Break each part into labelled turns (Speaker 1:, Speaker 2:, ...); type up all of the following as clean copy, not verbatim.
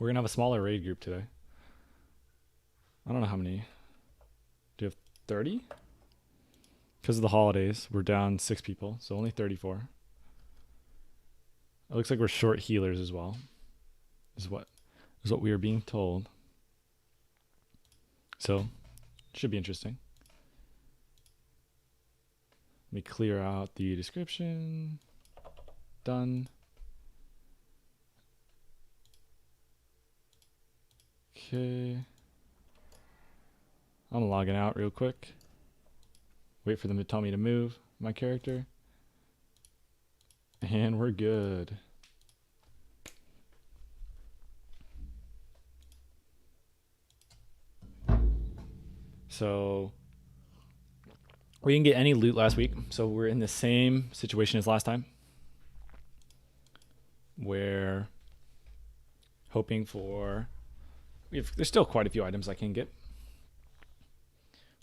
Speaker 1: We're gonna have a smaller raid group today. I don't know how many. Do you have 30? Because of the holidays, we're down 6 people, so only 34. It looks like we're short healers as well. Is what we are being told. So, should be interesting. Let me clear out the description. Done. Okay. I'm logging out real quick. Wait for them to tell me to move my character. And we're good. So we didn't get any loot last week, so we're in the same situation as last time. We're hoping for... there's still quite a few items I can get.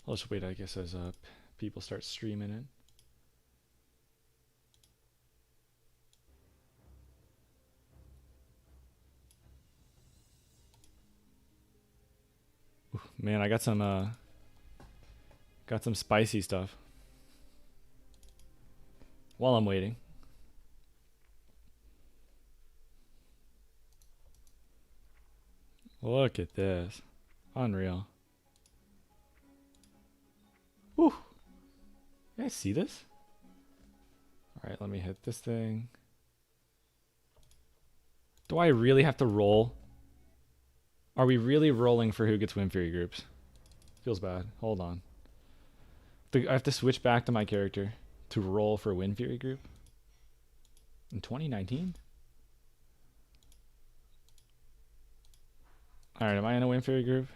Speaker 1: I'll just wait, I guess, as people start streaming it. Ooh, man, I got some spicy stuff. While I'm waiting. Look at this. Unreal. Whew. You guys see this? Alright, let me hit this thing. Do I really have to roll? Are we really rolling for who gets Wind Fury groups? Feels bad. Hold on. I have to switch back to my character to roll for Wind Fury group? In 2019? Alright, am I in a Wind Fury group?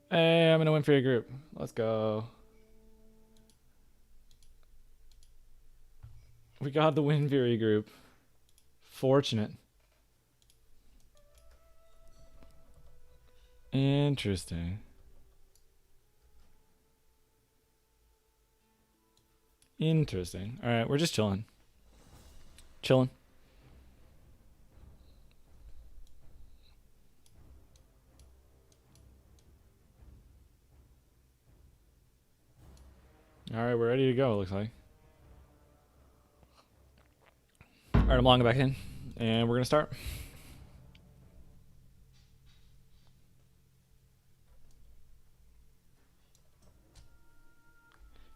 Speaker 1: Hey, I'm in a Wind Fury group. Let's go. We got the Wind Fury group. Fortunate. Interesting. Interesting. Alright, we're just chilling. Chilling. Alright, we're ready to go, it looks like. Alright, I'm logging back in. And we're going to start.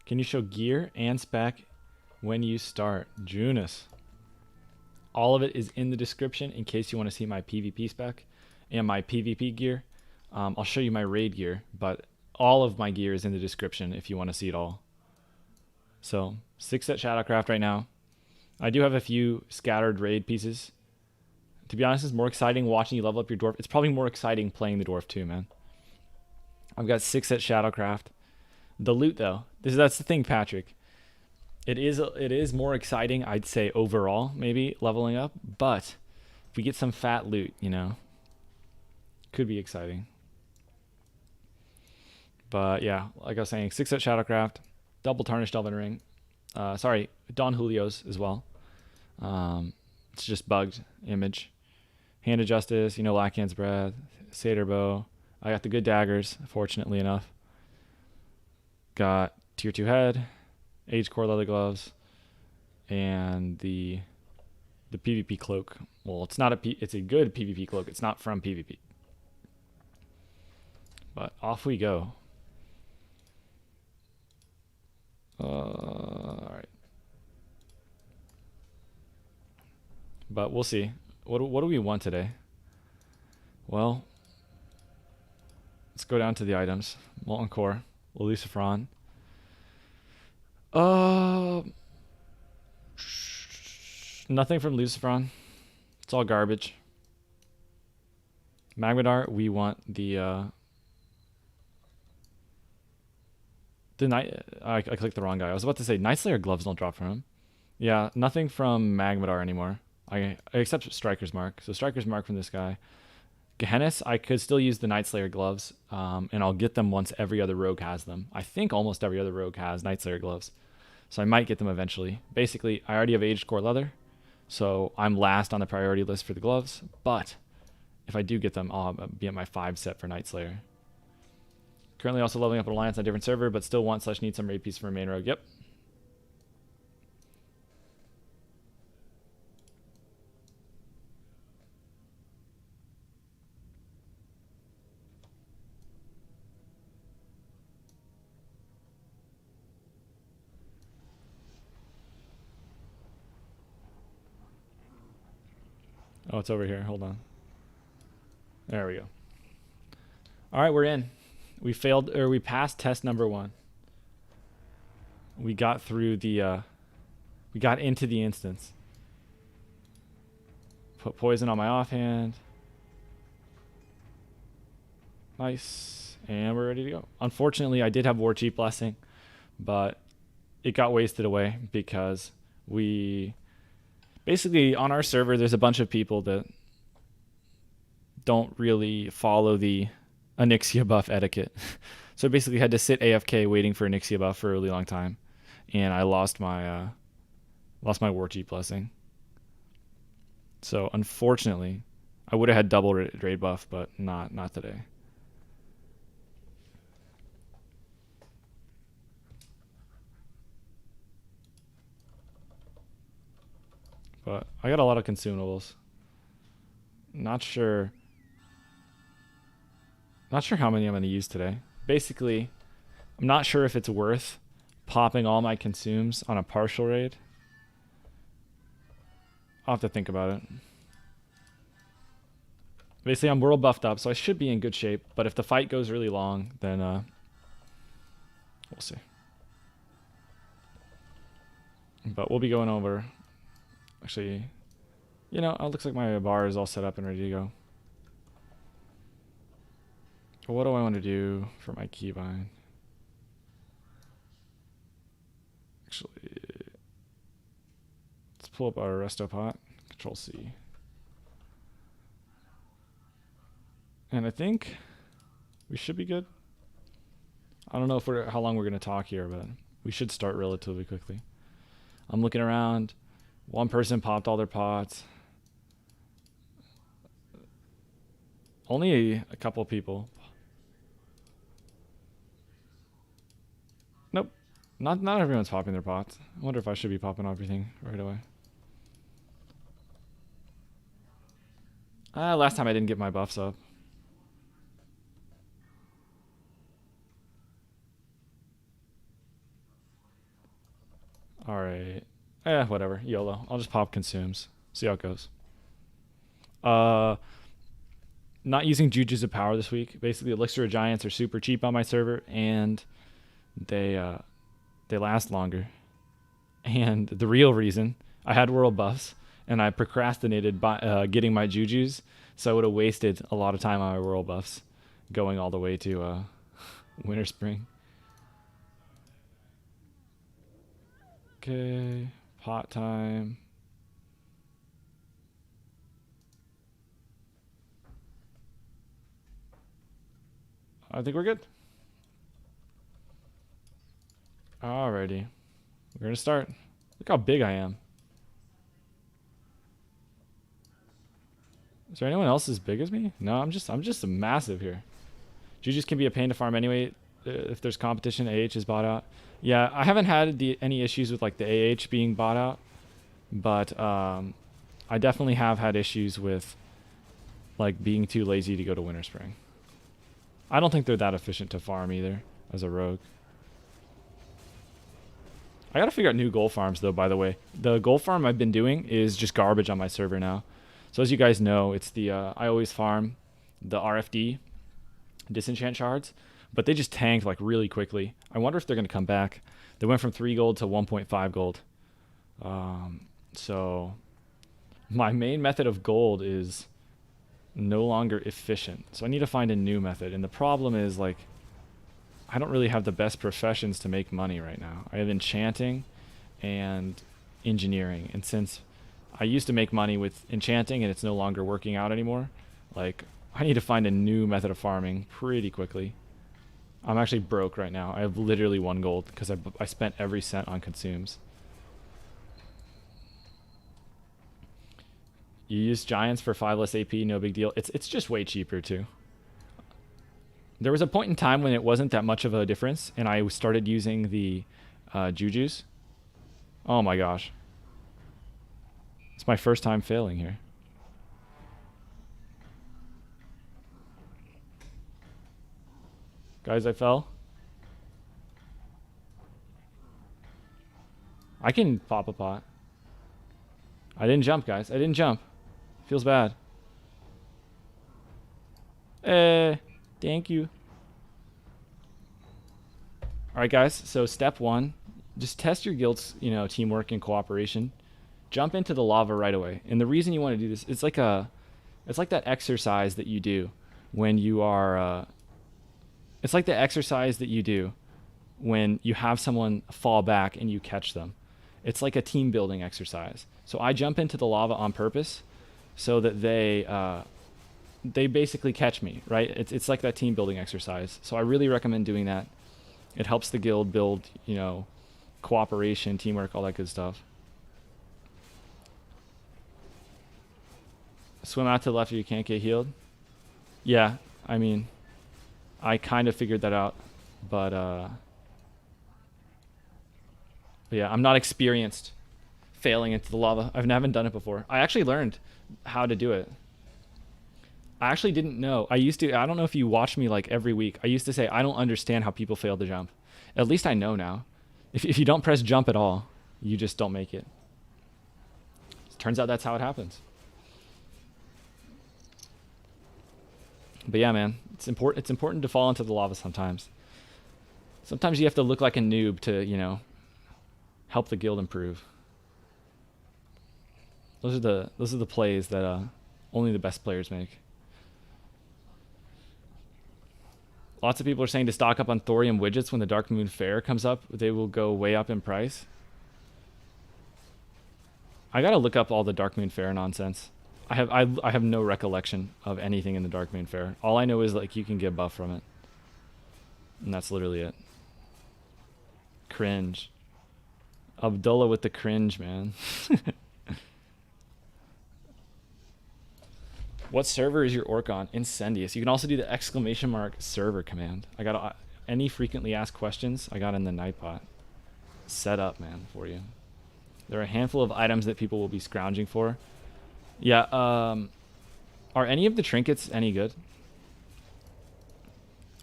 Speaker 1: Can you show gear and spec when you start? Junus. All of it is in the description in case you want to see my PvP spec and my PvP gear. I'll show you my raid gear, but all of my gear is in the description if you want to see it all. So, 6 set Shadowcraft right now. I do have a few scattered raid pieces. To be honest, it's more exciting watching you level up your dwarf. It's probably more exciting playing the dwarf too, man. I've got 6 set Shadowcraft. The loot, though, that's the thing, Patrick. It is more exciting, I'd say, overall, maybe, leveling up. But if we get some fat loot, you know, could be exciting. But yeah, like I was saying, 6 set Shadowcraft, double Tarnished Elven Ring. Sorry, Don Julio's as well. It's just bugged image. Hand of Justice, you know, Lackhand's Breath, Satyr Bow. I got the good daggers, fortunately enough. Got tier 2 head, Age Core leather gloves, and the PvP cloak. Well, it's not it's a good PvP cloak. It's not from PvP. But off we go. All right. But we'll see. What do we want today? Well, let's go down to the items. Molten Core, Lucifron. Nothing from Lucifron. It's all garbage. Magmadar, we want the night. I clicked the wrong guy. I was about to say Night Slayer gloves don't drop from him. Yeah, nothing from Magmadar anymore. Except Striker's Mark. So Striker's Mark from this guy. Gehennis, I could still use the Night Slayer gloves, and I'll get them once every other rogue has them. I think almost every other rogue has Night Slayer gloves, so I might get them eventually. Basically, I already have Aged Core Leather, So I'm last on the priority list for the gloves, but if I do get them, I'll be at my 5 set for Night Slayer. Currently also leveling up an alliance on a different server, but still want/need some raid piece for main rogue. Yep. Oh, it's over here. Hold on. There we go. All right, we're in. We passed test number 1. We got through the, we got into the instance. Put poison on my offhand. Nice. And we're ready to go. Unfortunately, I did have War Chief Blessing, but it got wasted away because we... Basically, on our server, there's a bunch of people that don't really follow the Onyxia buff etiquette. So I basically had to sit AFK waiting for Onyxia buff for a really long time. And I lost my War Chief Blessing. So unfortunately, I would have had double raid buff, but not today. But I got a lot of consumables. Not sure how many I'm going to use today. Basically, I'm not sure if it's worth popping all my consumes on a partial raid. I'll have to think about it. Basically, I'm world buffed up, so I should be in good shape. But if the fight goes really long, then we'll see. But we'll be going over... Actually, you know, it looks like my bar is all set up and ready to go. What do I want to do for my keybind? Actually, let's pull up our resto pot. Control C. And I think we should be good. I don't know if how long we're going to talk here, but we should start relatively quickly. I'm looking around. One person popped all their pots. Only a couple people. Nope. Not everyone's popping their pots. I wonder if I should be popping everything right away. Last time I didn't get my buffs up. Alright. Whatever. YOLO. I'll just pop consumes. See how it goes. Not using Juju's of Power this week. Basically, Elixir of Giants are super cheap on my server, and they last longer. And the real reason, I had world buffs, and I procrastinated by getting my Jujus, so I would have wasted a lot of time on my world buffs, going all the way to Winter Spring. Okay. Pot time. I think we're good. Alrighty. We're gonna start. Look how big I am. Is there anyone else as big as me? No, I'm just massive here. Jujus can be a pain to farm anyway. If there's competition, AH is bought out. Yeah, I haven't had any issues with like the AH being bought out, but I definitely have had issues with like being too lazy to go to Winter Spring. I don't think they're that efficient to farm either as a rogue. I gotta figure out new gold farms though, by the way. The gold farm I've been doing is just garbage on my server now. So as you guys know, it's the I always farm the RFD disenchant shards, but they just tanked like really quickly. I wonder if they're gonna come back. They went from 3 gold to 1.5 gold. So my main method of gold is no longer efficient. So I need to find a new method. And the problem is like I don't really have the best professions to make money right now. I have enchanting and engineering. And since I used to make money with enchanting and it's no longer working out anymore, like I need to find a new method of farming pretty quickly. I'm actually broke right now. I have literally 1 gold because I spent every cent on consumes. You use giants for 5 less AP, no big deal. It's just way cheaper too. There was a point in time when it wasn't that much of a difference, and I started using the Jujus. Oh my gosh. It's my first time failing here. Guys, I fell. I can pop a pot. I didn't jump, guys. I didn't jump. Feels bad. Thank you. Alright, guys. So step 1. Just test your guild's, teamwork and cooperation. Jump into the lava right away. And the reason you want to do this, it's like that exercise that you do when you are... it's like the exercise that you do when you have someone fall back and you catch them. It's like a team building exercise. So I jump into the lava on purpose so that they basically catch me, right? It's like that team building exercise. So I really recommend doing that. It helps the guild build, cooperation, teamwork, all that good stuff. Swim out to the left if you can't get healed. Yeah, I mean, I kind of figured that out, but yeah, I'm not experienced failing into the lava. I haven't done it before. I actually learned how to do it. I actually didn't know. I don't know if you watch me like every week. I used to say, I don't understand how people fail to jump. At least I know now. If you don't press jump at all, you just don't make it. Turns out that's how it happens. But yeah, man, it's important to fall into the lava sometimes. Sometimes you have to look like a noob to, help the guild improve. Those are the plays that only the best players make. Lots of people are saying to stock up on thorium widgets when the Dark Moon Fair comes up. They will go way up in price. I gotta look up all the Dark Moon Fair nonsense. I have no recollection of anything in the Dark Moon Fair. All I know is like you can get buff from it. And that's literally it. Cringe. Abdullah with the cringe, man. What server is your orc on? Incendius. You can also do the ! server command. I got any frequently asked questions I got in the Nightbot. Set up, man, for you. There are a handful of items that people will be scrounging for. Yeah, are any of the trinkets any good?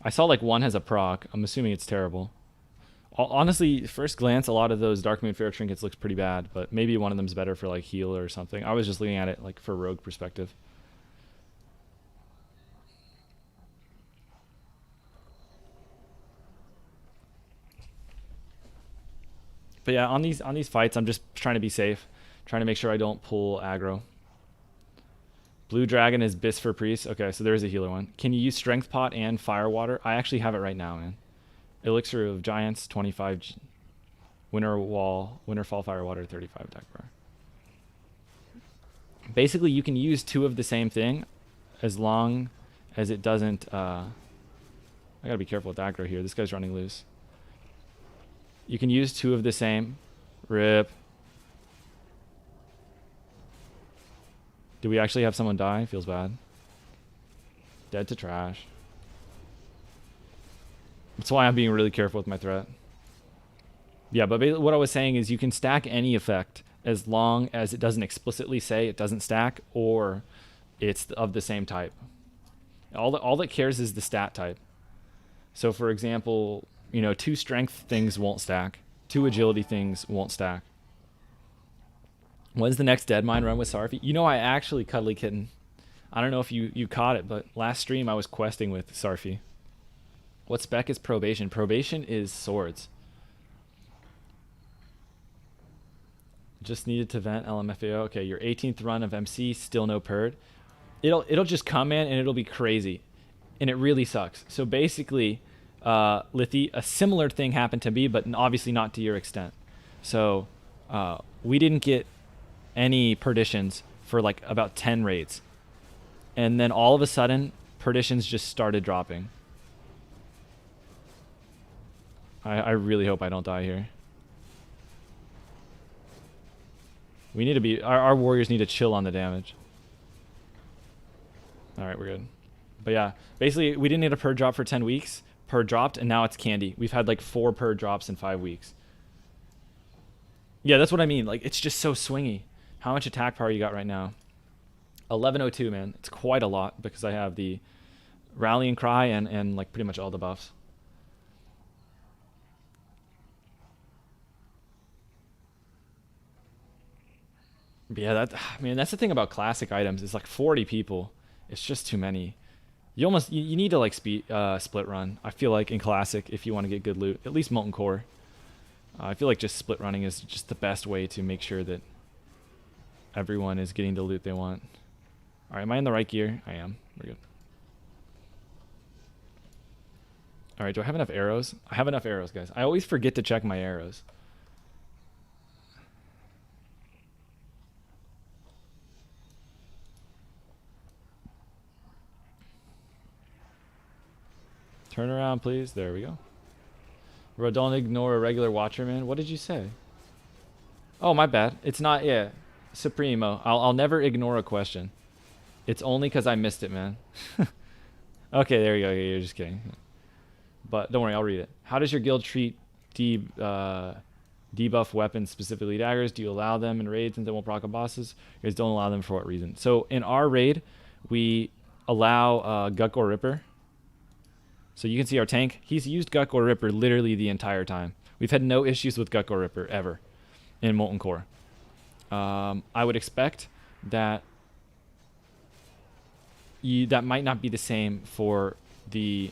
Speaker 1: I saw like one has a proc. I'm assuming it's terrible. Honestly, first glance, a lot of those Dark Moon Fair trinkets looks pretty bad, but maybe one of them's better for like heal or something. I was just looking at it like for rogue perspective. But yeah, on these fights, I'm just trying to be safe, trying to make sure I don't pull aggro. Blue Dragon is Bis for Priest. Okay, so there's a healer one. Can you use Strength Pot and Fire Water? I actually have it right now, man. Elixir of Giants, 25. Winterfall Fire Water, 35 attack bar. Basically, you can use 2 of the same thing as long as it doesn't... I gotta be careful with aggro here. This guy's running loose. You can use 2 of the same. Rip. Do we actually have someone die? Feels bad. Dead to trash. That's why I'm being really careful with my threat. Yeah, but what I was saying is you can stack any effect as long as it doesn't explicitly say it doesn't stack or it's of the same type. All that cares is the stat type. So for example, 2 strength things won't stack. 2 agility things won't stack. When's the next Deadmine run with Sarfi? I actually, Cuddly Kitten, I don't know if you caught it, but last stream I was questing with Sarfi. What spec is probation? Probation is swords. Just needed to vent LMFAO. Okay, your 18th run of MC, still no purd. It'll just come in and it'll be crazy. And it really sucks. So basically, Lithy, a similar thing happened to me, but obviously not to your extent. So we didn't get any perditions for like about 10 raids. And then all of a sudden, perditions just started dropping. I really hope I don't die here. We need to be... Our warriors need to chill on the damage. All right, we're good. But yeah, basically we didn't need a purr drop for 10 weeks. Purr dropped, and now it's candy. We've had like 4 purr drops in 5 weeks. Yeah, that's what I mean. Like, it's just so swingy. How much attack power you got right now? 1102, man. It's quite a lot because I have the rallying cry and like pretty much all the buffs. But yeah, that's the thing about classic items. It's like 40 people. It's just too many. You need to like split run. I feel like in classic if you want to get good loot, at least Molten Core. I feel like just split running is just the best way to make sure that everyone is getting the loot they want. All right, am I in the right gear? I am. We're good. All right, do I have enough arrows? I have enough arrows, guys. I always forget to check my arrows. Turn around, please. There we go. Bro, don't ignore a regular watcher, man. What did you say? Oh, my bad. It's not, yeah. Supremo. I'll never ignore a question. It's only because I missed it, man. Okay, there you go. Okay, you're just kidding. But don't worry, I'll read it. How does your guild treat debuff weapons, specifically daggers? Do you allow them in raids and they won't proc on bosses? You guys don't allow them for what reason? So in our raid, we allow Gutgore Ripper. So you can see our tank. He's used Gutgore Ripper literally the entire time. We've had no issues with Gutgore Ripper ever in Molten Core. I would expect that that might not be the same for the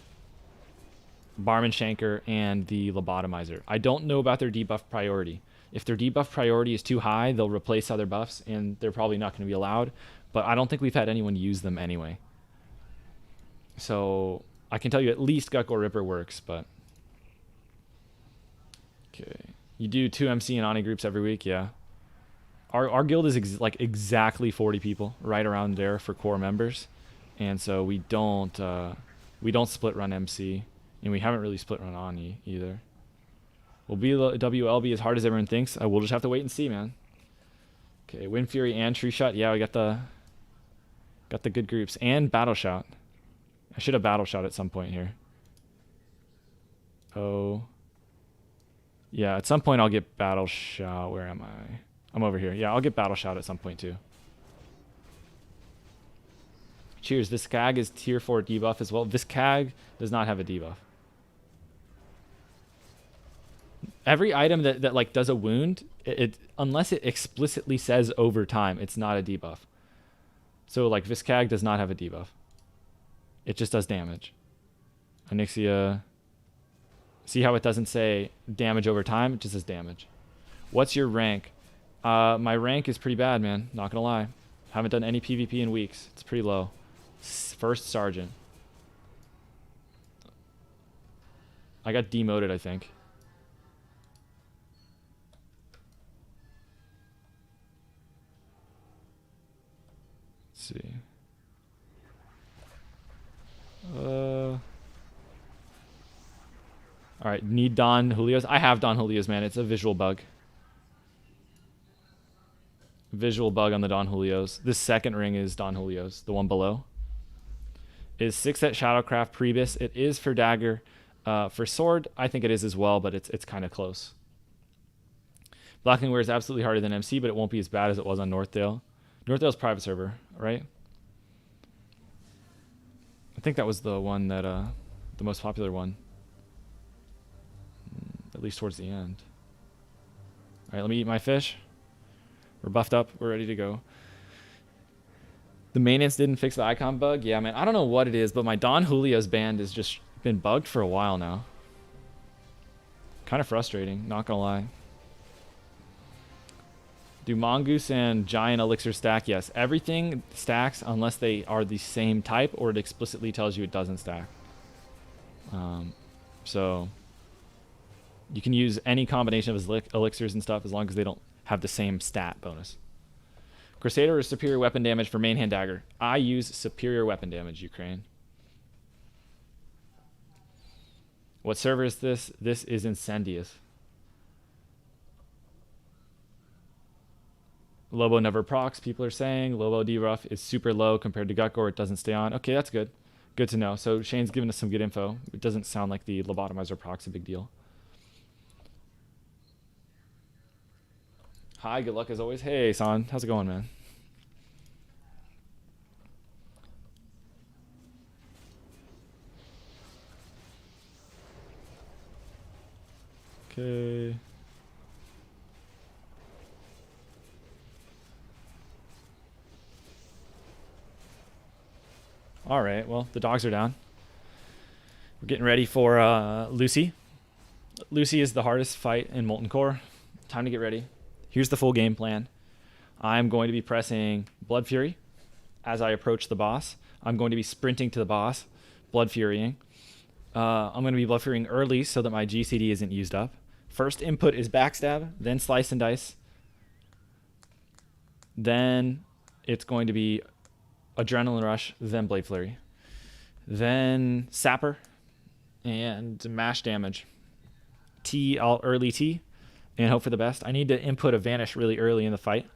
Speaker 1: Barman Shanker and the Lobotomizer. I don't know about their debuff priority. If their debuff priority is too high, they'll replace other buffs, and they're probably not going to be allowed. But I don't think we've had anyone use them anyway. So I can tell you at least Gutgore Ripper works, but... Okay. You do 2 MC and Ani groups every week? Yeah. Our guild is exactly 40 people, right around there for core members. And so we don't split run MC, and we haven't really split run Ani either. Will be WLB as hard as everyone thinks? I will just have to wait and see, man. Okay, Wind Fury and Tree Shot. Yeah, we got the good groups. And Battle Shout. I should have Battle Shout at some point here. Oh. Yeah, at some point I'll get Battle Shout. Where am I? I'm over here. Yeah, I'll get Battle Shout at some point too. Cheers. Viscag is tier 4 debuff as well. Viscag does not have a debuff. Every item that like does a wound, unless it explicitly says over time, it's not a debuff. So like Viscag does not have a debuff. It just does damage. Onyxia. See how it doesn't say damage over time? It just says damage. What's your rank? My rank is pretty bad, man. Not gonna lie. Haven't done any PvP in weeks. It's pretty low. First Sergeant. I got demoted, I think. Let's see. Alright, need Don Julio's. I have Don Julio's, man. It's a visual bug. Visual bug on the Don Julio's. This second ring is Don Julio's. The one below. Is 6 at Shadowcraft Prebis. It is for dagger. For sword, I think it is as well, but it's kind of close. Blacklingware is absolutely harder than MC, but it won't be as bad as it was on Northdale. Northdale's private server, right? I think that was the one that, the most popular one. At least towards the end. Alright, let me eat my fish. We're buffed up. We're ready to go. The maintenance didn't fix the icon bug. Yeah, man. I don't know what it is, but my Don Julio's band has just been bugged for a while now. Kind of frustrating, not gonna lie. Do Mongoose and Giant Elixir stack? Yes. Everything stacks unless they are the same type or it explicitly tells you it doesn't stack. So you can use any combination of elixirs and stuff as long as they don't have the same stat bonus. Crusader is superior weapon damage for main hand dagger. I use superior weapon damage, Ukraine. What server is this? This is Incendius. Lobo never procs, people are saying. Lobo debuff is super low compared to Gutgore. It doesn't stay on. Okay, that's good. Good to know. So Shane's giving us some good info. It doesn't sound like the lobotomizer proc's a big deal. Hi, good luck as always. Hey, San. How's it going, man? Okay. All right, well, the dogs are down. We're getting ready for Lucy. Lucy is the hardest fight in Molten Core. Time to get ready. Here's the full game plan. I'm going to be pressing Blood Fury as I approach the boss. I'm going to be sprinting to the boss, Blood Furying. I'm going to be Blood Furying early so that my GCD isn't used up. First input is Backstab, then Slice and Dice. Then it's going to be Adrenaline Rush, then Blade Flurry. Then Sapper and Mash Damage. I'll early T and hope for the best. I need to input a Vanish really early in the fight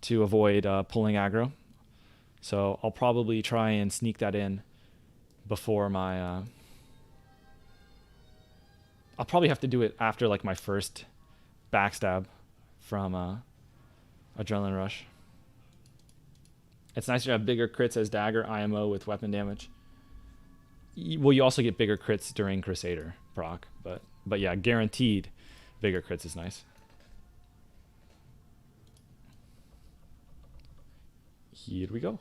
Speaker 1: to avoid pulling aggro. So I'll probably try and sneak that in before my... I'll probably have to do it after like my first Backstab from Adrenaline Rush. It's nicer to have bigger crits as Dagger IMO with weapon damage. Well, you also get bigger crits during Crusader proc, but yeah, guaranteed bigger crits is nice. Here we go.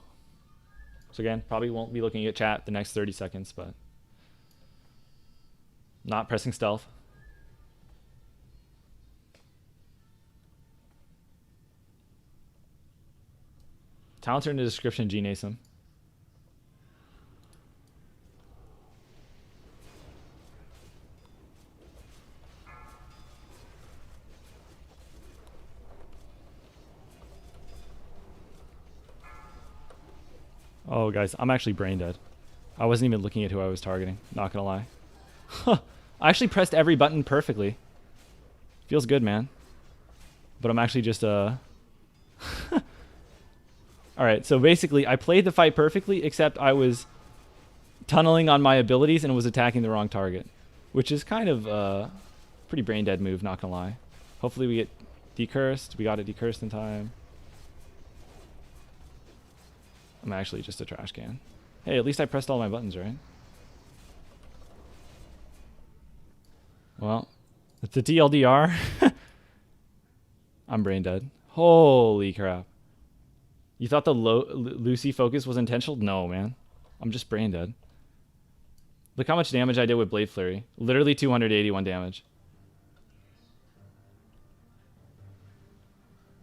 Speaker 1: So again, probably won't be looking at chat the next 30 seconds, but not pressing stealth. Talents are in the description, G Nason. Oh, guys, I'm actually brain dead. I wasn't even looking at who I was targeting. Not gonna lie. I actually pressed every button perfectly. Feels good, man. But I'm actually just Alright, so basically I played the fight perfectly, except I was tunneling on my abilities and was attacking the wrong target. Which is kind of a pretty brain dead move, not gonna lie. Hopefully we get decursed. We got it decursed in time. I'm actually just a trash can. Hey, at least I pressed all my buttons, right? Well, it's a TLDR. I'm brain dead. Holy crap. You thought the Lucy focus was intentional? No, man. I'm just brain dead. Look how much damage I did with Blade Flurry. Literally 281 damage.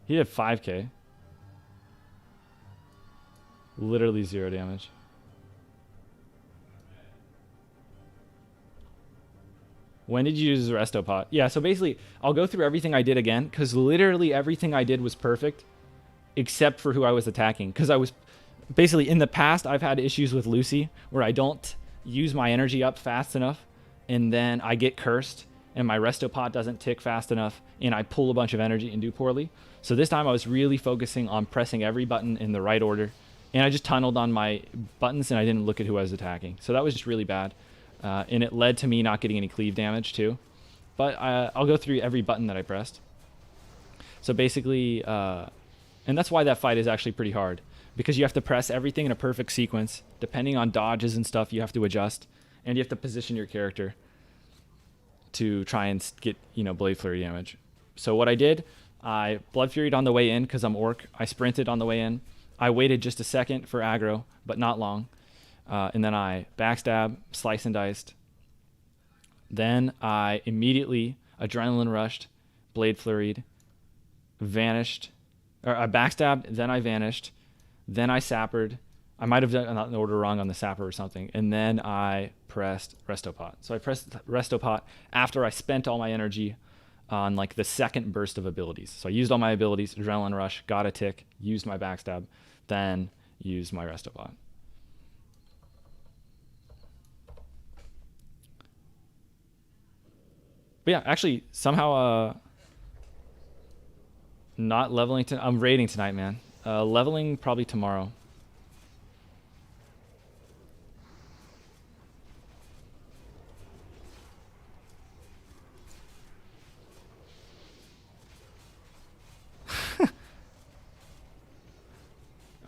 Speaker 1: He did 5k. Literally 0 damage. When did you use Resto Pot? Yeah, so basically, I'll go through everything I did again, because literally everything I did was perfect, except for who I was attacking. Because I was... Basically, in the past, I've had issues with Lucy, where I don't use my energy up fast enough, and then I get cursed, and my Resto Pot doesn't tick fast enough, and I pull a bunch of energy and do poorly. So this time I was really focusing on pressing every button in the right order, and I just tunneled on my buttons, and I didn't look at who I was attacking. So that was just really bad. And it led to me not getting any cleave damage, too. But I'll go through every button that I pressed. So basically, and that's why that fight is actually pretty hard. Because you have to press everything in a perfect sequence. Depending on dodges and stuff, you have to adjust. And you have to position your character to try and get, Blade Flurry damage. So what I did, I Blood Furied on the way in because I'm Orc. I sprinted on the way in. I waited just a second for aggro, but not long. And then I Backstab, Slice and Diced. Then I immediately Adrenaline Rushed, Blade Flurried, Vanished. Or I Backstabbed, then I Vanished. Then I Sappered. I might have done the order wrong on the Sapper or something. And then I pressed Resto Pot. So I pressed Resto Pot after I spent all my energy on like the second burst of abilities. So I used all my abilities, Adrenaline Rush, got a tick, used my Backstab, then used my Resto Pot. But yeah, actually, somehow, Not leveling tonight. I'm raiding tonight, man. Leveling probably tomorrow.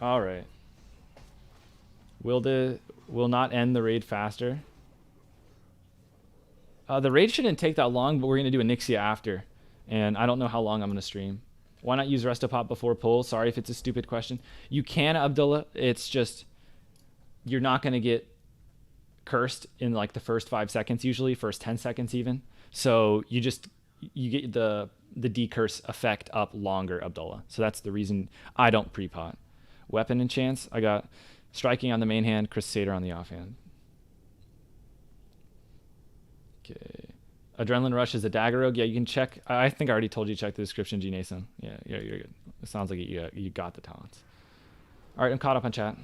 Speaker 1: All right. Will not end the raid faster. The raid shouldn't take that long, but we're gonna do Onyxia after, and I don't know how long I'm gonna stream. Why not use Restopop before pull? Sorry if it's a stupid question. You can, Abdullah. It's just you're not gonna get cursed in like the first 5 seconds, usually first 10 seconds even. So you get the decurse effect up longer, Abdullah. So that's the reason I don't pre-pot. Weapon enchants. I got striking on the main hand, Crusader on the offhand. Okay. Adrenaline Rush is a dagger rogue. Yeah, you can check. I think I already told you to check the description, G Nason. Yeah, you're good. It sounds like you got the talents. All right, I'm caught up on chat.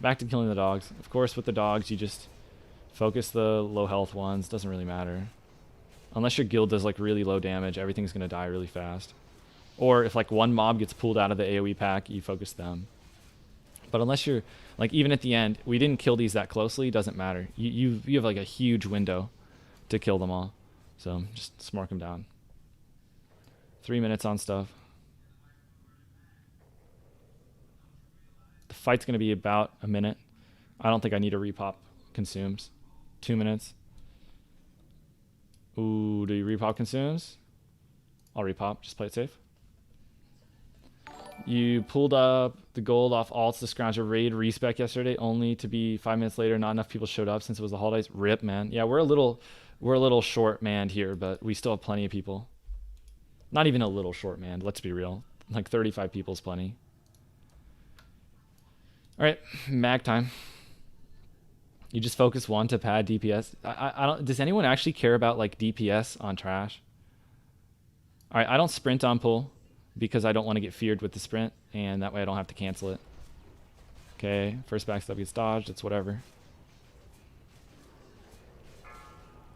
Speaker 1: Back to killing the dogs. Of course, with the dogs, you just focus the low health ones. Doesn't really matter. Unless your guild does like really low damage, everything's going to die really fast. Or if like one mob gets pulled out of the AoE pack, you focus them. But unless you're like, even at the end, we didn't kill these that closely, doesn't matter. You have like a huge window to kill them all. So just smart them down. 3 minutes on stuff. The fight's going to be about a minute. I don't think I need a repop consumes. 2 minutes. Ooh, do you repop consumes? I'll repop. Just play it safe. You pulled up the gold off alts to scrounge a raid respec yesterday, only to be 5 minutes later. Not enough people showed up since it was the holidays. Rip, man. Yeah, we're a little short manned here, but we still have plenty of people. Not even a little short manned. Let's be real. Like 35 people is plenty. All right, mag time. You just focus one to pad DPS. I don't. Does anyone actually care about like DPS on trash? All right, I don't sprint on pull because I don't want to get feared with the sprint, and that way I don't have to cancel it. Okay, first backstab gets dodged. It's whatever.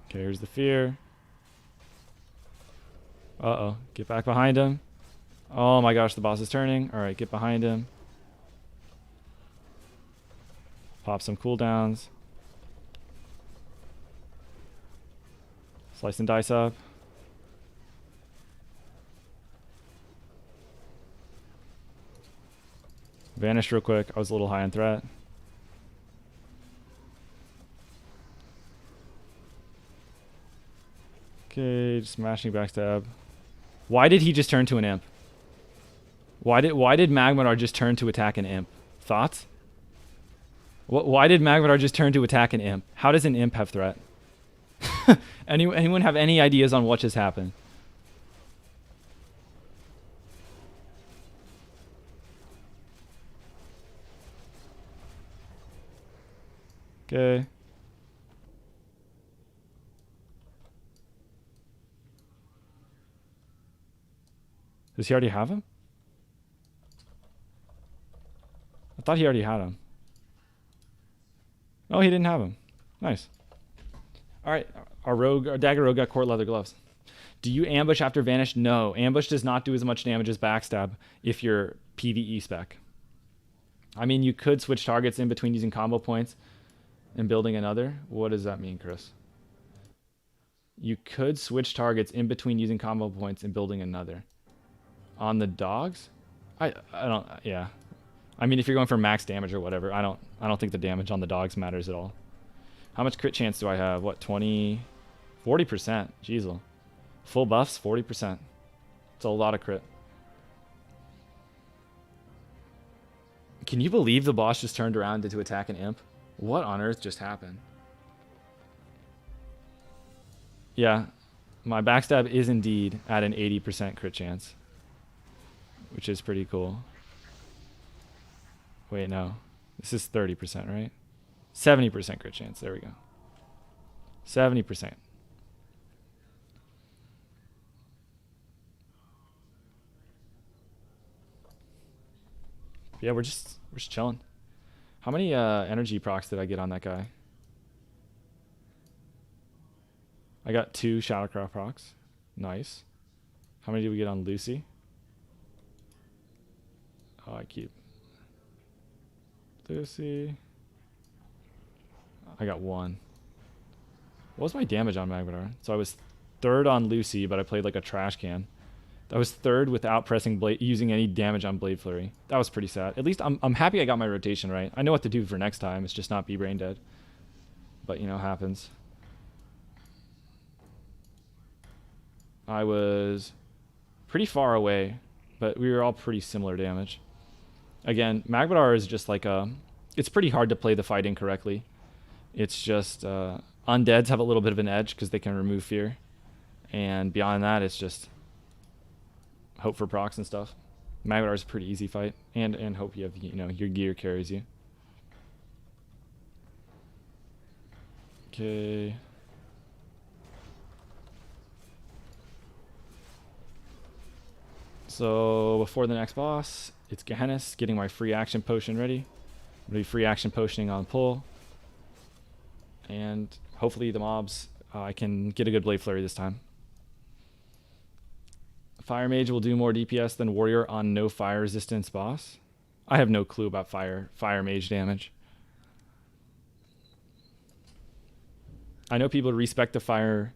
Speaker 1: Okay, here's the fear. Uh-oh, get back behind him. Oh my gosh, the boss is turning. All right, get behind him. Pop some cooldowns. Slice and dice up. Vanished real quick. I was a little high on threat. Okay, just smashing backstab. Why did he just turn to an imp? Why did Magmadar just turn to attack an imp? Thoughts? Why did Magmadar just turn to attack an imp? How does an imp have threat? Anyone have any ideas on what just happened? Okay. Does he already have him? I thought he already had him. Oh, he didn't have him. Nice. All right, our dagger rogue got court leather gloves. Do you ambush after vanish? No, ambush does not do as much damage as backstab if you're PvE spec. I mean, you could switch targets in between using combo points and building another. What does that mean, Chris? You could switch targets in between using combo points and building another. On the dogs? I don't, yeah. I mean, if you're going for max damage or whatever, I don't think the damage on the dogs matters at all. How much crit chance do I have? What, 20? 40%. Jeez. Full buffs, 40%. It's a lot of crit. Can you believe the boss just turned around to attack an imp? What on earth just happened? Yeah, my backstab is indeed at an 80% crit chance, which is pretty cool. Wait, no. This is 30%, right? 70% crit chance. There we go. 70%. Yeah, we're just chilling. How many energy procs did I get on that guy? I got 2 Shadowcraft procs. Nice. How many did we get on Lucy? I keep Lucy. I got 1. What was my damage on Magmadar? So I was 3rd on Lucy, but I played like a trash can. I was 3rd without pressing blade, using any damage on Blade Flurry. That was pretty sad. At least I'm happy I got my rotation right. I know what to do for next time. It's just not be brain dead. But you know, happens. I was pretty far away, but we were all pretty similar damage. Again, Magmadar is just like a... It's pretty hard to play the fight incorrectly. It's just... Undeads have a little bit of an edge because they can remove fear. And beyond that, it's just... hope for procs and stuff. Magmadar is a pretty easy fight. And hope you have, you know, your gear carries you. Okay... So before the next boss, it's Gehennis, getting my free action potion ready. I'm going to be free action potioning on pull. And hopefully the mobs, I can get a good Blade Flurry this time. Fire Mage will do more DPS than Warrior on no fire resistance boss. I have no clue about fire Mage damage. I know people respect the fire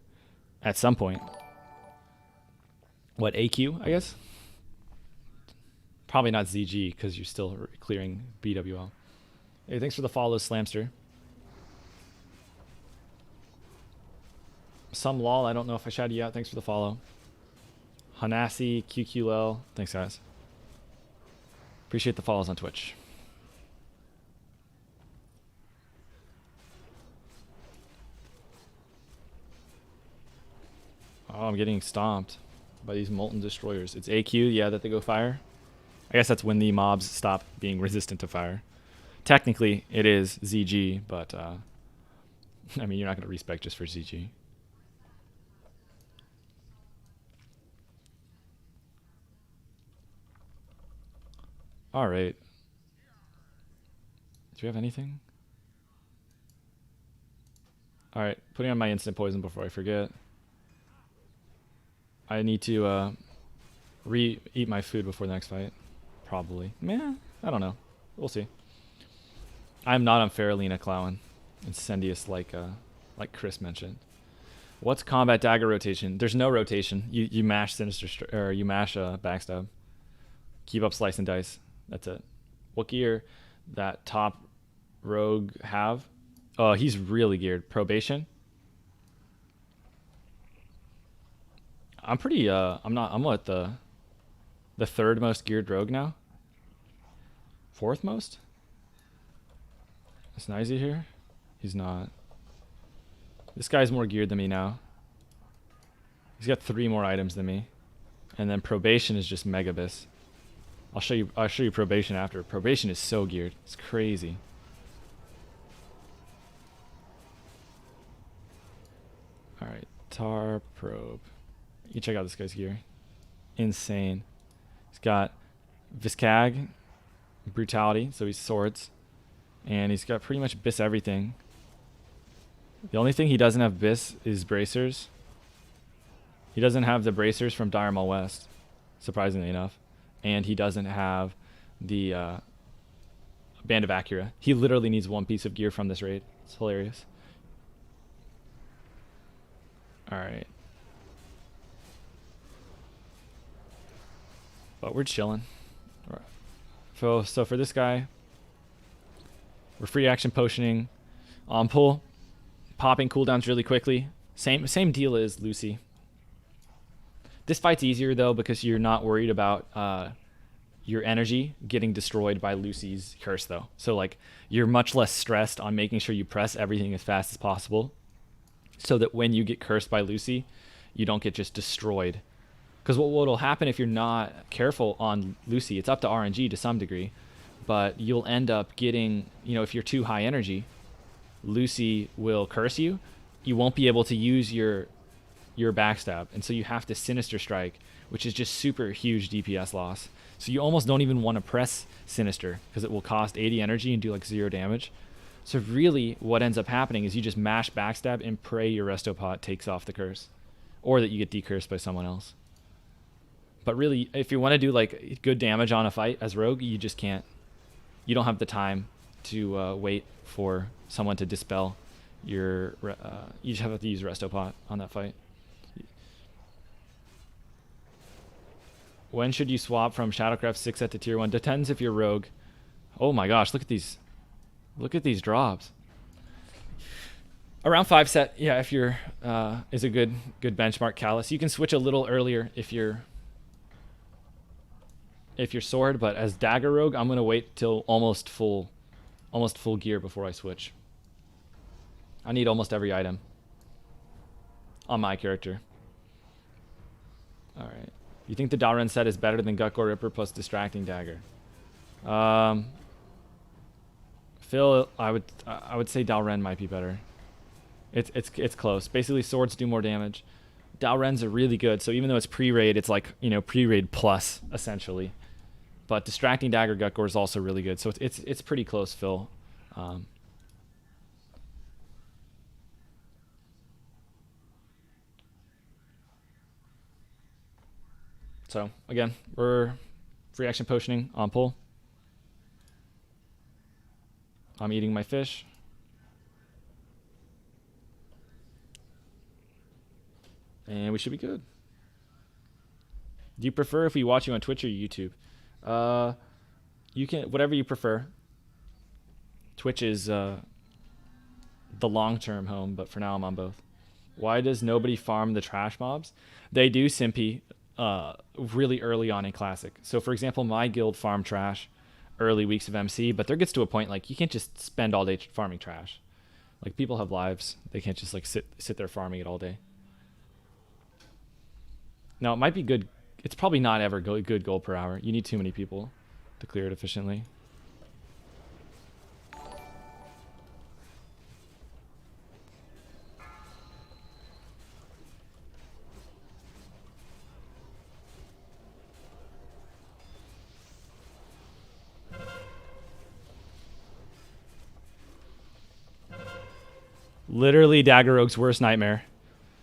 Speaker 1: at some point. What, AQ, I guess? Probably not ZG, because you're still clearing BWL. Hey, thanks for the follow, Slamster. Some lol, I don't know if I shouted you out. Thanks for the follow. Hanasi, QQL. Thanks, guys. Appreciate the follows on Twitch. Oh, I'm getting stomped by these Molten Destroyers. It's AQ, yeah, that they go fire. I guess that's when the mobs stop being resistant to fire. Technically, it is ZG, but I mean, you're not going to respec just for ZG. All right. Do we have anything? All right, putting on my instant poison before I forget. I need to eat my food before the next fight. Probably. Meh, I don't know. We'll see. I'm not on Faralina Clown. Incendius like Chris mentioned. What's combat dagger rotation? There's no rotation. You mash sinister or you mash backstab. Keep up slice and dice. That's it. What gear that top rogue have? Oh, he's really geared. Probation. I'm pretty I'm what, the 3rd most geared rogue now? 4th most? Is Nizy here? He's not. This guy's more geared than me now. He's got 3 more items than me. And then probation is just Megabus. I'll show you probation after. Probation is so geared. It's crazy. Alright, Tar Probe. You check out this guy's gear. Insane. He's got Viscag, Brutality, so he's swords. And he's got pretty much Biss everything. The only thing he doesn't have Biss is bracers. He doesn't have the bracers from Dire Maul West, surprisingly enough. And he doesn't have the Band of Acura. He literally needs 1 piece of gear from this raid. It's hilarious. Alright. But we're chilling. So for this guy, we're free action potioning on pull, popping cooldowns really quickly. Same deal as Lucy. This fight's easier though because you're not worried about your energy getting destroyed by Lucy's curse though. So like you're much less stressed on making sure you press everything as fast as possible, so that when you get cursed by Lucy, you don't get just destroyed. Because what will happen if you're not careful on Lucy, it's up to RNG to some degree, but you'll end up getting, you know, if you're too high energy, Lucy will curse you. You won't be able to use your backstab, and so you have to Sinister Strike, which is just super huge DPS loss. So you almost don't even want to press Sinister because it will cost 80 energy and do like 0 damage. So really what ends up happening is you just mash backstab and pray your Restopot takes off the curse, or that you get decursed by someone else. But really, if you want to do like good damage on a fight as rogue, you just can't. You don't have the time to wait for someone to dispel your. You just have to use Resto Pot on that fight. When should you swap from Shadowcraft 6 set to tier 1? Depends if you're rogue. Oh my gosh, look at these. Look at these drops. Around 5 set, yeah, if you're is a good benchmark. Callus. You can switch a little earlier if you're sword, but as dagger rogue, I'm gonna wait till almost full gear before I switch. I need almost every item on my character. All right. You think the Dalren set is better than Gutgore Ripper plus Distracting Dagger? Phil, I would say Dalren might be better. It's close. Basically, swords do more damage. Dalrens are really good, so even though it's pre-raid, it's like, you know, pre-raid plus essentially. But Distracting Dagger Gutgore is also really good, so it's pretty close, Phil. So again, we're free action potioning on pull. I'm eating my fish. And we should be good. Do you prefer if we watch you on Twitch or YouTube? You can, whatever you prefer. Twitch is the long-term home, but for now I'm on both. Why does nobody farm the trash mobs? They do, Simpy, really early on in Classic. So for example, my guild farm trash early weeks of MC, but there gets to a point like you can't just spend all day farming trash. Like, people have lives. They can't just like sit there farming it all day. Now, it might be good. It's probably not ever good gold per hour. You need too many people to clear it efficiently. Literally Dagger Rogue's worst nightmare.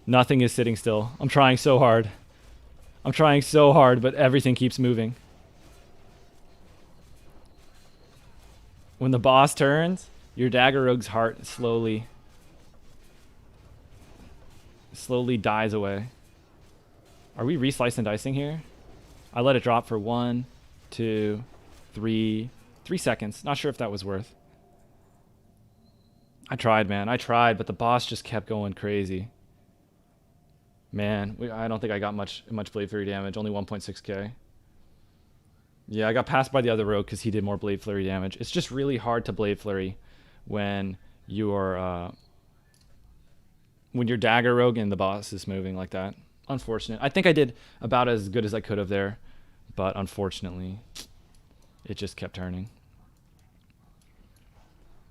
Speaker 1: Nothing is sitting still. I'm trying so hard. I'm trying so hard, but everything keeps moving. When the boss turns, your Dagger Rogue's heart slowly dies away. Are we re-slice and dicing here? I let it drop for 1, 2, 3 seconds. Not sure if that was worth. I tried, man. I tried, but the boss just kept going crazy. Man, I don't think I got much Blade Flurry damage. Only 1.6k. Yeah, I got passed by the other rogue because he did more Blade Flurry damage. It's just really hard to Blade Flurry when you're Dagger Rogue and the boss is moving like that. Unfortunate. I think I did about as good as I could have there, but unfortunately, it just kept turning.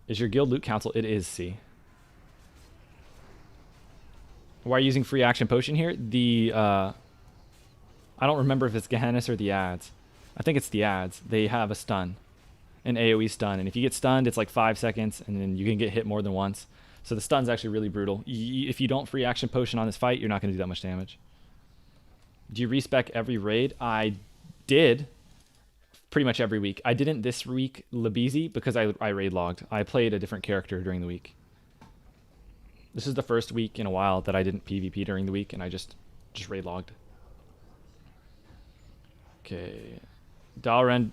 Speaker 1: Is your guild loot council? It is, C. Why are you using free action potion here? I don't remember if it's Gehenna's or the ads. I think it's the ads. They have a stun, an AoE stun, and if you get stunned, it's like 5 seconds, and then you can get hit more than once. So the stun's actually really brutal. If you don't free action potion on this fight, you're not going to do that much damage. Do you respec every raid? I did. Pretty much every week. I didn't this week, Labizi, because I raid logged. I played a different character during the week. This is the first week in a while that I didn't PvP during the week, and I just raid logged. Okay. Dalren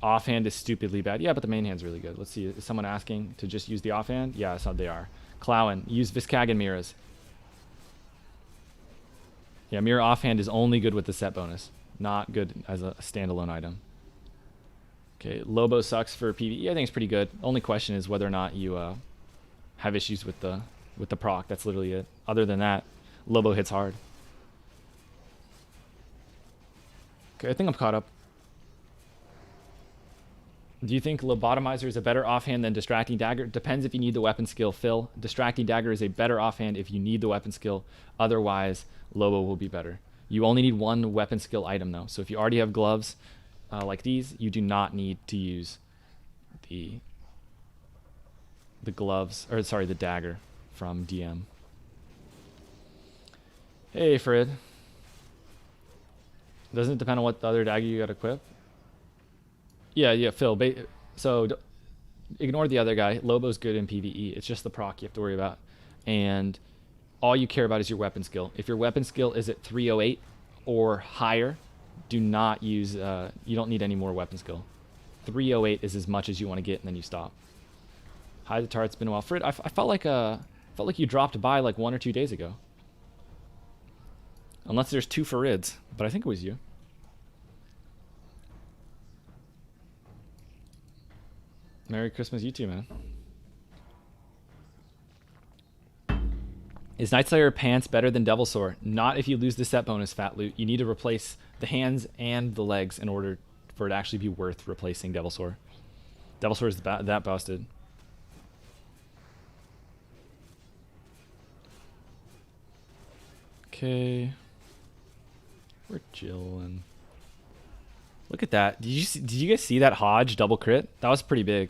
Speaker 1: offhand is stupidly bad. Yeah, but the main hand's really good. Let's see. Is someone asking to just use the offhand? Yeah, so they are. Clowen, use Viscag and Miras. Yeah, Mira offhand is only good with the set bonus. Not good as a standalone item. Okay, Lobo sucks for PvE. I think it's pretty good. Only question is whether or not you have issues with the proc. That's literally it. Other than that, Lobo hits hard. Okay, I think I'm caught up. Do you think Lobotomizer is a better offhand than Distracting Dagger? Depends if you need the weapon skill, Phil. Distracting Dagger is a better offhand if you need the weapon skill. Otherwise, Lobo will be better. You only need one weapon skill item, though. So if you already have gloves like these, you do not need to use the gloves, or sorry, the dagger from DM. Hey, Fred. Doesn't it depend on what the other dagger you got equipped? Yeah, Phil. So ignore the other guy. Lobo's good in PvE. It's just the proc you have to worry about. And all you care about is your weapon skill. If your weapon skill is at 308 or higher, do not use, you don't need any more weapon skill. 308 is as much as you want to get, and then you stop. Hi, the tar. It's been a while. Frid, I felt like you dropped by like 1 or 2 days ago. Unless there's 2 Farids, but I think it was you. Merry Christmas, you too, man. Is Night Slayer pants better than Devil Sword? Not if you lose the set bonus, Fat Loot. You need to replace the hands and the legs in order for it to actually be worth replacing Devil Sword. Devil Sword is that busted. Okay. We're chilling. Look at that. Did you guys see that Hodge double crit? That was pretty big.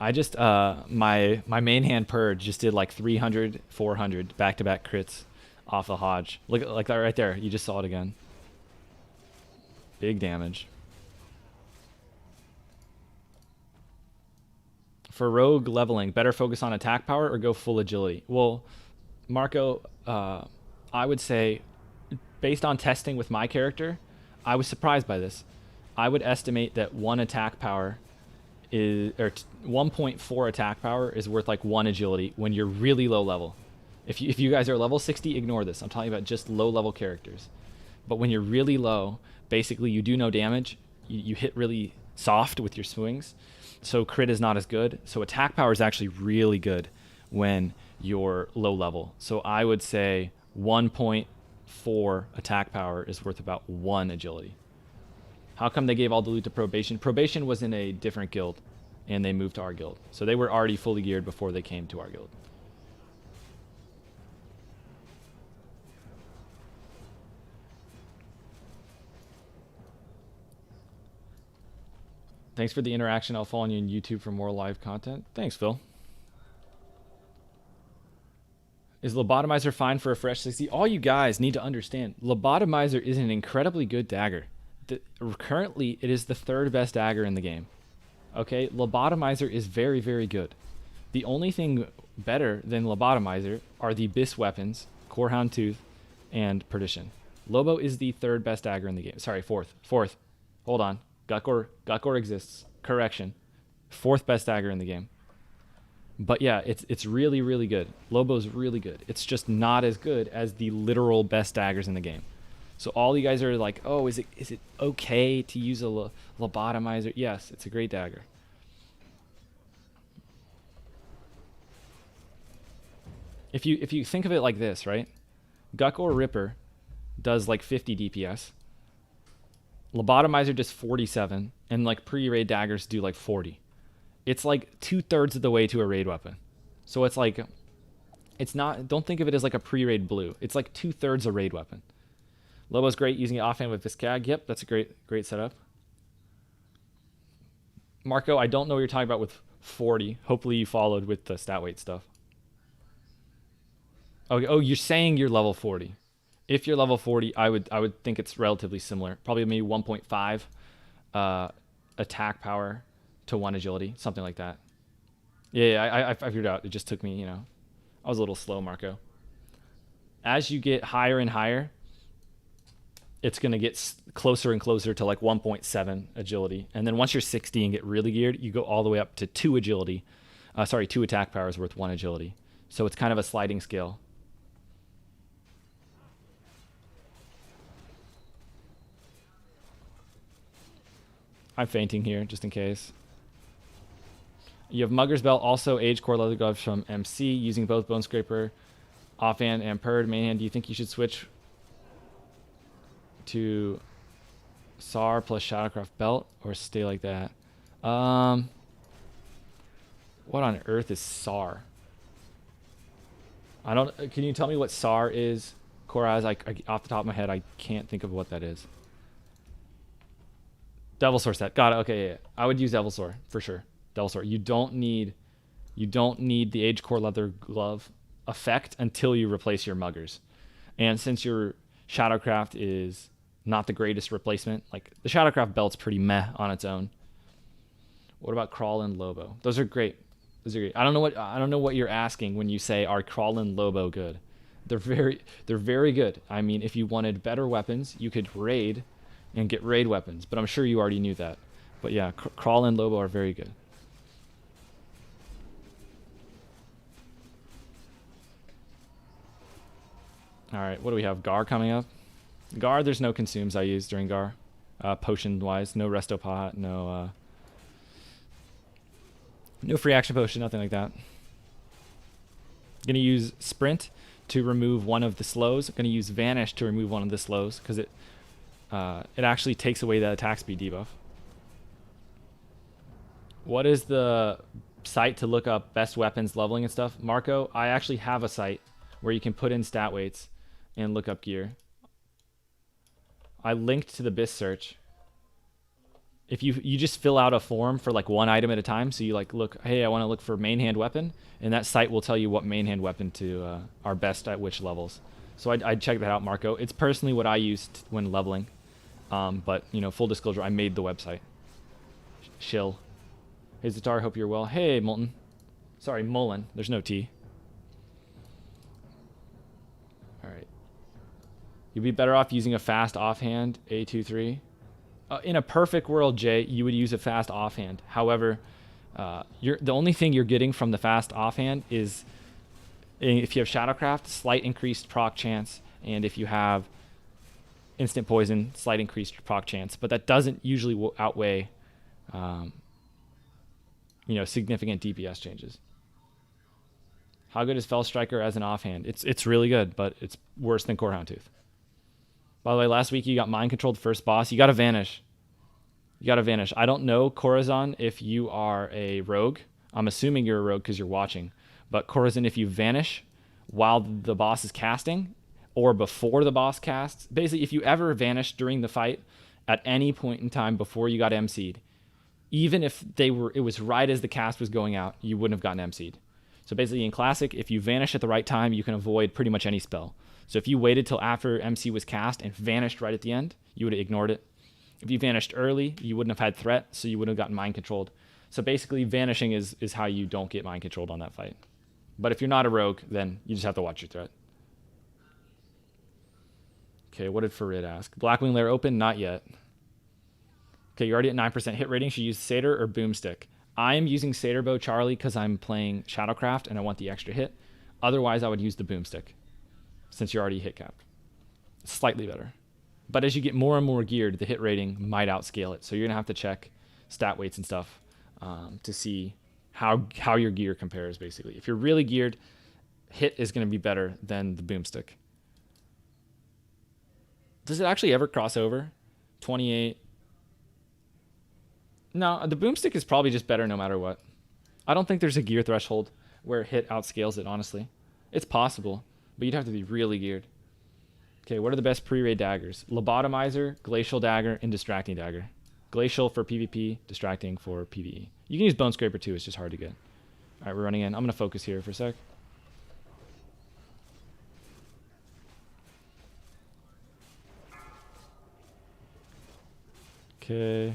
Speaker 1: I just my main hand purge just did like 300, 400 back-to-back crits off the Hodge. Look like that right there. You just saw it again. Big damage. For rogue leveling, better focus on attack power or go full agility? Well, Marco, I would say, based on testing with my character, I was surprised by this. I would estimate that 1 attack power is, or 1.4 attack power is worth like 1 agility when you're really low level. If you guys are level 60, ignore this. I'm talking about just low level characters. But when you're really low, basically you do no damage. You hit really soft with your swings. So crit is not as good. So attack power is actually really good when you're low level. So I would say 1.4 attack power is worth about 1 agility. How come they gave all the loot to Probation? Probation was in a different guild, and they moved to our guild. So they were already fully geared before they came to our guild. Thanks for the interaction. I'll follow you on YouTube for more live content. Thanks, Phil. Is Lobotomizer fine for a fresh 60? All you guys need to understand, Lobotomizer is an incredibly good dagger. Currently, it is the 3rd best dagger in the game. Okay, Lobotomizer is very, very good. The only thing better than Lobotomizer are the Abyss weapons, Corehound Tooth, and Perdition. Lobo is the 3rd best dagger in the game. Sorry, 4th. 4th. Hold on. Gutgore exists. Correction. 4th best dagger in the game. But yeah, it's really, really good. Lobo's really good. It's just not as good as the literal best daggers in the game. So all you guys are like, oh, is it okay to use a Lobotomizer? Yes, it's a great dagger. If you think of it like this, right? Gutgore Ripper does like 50 DPS. Lobotomizer does 47, and like pre-raid daggers do like 40. It's like 2/3 of the way to a raid weapon. So it's like, it's not, don't think of it as like a pre-raid blue. It's like 2/3 a raid weapon. Lobo's great using it offhand with Viscag. Yep, that's a great setup. Marco, I don't know what you're talking about with 40. Hopefully you followed with the stat weight stuff. Okay, oh, you're saying you're level 40. If you're level 40, I would think it's relatively similar. Probably maybe 1.5 attack power to 1 agility, something like that. Yeah, I figured out. It just took me, I was a little slow, Marco. As you get higher and higher, it's going to get closer and closer to like 1.7 agility. And then once you're 60 and get really geared, you go all the way up to 2 agility. 2 attack powers worth 1 agility. So it's kind of a sliding scale. I'm fainting here, just in case. You have Mugger's Belt, also Age Core Leather Gloves from MC, using both Bone Scraper, offhand, and Purred. Mainhand, do you think you should switch to SAR plus Shadowcraft Belt, or stay like that? What on earth is SAR? I don't. Can you tell me what SAR is? Koraz, off the top of my head, I can't think of what that is. Devil Sword set. Got it. Okay, yeah. I would use Devil Sword for sure. Devil Sword. You don't need the Age Core Leather Glove effect until you replace your Muggers. And since your Shadowcraft is not the greatest replacement. Like the Shadowcraft belt's pretty meh on its own. What about Crawl and Lobo? Those are great. Those are great. I don't know what you're asking when you say are Crawl and Lobo good. They're very good. I mean, if you wanted better weapons, you could raid and get raid weapons, but I'm sure you already knew that. But yeah, Crawl and Lobo are very good. All right, what do we have? Gar coming up. Gar, there's no consumes I use during Gar. Potion-wise, no Resto Pot, no free action potion, nothing like that. Gonna use Sprint to remove one of the slows. Gonna use Vanish to remove one of the slows because it actually takes away the attack speed debuff. What is the site to look up best weapons leveling and stuff? Marco, I actually have a site where you can put in stat weights and look up gear. I linked to the BIS search. If you just fill out a form for like one item at a time, so you like look, hey, I want to look for main hand weapon, and that site will tell you what main hand weapon to are best at which levels. So I'd check that out, Marco. It's personally what I used when leveling, but you know, full disclosure, I made the website. Shill. Hey Zatar, hope you're well. Hey Molten. Sorry, Molten. There's no T. All right. You'd be better off using a fast offhand A23. In a perfect world, Jay, you would use a fast offhand. However, the only thing you're getting from the fast offhand is if you have Shadowcraft, slight increased proc chance, and if you have instant poison, slight increased proc chance. But that doesn't usually outweigh, significant DPS changes. How good is Fell Striker as an offhand? It's really good, but it's worse than Core Houndtooth. By the way, last week you got mind controlled first boss. You got to vanish. You got to vanish. I don't know, Corazon, if you are a rogue. I'm assuming you're a rogue because you're watching. But Corazon, if you vanish while the boss is casting or before the boss casts, basically if you ever vanish during the fight at any point in time before you got MC'd, even if it was right as the cast was going out, you wouldn't have gotten MC'd. So basically in Classic, if you vanish at the right time, you can avoid pretty much any spell. So if you waited till after MC was cast and vanished right at the end, you would have ignored it. If you vanished early, you wouldn't have had threat, so you wouldn't have gotten mind controlled. So basically vanishing is how you don't get mind controlled on that fight. But if you're not a rogue, then you just have to watch your threat. Okay, what did Farid ask? Blackwing Lair open? Not yet. Okay, you're already at 9% hit rating. Should you use Satyr or Boomstick? I am using Satyr Bow Charlie because I'm playing Shadowcraft and I want the extra hit. Otherwise, I would use the Boomstick since you're already hit capped. Slightly better. But as you get more and more geared, the hit rating might outscale it. So you're going to have to check stat weights and stuff to see how your gear compares, basically. If you're really geared, hit is going to be better than the Boomstick. Does it actually ever cross over? 28. No, the Boomstick is probably just better no matter what. I don't think there's a gear threshold where hit outscales it, honestly. It's possible, but you'd have to be really geared. Okay, what are the best pre-raid daggers? Lobotomizer, Glacial Dagger, and Distracting Dagger. Glacial for PvP, Distracting for PvE. You can use Bone Scraper too, it's just hard to get. Alright, we're running in. I'm going to focus here for a sec. Okay.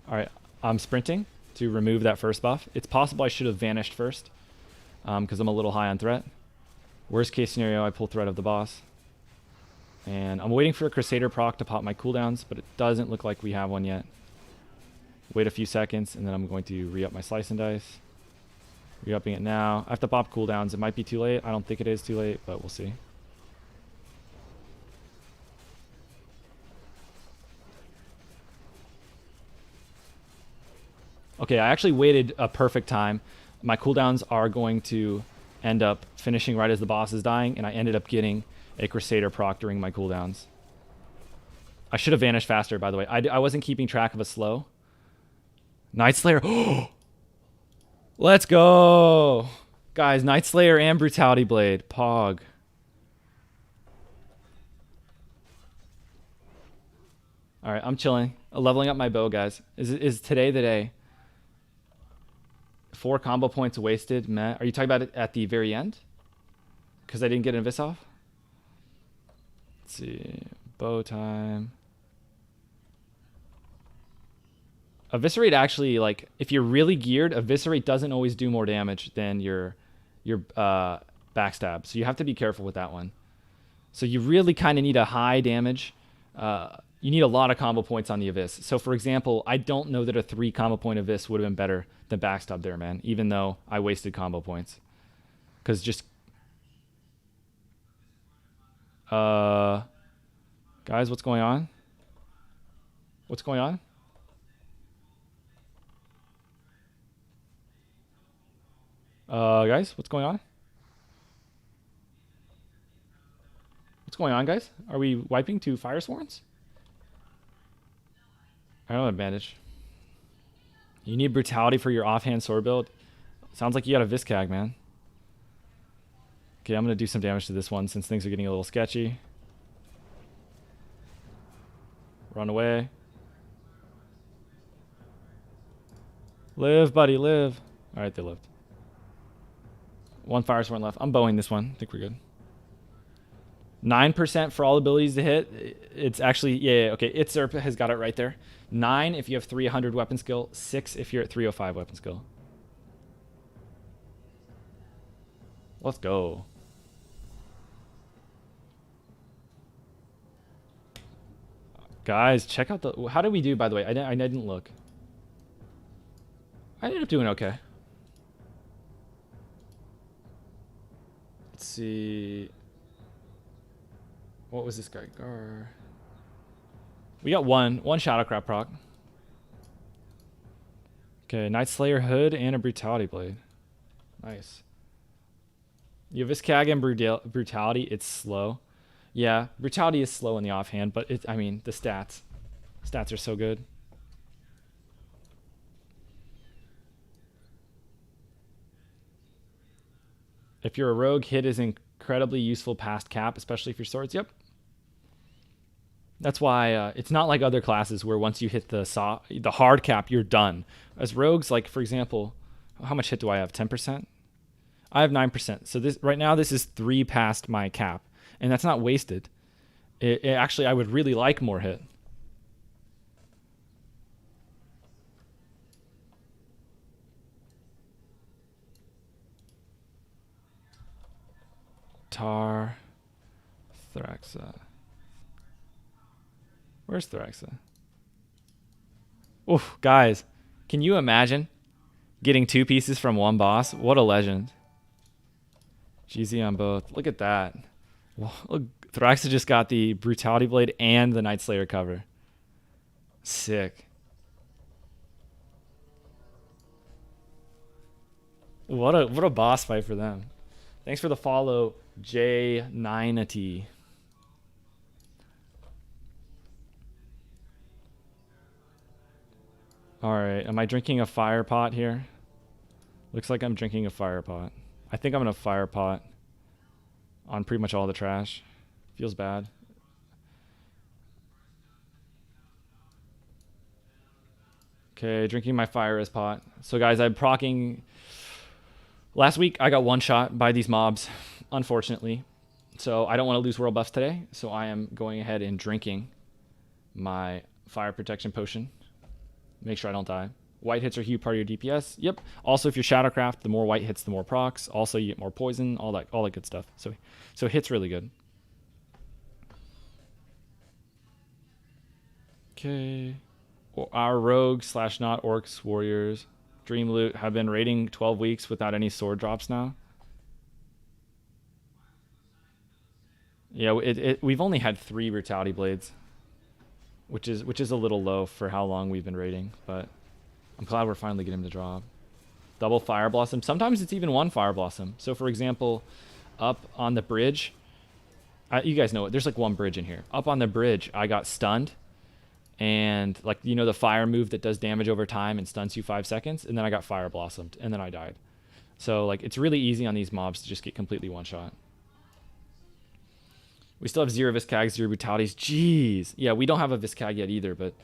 Speaker 1: Alright, I'm sprinting to remove that first buff. It's possible I should have vanished first because I'm a little high on threat. Worst case scenario, I pull threat of the boss. And I'm waiting for a Crusader proc to pop my cooldowns, but it doesn't look like we have one yet. Wait a few seconds, and then I'm going to re-up my Slice and Dice. Re-upping it now. I have to pop cooldowns. It might be too late. I don't think it is too late, but we'll see. Okay, I actually waited a perfect time. My cooldowns are going to end up finishing right as the boss is dying, and I ended up getting a Crusader proc during my cooldowns. I should have vanished faster, by the way. I wasn't keeping track of a slow. Night Slayer. Let's go! Guys, Night Slayer and Brutality Blade. Pog. Alright, I'm chilling. Leveling up my bow, guys. Is today the day? 4 combo points wasted. Meh. Are you talking about it at the very end? because I didn't get an Abyss off. Let's see. Bow time. Eviscerate actually, like, if you're really geared, Eviscerate doesn't always do more damage than your backstab. So you have to be careful with that one. So you really kind of need a high damage. You need a lot of combo points on the Abyss. So for example, I don't know that a 3 combo point Abyss would have been better than backstab there, man. Even though I wasted combo points. Because just... guys, what's going on? What's going on? Guys, what's going on? What's going on, guys? Are we wiping to Fire Sworns? I don't have advantage. You need Brutality for your offhand sword build. Sounds like you got a Viscag, man. Okay, I'm going to do some damage to this one since things are getting a little sketchy. Run away. Live, buddy, live. Alright, they lived. 1 Fire Sworn left. I'm bowing this one. I think we're good. 9% for all abilities to hit. It's actually, yeah, okay. Itzerp has got it right there. 9 if you have 300 weapon skill. 6 if you're at 305 weapon skill. Let's go. Guys, check out the... How did we do, by the way? I didn't look. I ended up doing okay. Let's see... What was this guy? Gar. We got one Shadowcrab proc. Okay, Night Slayer Hood and a Brutality Blade. Nice. You have Viscag and Brutality. It's slow. Yeah, Brutality is slow in the offhand, but I mean, the stats are so good. If you're a rogue, hit is incredibly useful past cap, especially if your swords. Yep. That's why it's not like other classes where once you hit the hard cap, you're done. As rogues, like for example, how much hit do I have? 10%? I have 9%. So this right now, this is 3 past my cap, and that's not wasted. It actually, I would really like more hit. Tar, Thraxa. Where's Thraxa? Oof, guys, can you imagine getting 2 pieces from 1 boss? What a legend. GZ on both. Look at that. Well, look, Thraxa just got the Brutality Blade and the Night Slayer cover. Sick. What a boss fight for them. Thanks for the follow, J9T. Alright, am I drinking a fire pot here? Looks like I'm drinking a fire pot. I think I'm gonna fire pot on pretty much all the trash. Feels bad. Okay, drinking my fire as pot. So guys, I'm procking... Last week, I got one shot by these mobs, unfortunately. So I don't want to lose world buffs today. So I am going ahead and drinking my fire protection potion. Make sure I don't die. White hits are a huge part of your DPS. Yep. Also, if you're Shadowcraft, the more white hits, the more procs. Also, you get more poison, all that good stuff. So hit's really good. Okay. Our rogue / not orcs warriors Dream Loot have been raiding 12 weeks without any sword drops now. Yeah, we've only had 3 Brutality Blades, which is a little low for how long we've been raiding, but I'm glad we're finally getting them to drop. Double Fire Blossom. Sometimes it's even 1 Fire Blossom. So for example, up on the bridge, you guys know it. There's like 1 bridge in here. Up on the bridge, I got stunned. And like, you know, the fire move that does damage over time and stuns you 5 seconds, and then I got fire blossomed and then I died. So like, it's really easy on these mobs to just get completely one shot. We still have 0 Viscag, 0 Brutalities. Jeez. Yeah, we don't have a Viscag yet either, but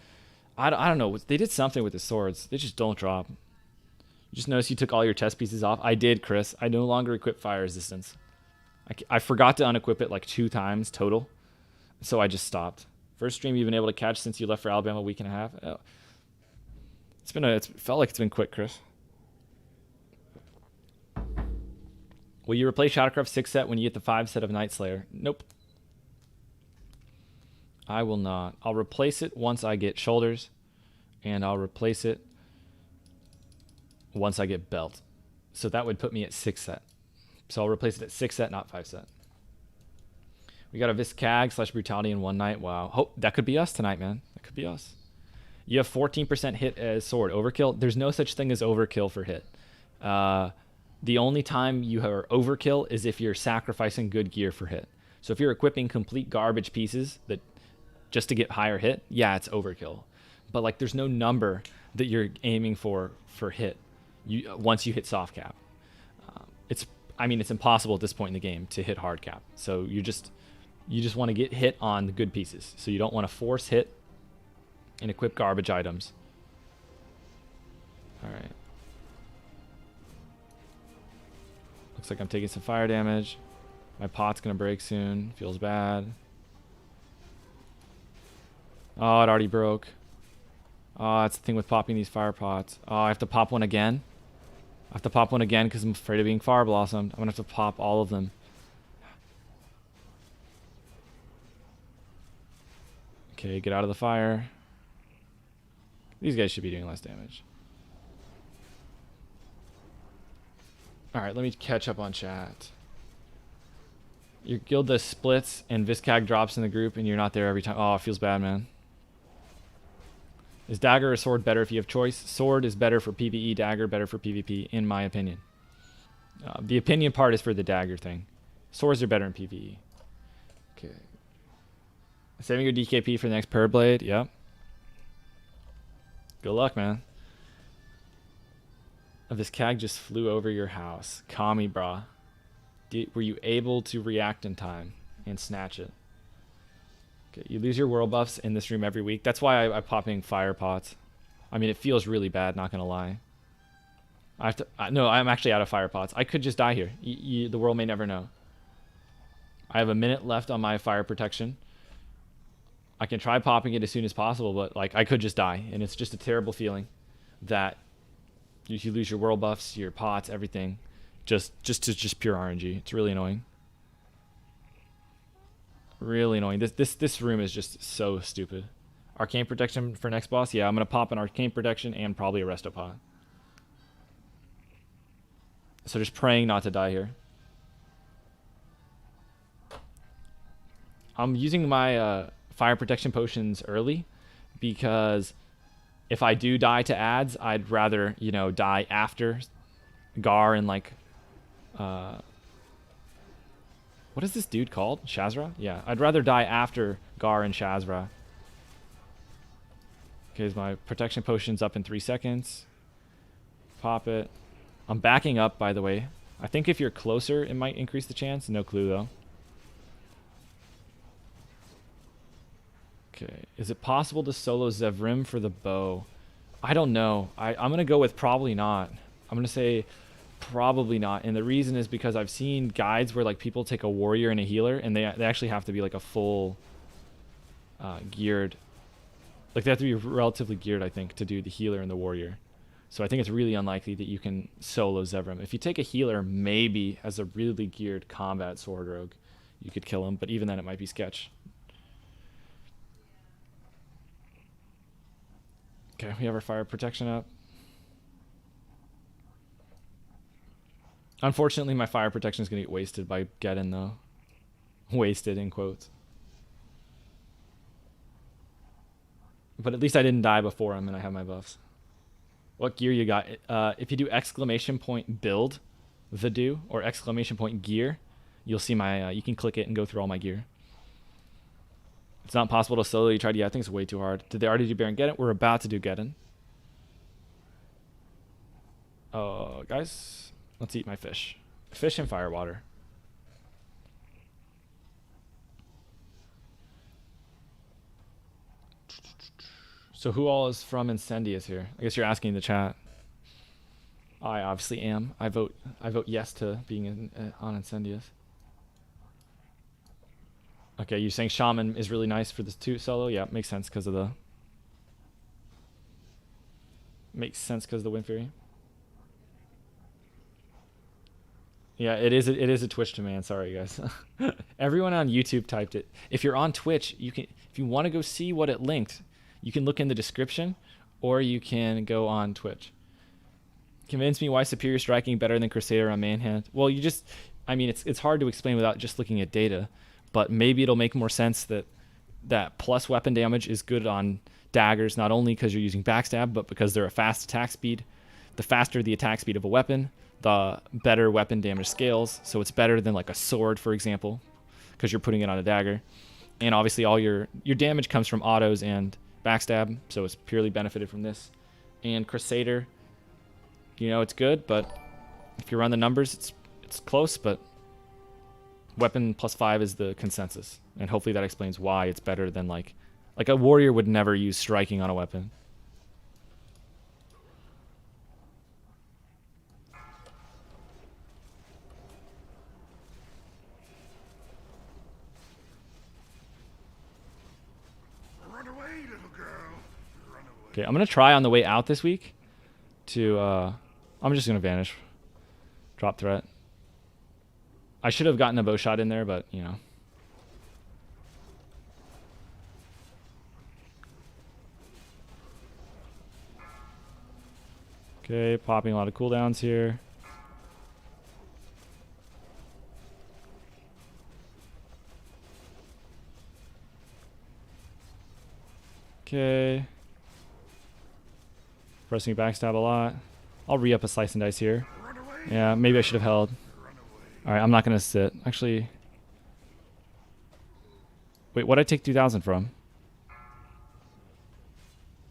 Speaker 1: I don't know. They did something with the swords. They just don't drop. You just notice you took all your chest pieces off. I did, Chris. I no longer equip fire resistance. I forgot to unequip it like 2 times total, so I just stopped. First stream you've been able to catch since you left for Alabama a week and a half. Oh. It's felt like it's been quick, Chris. Will you replace Shadowcraft 6 set when you get the 5 set of Night Slayer? Nope. I will not. I'll replace it once I get Shoulders, and I'll replace it once I get Belt. So that would put me at 6 set. So I'll replace it at 6 set, not 5 set. We got a Viscag / Brutality in one night. Wow. Oh, that could be us tonight, man. That could be us. You have 14% hit as sword. Overkill? There's no such thing as overkill for hit. The only time you are overkill is if you're sacrificing good gear for hit. So if you're equipping complete garbage pieces that just to get higher hit, yeah, it's overkill. But like, there's no number that you're aiming for hit. Once you hit soft cap, it's impossible at this point in the game to hit hard cap. So you just want to get hit on the good pieces. So you don't want to force hit and equip garbage items. All right. Looks like I'm taking some fire damage. My pot's gonna break soon. Feels bad. Oh, it already broke. Oh, that's the thing with popping these fire pots. Oh, I have to pop one again. I have to pop one again because I'm afraid of being fire blossomed. I'm gonna have to pop all of them. Okay, get out of the fire. These guys should be doing less damage. Alright, let me catch up on chat. Your guild does splits and Viscag drops in the group and you're not there every time. Oh, it feels bad, man. Is dagger or sword better if you have choice? Sword is better for PvE, dagger better for PvP, in my opinion. The opinion part is for the dagger thing. Swords are better in PvE. Okay. Saving your DKP for the next Parablade. Yep. Good luck, man. This cag just flew over your house. Kami, brah. Were you able to react in time and snatch it? Okay, you lose your world buffs in this room every week. That's why I'm popping fire pots. I mean, it feels really bad, not gonna lie. I have to. No, I'm actually out of fire pots. I could just die here. The world may never know. I have a minute left on my fire protection. I can try popping it as soon as possible, but like I could just die, and it's just a terrible feeling that you lose your world buffs, your pots, everything, just pure RNG. It's really annoying. Really annoying. This room is just so stupid. Arcane protection for next boss. Yeah, I'm gonna pop an arcane protection and probably a resto pot. So just praying not to die here. I'm using my fire protection potions early because if I do die to ads, I'd rather, die after Gar and like what is this dude called? Shazra? Yeah, I'd rather die after Gar and Shazra. Okay, is my protection potion's up in 3 seconds. Pop it. I'm backing up, by the way. I think if you're closer, it might increase the chance. No clue, though. Okay, is it possible to solo Zevrim for the bow? I don't know. I'm going to go with probably not. I'm going to say probably not, and the reason is because I've seen guides where like people take a warrior and a healer, and they actually have to be like a full geared, like they have to be relatively geared, I think, to do the healer and the warrior. So I think it's really unlikely that you can solo Zevrim. If you take a healer, maybe as a really geared combat sword rogue, you could kill him, but even then it might be sketch. Okay, we have our fire protection up. Unfortunately, my fire protection is going to get wasted by Geddon, though. Wasted, in quotes. But at least I didn't die before him, and I have my buffs. What gear you got? If you do exclamation point build, Vidu, or exclamation point gear, you'll see my, you can click it and go through all my gear. It's not possible to solo. You tried, yeah, I think it's way too hard. Did they already do Baron Geddon? We're about to do Geddon. Oh, guys. Let's eat my fish. Fish and fire water. So who all is from Incendius here? I guess you're asking in the chat. I obviously am. I vote yes to being on Incendius. Okay, you saying Shaman is really nice for this 2 solo? Yeah, makes sense because of the... Makes sense because of the Wind Fury. Yeah, it is a Twitch demand. Sorry, guys. Everyone on YouTube typed it. If you're on Twitch, you can, if you want to go see what it linked, you can look in the description, or you can go on Twitch. Convince me why Superior Striking better than Crusader on Manhand. Well, you just, I mean, it's hard to explain without just looking at data, but maybe it'll make more sense that plus weapon damage is good on daggers, not only because you're using backstab, but because they're a fast attack speed. The faster the attack speed of a weapon, the better weapon damage scales. So it's better than like a sword, for example, because you're putting it on a dagger. And obviously all your damage comes from autos and backstab, so it's purely benefited from this. And Crusader, you know, it's good, but if you run the numbers, it's close, but weapon +5 is the consensus. And hopefully that explains why it's better than like a warrior would never use striking on a weapon. Okay, I'm going to try on the way out this week to, I'm just going to vanish. Drop threat. I should have gotten a bow shot in there, but, you know. Okay, popping a lot of cooldowns here. Okay. Pressing backstab a lot. I'll re-up a slice and dice here. Yeah, maybe I should have held. Alright, I'm not going to sit. Actually... Wait, what'd I take 2,000 from?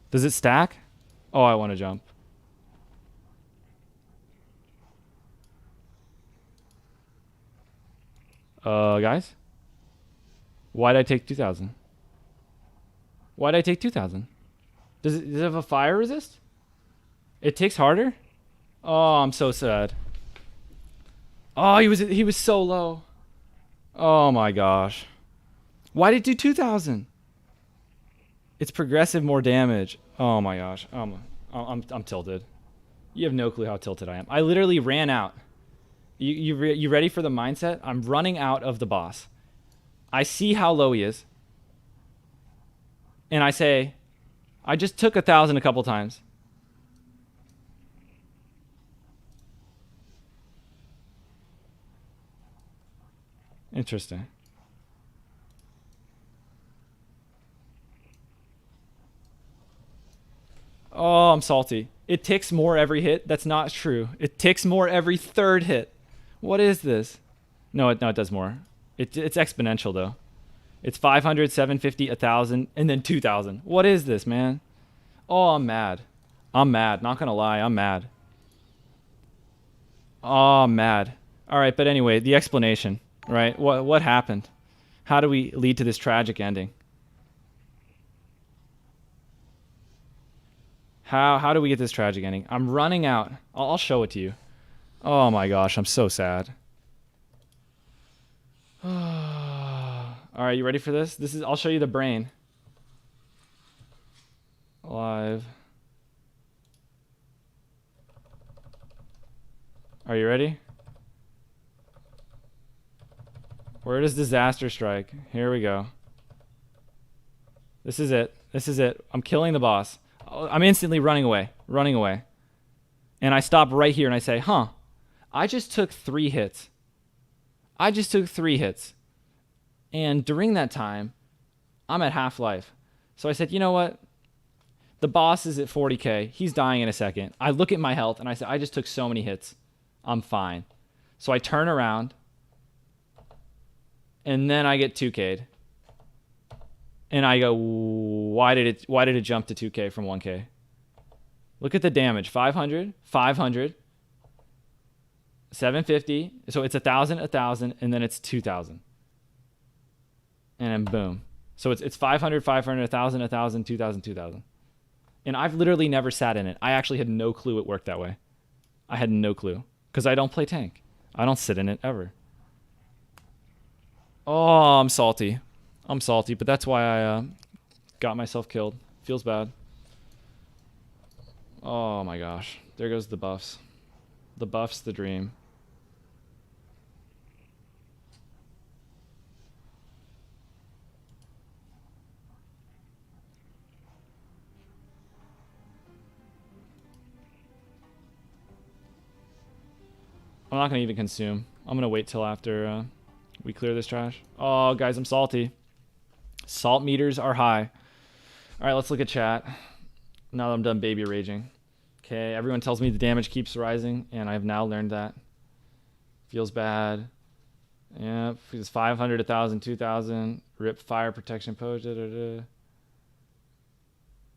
Speaker 1: Does it stack? Oh, I want to jump. Guys? Why'd I take 2,000? Why'd I take 2,000? Does it have a fire resist? It takes harder? Oh, I'm so sad. Oh, he was so low. Oh my gosh. Why did it do 2,000? It's progressive more damage. Oh my gosh. I'm tilted. You have no clue how tilted I am. I literally ran out. You ready for the mindset? I'm running out of the boss. I see how low he is. And I say, I just took 1,000 a couple times. Interesting. Oh, I'm salty. It ticks more every hit. That's not true. It ticks more every third hit. What is this? No, it does more. It's exponential, though. It's 500, 750, 1,000, and then 2,000. What is this, man? Oh, I'm mad. I'm mad. Not gonna lie, I'm mad. Oh, I'm mad. All right, but anyway, the explanation, right? What happened? How do we lead to this tragic ending? How do we get this tragic ending? I'm running out. I'll show it to you. Oh my gosh, I'm so sad. All right, you ready for this? I'll show you the brain. Live. Are you ready? Where does disaster strike? Here we go. This is it. This is it. I'm killing the boss. I'm instantly running away. Running away. And I stop right here and I say, huh, I just took 3 hits. I just took 3 hits. And during that time, I'm at half life. So I said, you know what? The boss is at 40k. He's dying in a second. I look at my health and I say, I just took so many hits. I'm fine. So I turn around. And then I get 2k'd. And I go, why did it jump to 2k from 1k? Look at the damage. 500, 500, 750. So it's 1,000, 1,000, and then it's 2,000. And then boom. So it's 500, 500, 1,000, 1,000, 2,000, 2,000. And I've literally never sat in it. I actually had no clue it worked that way. I had no clue. Because I don't play tank. I don't sit in it ever. Oh, I'm salty. I'm salty, but that's why I got myself killed. Feels bad. Oh my gosh. There goes the buffs. The buff's the dream. I'm not going to even consume. I'm going to wait till after we clear this trash. Oh, guys, I'm salty. Salt meters are high. All right, let's look at chat. Now that I'm done baby raging. Okay, everyone tells me the damage keeps rising, and I've now learned that. Feels bad. Yeah, it's 500, 1,000, 2,000. Rip fire protection post.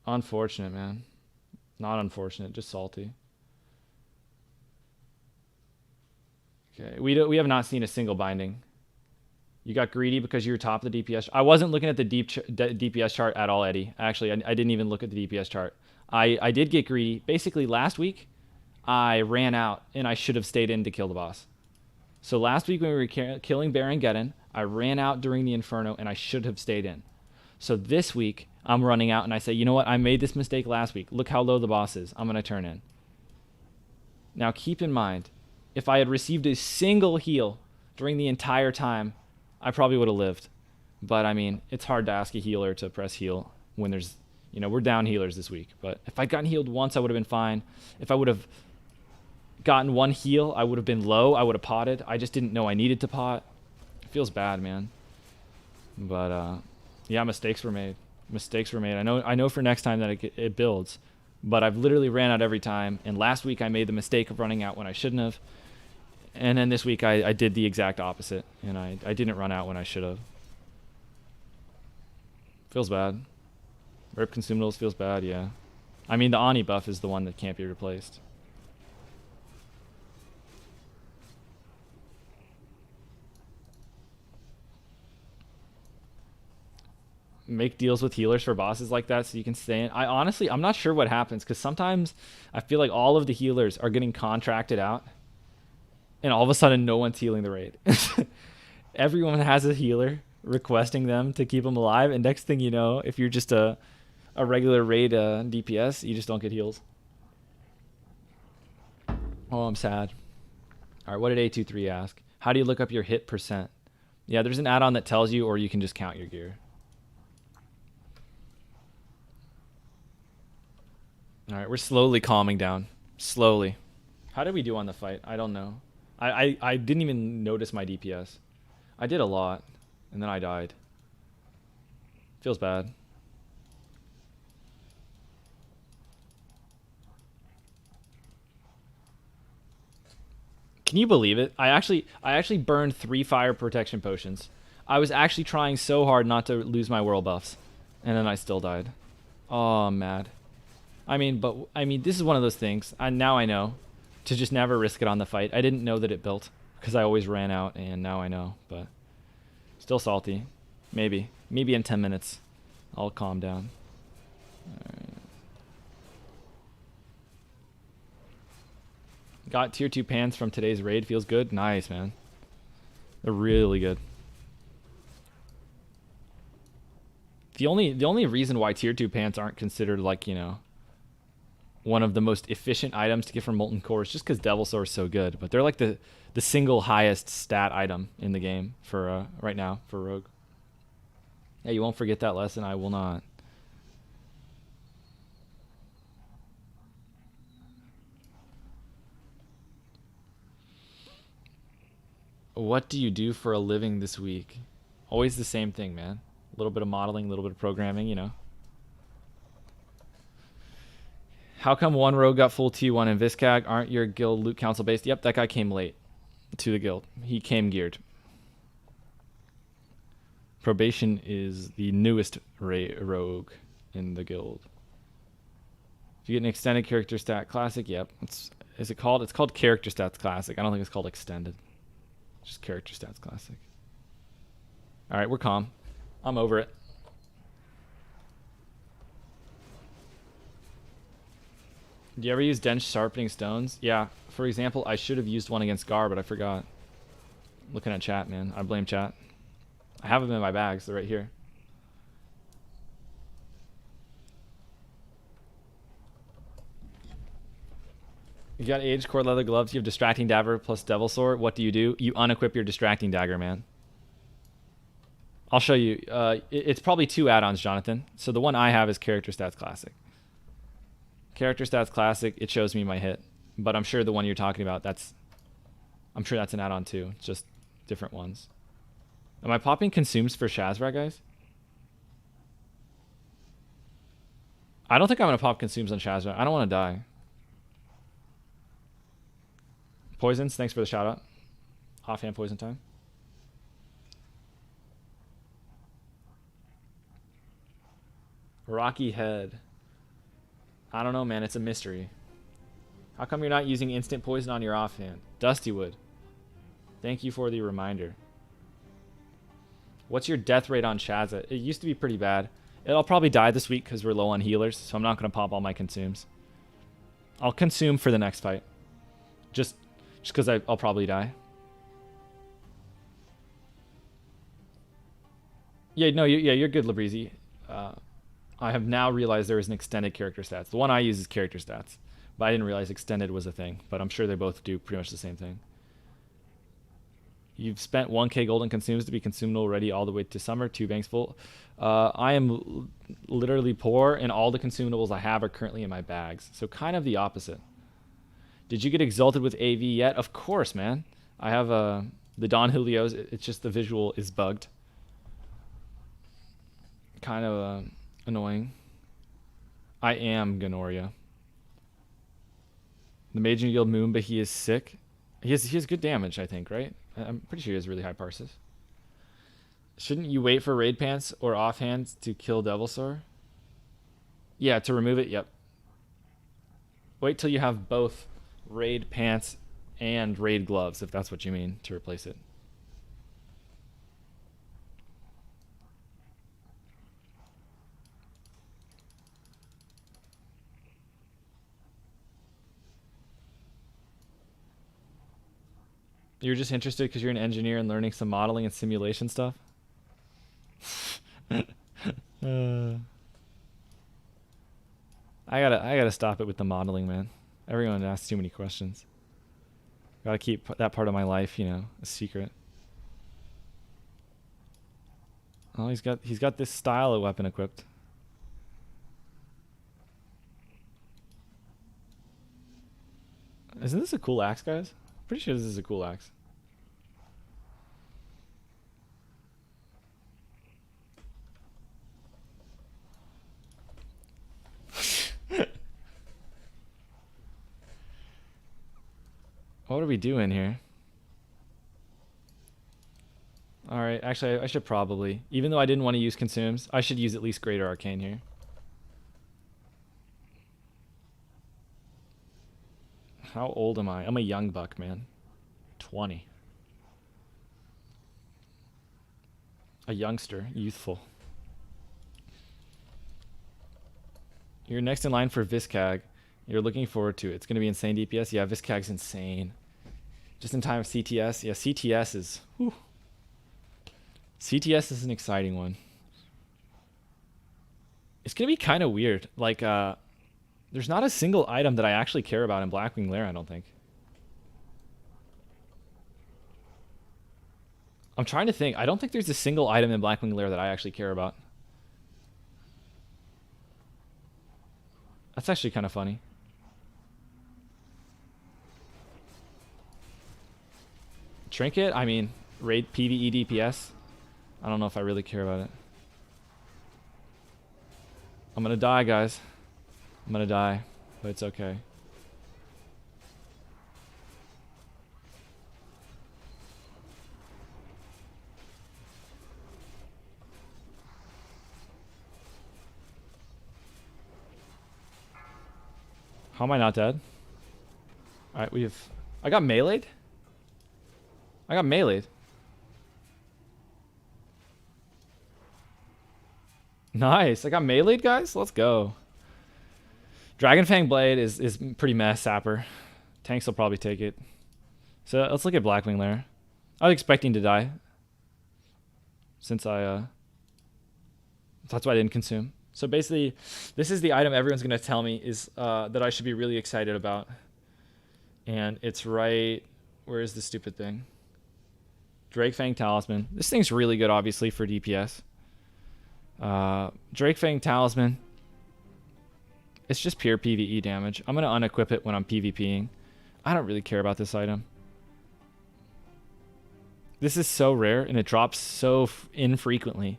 Speaker 1: Unfortunate, man. Not unfortunate, just salty. Okay, we have not seen a single binding. You got greedy because you were top of the DPS. I wasn't looking at the DPS chart at all, Eddie. Actually, I didn't even look at the DPS chart. I did get greedy. Basically, last week, I ran out, and I should have stayed in to kill the boss. So last week when we were killing Baron Geddon, I ran out during the Inferno, and I should have stayed in. So this week, I'm running out, and I say, you know what? I made this mistake last week. Look how low the boss is. I'm going to turn in. Now, keep in mind, if I had received a single heal during the entire time, I probably would have lived. But, I mean, it's hard to ask a healer to press heal when there's, you know, we're down healers this week. But if I'd gotten healed once, I would have been fine. If I would have gotten one heal, I would have been low. I would have potted. I just didn't know I needed to pot. It feels bad, man. But, yeah, mistakes were made. Mistakes were made. I know for next time that it builds. But I've literally ran out every time. And last week I made the mistake of running out when I shouldn't have. And then this week I did the exact opposite. And I didn't run out when I should have. Feels bad. Rip consumables feels bad, yeah. I mean, the Oni buff is the one that can't be replaced. Make deals with healers for bosses like that so you can stay in. I'm not sure what happens, because sometimes I feel like all of the healers are getting contracted out, and all of a sudden no one's healing the raid. Everyone has a healer requesting them to keep them alive, and next thing you know, if you're just a regular raid DPS, you just don't get heals. Oh, I'm sad. All right, what did A23 ask? How do you look up your hit percent? Yeah, there's an add-on that tells you, or you can just count your gear. All right, we're slowly calming down. Slowly. How did we do on the fight? I don't know. I didn't even notice my DPS. I did a lot, and then I died. Feels bad. Can you believe it? I actually burned 3 fire protection potions. I was actually trying so hard not to lose my world buffs, and then I still died. Oh, I'm mad. I mean, this is one of those things. Now I know to just never risk it on the fight. I didn't know that it built because I always ran out, and now I know. But still salty. Maybe in 10 minutes, I'll calm down. All right. Got tier 2 pants from today's raid. Feels good. Nice, man. They're really good. The only reason why tier 2 pants aren't considered, like, you know, one of the most efficient items to get from Molten Core is just because Devil Sword is so good. But they're like the single highest stat item in the game for right now for Rogue. Yeah, you won't forget that lesson. I will not. What do you do for a living this week? Always the same thing, man. A little bit of modeling, a little bit of programming, you know. How come one rogue got full T1 in Viscag? Aren't your guild loot council based? Yep, that guy came late to the guild. He came geared. Probation is the newest rogue in the guild. If you get an extended character stat classic, yep. Is it called? It's called character stats classic. I don't think it's called extended. Just character stats classic. All right, we're calm. I'm over it. Do you ever use dense sharpening stones? Yeah. For example, I should have used one against Gar, but I forgot. Looking at chat, man. I blame chat. I have them in my bags. They're right here. You got Age Core Leather Gloves. You have Distracting Dagger plus Devil Sword. What do? You unequip your Distracting Dagger, man. I'll show you. It's probably 2 add-ons, Jonathan. So the one I have is Character Stats Classic. Character Stats Classic, it shows me my hit. But I'm sure the one you're talking about, I'm sure that's an add-on too. It's just different ones. Am I popping Consumes for Shazra, guys? I don't think I'm going to pop Consumes on Shazra. I don't want to die. Poisons, thanks for the shout out. Offhand poison time. Rocky Head. I don't know, man. It's a mystery. How come you're not using instant poison on your offhand? Dustywood. Thank you for the reminder. What's your death rate on Shazza? It used to be pretty bad. I'll probably die this week because we're low on healers, so I'm not going to pop all my consumes. I'll consume for the next fight. Just because I'll probably die. Yeah, no, you're good, Labrizi. I have now realized there is an extended character stats. The one I use is character stats, but I didn't realize extended was a thing. But I'm sure they both do pretty much the same thing. You've spent 1k gold and consumes to be consumable ready all the way to summer. 2 banks full. I am literally poor, and all the consumables I have are currently in my bags. So kind of the opposite. Did you get exalted with AV yet? Of course, man. I have the Don Julio's. It's just the visual is bugged. Kind of annoying. I am Ganoria. The Major Guild Moon, but he is sick. He has good damage, I think, right? I'm pretty sure he has really high parses. Shouldn't you wait for raid pants or offhands to kill Devilsaur? Yeah, to remove it, yep. Wait till you have both raid pants and raid gloves, if that's what you mean, to replace it. You're just interested because you're an engineer and learning some modeling and simulation stuff? I gotta stop it with the modeling, man. Everyone asks too many questions. Gotta keep that part of my life, you know, a secret. Oh, he's got this style of weapon equipped. Isn't this a cool axe, guys? Pretty sure this is a cool axe. What are we doing here? Alright, actually I should probably, even though I didn't want to use consumes, I should use at least Greater Arcane here. How old am I? I'm a young buck, man. 20. A youngster, youthful. You're next in line for Viscag. You're looking forward to it. It's going to be insane DPS. Yeah, Viscag's insane. Just in time of CTS. Yeah, CTS is... Whew. CTS is an exciting one. It's going to be kind of weird. Like, there's not a single item that I actually care about in Blackwing Lair, I don't think. I'm trying to think. I don't think there's a single item in Blackwing Lair that I actually care about. That's actually kind of funny. Trinket? I mean, raid PvE DPS. I don't know if I really care about it. I'm gonna die, guys. I'm gonna die, but it's okay. How am I not dead? Alright, I got meleeed? I got meleeed. Nice. I got meleeed, guys. Let's go. Dragonfang Blade is pretty meh, Sapper. Tanks will probably take it. So let's look at Blackwing Lair. I was expecting to die. Since that's why I didn't consume. So basically, this is the item everyone's going to tell me is that I should be really excited about. And it's right... Where is the stupid thing? Drake Fang Talisman. This thing's really good, obviously, for DPS. Drake Fang Talisman. It's just pure PvE damage. I'm going to unequip it when I'm PvPing. I don't really care about this item. This is so rare, and it drops so infrequently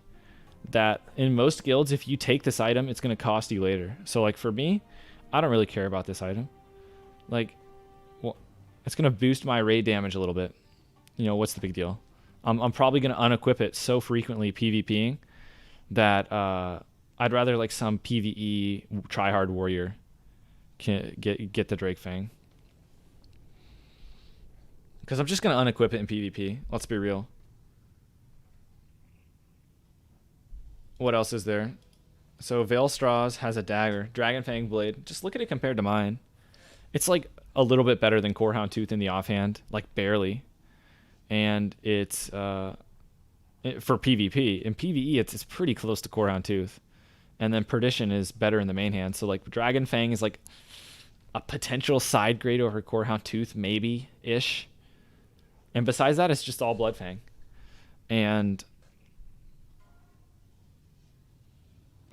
Speaker 1: that in most guilds, if you take this item, it's going to cost you later. So, like, for me, I don't really care about this item. Like, well, it's going to boost my raid damage a little bit. You know, what's the big deal? I'm probably going to unequip it so frequently PvPing that I'd rather, like, some PvE tryhard warrior can get the Drake Fang. Because I'm just going to unequip it in PvP. Let's be real. What else is there? So Veil Straws has a dagger. Dragon Fang Blade. Just look at it compared to mine. It's like a little bit better than Corehound Tooth in the offhand. Like barely. And it's for PvP. In PvE, it's pretty close to Corehound Tooth. And then Perdition is better in the main hand. So like Dragon Fang is like a potential side grade over Corehound Tooth, maybe-ish. And besides that, it's just all Blood Fang. And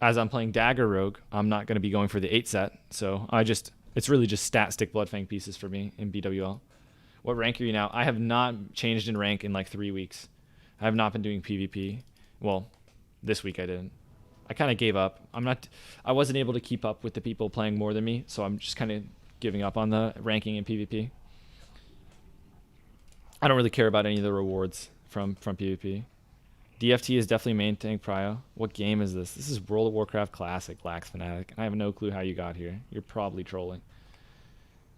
Speaker 1: as I'm playing Dagger Rogue, I'm not going to be going for the 8 set. So it's really just stat stick Blood Fang pieces for me in BWL. What rank are you now? I have not changed in rank in like 3 weeks. I have not been doing PvP. Well, this week I didn't. I kind of gave up. I wasn't able to keep up with the people playing more than me. So I'm just kind of giving up on the ranking in PvP. I don't really care about any of the rewards from PvP. DFT is definitely main tank prio. What game is this? This is World of Warcraft Classic, Lax Fanatic. I have no clue how you got here. You're probably trolling.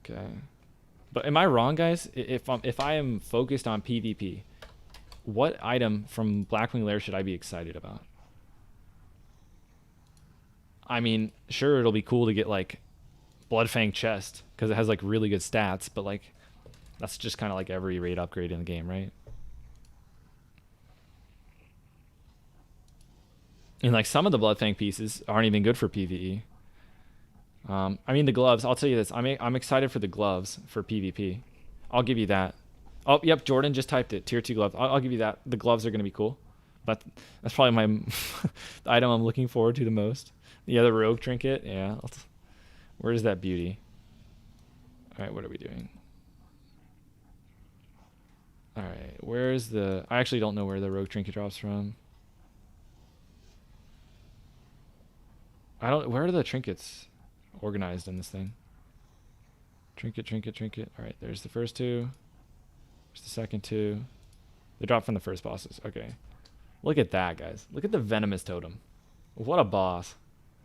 Speaker 1: Okay. But am I wrong, guys? If I am focused on PvP, what item from Blackwing Lair should I be excited about? I mean, sure, it'll be cool to get like Bloodfang Chest because it has like really good stats, but like that's just kind of like every raid upgrade in the game, right? And like some of the Bloodfang pieces aren't even good for PvE. I mean the gloves. I'll tell you this. I'm excited for the gloves for PvP. I'll give you that. Oh, yep. Jordan just typed it. Tier 2 gloves. I'll give you that. The gloves are going to be cool. But that's probably my the item I'm looking forward to the most. The other rogue trinket. Yeah. Where's that beauty? All right. What are we doing? All right. Where's the... I actually don't know where the rogue trinket drops from. Where are the trinkets organized in this thing? Trinket, trinket, trinket. All right, there's the first two. There's the second two. They drop from the first bosses. Okay. Look at that, guys. Look at the venomous totem. What a boss.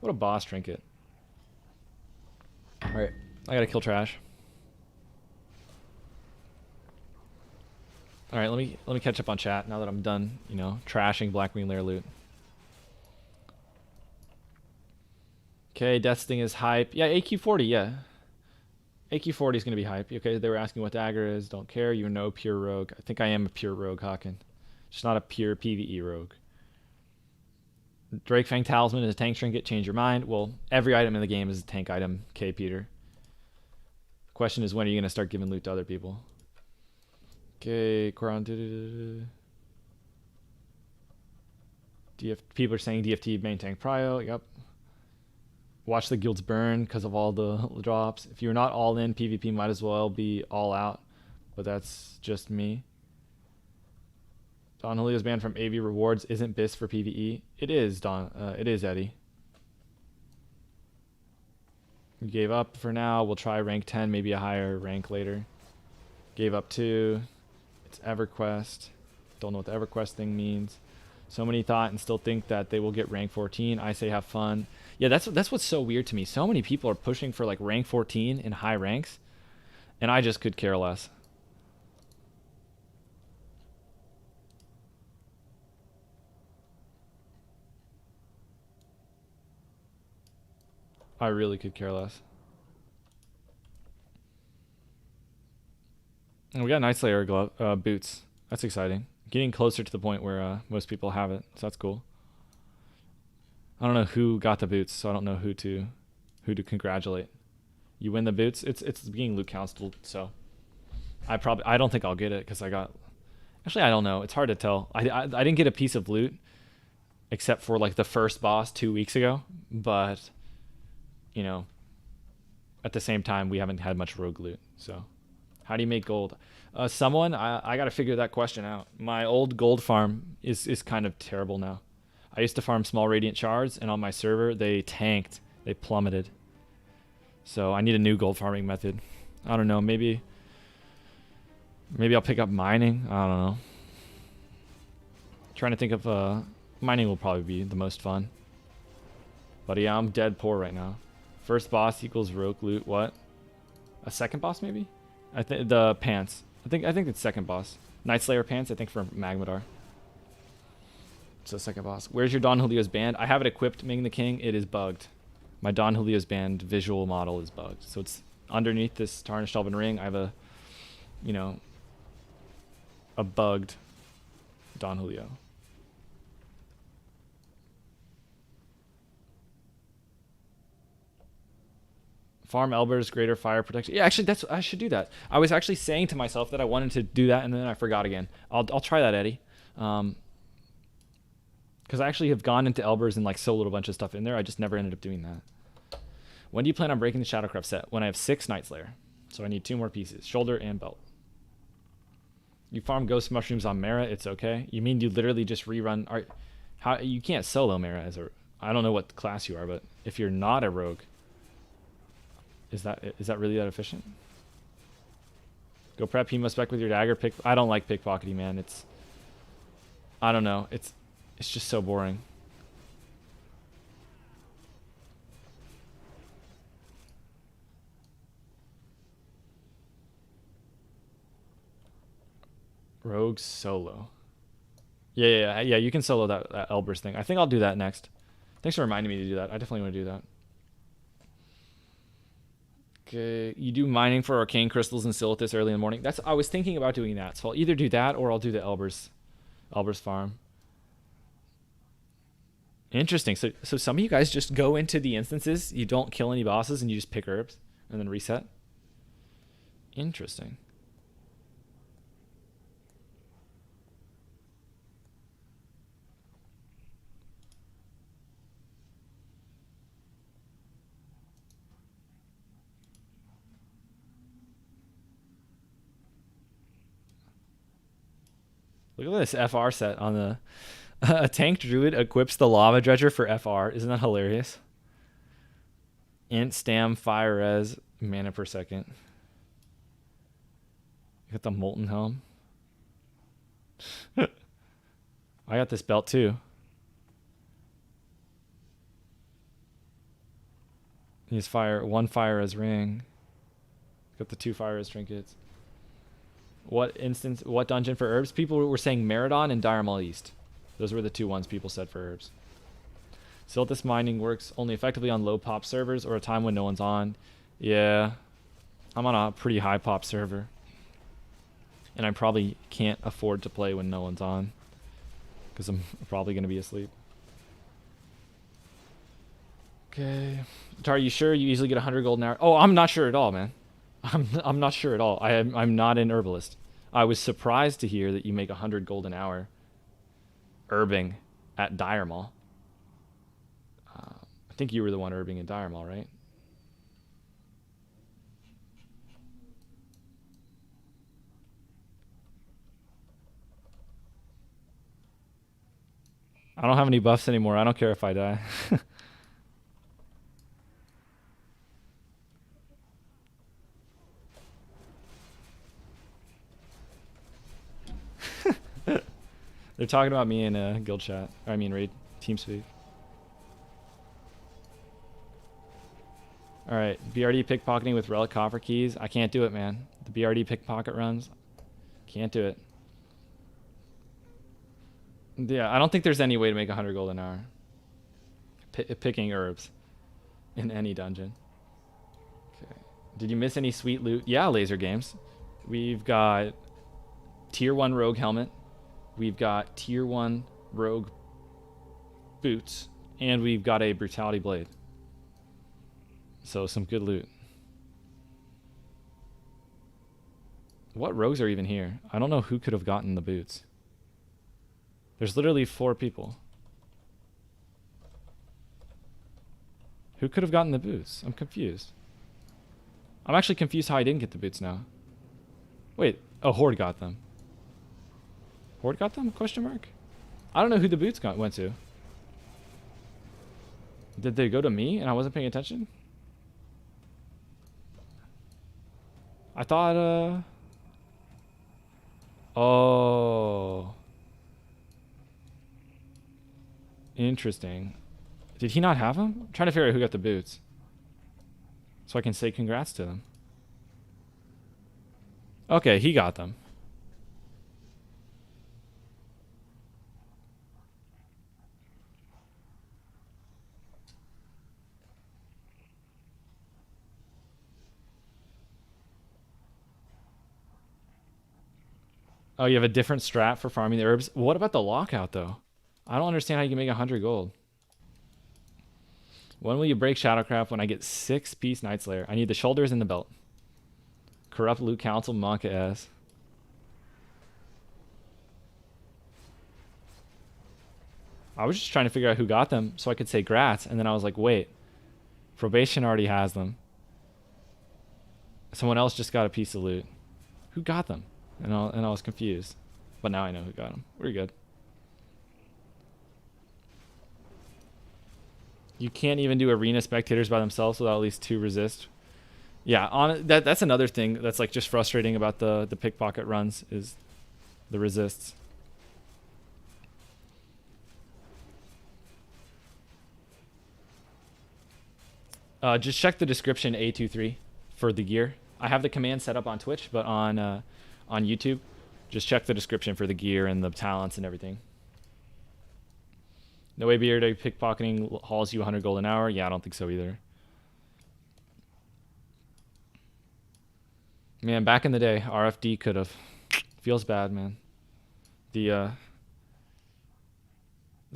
Speaker 1: What a boss trinket. All right, I gotta kill trash. All right, let me catch up on chat now that I'm done, you know, trashing Blackwing Lair loot. Okay, Death Sting is hype. Yeah, AQ40, yeah. AQ40 is going to be hype. Okay, they were asking what dagger is. Don't care. You're no pure rogue. I think I am a pure rogue, Hawken. Just not a pure PvE rogue. Drake Fang Talisman is a tank trinket. Change your mind. Well, every item in the game is a tank item, K. Peter. The question is, when are you going to start giving loot to other people? Okay, Quran. People are saying DFT main tank prio. Yep. Watch the guilds burn because of all the drops. If you're not all in, PvP might as well be all out. But that's just me. Don Julio's banned from AV rewards. Isn't BIS for PvE? It is, Don. It is, Eddie. You gave up for now. We'll try rank 10, maybe a higher rank later. Gave up 2. It's EverQuest. Don't know what the EverQuest thing means. So many thought and still think that they will get rank 14. I say have fun. Yeah, that's what's so weird to me. So many people are pushing for like rank 14 in high ranks, and I just could care less. I really could care less. And we got Night Slayer boots. That's exciting. Getting closer to the point where most people have it, so that's cool. I don't know who got the boots, so I don't know who to congratulate. You win the boots. It's being loot council, so I don't think I'll get it because I got. Actually, I don't know. It's hard to tell. I didn't get a piece of loot except for like the first boss 2 weeks ago, but you know, at the same time we haven't had much rogue loot. So, how do you make gold? I got to figure that question out. My old gold farm is kind of terrible now. I used to farm small radiant shards, and on my server they tanked. They plummeted. So I need a new gold farming method. I don't know. Maybe I'll pick up mining. I don't know. Trying to think of mining will probably be the most fun. But yeah, I'm dead poor right now. First boss equals rogue loot. What? A second boss maybe? I think the pants. I think it's second boss. Night Slayer pants. I think for Magmadar. It's the second boss. Where's your Don Julio's band? I have it equipped. Ming the King. It is bugged. My Don Julio's band visual model is bugged. So it's underneath this tarnished elven ring. I have a, you know, a bugged Don Julio. Farm Elber's greater fire protection. Yeah, actually, I should do that. I was actually saying to myself that I wanted to do that, and then I forgot again. I'll try that, Eddie. Because I actually have gone into Elber's and like soloed a bunch of stuff in there. I just never ended up doing that. When do you plan on breaking the Shadowcraft set? When I have 6 Night Slayer. So I need 2 more pieces. Shoulder and belt. You farm ghost mushrooms on Mara, it's okay. You mean you literally just rerun? How you can't solo Mara as a. I don't know what class you are, but if you're not a rogue, is that really that efficient? Go prep Hemo spec with your dagger. I don't like pickpocketing, man. I don't know. It's just so boring. Rogue solo. Yeah. You can solo that Elber's thing. I think I'll do that next. Thanks for reminding me to do that. I definitely want to do that. Okay, you do mining for arcane crystals and Silithus early in the morning. I was thinking about doing that, so I'll either do that or I'll do the Elber's farm. Interesting. So some of you guys just go into the instances, you don't kill any bosses, and you just pick herbs and then reset. Interesting. Look at this FR set on the... a tanked druid equips the lava dredger for FR. Isn't that hilarious? Int, stam, fire res, mana per second. You got the Molten helm. I got this belt too. Use one fire as ring. Got the 2 fire as trinkets. What dungeon for herbs? People were saying Meridon and Dire Maul East. Those were the 2 ones people said for herbs. Silithus mining works only effectively on low pop servers or a time when no one's on. Yeah. I'm on a pretty high pop server. And I probably can't afford to play when no one's on. Because I'm probably going to be asleep. Okay. Tar, you sure you easily get 100 gold an hour? Oh, I'm not sure at all, man. I'm not sure at all. I'm not an herbalist. I was surprised to hear that you make 100 gold an hour herbing at Dire Maul. I think you were the one herbing in Dire Maul, right? I don't have any buffs anymore. I don't care if I die. They're talking about me in guild chat. Or I mean raid. TeamSpeak. Alright. BRD pickpocketing with relic coffer keys. I can't do it, man. The BRD pickpocket runs. Can't do it. Yeah, I don't think there's any way to make 100 gold an hour. Picking herbs. In any dungeon. Okay. Did you miss any sweet loot? Yeah, Laser Games. We've got tier 1 rogue helmet. We've got tier 1 rogue boots. And we've got a brutality blade. So some good loot. What rogues are even here? I don't know who could have gotten the boots. There's literally 4 people. Who could have gotten the boots? I'm confused. I'm actually confused how I didn't get the boots now. Wait. Oh, Horde got them. Horde got them? Question mark? I don't know who the boots went to. Did they go to me and I wasn't paying attention? I thought, oh. Interesting. Did he not have them? I'm trying to figure out who got the boots, so I can say congrats to them. Okay, he got them. Oh, you have a different strat for farming the herbs? What about the lockout, though? I don't understand how you can make 100 gold. When will you break Shadowcraft? When I get 6-piece Night Slayer. I need the shoulders and the belt. Corrupt Loot Council, Monka S. I was just trying to figure out who got them so I could say grats, and then I was like, wait. Probation already has them. Someone else just got a piece of loot. Who got them? And I was confused. But now I know who got them. We're good. You can't even do arena spectators by themselves without at least 2 resist. Yeah, that's another thing that's like just frustrating about the pickpocket runs is the resists. Just check the description A23 for the gear. I have the command set up on Twitch, but on YouTube, just check the description for the gear and the talents and everything. No way beard pickpocketing hauls you 100 gold an hour. Yeah, I don't think so either. Man, back in the day, RFD could have. Feels bad, man. The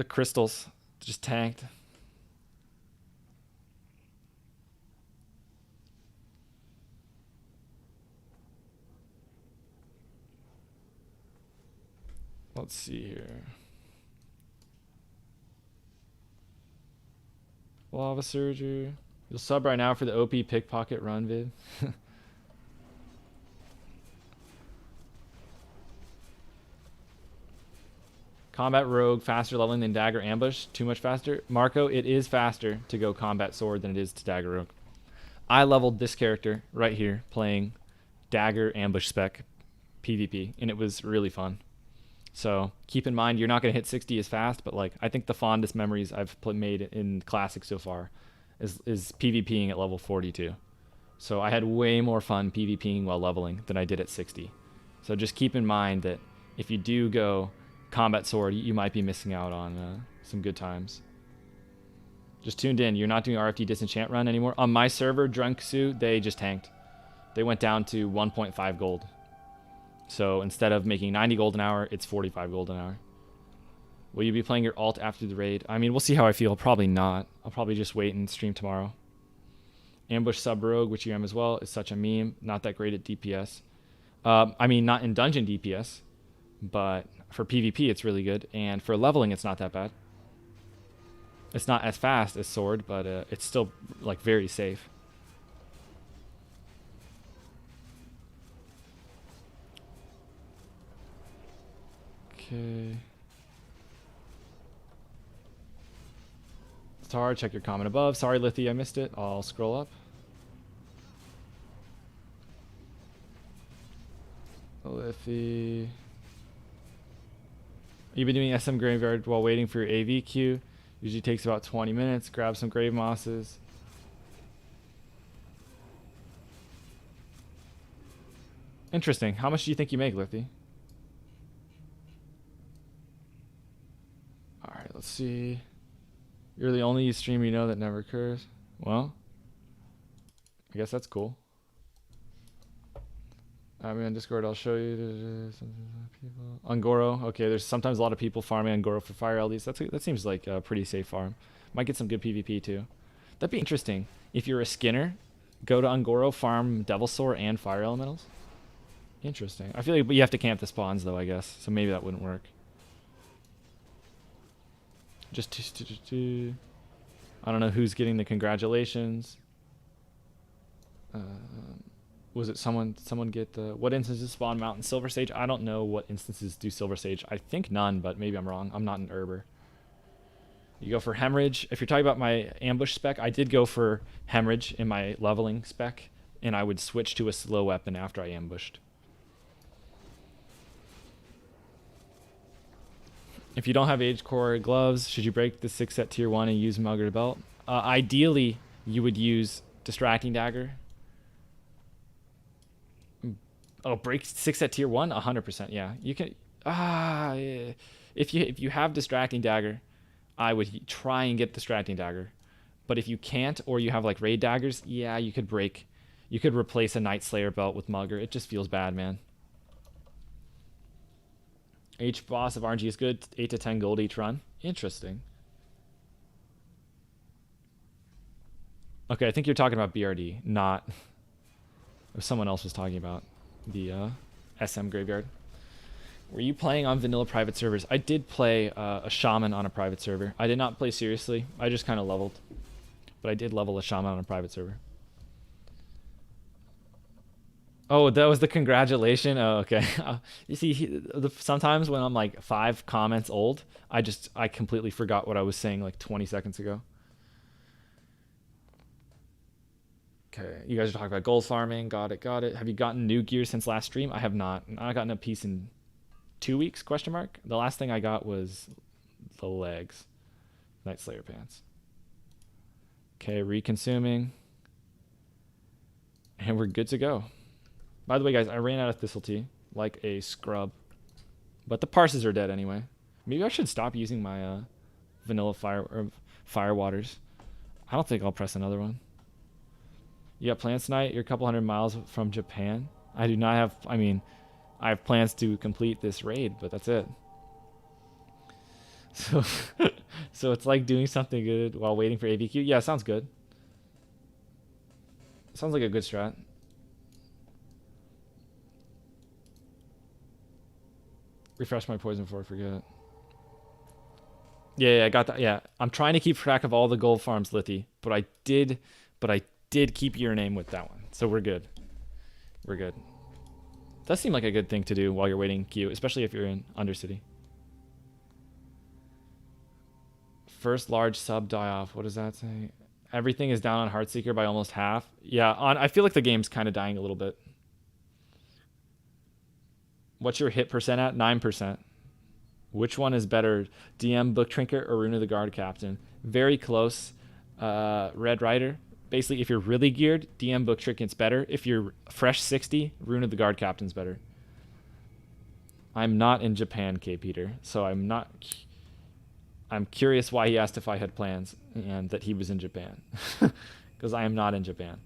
Speaker 1: crystals just tanked. Let's see here. Lava Surger. You'll sub right now for the OP pickpocket run vid. Combat Rogue, faster leveling than Dagger Ambush. Too much faster. Marco, it is faster to go Combat Sword than it is to Dagger Rogue. I leveled this character right here playing Dagger Ambush spec PvP, and it was really fun. So keep in mind, you're not going to hit 60 as fast, but like I think the fondest memories I've made in Classic so far is PvPing at level 42. So I had way more fun PvPing while leveling than I did at 60. So just keep in mind that if you do go Combat Sword, you might be missing out on some good times. Just tuned in. You're not doing RFD Disenchant run anymore. On my server, Drunksu, they just tanked. They went down to 1.5 gold. So instead of making 90 gold an hour, it's 45 gold an hour. Will you be playing your alt after the raid? I mean, we'll see how I feel. Probably not. I'll probably just wait and stream tomorrow. Ambush Sub Rogue, which you am as well, is such a meme. Not that great at DPS. I mean, not in dungeon DPS, but for PvP, it's really good. And for leveling, it's not that bad. It's not as fast as Sword, but it's still like very safe. Okay. Tar, check your comment above. Sorry, Lithy, I missed it. I'll scroll up. Lithy. You've been doing SM Graveyard while waiting for your AV queue. Usually takes about 20 minutes. Grab some grave mosses. Interesting. How much do you think you make, Lithy? Alright, let's see. You're the only stream you know that never occurs. Well, I guess that's cool. I mean, on Discord, I'll show you. People. Ungoro. Okay, there's sometimes a lot of people farming Ungoro for fire LDs. That seems like a pretty safe farm. Might get some good PvP too. That'd be interesting. If you're a Skinner, go to Ungoro, farm Devil Sore and fire elementals. Interesting. I feel like you have to camp the spawns though, I guess. So maybe that wouldn't work. Just I don't know who's getting the congratulations. Was it someone get the what instances spawn mountain silver sage? I don't know what instances do silver sage. I think none, but maybe I'm wrong. I'm not an herber. You go for hemorrhage. If you're talking about my ambush spec, I did go for hemorrhage in my leveling spec, and I would switch to a slow weapon after I ambushed. If you don't have age core gloves, should you break the 6 at tier 1 and use Mugger belt? Ideally, you would use distracting dagger. Oh, break 6 at tier 1? 100%, yeah. You can yeah. If you have distracting dagger, I would try and get distracting dagger. But if you can't, or you have like raid daggers, yeah, you could replace a Night Slayer belt with Mugger. It just feels bad, man. Each boss of RNG is good. 8 to 10 gold each run. Interesting. Okay, I think you're talking about BRD, not... Someone else was talking about the SM Graveyard. Were you playing on vanilla private servers? I did play a shaman on a private server. I did not play seriously. I just kind of leveled. But I did level a shaman on a private server. Oh, that was the congratulation? Oh, okay. You see, sometimes when I'm like 5 comments old, I completely forgot what I was saying like 20 seconds ago. Okay, you guys are talking about gold farming. Got it, got it. Have you gotten new gear since last stream? I have not. I've gotten a piece in 2 weeks, question mark. The last thing I got was the legs. Night Slayer pants. Okay, reconsuming. And we're good to go. By the way, guys, I ran out of Thistle Tea like a scrub. But the parses are dead anyway. Maybe I should stop using my vanilla fire waters. I don't think I'll press another one. You got plans tonight? You're a couple 100 miles from Japan. I do not have... I mean, I have plans to complete this raid, but that's it. So, so it's like doing something good while waiting for AVQ. Yeah, sounds good. Sounds like a good strat. Refresh my poison before I forget. Yeah, I got that. Yeah, I'm trying to keep track of all the gold farms, Lithy, but I did keep your name with that one, so we're good. We're good. Does seem like a good thing to do while you're waiting queue, especially if you're in Undercity. First large sub die off. What does that say? Everything is down on Heartseeker by almost half. Yeah, I feel like the game's kind of dying a little bit. What's your hit percent at? 9%. Which one is better, DM Book Trinket or Rune of the Guard Captain? Very close. Red Rider. Basically, if you're really geared, DM Book Trinket's better. If you're fresh 60, Rune of the Guard Captain's better. I'm not in Japan, K. Peter, so I'm not... I'm curious why he asked if I had plans and that he was in Japan. Because I am not in Japan.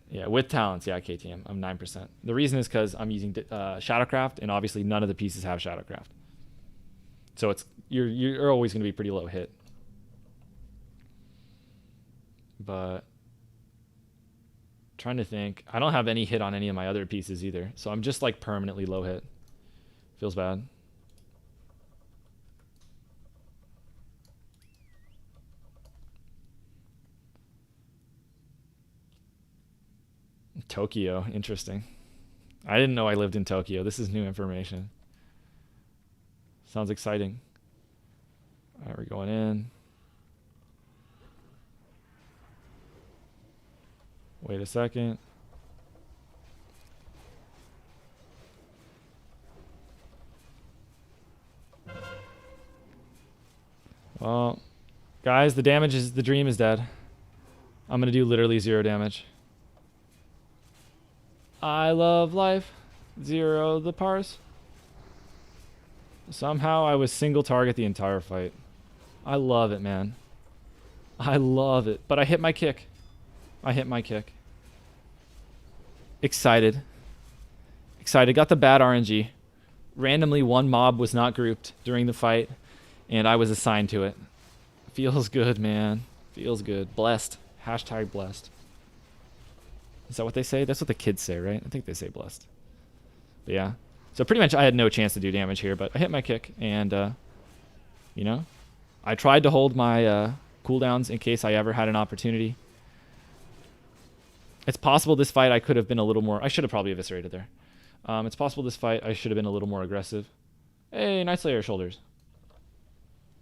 Speaker 1: Yeah, with talents, yeah, KTM, I'm 9%. The reason is because I'm using Shadowcraft, and obviously none of the pieces have Shadowcraft. So it's you're always going to be pretty low hit. But trying to think, I don't have any hit on any of my other pieces either. So I'm just like permanently low hit. Feels bad. Tokyo, interesting. I didn't know I lived in Tokyo. This is new information. Sounds exciting. All right, we're going in. Wait a second. Well, guys, the dream is dead. I'm gonna do literally 0 damage. I love life. 0 the parse. Somehow I was single target the entire fight. I love it, man. I love it. But I hit my kick. Excited. Got the bad RNG. Randomly, one mob was not grouped during the fight, and I was assigned to it. Feels good, man. Feels good. Blessed. Hashtag blessed. Is that what they say? That's what the kids say, right? I think they say blessed. But yeah. So pretty much I had no chance to do damage here, but I hit my kick, and, you know, I tried to hold my cooldowns in case I ever had an opportunity. It's possible this fight I could have been a little more... I should have probably eviscerated there. It's possible this fight I should have been a little more aggressive. Hey, nice layer shoulders.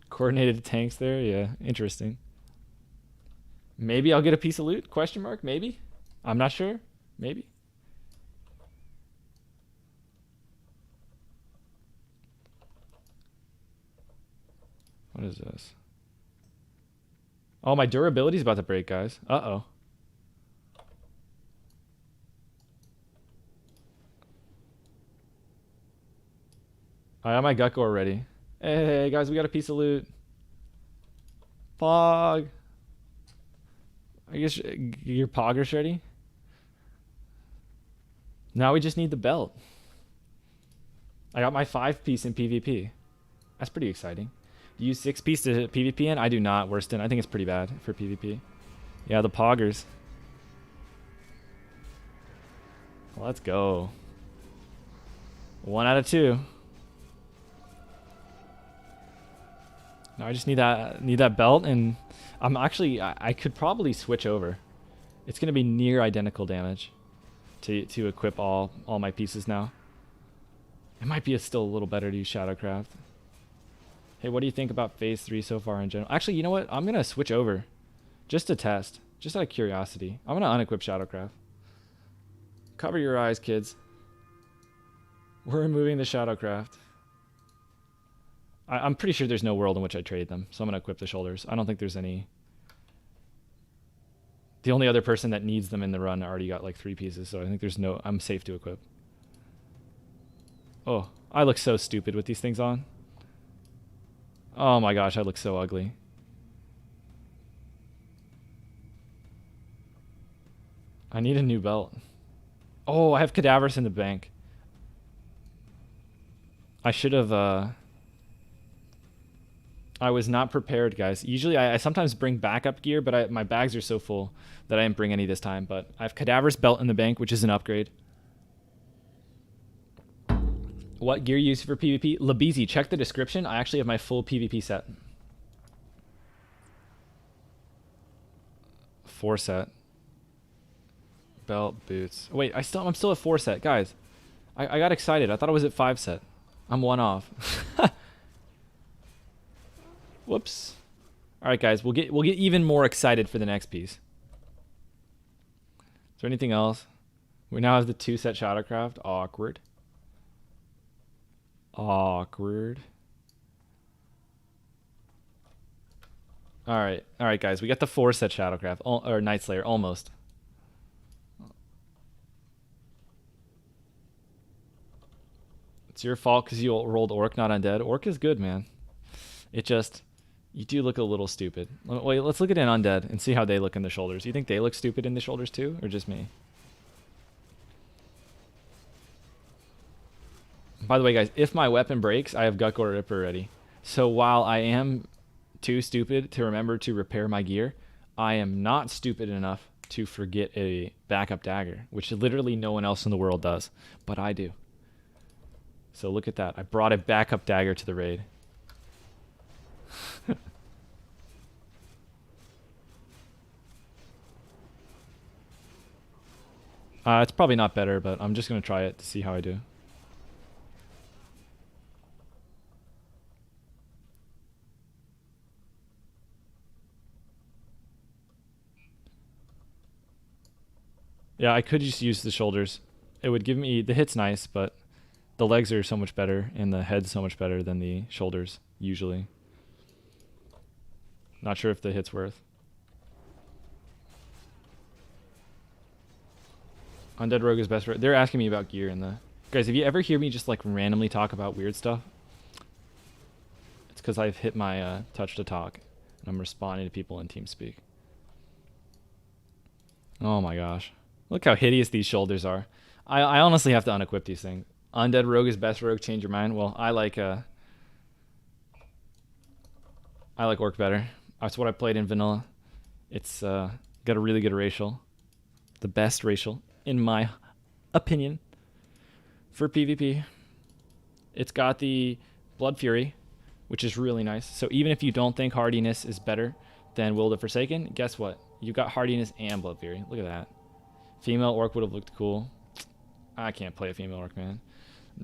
Speaker 1: Coordinated tanks there? Yeah, interesting. Maybe I'll get a piece of loot? Question mark? Maybe? I'm not sure. Maybe. What is this? Oh, my durability's about to break, guys. Uh-oh. I got my Gutko already. Hey, guys, we got a piece of loot. Pog. I guess your Poggers ready? Now we just need the belt. I got my 5-piece in PvP. That's pretty exciting. Do you use 6-piece to PvP in? I do not, Worston. I think it's pretty bad for PvP. Yeah, the Poggers. Let's go. 1 out of 2. Now I just need that belt, and I'm actually I could probably switch over. It's gonna be near identical damage to equip all my pieces now. It might be still a little better to use Shadowcraft. Hey, what do you think about phase 3 so far in general? Actually, you know what? I'm gonna switch over just to test, just out of curiosity. I'm gonna unequip Shadowcraft. Cover your eyes, kids. We're removing the Shadowcraft. I'm pretty sure there's no world in which I trade them, so I'm going to equip the shoulders. I don't think there's any... The only other person that needs them in the run already got like 3 pieces, so I think there's no... I'm safe to equip. Oh, I look so stupid with these things on. Oh my gosh, I look so ugly. I need a new belt. Oh, I have cadavers in the bank. I should have... I was not prepared, guys. Usually I sometimes bring backup gear, but my bags are so full that I didn't bring any this time. But I have Cadaver's belt in the bank, which is an upgrade. What gear you use for PvP? Labizi, check the description. I actually have my full PvP set. 4 set. Belt, boots. Wait, I'm still at 4 set, guys. I got excited. I thought I was at 5 set. I'm 1 off. Whoops. All right, guys, we'll get even more excited for the next piece. Is there anything else? We now have the 2 set Shadowcraft. Awkward. Awkward. All right, guys, we got the 4 set Shadowcraft or Night Slayer almost. It's your fault because you rolled Orc, not Undead. Orc is good, man. It just... You do look a little stupid. Wait, let's look at an Undead and see how they look in the shoulders. You think they look stupid in the shoulders too, or just me? By the way, guys, if my weapon breaks, I have Gutko Ripper ready. So while I am too stupid to remember to repair my gear, I am not stupid enough to forget a backup dagger, which literally no one else in the world does, but I do. So look at that. I brought a backup dagger to the raid. It's probably not better, but I'm just going to try it to see how I do. Yeah, I could just use the shoulders. It would give me... The hit's nice, but the legs are so much better, and the head's so much better than the shoulders, usually. Not sure if the hit's worth. Undead Rogue is best. They're asking me about gear in the... Guys, if you ever hear me just like randomly talk about weird stuff, it's because I've hit my touch to talk, and I'm responding to people in TeamSpeak. Oh my gosh. Look how hideous these shoulders are. I honestly have to unequip these things. Undead Rogue is best rogue, change your mind. Well, I like Orc better. That's what I played in vanilla. It's got a really good racial. The best racial, in my opinion. for PvP. It's got the Blood Fury, which is really nice. So even if you don't think hardiness is better than Will of the Forsaken, guess what? You got hardiness and Blood Fury. Look at that. Female orc would have looked cool. I can't play a female orc, man.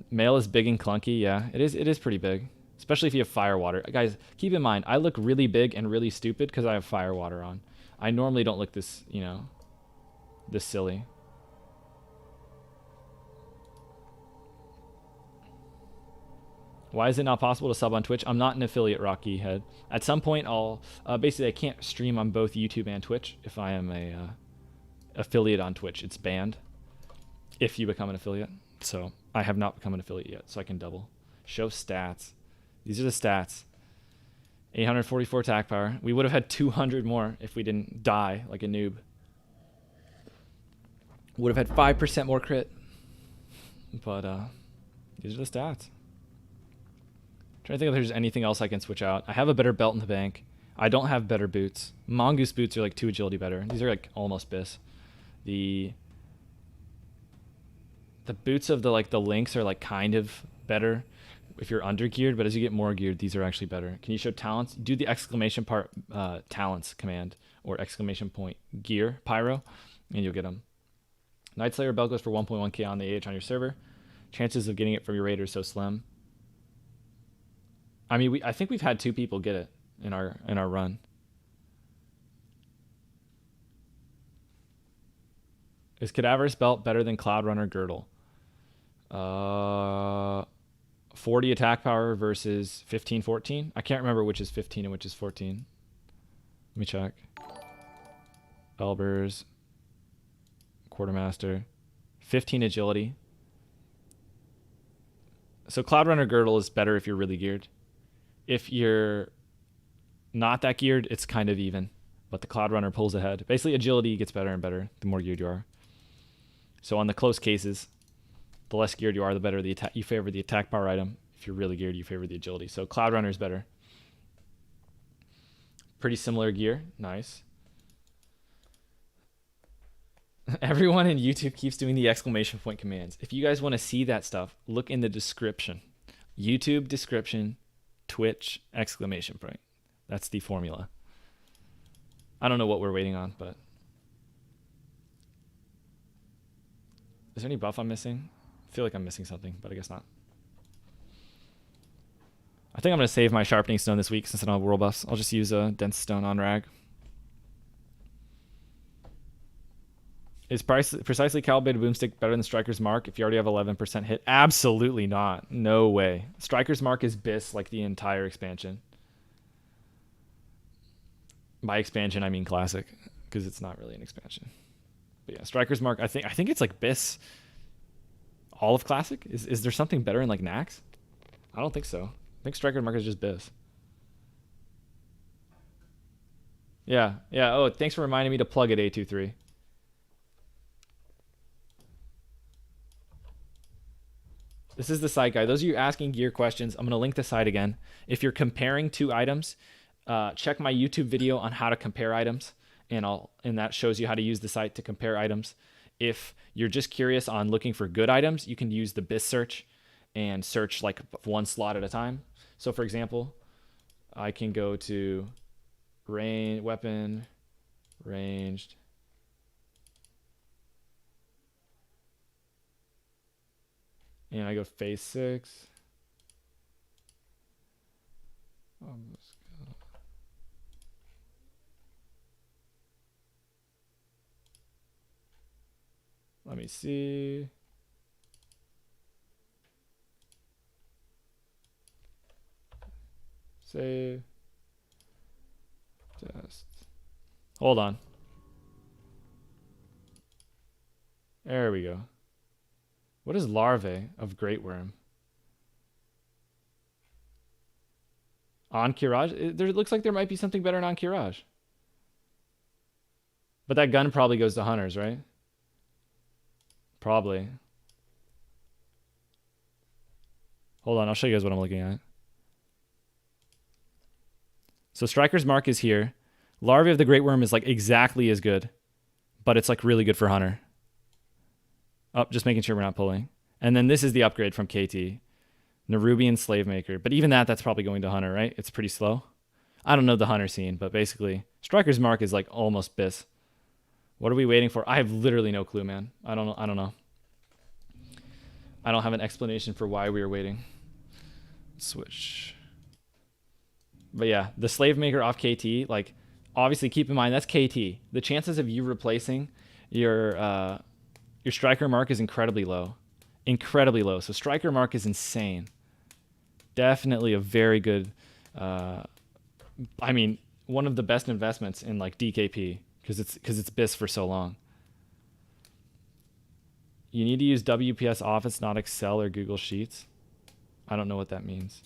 Speaker 1: Male is big and clunky. Yeah, it is pretty big. Especially if you have fire water. Guys, keep in mind, I look really big and really stupid because I have fire water on. I normally don't look this, you know, this silly. Why is it not possible to sub on Twitch? I'm not an affiliate, Rocky Head. At some point, I'll... basically, I can't stream on both YouTube and Twitch if I am a affiliate on Twitch. It's banned if you become an affiliate. So, I have not become an affiliate yet, so I can double. Show stats. These are the stats. 844 attack power. We would have had 200 more if we didn't die like a noob. Would have had 5% more crit. But, these are the stats. Trying to think if there's anything else I can switch out. I have a better belt in the bank. I don't have better boots. Mongoose boots are like 2 agility better. These are like almost bis. The boots of the lynx are like kind of better if you're under geared, but as you get more geared, these are actually better. Can you show talents? Do the exclamation part talents command or exclamation point gear pyro, and you'll get them. Night Slayer belt goes for 1.1k on the AH on your server. Chances of getting it from your raid are so slim. I mean, I think we've had 2 people get it in our run. Is Cadaverous belt better than Cloud Runner girdle? 40 attack power versus 15, 14. I can't remember which is 15 and which is 14. Let me check. Elbers, Quartermaster, 15 agility. So Cloud Runner girdle is better if you're really geared. If you're not that geared, it's kind of even, but the Cloud Runner pulls ahead. Basically, agility gets better and better the more geared you are. So on the close cases, the less geared you are, the better the attack. You favor the attack power item. If you're really geared, you favor the agility. So Cloud Runner is better. Pretty similar gear. Nice. Everyone in YouTube keeps doing the exclamation point commands. If you guys want to see that stuff, look in the description. YouTube description, Twitch exclamation point. That's the formula. I don't know what we're waiting on, but... Is there any buff I'm missing? I feel like I'm missing something, but I guess not. I think I'm going to save my sharpening stone this week since I don't have world buffs. I'll just use a dense stone on rag. Is precisely calibrated boomstick better than Striker's Mark if you already have 11% hit? Absolutely not. No way. Striker's Mark is bis like the entire expansion. By expansion, I mean classic, because it's not really an expansion. But yeah, Striker's Mark, I think it's like bis all of classic. Is there something better in like Nax? I don't think so. I think Striker's Mark is just bis. Yeah. Oh, thanks for reminding me to plug it, A23. This is the site guide. Those of you asking gear questions, I'm going to link the site again. If you're comparing 2 items, check my YouTube video on how to compare items, and that shows you how to use the site to compare items. If you're just curious on looking for good items, you can use the BIS search and search like 1 slot at a time. So for example, I can go to weapon, ranged, and I go phase 6. Let me see. Save. Test. Hold on. There we go. What is larvae of great worm? On Kiraj? There looks like there might be something better on Kiraj. But that gun probably goes to hunters, right? Probably. Hold on, I'll show you guys what I'm looking at. So Striker's Mark is here. Larvae of the Great Worm is like exactly as good, but it's like really good for hunter. Oh, just making sure we're not pulling. And then this is the upgrade from KT. Nerubian Slave Maker. But even that's probably going to Hunter, right? It's pretty slow. I don't know the Hunter scene, but basically, Striker's Mark is like almost BIS. What are we waiting for? I have literally no clue, man. I don't know. I don't have an explanation for why we are waiting. Switch. But yeah, the Slave Maker off KT, like, obviously keep in mind that's KT. The chances of you replacing your Striker Mark is incredibly low. Incredibly low. So Striker Mark is insane. Definitely a very good, I mean, one of the best investments in like DKP because it's BIS for so long. You need to use WPS Office, not Excel or Google Sheets. I don't know what that means.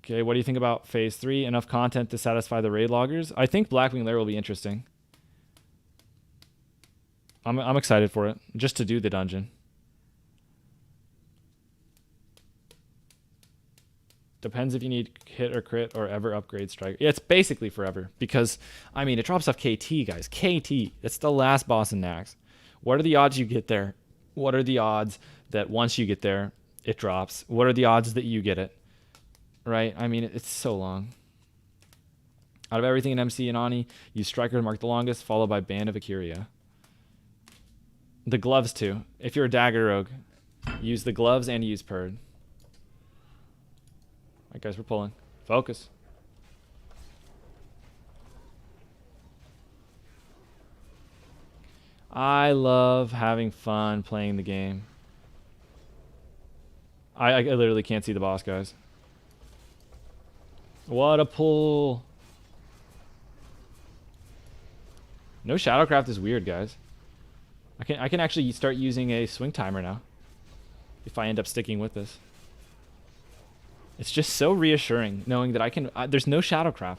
Speaker 1: Okay, what do you think about Phase 3? Enough content to satisfy the raid loggers? I think Blackwing Lair will be interesting. I'm excited for it, just to do the dungeon. Depends if you need hit or crit or ever upgrade Striker. Yeah, it's basically forever because, I mean, it drops off KT, guys. KT. It's the last boss in Nax. What are the odds you get there? What are the odds that once you get there, it drops? What are the odds that you get it? Right? I mean, it's so long. Out of everything in MC and Ani, use Striker to mark the longest, followed by Band of Akuria. The gloves, too. If you're a Dagger Rogue, use the gloves and use Purd. Alright, guys, we're pulling. Focus. I love having fun playing the game. I literally can't see the boss, guys. What a pull. No Shadowcraft is weird, guys. I can actually start using a swing timer now. If I end up sticking with this. It's just so reassuring knowing that I can... there's no Shadowcraft.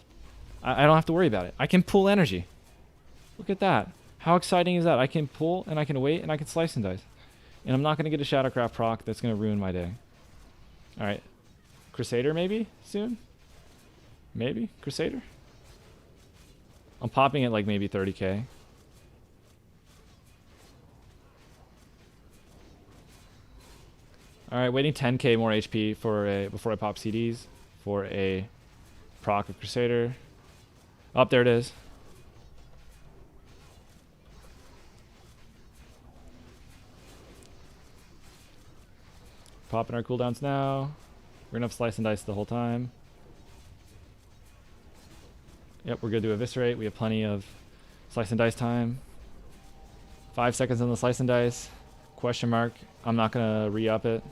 Speaker 1: I don't have to worry about it. I can pull energy. Look at that. How exciting is that? I can pull, and I can wait, and I can slice and dice. And I'm not going to get a Shadowcraft proc that's going to ruin my day. Alright. Crusader, maybe? Soon? Maybe? Crusader? I'm popping at like maybe 30k. Alright, waiting 10k more HP for a before I pop CDs for a proc of Crusader. Oh, there it is. Popping our cooldowns now. We're gonna have slice and dice the whole time. Yep, we're good to eviscerate. We have plenty of slice and dice time. 5 seconds on the slice and dice. Question mark. I'm not gonna re-up it.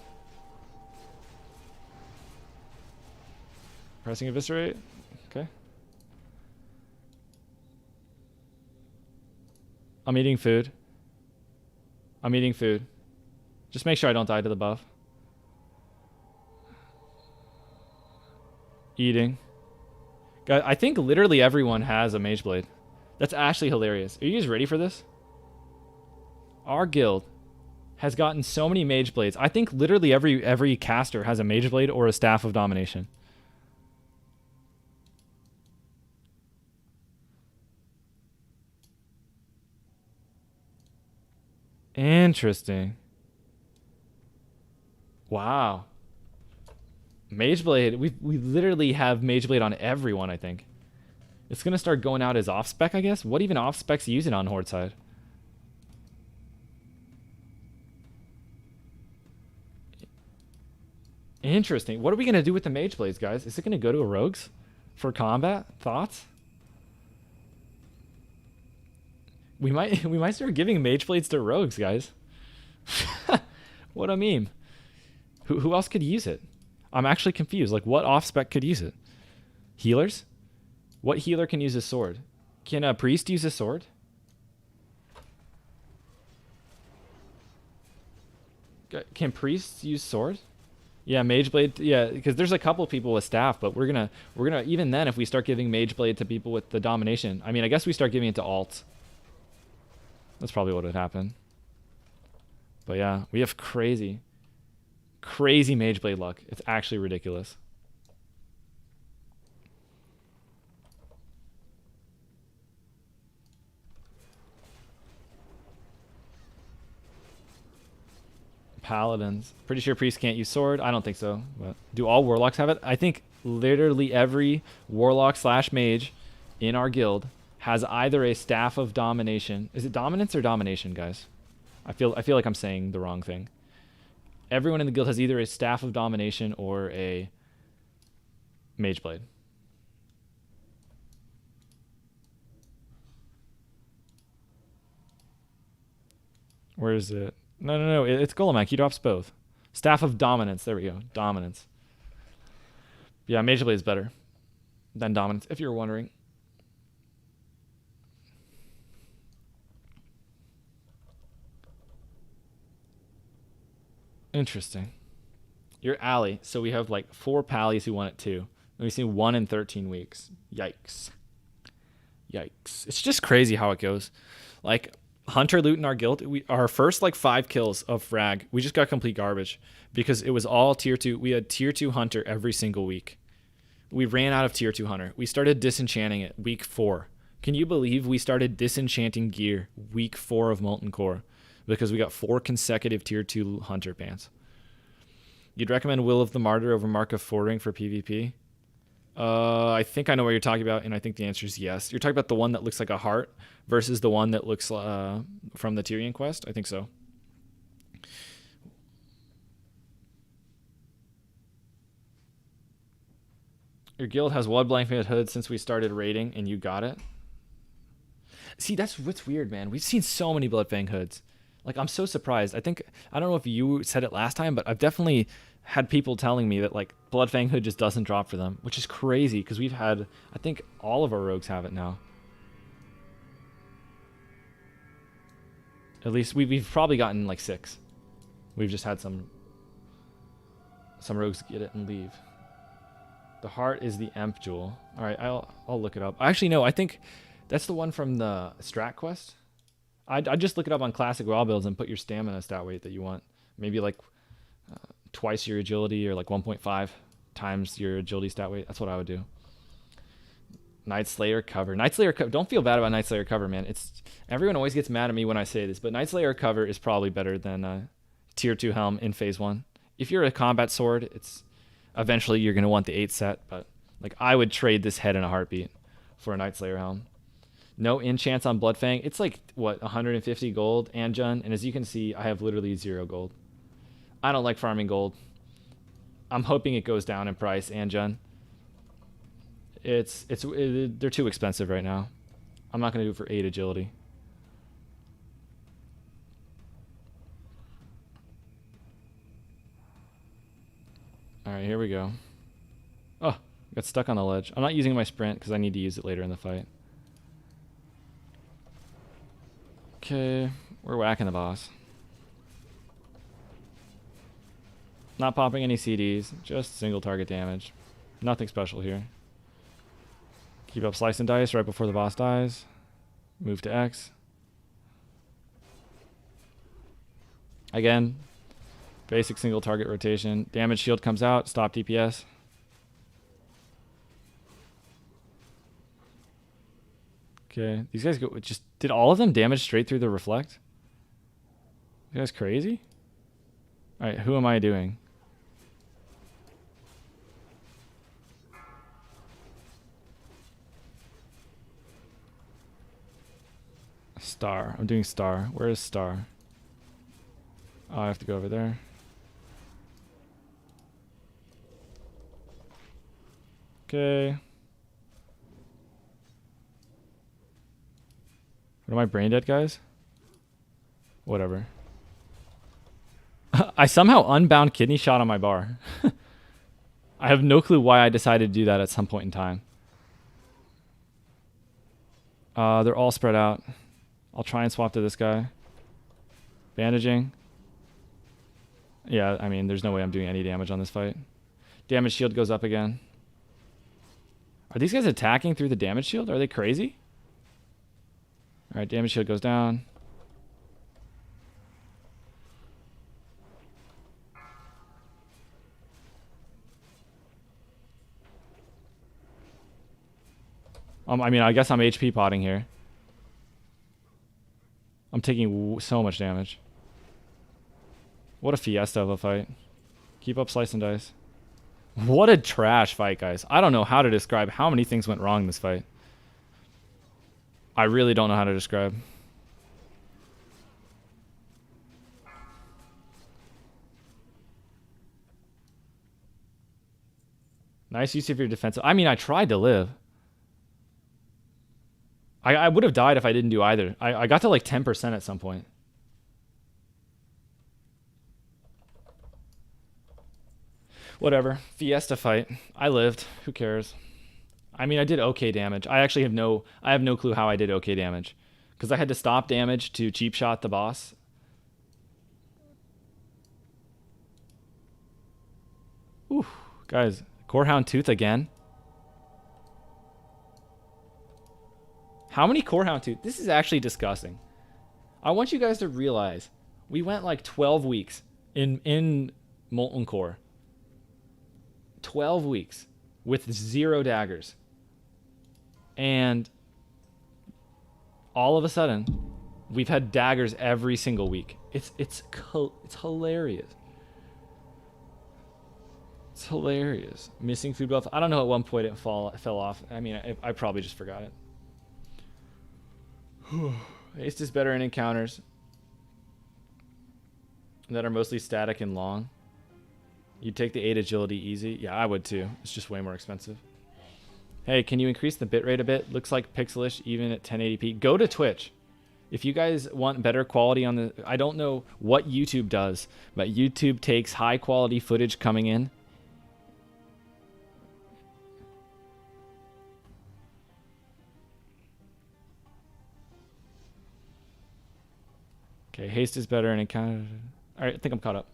Speaker 1: Pressing eviscerate. Okay. I'm eating food. I'm eating food. Just make sure I don't die to the buff. Eating. Guys, I think literally everyone has a Mage Blade. That's actually hilarious. Are you guys ready for this? Our guild has gotten so many Mage Blades. I think literally every caster has a Mage Blade or a Staff of Domination. Interesting. Wow. Mage Blade, we literally have Mage Blade on everyone, I think. It's gonna start going out as off spec, I guess. What even off specs use it on Horde side? Interesting. What are we gonna do with the Mage Blades, guys? Is it gonna go to a rogues for combat? Thoughts? We might start giving Mage Blades to rogues, guys. What a meme. Who else could use it? I'm actually confused. Like, what off-spec could use it? Healers? What healer can use a sword? Can a priest use a sword? Can priests use sword? Yeah, Mage Blade. Yeah, because there's a couple people with staff, but we're gonna even then if we start giving Mage Blade to people with the domination. I mean, I guess we start giving it to alts. That's probably what would happen. But yeah, we have crazy Mage Blade luck. It's actually ridiculous. Paladins. Pretty sure priests can't use sword. I don't think so. But do all warlocks have it? I think literally every warlock slash mage in our guild has either a staff of domination. Is it dominance or domination, guys? I feel like I'm saying the wrong thing. Everyone in the guild has either a staff of domination or a mage blade. Where is it? No. It's Golemac. He drops both. Staff of dominance. There we go. Dominance. Yeah, mage blade is better than dominance, if you're wondering. Interesting. You're Allie, so we have like 4 pallies who won it too. And we've seen 1 in 13 weeks. Yikes. Yikes. It's just crazy how it goes. Like, Hunter loot in our guild, our first like 5 kills of frag, we just got complete garbage because it was all tier 2. We had tier 2 Hunter every single week. We ran out of tier 2 Hunter. We started disenchanting it week 4. Can you believe we started disenchanting gear week 4 of Molten Core because we got 4 consecutive tier 2 Hunter bans? You'd recommend Will of the Martyr over Mark of Fordring for PvP? I think I know what you're talking about, and I think the answer is yes. You're talking about the one that looks like a heart versus the one that looks from the Tyrion quest? I think so. Your guild has one blanket hood since we started raiding, and you got it? See, that's what's weird, man. We've seen so many Bloodfang hoods. Like, I'm so surprised. I don't know if you said it last time, but I've definitely had people telling me that, like, Bloodfang hood just doesn't drop for them, which is crazy because we've had, I think all of our rogues have it now. At least we've probably gotten like 6. We've just had some rogues get it and leave. The heart is the Emp jewel. All right, I'll look it up. Actually, no, I think that's the one from the strat quest. I'd just look it up on classic raw builds and put your stamina stat weight that you want. Maybe like twice your agility or like 1.5 times your agility stat weight. That's what I would do. Night Slayer cover. Night Slayer cover. Don't feel bad about Night Slayer cover, man. Everyone always gets mad at me when I say this, but Night Slayer cover is probably better than tier 2 helm in phase 1. If you're a combat sword, it's eventually you're going to want the 8 set, but like I would trade this head in a heartbeat for a Night Slayer helm. No enchants on Bloodfang. It's like, what, 150 gold, Anjun? And as you can see, I have literally 0 gold. I don't like farming gold. I'm hoping it goes down in price, Anjun. They're too expensive right now. I'm not going to do it for 8 agility. All right, here we go. Oh, got stuck on the ledge. I'm not using my sprint because I need to use it later in the fight. Okay, we're whacking the boss. Not popping any CDs, just single target damage. Nothing special here. Keep up slice and dice right before the boss dies. Move to X. Again, basic single target rotation. Damage shield comes out, stop DPS. Okay, these guys did all of them damage straight through the reflect? You guys crazy? Alright, who am I doing? Star. I'm doing star. Where is star? Oh, I have to go over there. Okay. What am I brain dead, guys? Whatever. I somehow unbound kidney shot on my bar. I have no clue why I decided to do that at some point in time. They're all spread out. I'll try and swap to this guy. Bandaging. Yeah, I mean, there's no way I'm doing any damage on this fight. Damage shield goes up again. Are these guys attacking through the damage shield? Are they crazy? Alright, damage shield goes down. I mean, I guess I'm HP potting here. I'm taking so much damage. What a fiesta of a fight. Keep up slice and dice. What a trash fight, guys. I don't know how to describe how many things went wrong in this fight. I really don't know how to describe. Nice use of your defensive. I mean, I tried to live. I would have died if I didn't do either. I got to like 10% at some point. Whatever. Fiesta fight. I lived. Who cares? I mean, I did okay damage. I actually have no clue how I did okay damage. Because I had to stop damage to cheap shot the boss. Ooh, guys. Corehound Tooth again. How many Corehound Tooth? This is actually disgusting. I want you guys to realize we went like 12 weeks in Molten Core. 12 weeks with 0 daggers. And all of a sudden, we've had daggers every single week. It's hilarious. It's hilarious. Missing food buff. I don't know at one point it fell off. I mean, I probably just forgot it. Haste is better in encounters that are mostly static and long. You'd take the 8 agility easy. Yeah, I would too. It's just way more expensive. Hey, can you increase the bitrate a bit? Looks like pixelish even at 1080p. Go to Twitch. If you guys want better quality on the... I don't know what YouTube does, but YouTube takes high quality footage coming in. Okay, haste is better in encounter. All right, I think I'm caught up.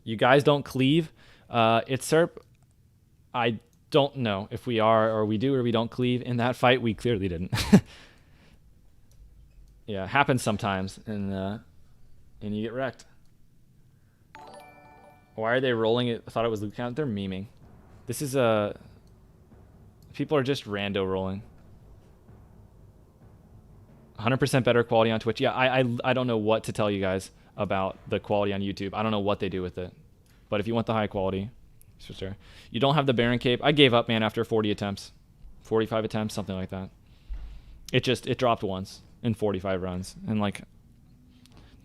Speaker 1: You guys don't cleave. It's Serp. I don't know if we are or we do or we don't cleave. In that fight, we clearly didn't. Yeah, happens sometimes, and you get wrecked. Why are they rolling it? I thought it was loot count. They're memeing. This is a... People are just rando rolling. 100% better quality on Twitch. Yeah, I don't know what to tell you guys about the quality on YouTube. I don't know what they do with it. But if you want the high quality, sure. You don't have the Baron Cape. I gave up, man, after 40 attempts. 45 attempts, something like that. It dropped once in 45 runs. And like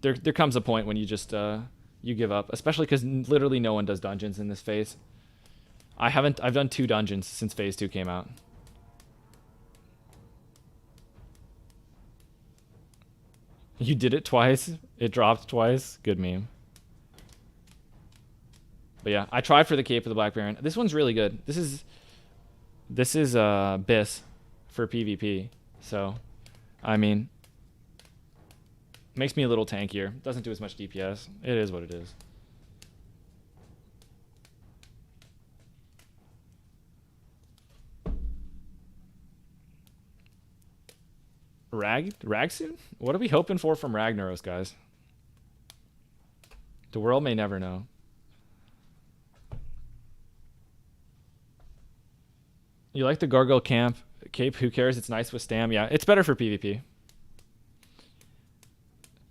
Speaker 1: there comes a point when you just you give up, especially cuz literally no one does dungeons in this phase. I've done 2 dungeons since phase 2 came out. You did it twice. It dropped twice. Good meme. But yeah, I tried for the Cape of the Black Baron. This one's really good. This is BIS for PvP. So, I mean, makes me a little tankier. Doesn't do as much DPS. It is what it is. Rag soon? What are we hoping for from Ragnaros, guys? The world may never know. You like the Gargoyle Cape? Who cares? It's nice with Stam. Yeah, it's better for PvP.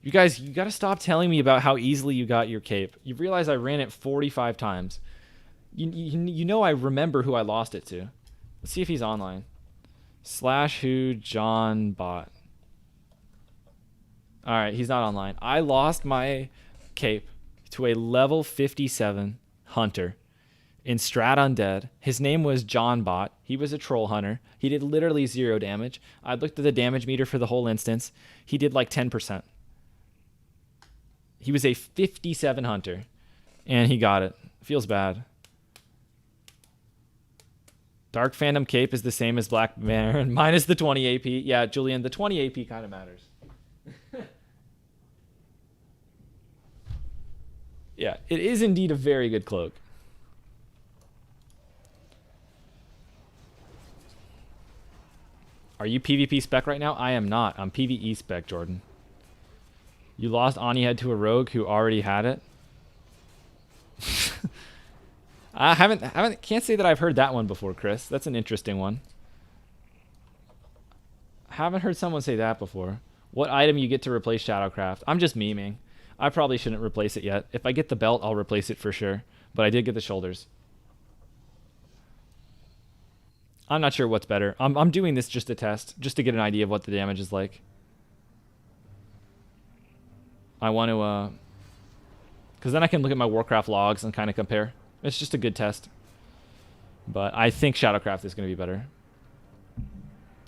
Speaker 1: You guys, you got to stop telling me about how easily you got your cape. You realize I ran it 45 times. You know I remember who I lost it to. Let's see if he's online. /who John bot. Alright, he's not online. I lost my cape to a level 57 hunter in Strat Undead. His name was John Bot. He was a troll hunter. He did literally 0 damage. I looked at the damage meter for the whole instance. He did like 10%. He was a 57 hunter. And he got it. Feels bad. Dark Phantom Cape is the same as Black Baron, minus the 20 AP. Yeah, Julian, the 20 AP kind of matters. Yeah, it is indeed a very good cloak. Are you PvP spec right now? I am not. I'm PvE spec, Jordan. You lost Onyxia to a rogue who already had it? I can't say that I've heard that one before, Chris. That's an interesting one. I haven't heard someone say that before. What item you get to replace Shadowcraft? I'm just memeing. I probably shouldn't replace it yet. If I get the belt, I'll replace it for sure. But I did get the shoulders. I'm not sure what's better. I'm doing this just to test, just to get an idea of what the damage is like. I want to, because then I can look at my Warcraft logs and kind of compare. It's just a good test. But I think Shadowcraft is going to be better.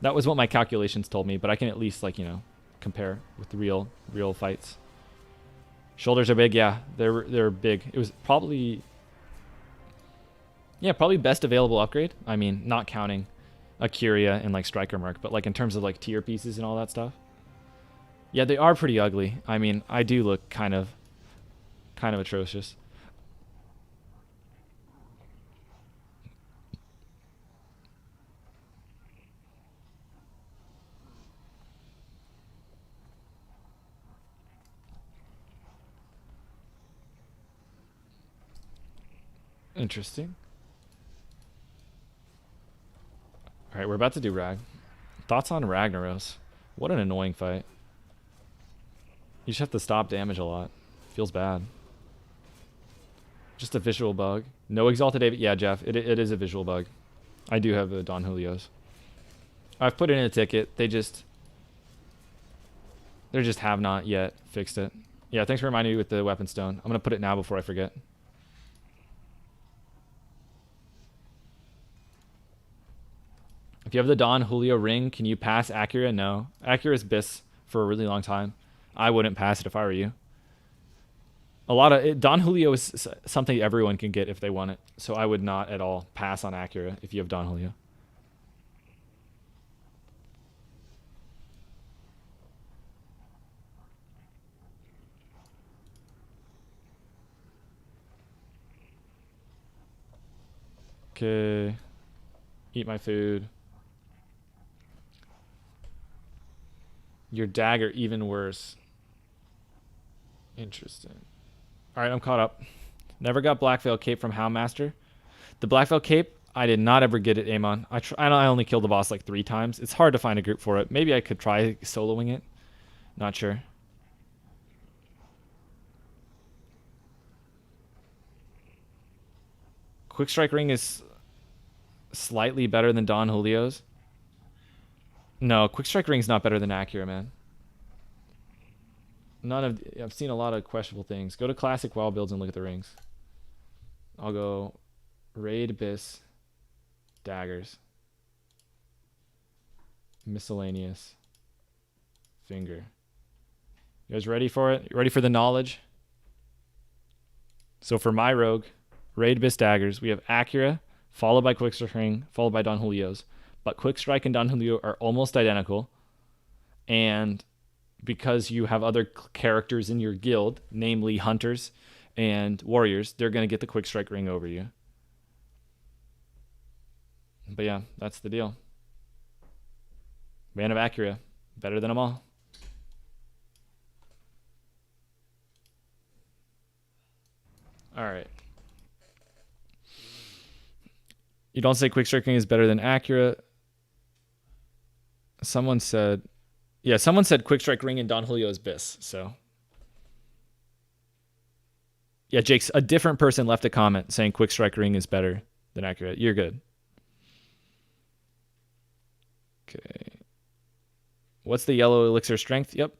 Speaker 1: That was what my calculations told me, but I can at least, like, you know, compare with the real fights. Shoulders are big, yeah. They're big. It was probably... Yeah, probably best available upgrade. I mean, not counting Akuria and, like, Striker Merc, but, like, in terms of, like, tier pieces and all that stuff. Yeah, they are pretty ugly. I mean, I do look kind of atrocious. Interesting. Alright, we're about to do Rag. Thoughts on Ragnaros? What an annoying fight. You just have to stop damage a lot. Feels bad. Just a visual bug. No Exalted AV. Yeah, Jeff, it is a visual bug. I do have the Don Julios. I've put in a ticket. They just have not yet fixed it. Yeah, thanks for reminding me with the Weapon Stone. I'm going to put it now before I forget. If you have the Don Julio ring, can you pass Acura? No. Acura's BIS for a really long time. I wouldn't pass it if I were you. Don Julio is something everyone can get if they want it. So I would not at all pass on Acura if you have Don Julio. Okay. Eat my food. Your dagger even worse. Interesting. Alright, I'm caught up. Never got Blackveil Cape from Houndmaster. The Blackveil Cape, I did not ever get it, Amon. I only killed the boss like 3 times. It's hard to find a group for it. Maybe I could try soloing it. Not sure. Quick Strike Ring is slightly better than Don Julio's. No, Quick Strike Ring's not better than Acura, man. I've seen a lot of questionable things. Go to classic WoW builds and look at the rings. I'll go Raid Bis, daggers, miscellaneous, finger. You guys ready for it? You ready for the knowledge? So for my rogue, Raid Bis daggers, we have Acura, followed by Quick Strike Ring, followed by Don Julio's. But Quick Strike and Don Julio are almost identical. And because you have other characters in your guild, namely hunters and warriors, they're going to get the Quick Strike Ring over you. But yeah, that's the deal. Man of Acura, better than them all. Alright. You don't say Quick Strike Ring is better than Acura. Someone said Quick Strike Ring and Don Julio's BIS, so. Yeah, Jake's a different person left a comment saying Quick Strike Ring is better than Acura. You're good. Okay. What's the yellow elixir strength? Yep.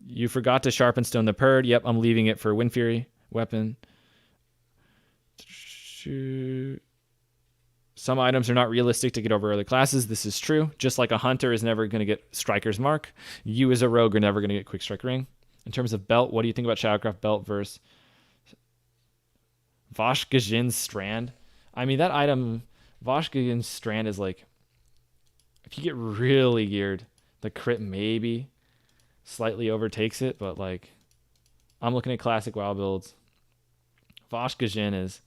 Speaker 1: You forgot to sharpen stone the Purd. Yep, I'm leaving it for Wind Fury weapon. Some items are not realistic to get over other classes. This is true. Just like a hunter is never going to get Striker's Mark, you as a rogue are never going to get Quick Strike Ring. In terms of belt, what do you think about Shadowcraft belt versus Vashkajin's Strand? I mean, that item, Vashkajin's Strand is like, if you get really geared, the crit maybe slightly overtakes it, but like, I'm looking at classic WoW builds. Vashkajin is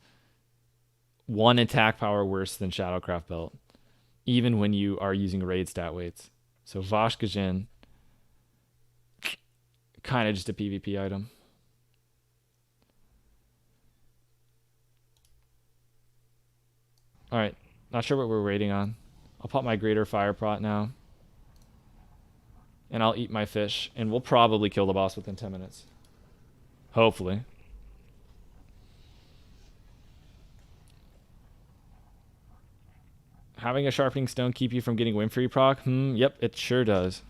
Speaker 1: 1 attack power worse than Shadowcraft belt, even when you are using raid stat weights. So Vashkajin, kind of just a PvP item. All right, not sure what we're waiting on. I'll pop my greater fire prot now. And I'll eat my fish. And we'll probably kill the boss within 10 minutes. Hopefully. Having a sharpening stone keep you from getting Wind Fury proc? Yep, it sure does.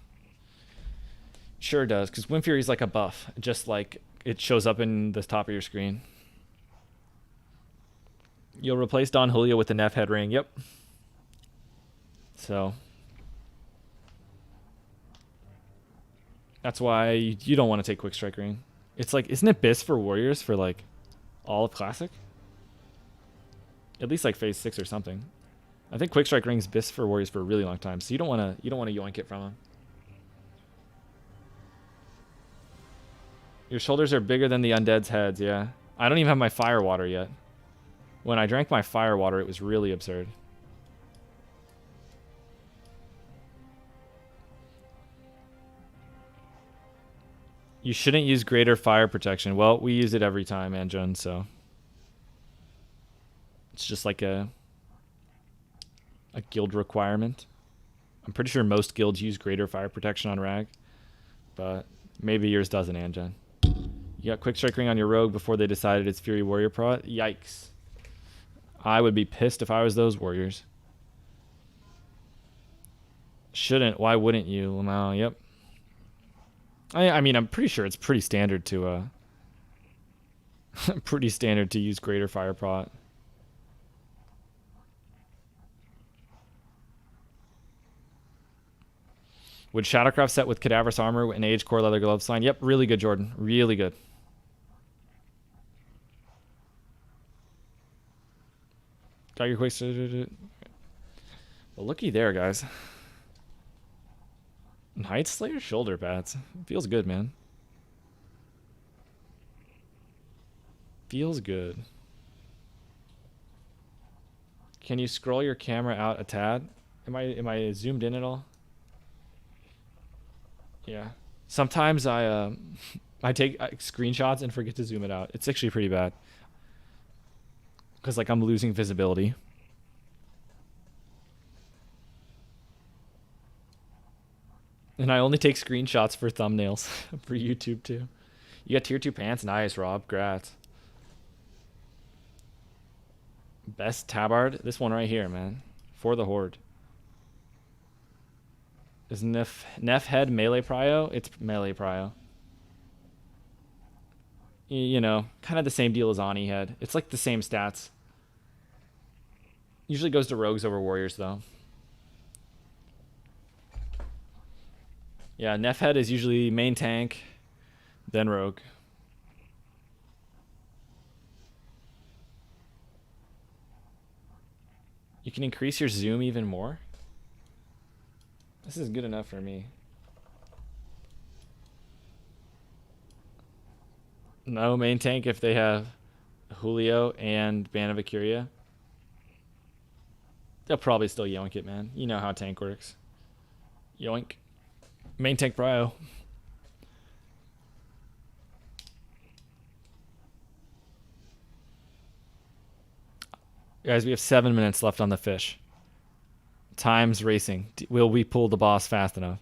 Speaker 1: Sure does, because Wind Fury is like a buff. Just like it shows up in the top of your screen. You'll replace Don Julio with the Neff head ring. Yep. So that's why you don't want to take Quick Strike Ring. It's like, isn't it BIS for warriors for like all of Classic? At least like phase 6 or something. I think Quick Strike Ring's BIS for warriors for a really long time, so you don't want to yoink it from him. Your shoulders are bigger than the undead's heads, yeah. I don't even have my fire water yet. When I drank my fire water, it was really absurd. You shouldn't use greater fire protection. Well, we use it every time, Anjun, so it's just like a guild requirement. I'm pretty sure most guilds use greater fire protection on Rag, but maybe yours doesn't, Anjun. You got Quick Strike Ring on your rogue before they decided it's Fury Warrior Pro. Yikes. I would be pissed if I was those warriors. Shouldn't. Why wouldn't you, Lamau? Yep. I mean, I'm pretty sure it's pretty standard to use greater fire prot. Would Shadowcraft set with Cadaverous armor and Age Core leather gloves fine? Yep, really good, Jordan. Really good. Got your quick. Well, looky there, guys. Night Slayer shoulder pads. Feels good, man. Feels good. Can you scroll your camera out a tad? Am I zoomed in at all? Yeah. Sometimes I take screenshots and forget to zoom it out. It's actually pretty bad. Because like I'm losing visibility. And I only take screenshots for thumbnails for YouTube too. You got tier 2 pants? Nice, Rob. Grats. Best tabard? This one right here, man. For the Horde. Is Neff head melee prio? It's melee prio. You know, kind of the same deal as Ani head. It's like the same stats. Usually goes to rogues over warriors though. Yeah, Neff head is usually main tank, then rogue. You can increase your zoom even more. This is good enough for me. No main tank if they have Julio and Band of Acuria. They'll probably still yoink it, man. You know how tank works. Yoink. Main tank prio. Guys, we have 7 minutes left on the fish. Time's racing. Will we pull the boss fast enough?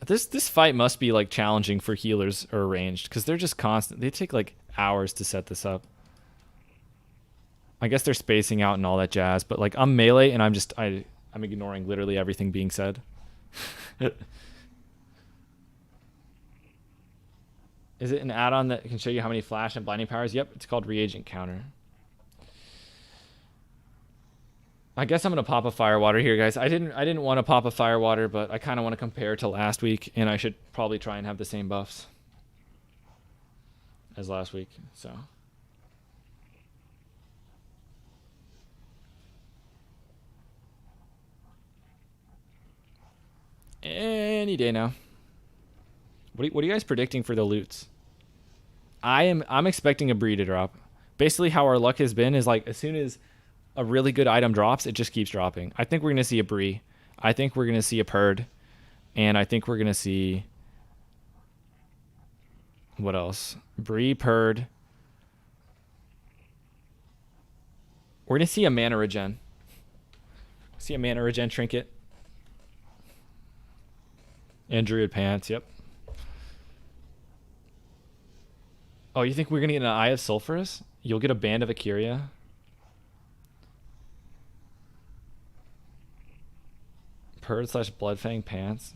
Speaker 1: This fight must be like challenging for healers or ranged because they're just constant. They take like hours to set this up. I guess they're spacing out and all that jazz, but like I'm melee and I'm ignoring literally everything being said. Is it an add-on that can show you how many flash and blinding powers? Yep, it's called Reagent Counter. I guess I'm gonna pop a firewater here, guys. I didn't want to pop a firewater, but I kind of want to compare to last week, and I should probably try and have the same buffs as last week. So. Any day now. What are you guys predicting for the loots? I'm expecting a Bree to drop. Basically, how our luck has been is like as soon as a really good item drops, it just keeps dropping. I think we're gonna see a Bree. I think we're gonna see a Purd, and I think we're gonna see what else? Bree, Purd. We're gonna see a mana regen. See a mana regen trinket. And Druid Pants, yep. Oh, you think we're gonna get an Eye of Sulfuras? You'll get a Band of Akiria. Purd / Bloodfang Pants.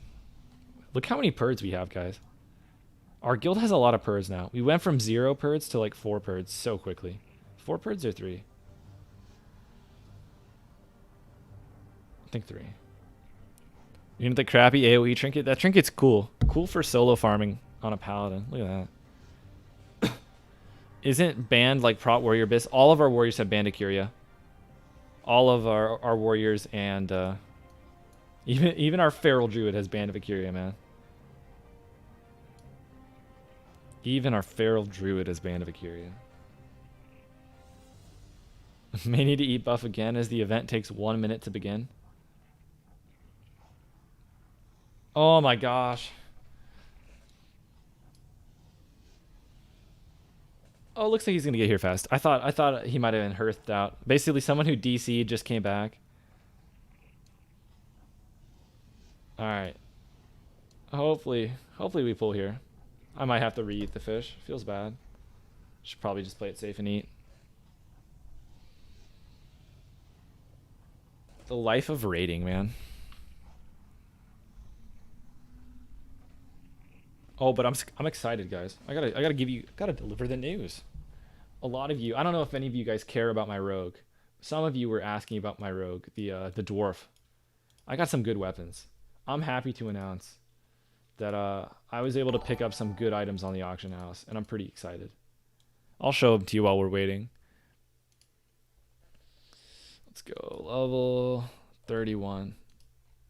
Speaker 1: Look how many Purds we have, guys. Our guild has a lot of Purds now. We went from 0 Purds to like 4 Purds so quickly. 4 Purds or 3? I think 3. You know the crappy AoE trinket? That trinket's cool. Cool for solo farming on a paladin. Look at that. Isn't banned like Prot Warrior Abyss? All of our warriors have Band of Curia. All of our warriors and even our Feral Druid has Band of Akiria, man. Even our Feral Druid has Band of Akiria. May need to eat buff again as the event takes 1 minute to begin. Oh my gosh. Oh, looks like he's gonna get here fast. I thought he might have been hearthed out. Basically, someone who DC'd just came back. All right. Hopefully we pull here. I might have to re-eat the fish. Feels bad. Should probably just play it safe and eat. The life of raiding, man. Oh, but I'm excited, guys. I gotta deliver the news. A lot of you, I don't know if any of you guys care about my rogue. Some of you were asking about my rogue, the dwarf. I got some good weapons. I'm happy to announce that I was able to pick up some good items on the auction house, and I'm pretty excited. I'll show them to you while we're waiting. Let's go level 31.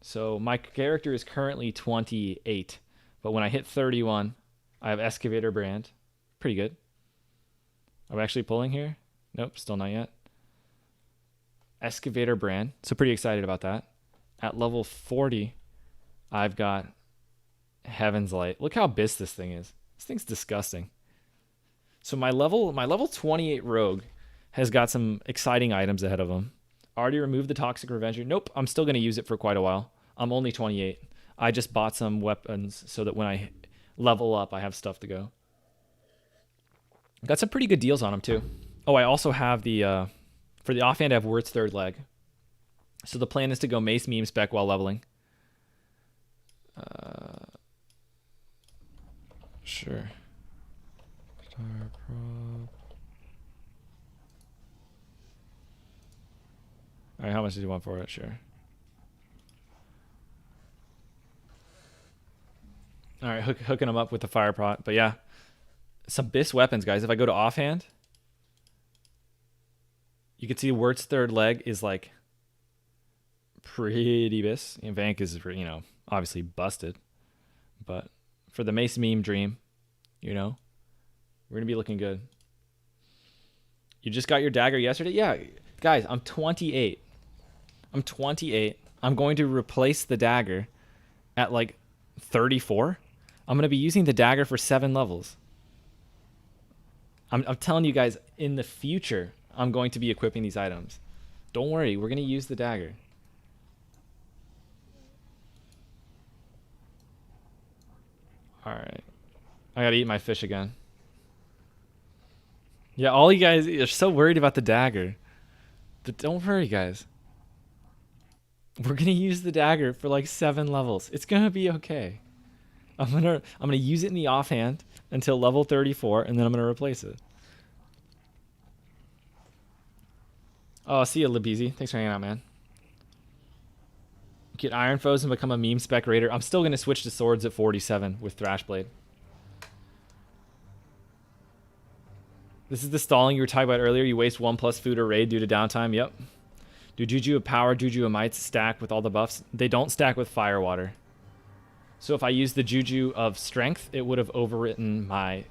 Speaker 1: So my character is currently 28. But when I hit 31, I have Excavator Brand. Pretty good. Are we actually pulling here? Nope, still not yet. Excavator Brand. So pretty excited about that. At level 40, I've got Heaven's Light. Look how abyss this thing is. This thing's disgusting. So my level 28 rogue has got some exciting items ahead of him. Already removed the Toxic Revenger. Nope, I'm still going to use it for quite a while. I'm only 28. I just bought some weapons so that when I level up, I have stuff to go. Got some pretty good deals on them, too. Oh, I also have the... for the offhand, I have Word's Third Leg. So the plan is to go Mace Meme Spec while leveling. Sure. Star Prop. Alright, how much do you want for it? Sure. All right, hooking them up with the fire pot. But yeah, some Biss weapons, guys. If I go to offhand, you can see Wirt's Third Leg is like pretty Biss. And Vank is, you know, obviously busted. But for the Mace Meme Dream, you know, we're going to be looking good. You just got your dagger yesterday? Yeah, guys, I'm 28. I'm 28. I'm going to replace the dagger at like 34. I'm going to be using the dagger for 7 levels. I'm telling you guys, in the future, I'm going to be equipping these items. Don't worry, we're going to use the dagger. Alright. I gotta eat my fish again. Yeah, all you guys are so worried about the dagger. But don't worry, guys. We're going to use the dagger for like 7 levels. It's going to be okay. I'm gonna use it in the offhand until level 34, and then I'm gonna replace it. Oh, see you, Libeezy. Thanks for hanging out, man. Get Iron Foes and become a meme spec raider. I'm still gonna switch to swords at 47 with Thrashblade. This is the stalling you were talking about earlier. You waste 1+ food or raid due to downtime. Yep. Do Juju of Power, Juju of Mights stack with all the buffs? They don't stack with Firewater. So if I used the Juju of Strength, it would have overwritten my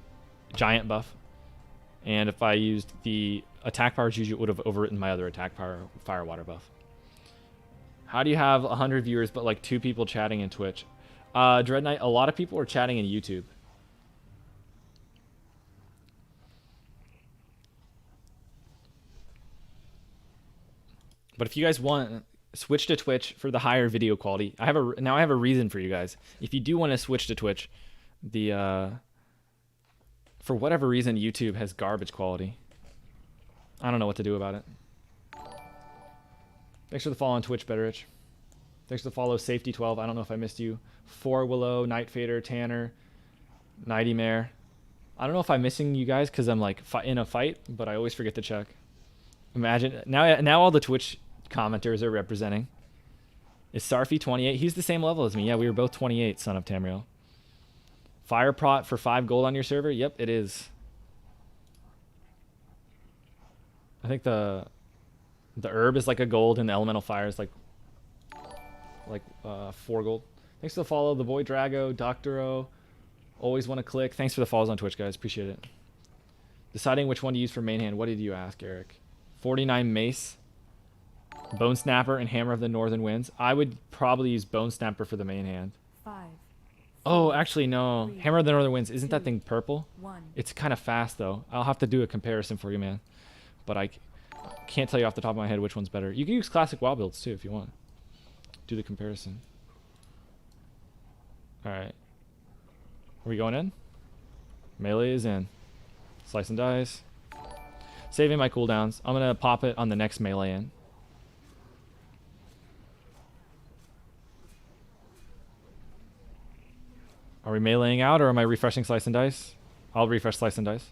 Speaker 1: Giant buff. And if I used the Attack Power Juju, it would have overwritten my other Attack Power Firewater buff. How do you have 100 viewers but like 2 people chatting in Twitch? Dread Knight, a lot of people are chatting in YouTube. But if you guys want, switch to Twitch for the higher video quality. Now I have a reason for you guys. If you do want to switch to Twitch, for whatever reason YouTube has garbage quality. I don't know what to do about it. Thanks for the follow on Twitch, Betterich. Thanks for the follow, Safety12. I don't know if I missed you. 4 Willow, Night Fader, Tanner, Nighty Mare. I don't know if I'm missing you guys because I'm like in a fight, but I always forget to check. Imagine now all the Twitch commenters are representing. Is Sarfi 28? He's the same level as me. Yeah, we were both 28, son of Tamriel. Fire prot for 5 gold on your server? Yep, it is. I think the herb is like a gold and the elemental fire is like 4 gold. Thanks for the follow, the boy Drago, Doctoro. Always want to click. Thanks for the follows on Twitch, guys. Appreciate it. Deciding which one to use for main hand. What did you ask, Eric? 49 mace, bone snapper, and hammer of the northern winds. I would probably use bone snapper for the main hand.
Speaker 2: 5.
Speaker 1: Oh, actually no.
Speaker 2: 3,
Speaker 1: Hammer of the northern winds. Isn't
Speaker 2: 2,
Speaker 1: that thing purple?
Speaker 2: 1.
Speaker 1: It's kind of fast though. I'll have to do a comparison for you, man. But I can't tell you off the top of my head which one's better. You can use classic wild builds too if you want. Do the comparison. All right. Are we going in? Melee is in. Slice and dice. Saving my cooldowns. I'm going to pop it on the next melee in. Are we meleeing out or am I refreshing slice and dice? I'll refresh slice and dice.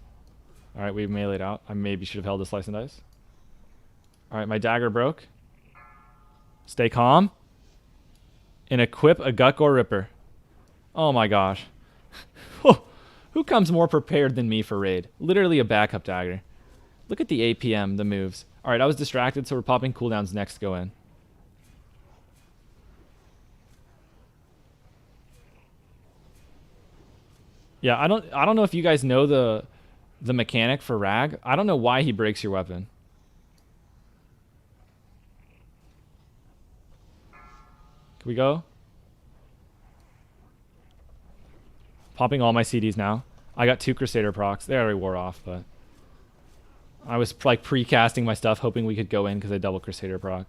Speaker 1: All right, we've meleeed out. I maybe should have held the slice and dice. All right, my dagger broke. Stay calm. And equip a Gutgore Ripper. Oh my gosh. Who comes more prepared than me for raid? Literally a backup dagger. Look at the APM, the moves. All right, I was distracted, so we're popping cooldowns next to go in. Yeah, I don't know if you guys know the mechanic for Rag. I don't know why he breaks your weapon. Can we go? Popping all my CDs now. I got 2 Crusader procs. They already wore off, but I was like pre-casting my stuff, hoping we could go in because I double Crusader proc.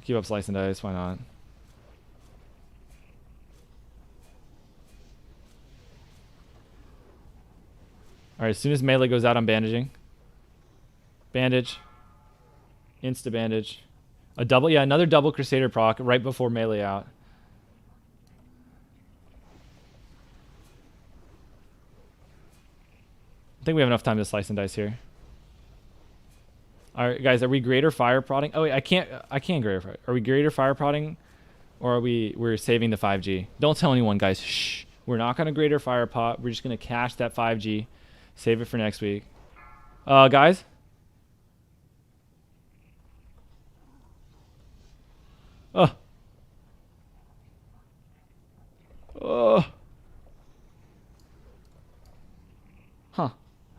Speaker 1: Keep up slice and dice. Why not? All right. As soon as melee goes out, I'm bandaging. Bandage. Insta bandage. A double. Yeah, another double Crusader proc right before melee out. I think we have enough time to slice and dice here. All right, guys, are we greater fire prodding? Oh, wait, I can't greater fire. Are we greater fire prodding, or we're saving the 5G? Don't tell anyone, guys. Shh. We're not gonna greater fire pot. We're just gonna cache that 5G, save it for next week. Guys. Huh.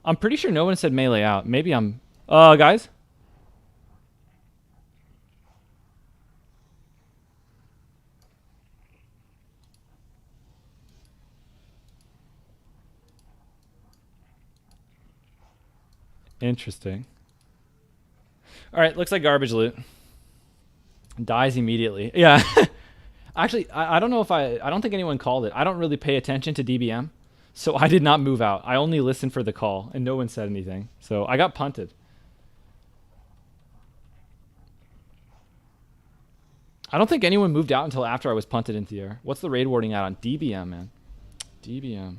Speaker 1: I'm pretty sure no one said melee out. Maybe I'm... guys? Interesting. Alright, looks like garbage loot. Dies immediately. Yeah. Actually, I don't know if I don't think anyone called it. I don't really pay attention to DBM. So I did not move out. I only listened for the call, and no one said anything. So I got punted. I don't think anyone moved out until after I was punted into the air. What's the raid warding at on DBM, man? DBM.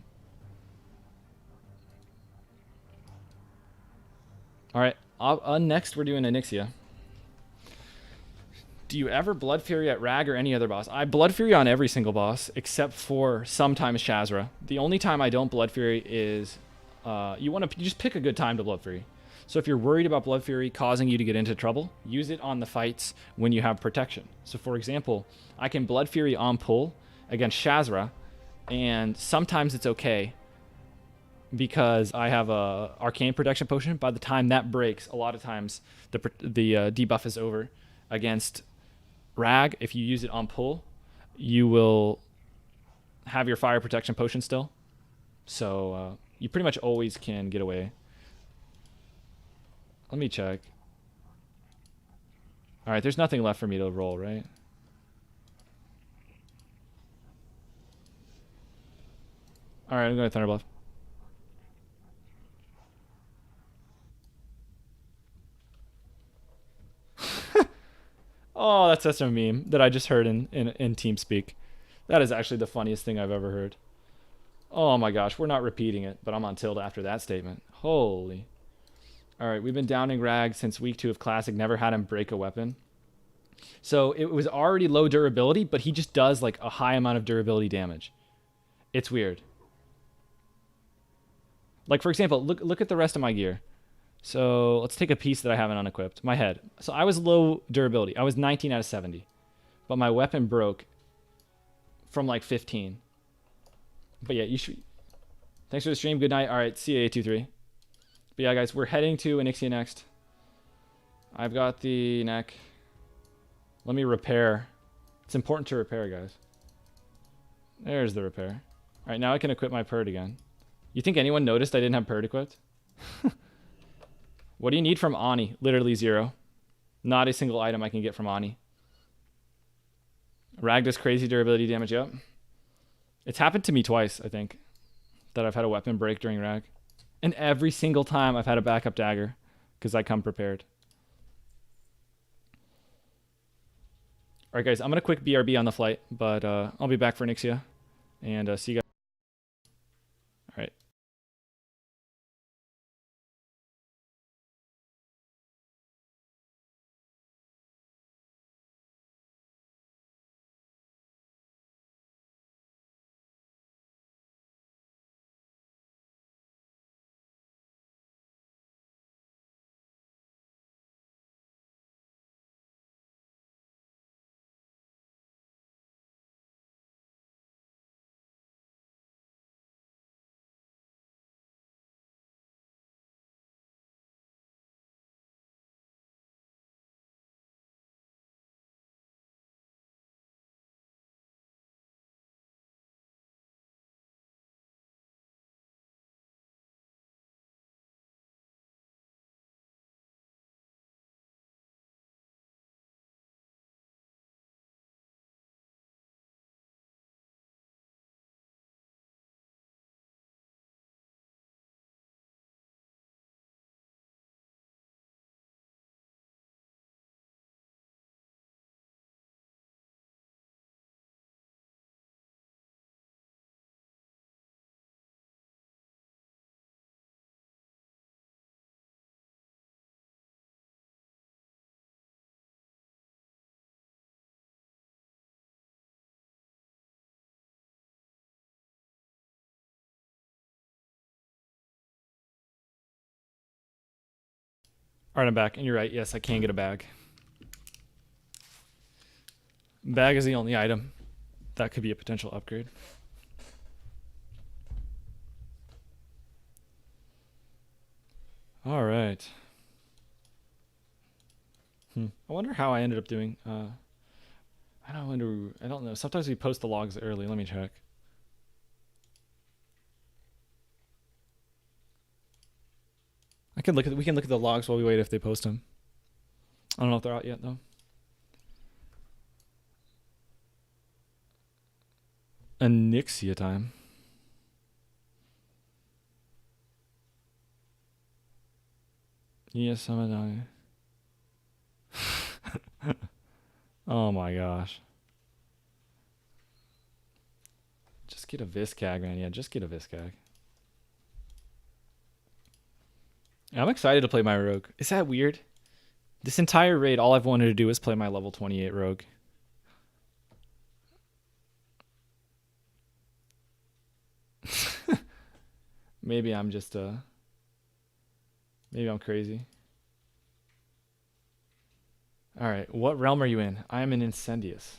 Speaker 1: All right. Next, we're doing Onyxia. Do you ever Blood Fury at Rag or any other boss? I Blood Fury on every single boss, except for sometimes Shazra. The only time I don't Blood Fury is you just pick a good time to Blood Fury. So if you're worried about Blood Fury causing you to get into trouble, use it on the fights when you have protection. So for example, I can Blood Fury on pull against Shazra, and sometimes it's okay because I have a Arcane Protection Potion. By the time that breaks, a lot of times the debuff is over. Against Rag, if you use it on pull, you will have your Fire Protection Potion still. So you pretty much always can get away. Let me check. All right, there's nothing left for me to roll, right? All right, I'm going to Thunderbluff. Oh, that's such a meme that I just heard in TeamSpeak. That is actually the funniest thing I've ever heard. Oh my gosh, we're not repeating it, but I'm on tilde after that statement. Holy. All right, we've been downing Rag since week 2 of Classic. Never had him break a weapon. So it was already low durability, but he just does like a high amount of durability damage. It's weird. Like for example, look at the rest of my gear. So let's take a piece that I haven't unequipped. My head. So I was low durability. I was 19 out of 70. But my weapon broke from like 15. But yeah, you should... Thanks for the stream. Good night. All right, see you, 823. But yeah, guys, we're heading to Onyxia next. I've got the neck. Let me repair. It's important to repair, guys. There's the repair. All right, now I can equip my Purd again. You think anyone noticed I didn't have Purd equipped? What do you need from Ani? Literally 0. Not a single item I can get from Ani. Rag does crazy durability damage, yep. It's happened to me twice, I think, that I've had a weapon break during Rag. And every single time I've had a backup dagger, because I come prepared. Alright guys, I'm going to quick BRB on the flight, but I'll be back for Onyxia. And see you guys. Alright. Alright, I'm back. And you're right. Yes, I can get a bag. Bag is the only item. That could be a potential upgrade. Alright. I wonder how I ended up doing... I don't know. Sometimes we post the logs early. Let me check. We can look at the logs while we wait if they post them. I don't know if they're out yet though. Onyxia time. Yes, I'm a dog. Oh my gosh. Just get a Viscag, man. Yeah, just get a Viscag. I'm excited to play my rogue. Is that weird? This entire raid, all I've wanted to do is play my level 28 rogue. Maybe I'm just maybe I'm crazy. All right, what realm are you in? I am in Incendius.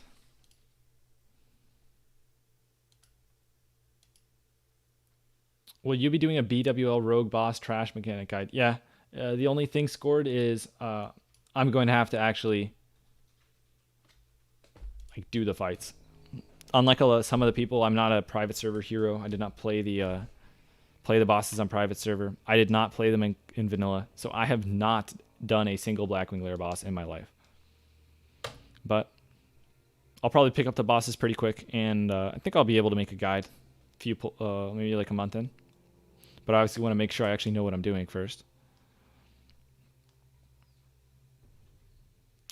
Speaker 1: Will you be doing a BWL Rogue Boss Trash Mechanic Guide? Yeah. The only thing scored is I'm going to have to actually like do the fights. Unlike some of the people, I'm not a private server hero. I did not play the bosses on private server. I did not play them in vanilla. So I have not done a single Blackwing Lair boss in my life. But I'll probably pick up the bosses pretty quick, and I think I'll be able to make a guide maybe like a month in. But I obviously want to make sure I actually know what I'm doing first.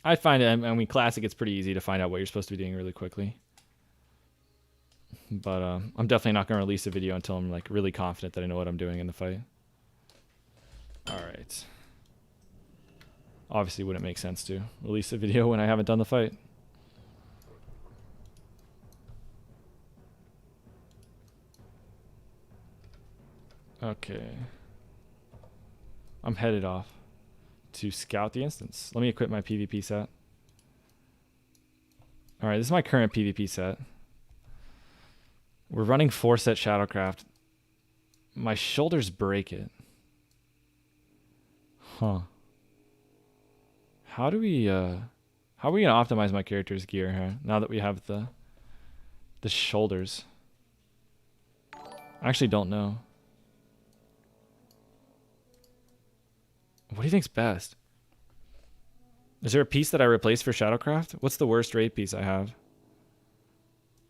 Speaker 1: I find it, I mean, Classic, it's pretty easy to find out what you're supposed to be doing really quickly. But I'm definitely not going to release a video until I'm like really confident that I know what I'm doing in the fight. Alright. Obviously wouldn't make sense to release a video when I haven't done the fight. Okay. I'm headed off to scout the instance. Let me equip my PvP set. Alright, this is my current PvP set. We're running 4-set Shadowcraft. My shoulders break it. Huh. How are we gonna optimize my character's gear here now that we have the shoulders? I actually don't know. What do you think's best? Is there a piece that I replace for Shadowcraft? What's the worst raid piece I have?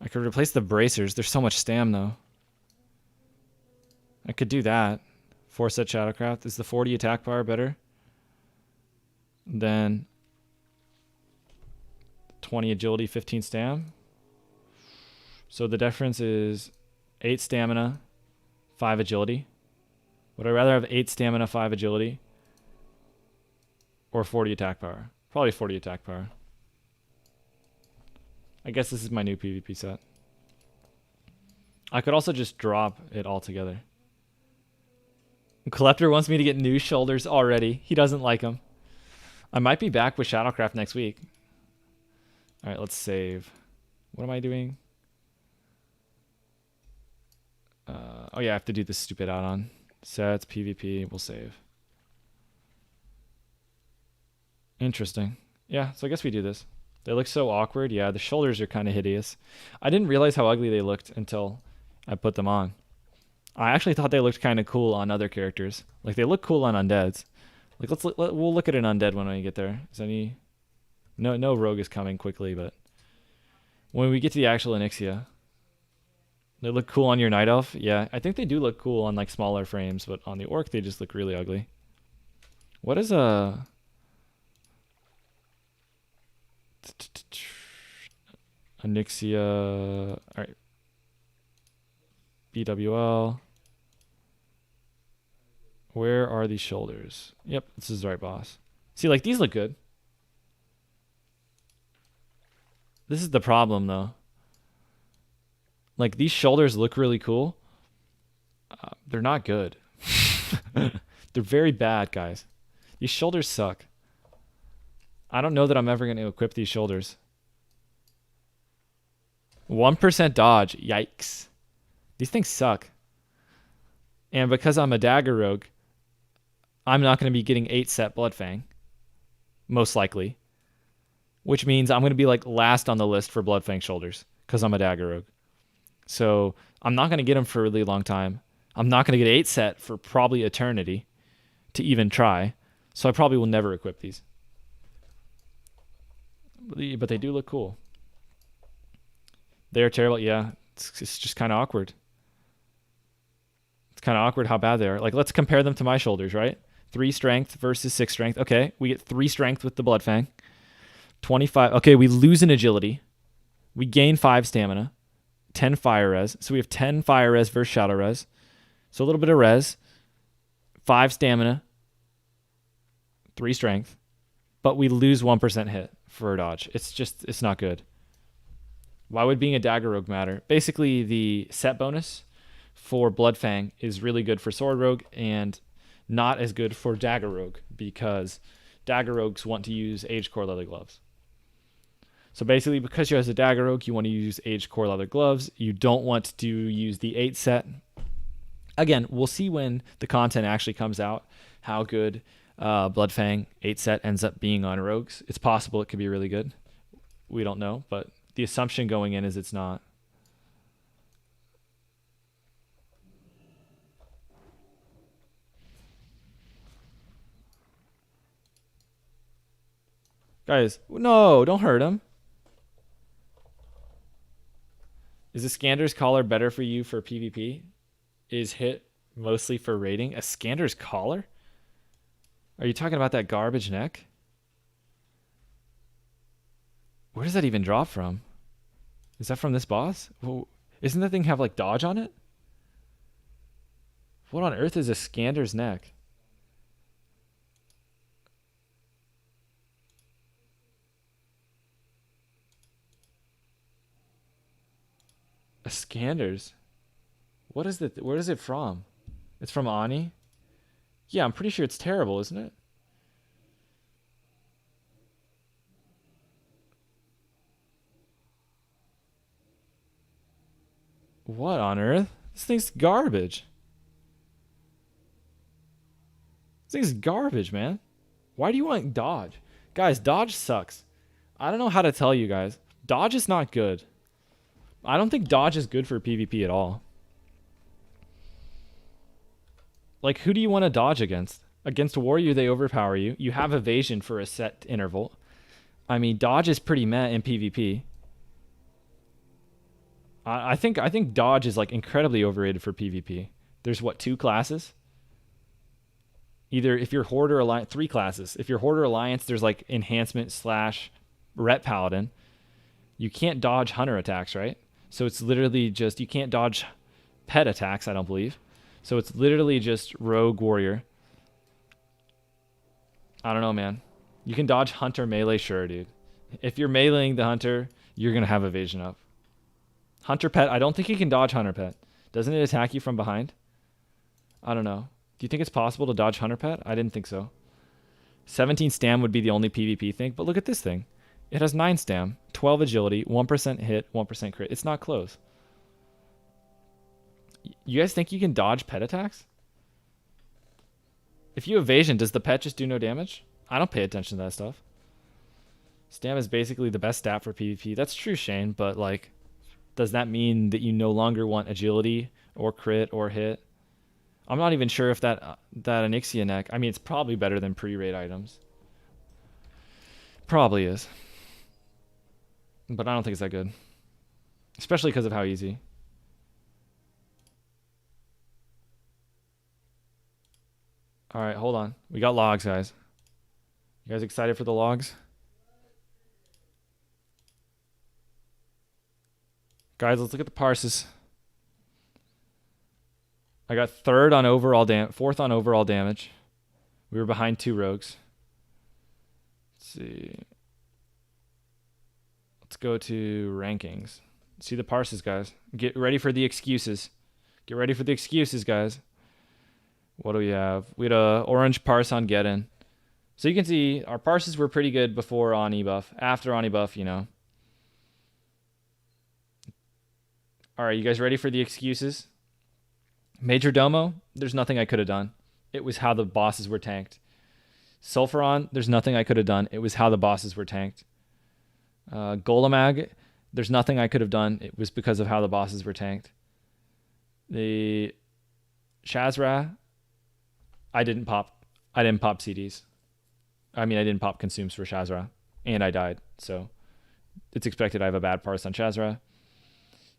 Speaker 1: I could replace the bracers. There's so much stam though. I could do that. 4-set Shadowcraft. Is the 40 attack power better than 20 agility, 15 stam? So the difference is 8 stamina, 5 agility. Would I rather have 8 stamina, 5 agility, or 40 attack power? Probably 40 attack power. I guess this is my new PvP set. I could also just drop it altogether. Collector wants me to get new shoulders already. He doesn't like them. I might be back with Shadowcraft next week. Alright, let's save. What am I doing? Oh yeah, I have to do this stupid add-on. Sets, PvP, we'll save. Interesting. Yeah, so I guess we do this. They look so awkward. Yeah, the shoulders are kind of hideous. I didn't realize how ugly they looked until I put them on. I actually thought they looked kind of cool on other characters. Like they look cool on undeads. Like we'll look at an undead when we get there. Is any? No rogue is coming quickly, but when we get to the actual Onyxia, they look cool on your night elf. Yeah, I think they do look cool on like smaller frames, but on the orc they just look really ugly. What is a Onyxia? All right. BWL. Where are these shoulders? Yep, this is the right boss. See, like these look good. This is the problem though. Like these shoulders look really cool. They're not good. They're very bad, guys. These shoulders suck. I don't know that I'm ever going to equip these shoulders. 1% dodge. Yikes. These things suck. And because I'm a dagger rogue, I'm not going to be getting 8-set Bloodfang. Most likely. Which means I'm going to be like last on the list for Bloodfang shoulders. Because I'm a dagger rogue. So I'm not going to get them for a really long time. I'm not going to get 8-set for probably eternity. To even try. So I probably will never equip these. But they do look cool. They're terrible. Yeah. It's just kind of awkward. It's kind of awkward how bad they are. Like, let's compare them to my shoulders, right? 3 strength versus 6 strength. Okay, we get 3 strength with the Bloodfang. 25. Okay, we lose an agility. We gain 5 stamina. 10 fire res. So we have 10 fire res versus shadow res. So a little bit of res. 5 stamina. 3 strength. But we lose 1% hit for a dodge. It's not good. Why would being a dagger rogue matter? Basically, the set bonus for Bloodfang is really good for sword rogue and not as good for dagger rogue because dagger rogues want to use aged core leather gloves. So basically, because you're as a dagger rogue, you want to use aged core leather gloves. You don't want to use the 8 set. Again, we'll see when the content actually comes out how good Bloodfang 8 set ends up being on rogues. It's possible it could be really good. We don't know, but the assumption going in is it's not. Guys, no, don't hurt him. Is the Scander's Collar better for you for PvP? Is hit mostly for raiding? A Scander's Collar? Are you talking about that garbage neck? Where does that even drop from? Is that from this boss? Well, isn't that thing have like dodge on it? What on earth is a Scander's neck? A Scander's? What is it? Where is it from? It's from Ani? Yeah, I'm pretty sure it's terrible, isn't it? What on earth? This thing's garbage. This thing's garbage, man. Why do you want dodge? Guys, dodge sucks. I don't know how to tell you guys. Dodge is not good. I don't think dodge is good for PvP at all. Like, who do you want to dodge against? Against Warrior, they overpower you. You have evasion for a set interval. I mean, dodge is pretty meh in PvP. I think dodge is like incredibly overrated for PvP. There's what, 2 classes? Either if you're Horde or Alliance, 3 classes. If you're Horde or Alliance, there's like enhancement / Ret Paladin. You can't dodge hunter attacks, right? So it's literally just, you can't dodge pet attacks, I don't believe. So it's literally just rogue warrior. I don't know, man. You can dodge hunter melee, sure, dude. If you're meleeing the hunter, you're going to have evasion up. Hunter pet, I don't think you can dodge hunter pet. Doesn't it attack you from behind? I don't know. Do you think it's possible to dodge hunter pet? I didn't think so. 17 stam would be the only PvP thing, but look at this thing. It has 9 stam, 12 agility, 1% hit, 1% crit. It's not close. You guys think you can dodge pet attacks? If you evasion, does the pet just do no damage? I don't pay attention to that stuff. Stam is basically the best stat for PvP. That's true, Shane, but like, does that mean that you no longer want agility or crit or hit? I'm not even sure if that Onyxia neck, I mean, it's probably better than pre-raid items. Probably is. But I don't think it's that good. Especially because of how easy. Alright, hold on. We got logs, guys. You guys excited for the logs? Guys, let's look at the parses. I got 4th on overall damage. We were behind 2 rogues. Let's see. Let's go to rankings. See the parses, guys. Get ready for the excuses. Get ready for the excuses, guys. What do we have? We had a orange parse on Geddon. So you can see our parses were pretty good before Ani buff. After Ani buff, you know. Alright, you guys ready for the excuses? Major Domo, there's nothing I could have done. It was how the bosses were tanked. Sulfuron, there's nothing I could have done. It was how the bosses were tanked. Golemag, there's nothing I could have done. It was because of how the bosses were tanked. The Shazra, I didn't pop CDs. I mean, I didn't pop consumes for Shazra, and I died. So it's expected I have a bad parse on Shazra.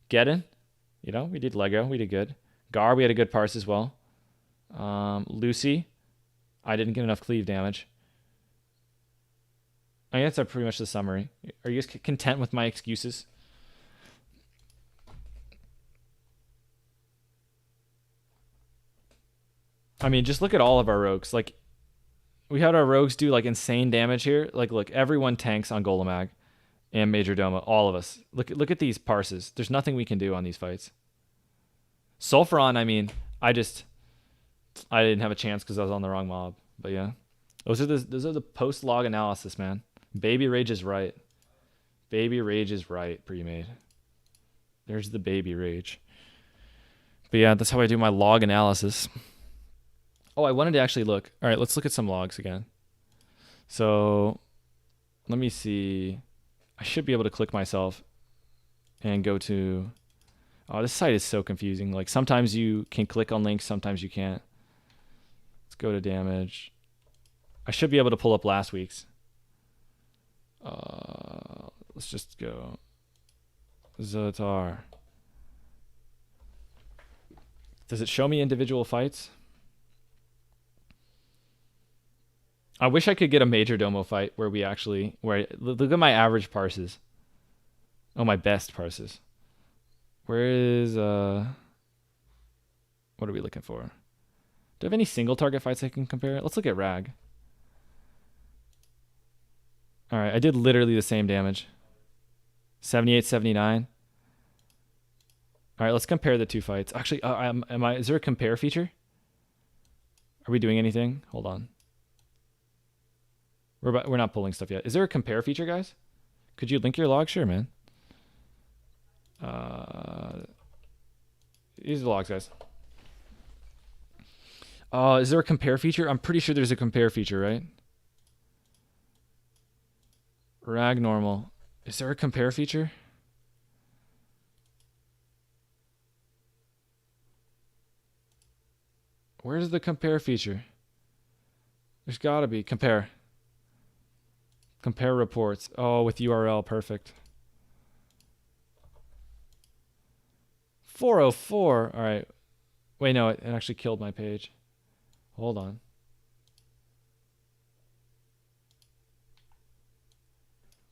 Speaker 1: Geddon, you know, we did Lego. We did good. Gar, we had a good parse as well. Lucy, I didn't get enough cleave damage. I guess that's pretty much the summary. Are you guys content with my excuses? I mean, just look at all of our rogues. Like, we had our rogues do like insane damage here. Like, look, everyone tanks on Golemag and Major Domo. All of us. Look at these parses. There's nothing we can do on these fights. Sulfuron, I mean, I didn't have a chance because I was on the wrong mob. But yeah, those are the post log analysis, man. Baby Rage is right. Baby Rage is right. Pre-made. There's the Baby Rage. But yeah, that's how I do my log analysis. Oh, I wanted to actually look. All right, let's look at some logs again. So let me see. I should be able to click myself and go to. Oh, this site is so confusing. Like, sometimes you can click on links, sometimes you can't. Let's go to damage. I should be able to pull up last week's. Let's just go. Zotar. Does it show me individual fights? I wish I could get a major domo fight where we actually, look at my average parses. Oh, my best parses. Where is, what are we looking for? Do I have any single target fights I can compare? Let's look at Rag. All right, I did literally the same damage. 78, 79. All right, let's compare the two fights. Actually, is there a compare feature? Are we doing anything? Hold on. We're not pulling stuff yet. Is there a compare feature, guys? Could you link your log? Sure, man. These are the logs, guys. Is there a compare feature? I'm pretty sure there's a compare feature, right? Rag normal. Is there a compare feature? Where's the compare feature? There's gotta be. Compare. Compare reports. Oh, with URL. Perfect. 404. All right. Wait, no, it actually killed my page. Hold on.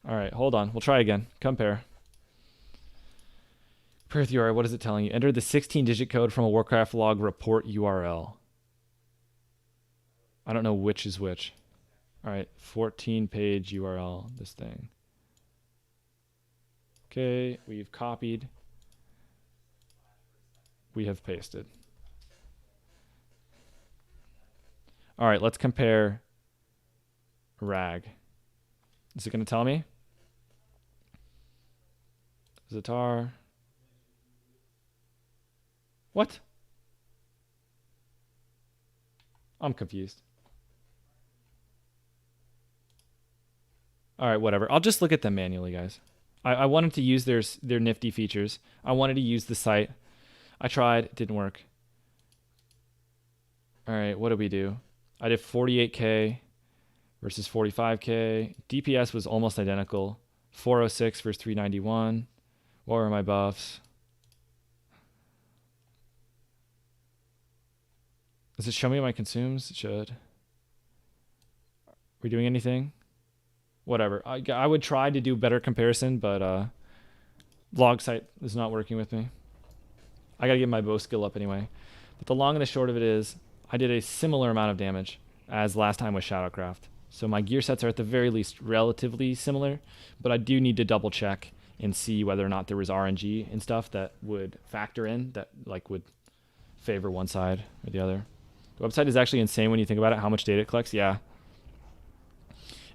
Speaker 1: All right, hold on. We'll try again. Compare. Compare with URL. What is it telling you? Enter the 16-digit code from a Warcraft log report URL. I don't know which is which. All right, 14-page URL, this thing. Okay, we've copied. We have pasted. All right, let's compare Rag. Is it going to tell me? Zatar. What? I'm confused. All right, whatever. I'll just look at them manually, guys. I wanted to use their nifty features. I wanted to use the site. I tried. It didn't work. All right, what did we do? I did 48K versus 45K. DPS was almost identical. 406 versus 391. What were my buffs? Does it show me my consumes? It should. Are we doing anything? Whatever. I would try to do better comparison, but log site is not working with me. I gotta get my bow skill up anyway. But the long and the short of it is, I did a similar amount of damage as last time with Shadowcraft. So my gear sets are at the very least relatively similar, but I do need to double check and see whether or not there was RNG and stuff that would factor in, that like would favor one side or the other. The website is actually insane when you think about it, how much data it collects. Yeah.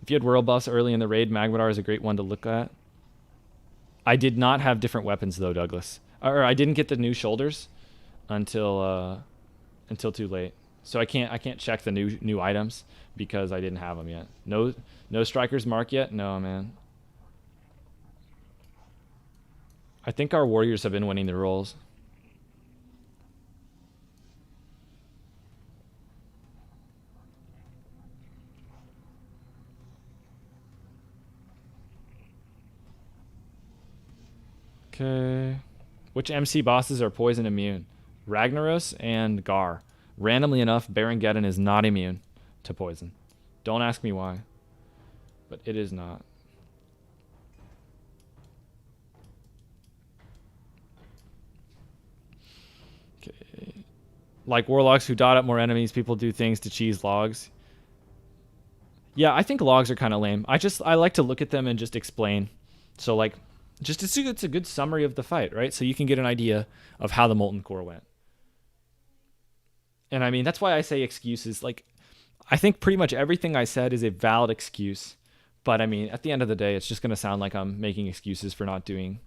Speaker 1: If you had world buffs early in the raid, Magmadar is a great one to look at. I did not have different weapons though, Douglas. Or I didn't get the new shoulders until too late. So I can't check the new items because I didn't have them yet. No Striker's Mark yet? No, man. I think our warriors have been winning the roles. Okay. Which MC bosses are poison immune? Ragnaros and Gar. Randomly enough, Baron is not immune to poison. Don't ask me why, but it is not. Okay. Like warlocks who dot up more enemies, people do things to cheese logs. Yeah, I think logs are kind of lame. I like to look at them and just explain. So like, it's a good summary of the fight, right? So you can get an idea of how the Molten Core went. And I mean, that's why I say excuses. Like, I think pretty much everything I said is a valid excuse. But I mean, at the end of the day, it's just going to sound like I'm making excuses for not doing,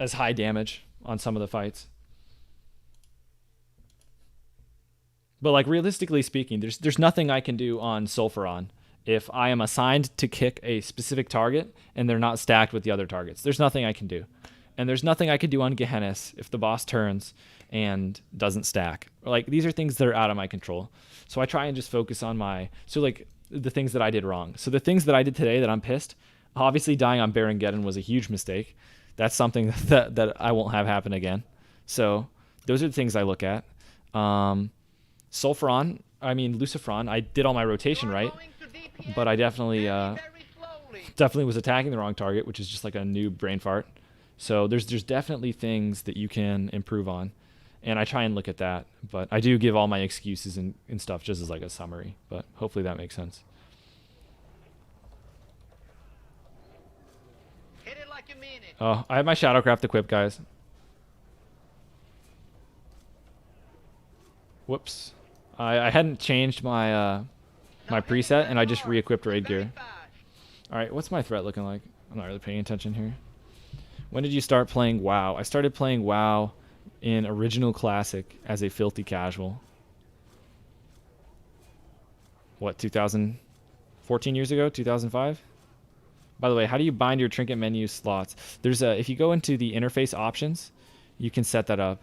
Speaker 1: as high damage on some of the fights. But like, realistically speaking, there's nothing I can do on Sulfuron if I am assigned to kick a specific target and they're not stacked with the other targets. There's nothing I can do. And there's nothing I could do on Gehennis if the boss turns and doesn't stack. Like, these are things that are out of my control. So I try and just focus on the things that I did wrong. So the things that I did today that I'm pissed, obviously dying on Baron Geddon was a huge mistake. That's something that I won't have happen again. So those are the things I look at. Sulfuron, I mean Lucifron, I did all my rotation right, but I definitely was attacking the wrong target, which is just like a new brain fart. So there's definitely things that you can improve on, and I try and look at that. But I do give all my excuses and stuff just as like a summary. But hopefully that makes sense.
Speaker 2: Hit it like you mean it.
Speaker 1: Oh, I have my Shadowcraft equipped, guys. Whoops. I hadn't changed my my preset, and I just re-equipped raid gear. All right, what's my threat looking like? I'm not really paying attention here. When did you start playing WoW? I started playing WoW in Original Classic as a filthy casual. What, 2014 years ago? 2005? By the way, how do you bind your trinket menu slots? There's a, if you go into the interface options, you can set that up.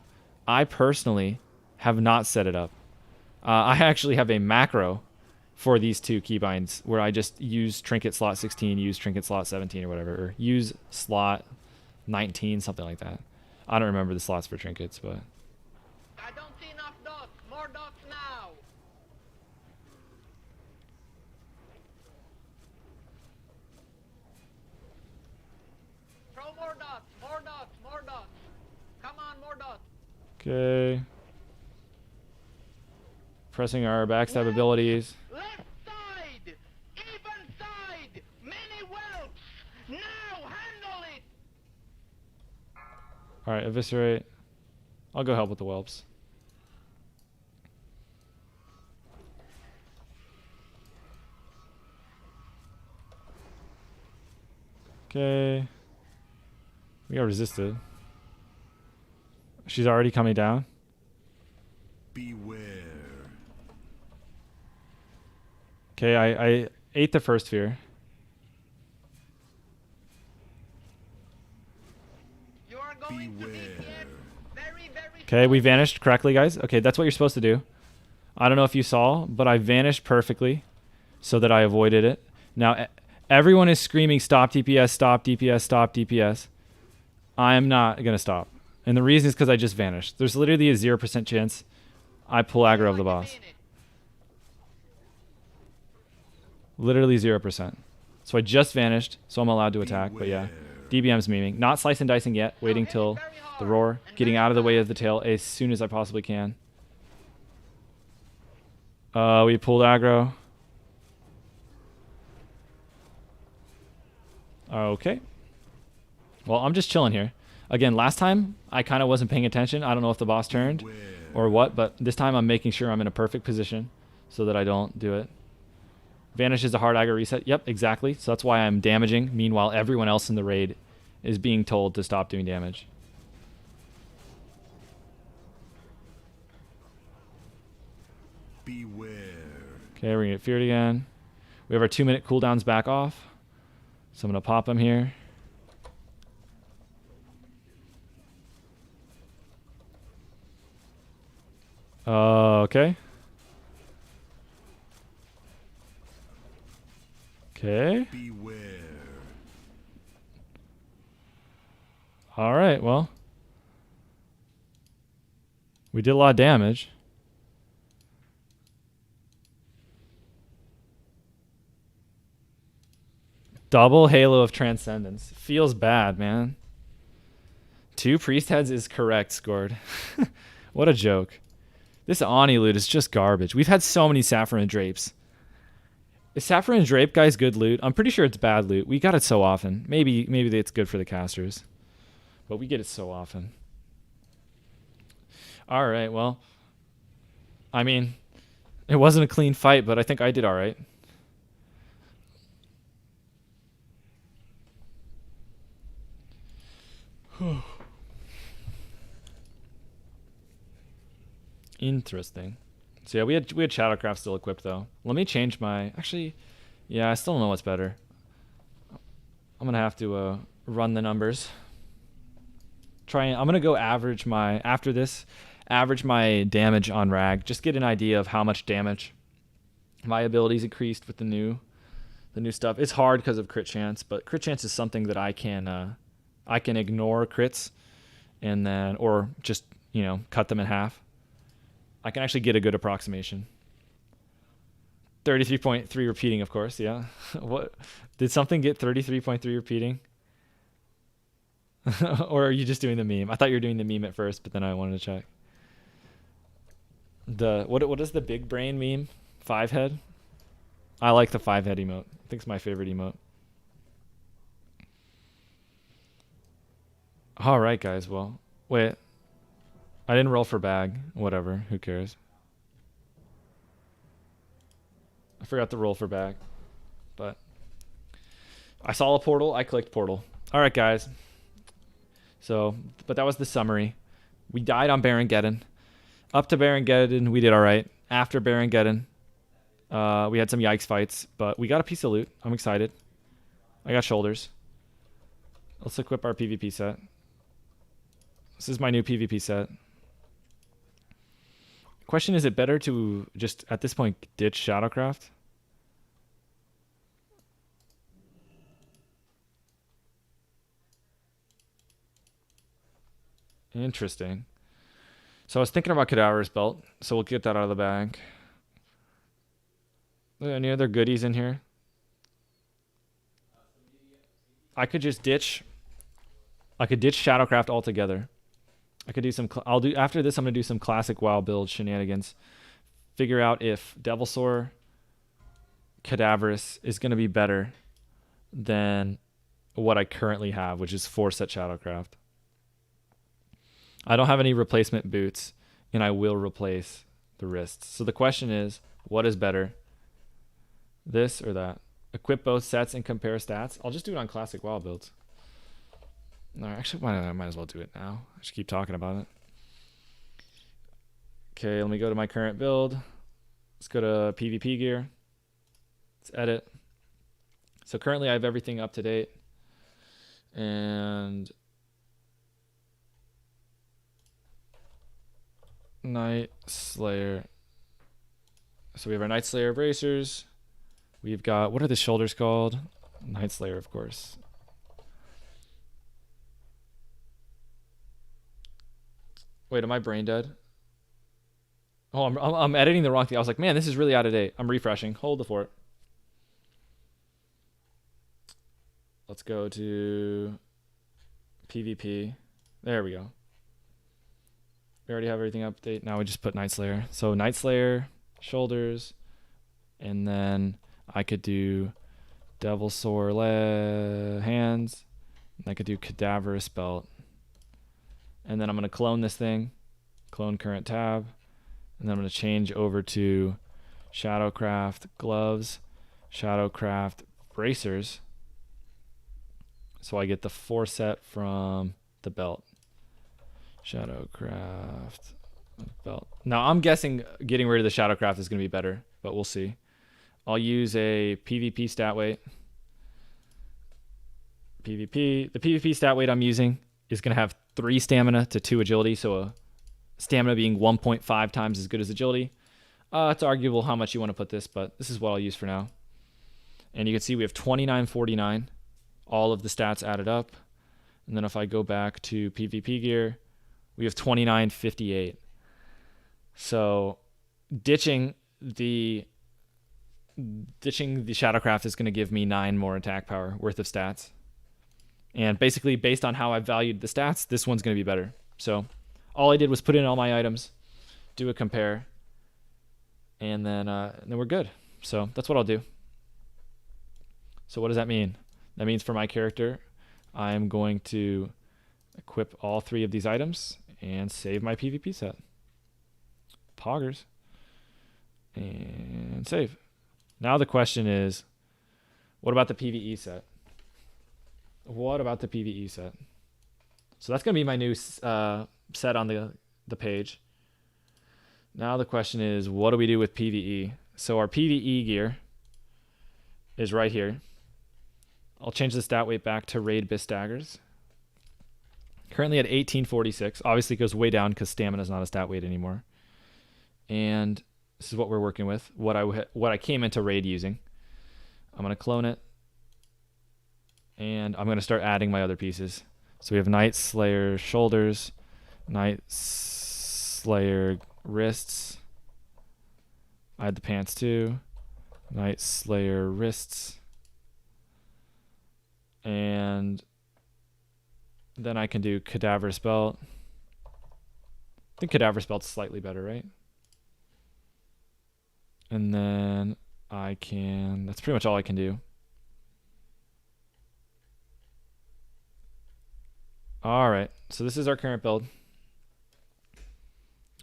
Speaker 1: I personally have not set it up. I actually have a macro for these two keybinds where I just use trinket slot 16, use trinket slot 17 or whatever, or use slot 19, something like that. I don't remember the slots for trinkets, but
Speaker 2: I don't see enough dots. More dots now. Throw more dots. More dots. More dots. Come on, more dots.
Speaker 1: okay. Pressing our backstab abilities.
Speaker 2: Left side. Even side. Many whelps. Now handle it.
Speaker 1: All right, eviscerate. I'll go help with the whelps. Okay. We got resisted. She's already coming down.
Speaker 3: Beware.
Speaker 1: Okay, I ate the first fear.
Speaker 2: You are going to DPS. Very, very
Speaker 1: Okay, we vanished correctly, guys. Okay, that's what you're supposed to do. I don't know if you saw, but I vanished perfectly so that I avoided it. Now, everyone is screaming, stop DPS, stop DPS, stop DPS. I am not going to stop. And the reason is because I just vanished. There's literally a 0% chance I pull aggro of the boss. Literally 0%. So I just vanished, so I'm allowed to attack. But yeah, DBM's memeing. Not slice and dicing yet. Waiting till the roar. Getting out of the way of the tail as soon as I possibly can. We pulled aggro. Okay. Well, I'm just chilling here. Again, last time I kind of wasn't paying attention. I don't know if the boss turned or what, but this time I'm making sure I'm in a perfect position so that I don't do it. Vanish is a hard aggro reset. Yep, exactly. So that's why I'm damaging. Meanwhile, everyone else in the raid is being told to stop doing damage.
Speaker 3: Beware.
Speaker 1: Okay, we're going to get feared again. We have our 2-minute cooldowns back off. So I'm going to pop them here. Okay. Okay.
Speaker 3: Beware.
Speaker 1: All right, well. We did a lot of damage. Double Halo of Transcendence. Feels bad, man. 2 priest heads is correct scored. What a joke. This Oni loot is just garbage. We've had so many Saffron Drapes. Is Saffron Drape, guys, good loot? I'm pretty sure it's bad loot. We got it so often. Maybe it's good for the casters. But we get it so often. All right, well. I mean, it wasn't a clean fight, but I think I did all right. Interesting. So yeah, we had Shadowcraft still equipped though. Let me change my. Actually, yeah, I still don't know what's better. I'm gonna have to run the numbers. I'm gonna go average my average my damage on Rag. Just get an idea of how much damage my abilities increased with the new stuff. It's hard because of crit chance, but crit chance is something that I can I can ignore crits and then, or just, you know, cut them in half. I can actually get a good approximation. 33.3 repeating, of course, yeah. What? Did something get 33.3 repeating? Or are you just doing the meme? I thought you were doing the meme at first, but then I wanted to check. What is the big brain meme? 5 head? I like the 5 head emote. I think it's my favorite emote. All right, guys. Well, wait. I didn't roll for bag. Whatever. Who cares? I forgot to roll for bag. But I saw a portal. I clicked portal. All right, guys. So, but that was the summary. We died on Baron-Geddon. Up to Baron-Geddon, we did all right. After Baron-Geddon, we had some yikes fights, but we got a piece of loot. I'm excited. I got shoulders. Let's equip our PvP set. This is my new PvP set. Question, is it better to just, at this point, ditch Shadowcraft? Interesting. So I was thinking about Cadaverous Belt, so we'll get that out of the bag. Any other goodies in here? I could just ditch. I could ditch Shadowcraft altogether. I could do some. I'll do after this. I'm gonna do some classic WoW build shenanigans. Figure out if Devilsaur Cadaverous is gonna be better than what I currently have, which is 4-set Shadowcraft. I don't have any replacement boots, and I will replace the wrists. So the question is, what is better? This or that? Equip both sets and compare stats. I'll just do it on classic WoW builds. No, actually, I might as well do it now. I should keep talking about it. Okay, let me go to my current build. Let's go to PvP gear. Let's edit. So currently I have everything up to date. And Night Slayer. So we have our Night Slayer bracers. We've got, what are the shoulders called? Night Slayer, of course. Wait, am I brain dead? Oh, I'm editing the wrong thing. I was like, man, this is really out of date. I'm refreshing. Hold the fort. Let's go to PvP. There we go. We already have everything up to date. Now we just put Night Slayer. So Night Slayer, shoulders, and then I could do Devilsaur hands, and I could do Cadaverous Belt. And then I'm going to clone this thing, clone current tab, and then I'm going to change over to Shadowcraft gloves, Shadowcraft bracers, so I get the 4-set from the belt. Shadowcraft belt. Now I'm guessing getting rid of the Shadowcraft is going to be better, but we'll see. I'll use a PvP stat weight. PvP. The PvP stat weight I'm using is going to have 3 stamina to 2 agility, so a stamina being 1.5 times as good as agility. It's arguable how much you want to put this, but this is what I'll use for now. And you can see we have 2949, all of the stats added up. And then if I go back to PvP gear, we have 2958. So ditching the Shadowcraft is going to give me 9 more attack power worth of stats. And basically, based on how I valued the stats, this one's going to be better. So all I did was put in all my items, do a compare, and then we're good. So that's what I'll do. So what does that mean? That means for my character, I'm going to equip all 3 of these items and save my PvP set. Poggers. And save. Now the question is, what about the PvE set? What about the PvE set? So that's going to be my new set on the page. Now the question is, what do we do with PvE? So our PvE gear is right here. I'll change the stat weight back to Raid Bis Daggers. Currently at 1846. Obviously it goes way down because stamina is not a stat weight anymore. And this is what we're working with. What I came into Raid using. I'm going to clone it. And I'm going to start adding my other pieces. So we have Night Slayer shoulders, Night Slayer wrists. I had the pants too. Night Slayer wrists. And then I can do Cadaverous belt. I think Cadaverous belt's slightly better, right? And then I can, that's pretty much all I can do. All right, so this is our current build.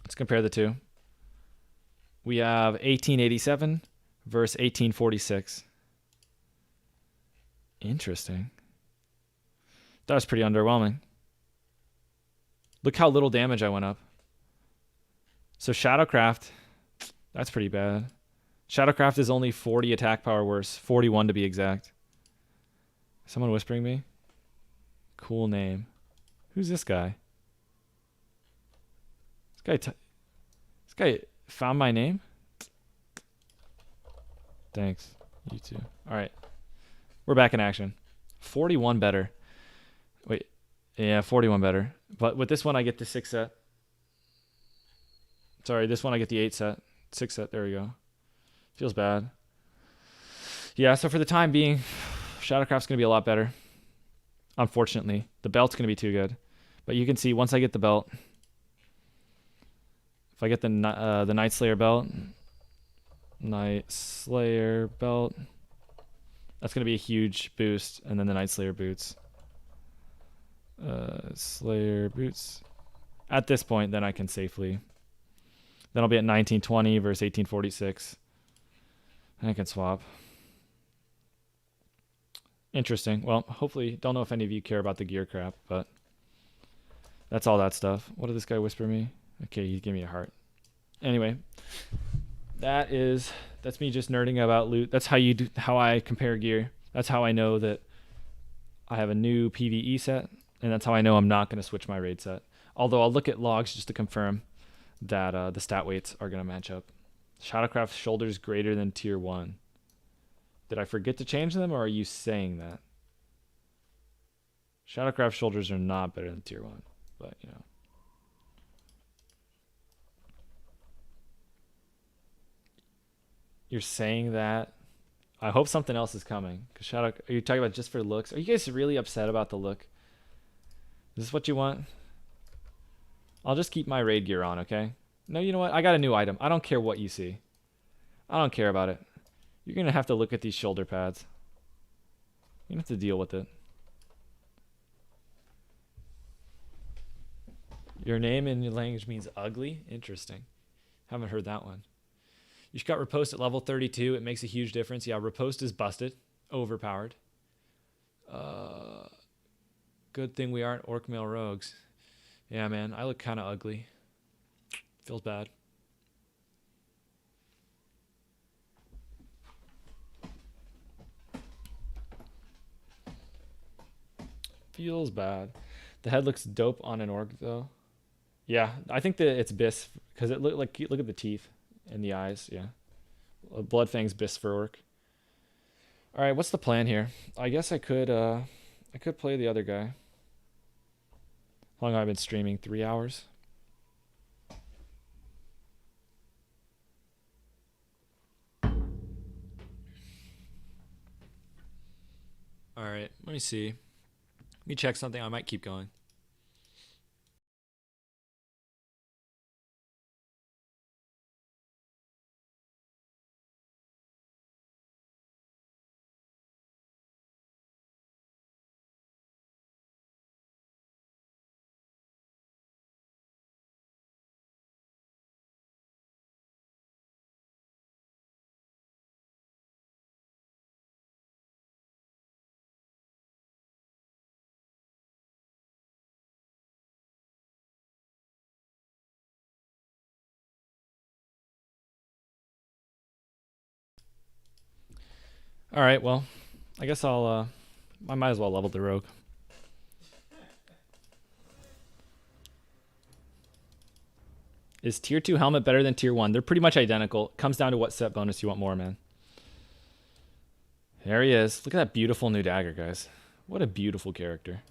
Speaker 1: Let's compare the two. We have 1887 versus 1846. Interesting. That was pretty underwhelming. Look how little damage I went up. So Shadowcraft, that's pretty bad. Shadowcraft is only 40 attack power worse, 41 to be exact. Someone whispering me? Cool name. Who's this guy? This guy found my name? Thanks. You too. All right. We're back in action. 41 better. Wait. Yeah, 41 better. But with this one, I get the 6 set. Sorry, this one I get the 8 set. 6 set. There we go. Feels bad. Yeah, so for the time being, Shadowcraft's going to be a lot better. Unfortunately. The belt's going to be too good. But you can see once I get the belt, if I get the Night Slayer belt, that's going to be a huge boost. And then the Night Slayer boots. Slayer boots. At this point, then I can safely. Then I'll be at 1920 versus 1846. I can swap. Interesting. Well, hopefully, don't know if any of you care about the gear crap, but that's all that stuff. What did this guy whisper me? Okay, he gave me a heart. Anyway, that's me just nerding about loot. That's how I compare gear. That's how I know that I have a new PvE set, and that's how I know I'm not going to switch my raid set. Although I'll look at logs just to confirm that the stat weights are going to match up. Shadowcraft shoulders greater than tier 1. Did I forget to change them, or are you saying that? Shadowcraft shoulders are not better than tier 1, but you know. You're saying that? I hope something else is coming. Cause are you talking about just for looks? Are you guys really upset about the look? Is this what you want? I'll just keep my raid gear on, okay? No, you know what? I got a new item. I don't care what you see. I don't care about it. You're going to have to look at these shoulder pads. You're going to have to deal with it. Your name in your language means ugly? Interesting. Haven't heard that one. You just got riposte at level 32. It makes a huge difference. Yeah, riposte is busted. Overpowered. Good thing we aren't orc male rogues. Yeah, man. I look kind of ugly. Feels bad. Feels bad. The head looks dope on an orc, though. Yeah, I think that it's bis because it look at the teeth and the eyes. Yeah, Bloodfang's bis for orc. All right, what's the plan here? I guess I could play the other guy. How long have I been streaming? 3 hours. All right, let me see. Let me check something. I might keep going. All right, well, I guess I might as well level the rogue. Is tier 2 helmet better than tier 1? They're pretty much identical. Comes down to what set bonus you want more, man. There he is. Look at that beautiful new dagger, guys. What a beautiful character.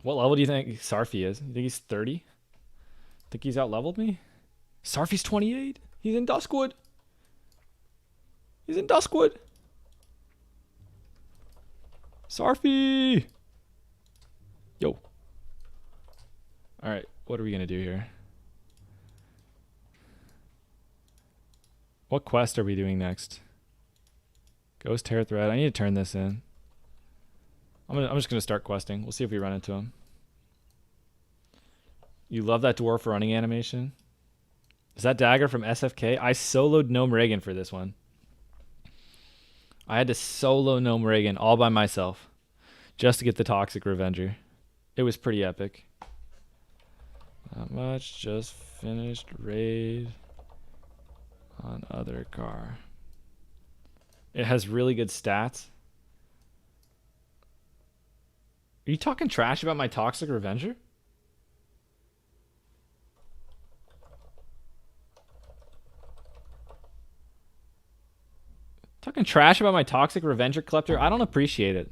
Speaker 1: What level do you think Sarfi is? You think he's 30? Think he's out leveled me? Sarfi's 28. He's in Duskwood. He's in Duskwood. Sarfi. Yo. All right, what are we gonna do here? What quest are we doing next? Ghost Hair Thread. I need to turn this in. I'm just gonna start questing. We'll see if we run into him. You love that dwarf running animation? Is that dagger from SFK? I soloed Gnome Reagan for this one. I had to solo Gnome Reagan all by myself just to get the Toxic Revenger. It was pretty epic. Not much, just finished raid on other car. It has really good stats. Are you talking trash about my Toxic Revenger? Talking trash about my Toxic Revenger Collector? I don't appreciate it.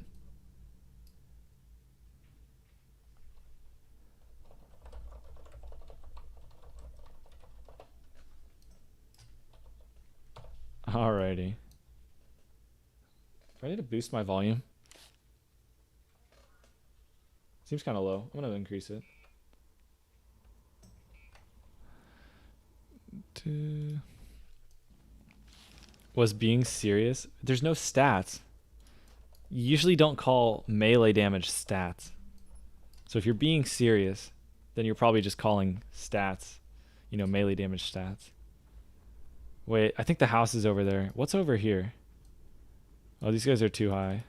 Speaker 1: Alrighty. Do I need to boost my volume? Seems kind of low. I'm going to increase it. Was being serious? There's no stats. You usually don't call melee damage stats. So if you're being serious, then you're probably just calling stats, you know, melee damage stats. Wait, I think the house is over there. What's over here? Oh, these guys are too high.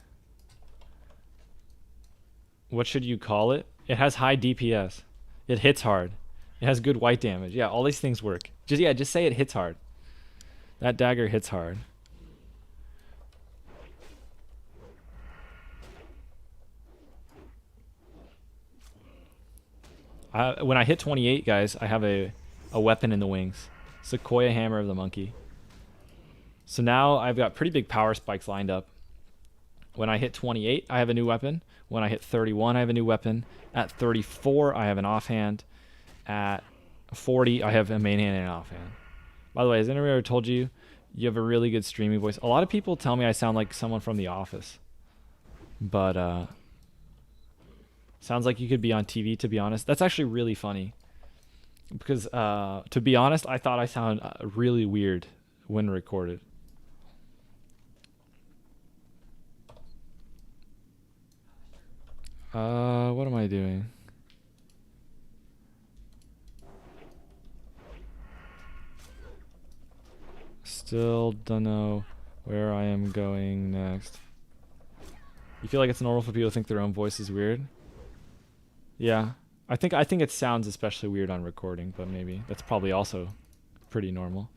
Speaker 1: What should you call it? It has high DPS. It hits hard. It has good white damage. Yeah, all these things work. Just say it hits hard. That dagger hits hard. When I hit 28, guys, I have a weapon in the wings. Sequoia Hammer of the Monkey. So now I've got pretty big power spikes lined up. When I hit 28, I have a new weapon. When I hit 31, I have a new weapon. At 34, I have an offhand. At 40, I have a main hand and an offhand. By the way, has anyone ever told you you have a really good streaming voice? A lot of people tell me I sound like someone from The Office. But, sounds like you could be on TV, to be honest. That's actually really funny. Because, to be honest, I thought I sound really weird when recorded. What am I doing? Still don't know where I am going next. You feel like it's normal for people to think their own voice is weird? Yeah. I think it sounds especially weird on recording, but maybe that's probably also pretty normal.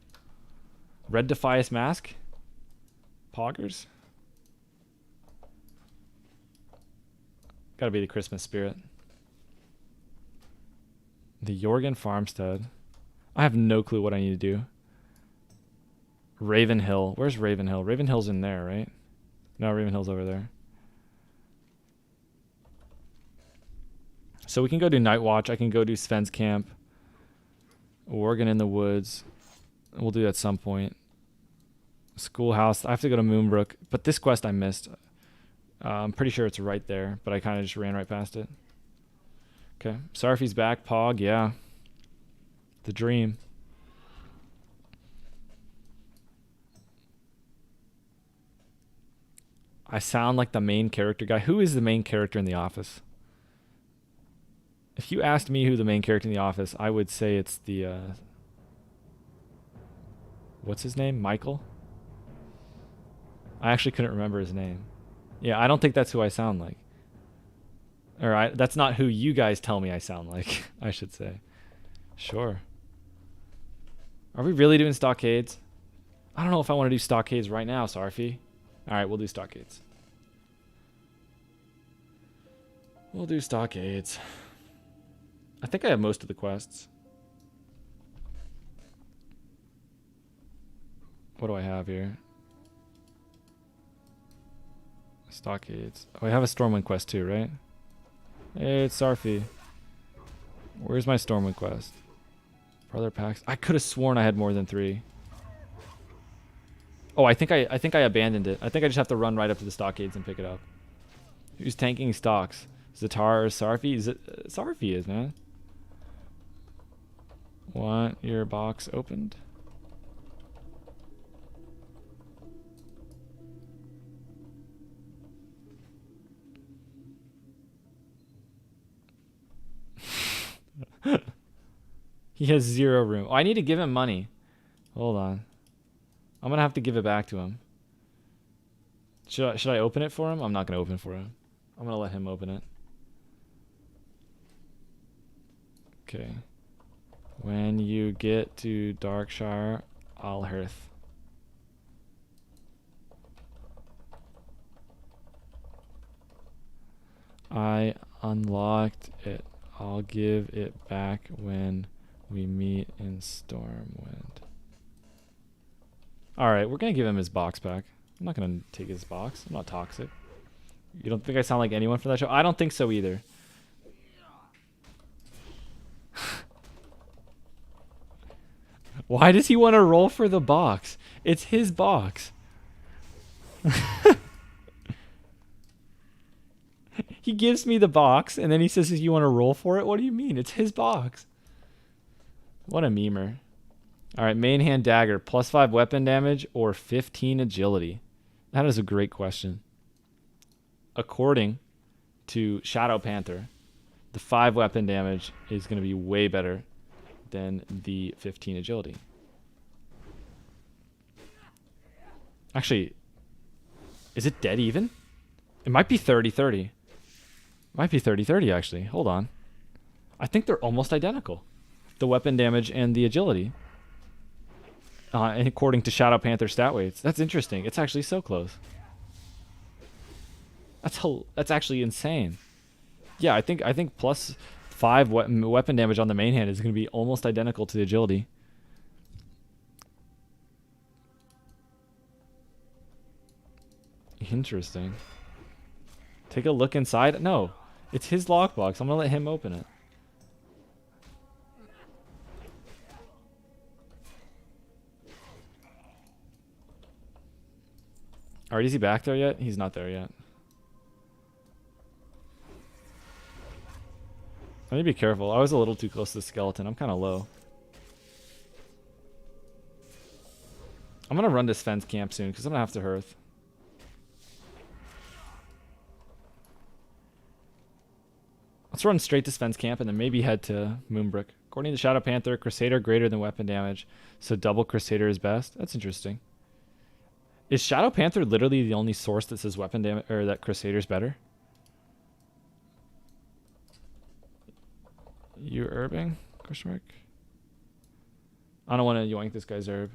Speaker 1: Red Defias mask? Poggers? Gotta be the Christmas spirit. The Jorgen Farmstead. I have no clue what I need to do. Ravenhill. Where's Ravenhill? Ravenhill's in there, right? No, Ravenhill's over there. So we can go do Night Watch. I can go do Sven's Camp. Worgen in the Woods. We'll do that at some point. Schoolhouse. I have to go to Moonbrook. But this quest I missed. I'm pretty sure it's right there, but I kind of just ran right past it. Okay. Sarfi's back. Pog, yeah. The dream. I sound like the main character guy. Who is the main character in The Office? If you asked me who the main character in The Office, I would say it's the... what's his name? Michael? I actually couldn't remember his name. Yeah, I don't think that's who I sound like. Or that's not who you guys tell me I sound like, I should say. Sure. Are we really doing stockades? I don't know if I want to do stockades right now, Sarfi. Alright, we'll do stockades. We'll do stockades. I think I have most of the quests. What do I have here? Stockades. Oh, I have a Stormwind quest too, right? Hey, it's Sarfi. Where's my Stormwind quest? Brother packs. I could have sworn I had more than 3. Oh, I think I abandoned it. I think I just have to run right up to the stockades and pick it up. Who's tanking stocks? Zatar or Sarfi? Sarfi is, man. Want your box opened? He has 0 room. Oh, I need to give him money. Hold on. I'm going to have to give it back to him. Should I open it for him? I'm not going to open it for him. I'm going to let him open it. Okay. When you get to Darkshire, Alhearth. I unlocked it. I'll give it back when we meet in Stormwind. Alright, we're going to give him his box back. I'm not going to take his box. I'm not toxic. You don't think I sound like anyone for that show? I don't think so either. Why does he want to roll for the box? It's his box. He gives me the box, and then he says, you want to roll for it? What do you mean? It's his box. What a memer. Alright, main hand dagger. +5 weapon damage or 15 agility? That is a great question. According to Shadow Panther, the 5 weapon damage is going to be way better than the 15 agility. Actually, is it dead even? It might be 30-30. Might be 30-30 actually. Hold on. I think they're almost identical. The weapon damage and the agility. And according to Shadow Panther stat weights. That's interesting. It's actually so close. That's actually insane. Yeah, I think +5 weapon damage on the main hand is going to be almost identical to the agility. Interesting. Take a look inside. No, it's his lockbox. I'm going to let him open it. Alright, is he back there yet? He's not there yet. I need to be careful. I was a little too close to the skeleton. I'm kind of low. I'm going to run this fence camp soon because I'm going to have to hearth. Let's run straight to fence camp and then maybe head to Moonbrook. According to Shadow Panther, Crusader greater than weapon damage, so double Crusader is best. That's interesting. Is Shadow Panther literally the only source that says weapon damage or that Crusader's better? You herbing? Question mark. I don't want to yoink this guy's herb.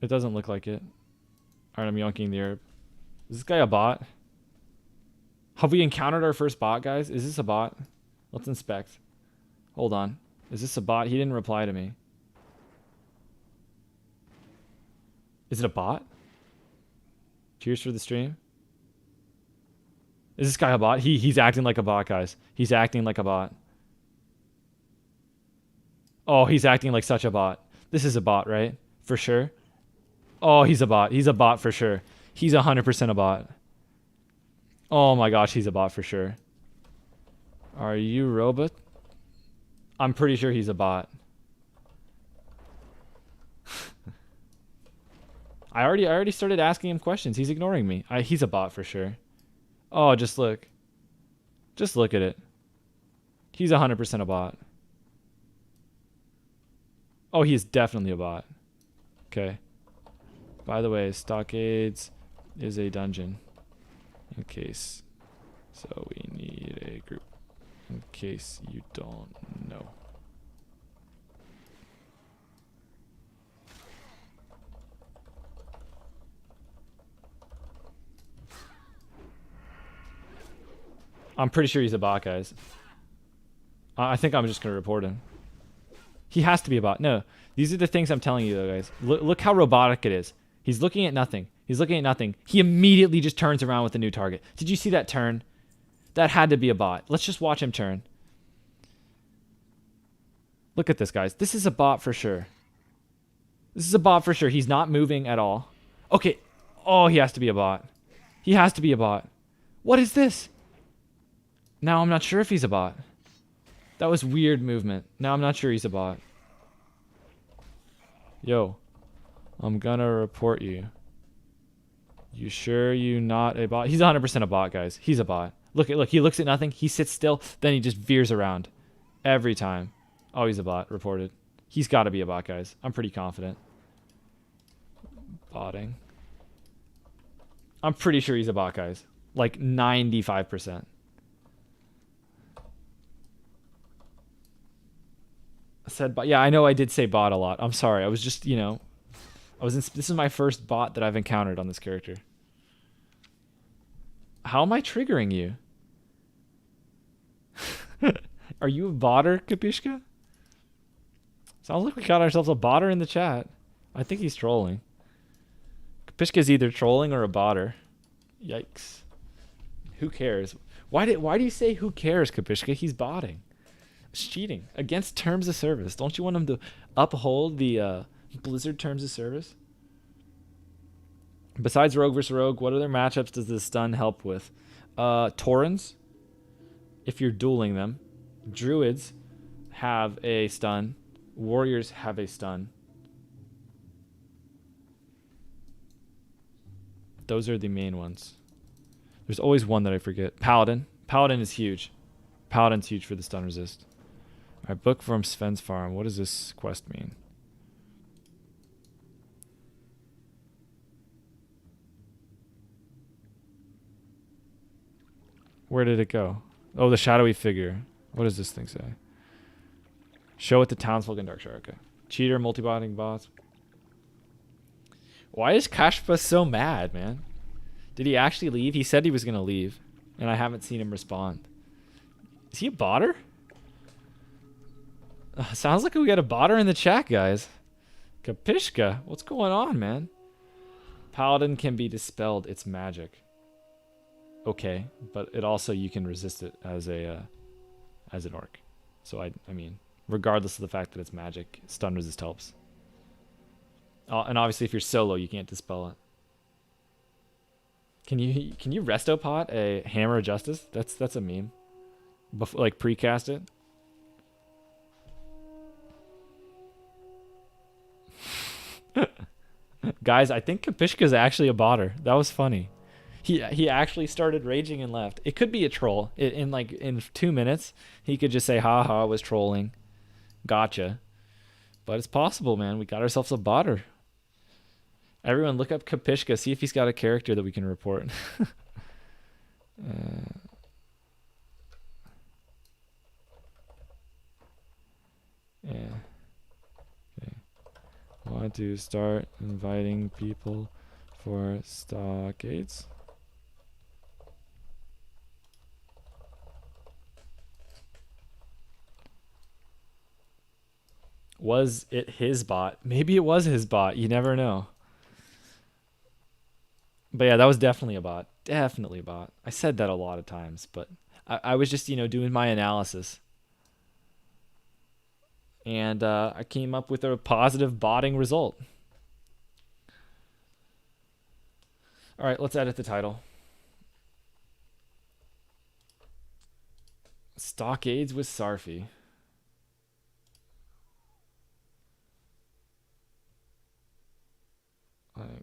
Speaker 1: It doesn't look like it. Alright, I'm yoinking the herb. Is this guy a bot? Have we encountered our first bot, guys? Is this a bot? Let's inspect. Hold on. Is this a bot? He didn't reply to me. Is it a bot? Cheers for the stream. Is this guy a bot? He's acting like a bot, guys. He's acting like a bot. Oh, he's acting like such a bot. This is a bot, right? For sure. Oh, he's a bot. He's a bot for sure. He's 100% a bot. Oh my gosh, he's a bot for sure. Are you robot? I'm pretty sure he's a bot. I already started asking him questions. He's ignoring me. He's a bot for sure. Oh, just look. Just look at it. He's 100% a bot. Oh, he is definitely a bot. Okay. By the way, Stockades is a dungeon. In case. So we need a group. In case you don't know. I'm pretty sure he's a bot, guys. I think I'm just going to report him. He has to be a bot. No, these are the things I'm telling you, though, guys. Look how robotic it is. He's looking at nothing. He's looking at nothing. He immediately just turns around with a new target. Did you see that turn? That had to be a bot. Let's just watch him turn. Look at this, guys. This is a bot for sure. This is a bot for sure. He's not moving at all. Okay. Oh, he has to be a bot. He has to be a bot. What is this? Now I'm not sure if he's a bot. That was weird movement. Now I'm not sure he's a bot. Yo. I'm gonna report you. You sure you not a bot? He's 100% a bot, guys. He's a bot. Look, he looks at nothing. He sits still. Then he just veers around. Every time. Oh, he's a bot. Reported. He's got to be a bot, guys. I'm pretty confident. Botting. I'm pretty sure he's a bot, guys. Like 95%. I said bot. Yeah, I know I did say bot a lot. I'm sorry. I was just, you know, this is my first bot that I've encountered on this character. How am I triggering you? Are you a botter, Kapishka? Sounds like we got ourselves a botter in the chat. I think he's trolling. Kapishka's either trolling or a botter. Yikes. Who cares? Why do you say who cares, Kapishka? He's botting. It's cheating. Against terms of service. Don't you want him to uphold the Blizzard terms of service? Besides Rogue vs. Rogue, what other matchups does the stun help with? Taurens, if you're dueling them. Druids have a stun. Warriors have a stun. Those are the main ones. There's always one that I forget. Paladin. Paladin is huge. Paladin's huge for the stun resist. Alright, book from Sven's farm. What does this quest mean? Where did it go? Oh, the shadowy figure. What does this thing say? Show it to townsfolk and Darkshire. Okay. Cheater, multi-botting bots. Why is Kashpa so mad, man? Did he actually leave? He said he was going to leave, and I haven't seen him respond. Is he a botter? Sounds like we got a botter in the chat, guys. Kapishka, what's going on, man? Paladin can be dispelled. It's magic. Okay, but it also, you can resist it as an orc. So I mean, regardless of the fact that it's magic, stun resist helps. And obviously, if you're solo, you can't dispel it. Can you resto pot a Hammer of Justice? That's a meme. Like precast it. Guys, I think Kapishka's actually a botter. That was funny. He actually started raging and left. It could be a troll. In 2 minutes, he could just say, "Ha ha, I was trolling. Gotcha." But it's possible, man. We got ourselves a botter. Everyone, look up Kapishka. See if he's got a character that we can report. Yeah. Okay. Want to start inviting people for stockades? Was it his bot? Maybe it was his bot. You never know. But yeah, that was definitely a bot. Definitely a bot. I said that a lot of times, but I was just, doing my analysis. And I came up with a positive botting result. All right, let's edit the title. Stockades with Sarfi.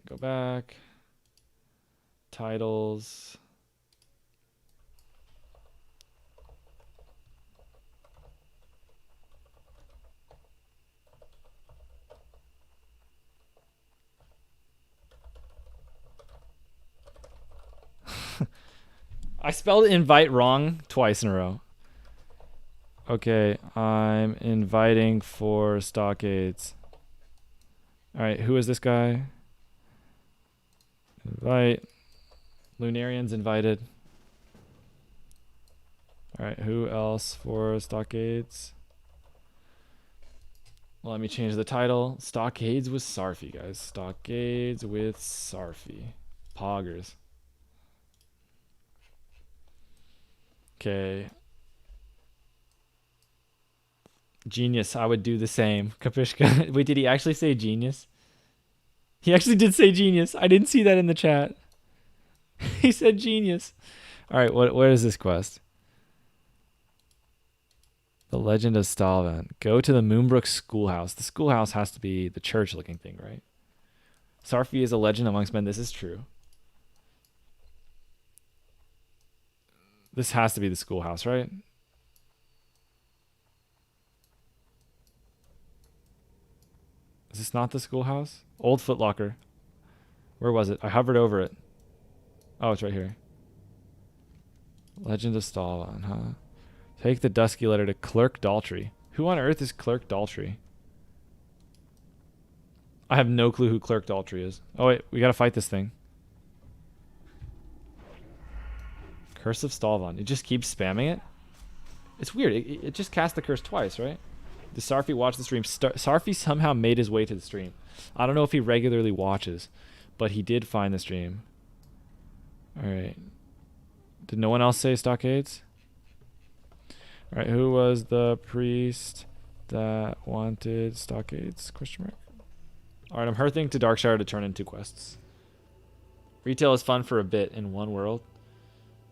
Speaker 1: Go back. Titles. I spelled invite wrong twice in a row. Okay, I'm inviting for stockades. All right, who is this guy? Invite. Lunarian's invited. All right, who else for stockades? Let me change the title. Stockades with Sarfi, guys. Stockades with Sarfi. Poggers. Okay. Genius. I would do the same. Kapishka. Wait, did he actually say genius? He actually did say genius. I didn't see that in the chat. He said genius. All right, where is this quest? The Legend of Stalvan. Go to the Moonbrook Schoolhouse. The schoolhouse has to be the church-looking thing, right? Sarfi is a legend amongst men. This is true. This has to be the schoolhouse, right? Is this not the schoolhouse? Old Footlocker. Where was it? I hovered over it. Oh, it's right here. Legend of Stalvan, huh? Take the dusky letter to Clerk Daltrey. Who on earth is Clerk Daltrey? I have no clue who Clerk Daltrey is. Oh wait, we gotta fight this thing. Curse of Stalvan. It just keeps spamming it? It's weird. It just cast the curse twice, right? Did Sarfi watch the stream? Sarfi somehow made his way to the stream. I don't know if he regularly watches, but he did find the stream. Alright. Did no one else say stockades? Alright, who was the priest that wanted stockades? Question mark. Alright, I'm hearthing to Darkshire to turn in 2 quests. Retail is fun for a bit in one world.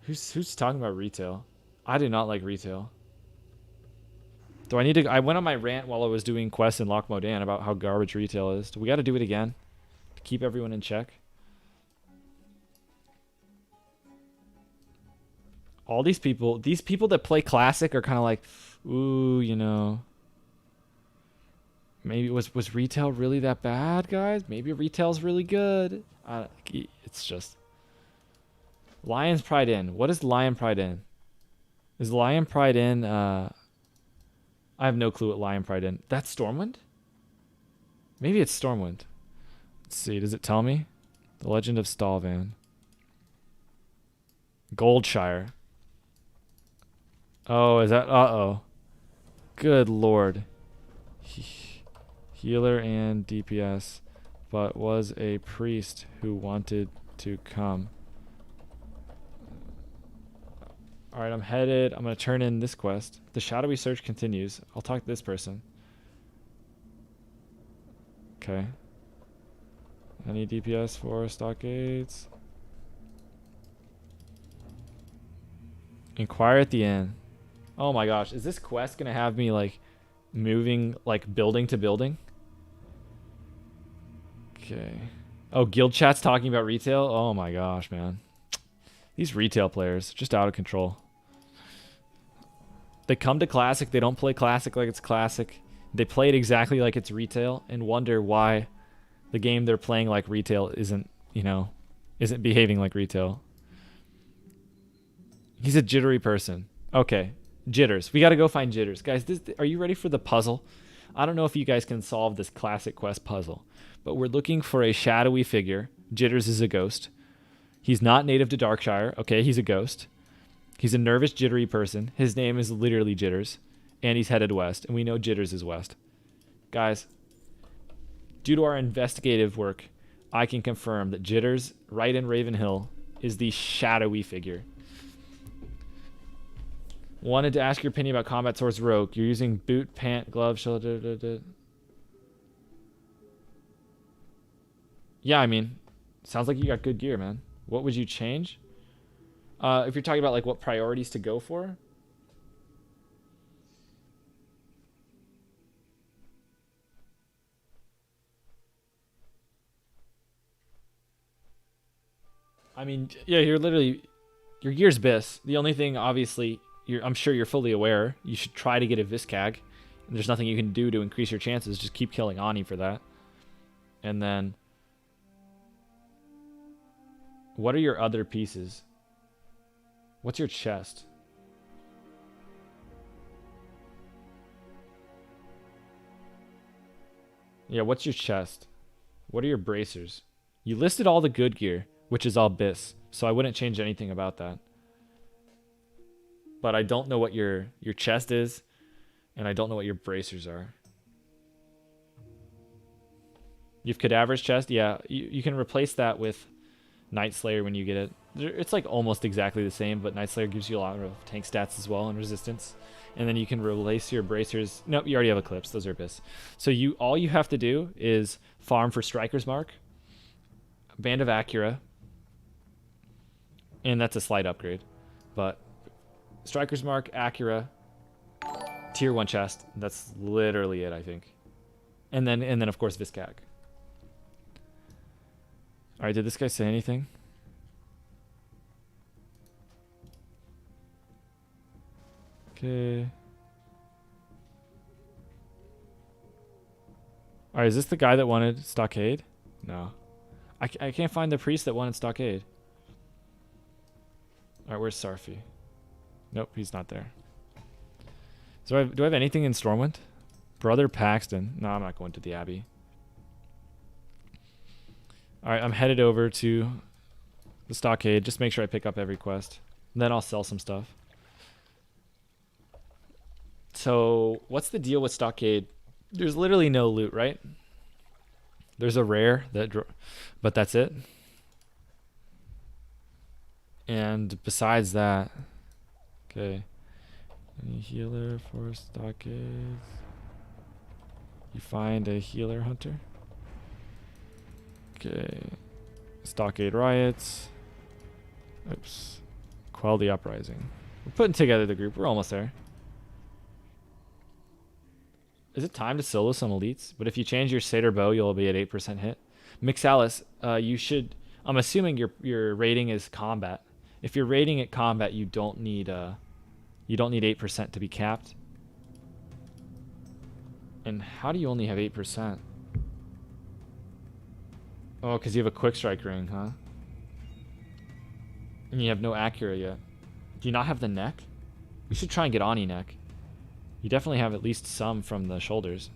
Speaker 1: Who's talking about retail? I do not like retail. Do I need to... I went on my rant while I was doing quests in Loch Modan about how garbage retail is. Do we got to do it again? To keep everyone in check? All these people that play classic are kind of like, ooh, you know, maybe was retail really that bad, guys? Maybe retail's really good. It's just Lion's Pride Inn. What is Lion Pride Inn? Is Lion Pride Inn? I have no clue what Lion Pride Inn. That's Stormwind. Maybe it's Stormwind. Let's see. Does it tell me? The Legend of Stalvan. Goldshire. Oh, is that... Uh-oh. Good lord. Healer and DPS, but was a priest who wanted to come. Alright, I'm headed. I'm going to turn in this quest. The shadowy search continues. I'll talk to this person. Okay. Any DPS for stockades? Inquire at the inn. Oh my gosh, is this quest gonna have me like moving like building to building? Okay. Oh, guild chat's talking about retail? Oh my gosh, man. These retail players, just out of control. They come to classic, they don't play classic like it's classic. They play it exactly like it's retail and wonder why the game they're playing like retail isn't, you know, isn't behaving like retail. He's a jittery person. Okay. Jitters. We got to go find Jitters. Guys, are you ready for the puzzle? I don't know if you guys can solve this classic quest puzzle, but we're looking for a shadowy figure. Jitters is a ghost. He's not native to Darkshire. Okay, he's a ghost. He's a nervous, jittery person. His name is literally Jitters, and he's headed west, and we know Jitters is west. Guys, due to our investigative work, I can confirm that Jitters, right in Ravenhill, is the shadowy figure. Wanted to ask your opinion about combat swords rogue. You're using boot, pant, glove, shoulder. Yeah, I mean, sounds like you got good gear, man. What would you change? If you're talking about like what priorities to go for. I mean, yeah, your gear's bis. The only thing, obviously, I'm sure you're fully aware, you should try to get a Viscag. And there's nothing you can do to increase your chances. Just keep killing Ani for that. And then, what are your other pieces? What's your chest? Yeah, what's your chest? What are your bracers? You listed all the good gear, which is all bis, so I wouldn't change anything about that. But I don't know what your chest is, and I don't know what your bracers are. You have Cadaver's Chest. Yeah, you can replace that with Night Slayer when you get it. It's like almost exactly the same, but Night Slayer gives you a lot of tank stats as well and resistance. And then you can replace your bracers. Nope, you already have Eclipse. Those are Abyss. So all you have to do is farm for Striker's Mark, Band of Acura, and that's a slight upgrade. But Striker's Mark, Acura, tier 1 chest. That's literally it, I think. And then of course Viscag. All right, did this guy say anything? Okay. All right, is this the guy that wanted Stockade? No. I can't find the priest that wanted Stockade. All right, where's Sarfi? Nope, he's not there. So do I have anything in Stormwind? Brother Paxton. No, I'm not going to the Abbey. All right, I'm headed over to the Stockade. Just make sure I pick up every quest. And then I'll sell some stuff. So what's the deal with Stockade? There's literally no loot, right? There's a rare but that's it. And besides that, okay. Any healer for Stockade? You find a healer hunter. Okay. Stockade riots. Oops. Quell the uprising. We're putting together the group. We're almost there. Is it time to solo some elites? But if you change your Satyr bow, you'll be at 8% hit. Mixalis, you should. I'm assuming your rating is combat. If you're rating at combat, you don't need 8% to be capped. And how do you only have 8%? Oh, because you have a quick strike ring, huh? And you have no Acura yet. Do you not have the neck? We should try and get Ani neck. You definitely have at least some from the shoulders.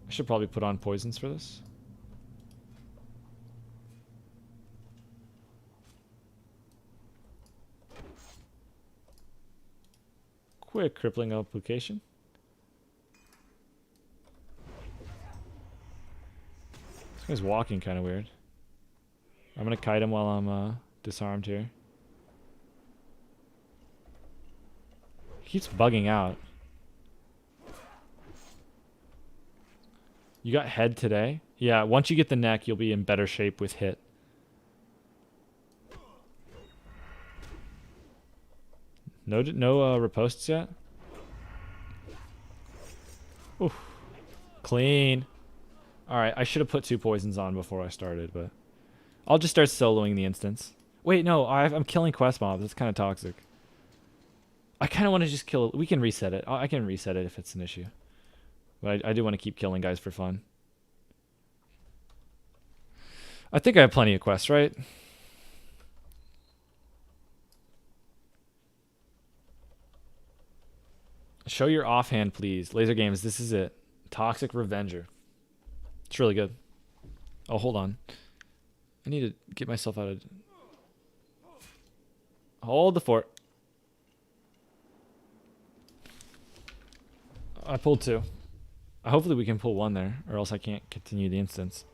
Speaker 1: I should probably put on poisons for this. Quick crippling application. This guy's walking kind of weird. I'm gonna kite him while I'm disarmed here. He keeps bugging out. You got head today? Yeah, once you get the neck, you'll be in better shape with hit. No riposts yet? Oof. Clean. Alright, I should have put 2 poisons on before I started, but I'll just start soloing the instance. Wait, no, I'm killing quest mobs. That's kind of toxic. I kind of want to just kill... We can reset it. I can reset it if it's an issue. But I do want to keep killing guys for fun. I think I have plenty of quests, right? Show your offhand, please. Laser Games, this is it. Toxic Revenger. It's really good. Oh, hold on. I need to get myself out of... Hold the fort. I pulled 2. Hopefully we can pull 1 there, or else I can't continue the instance.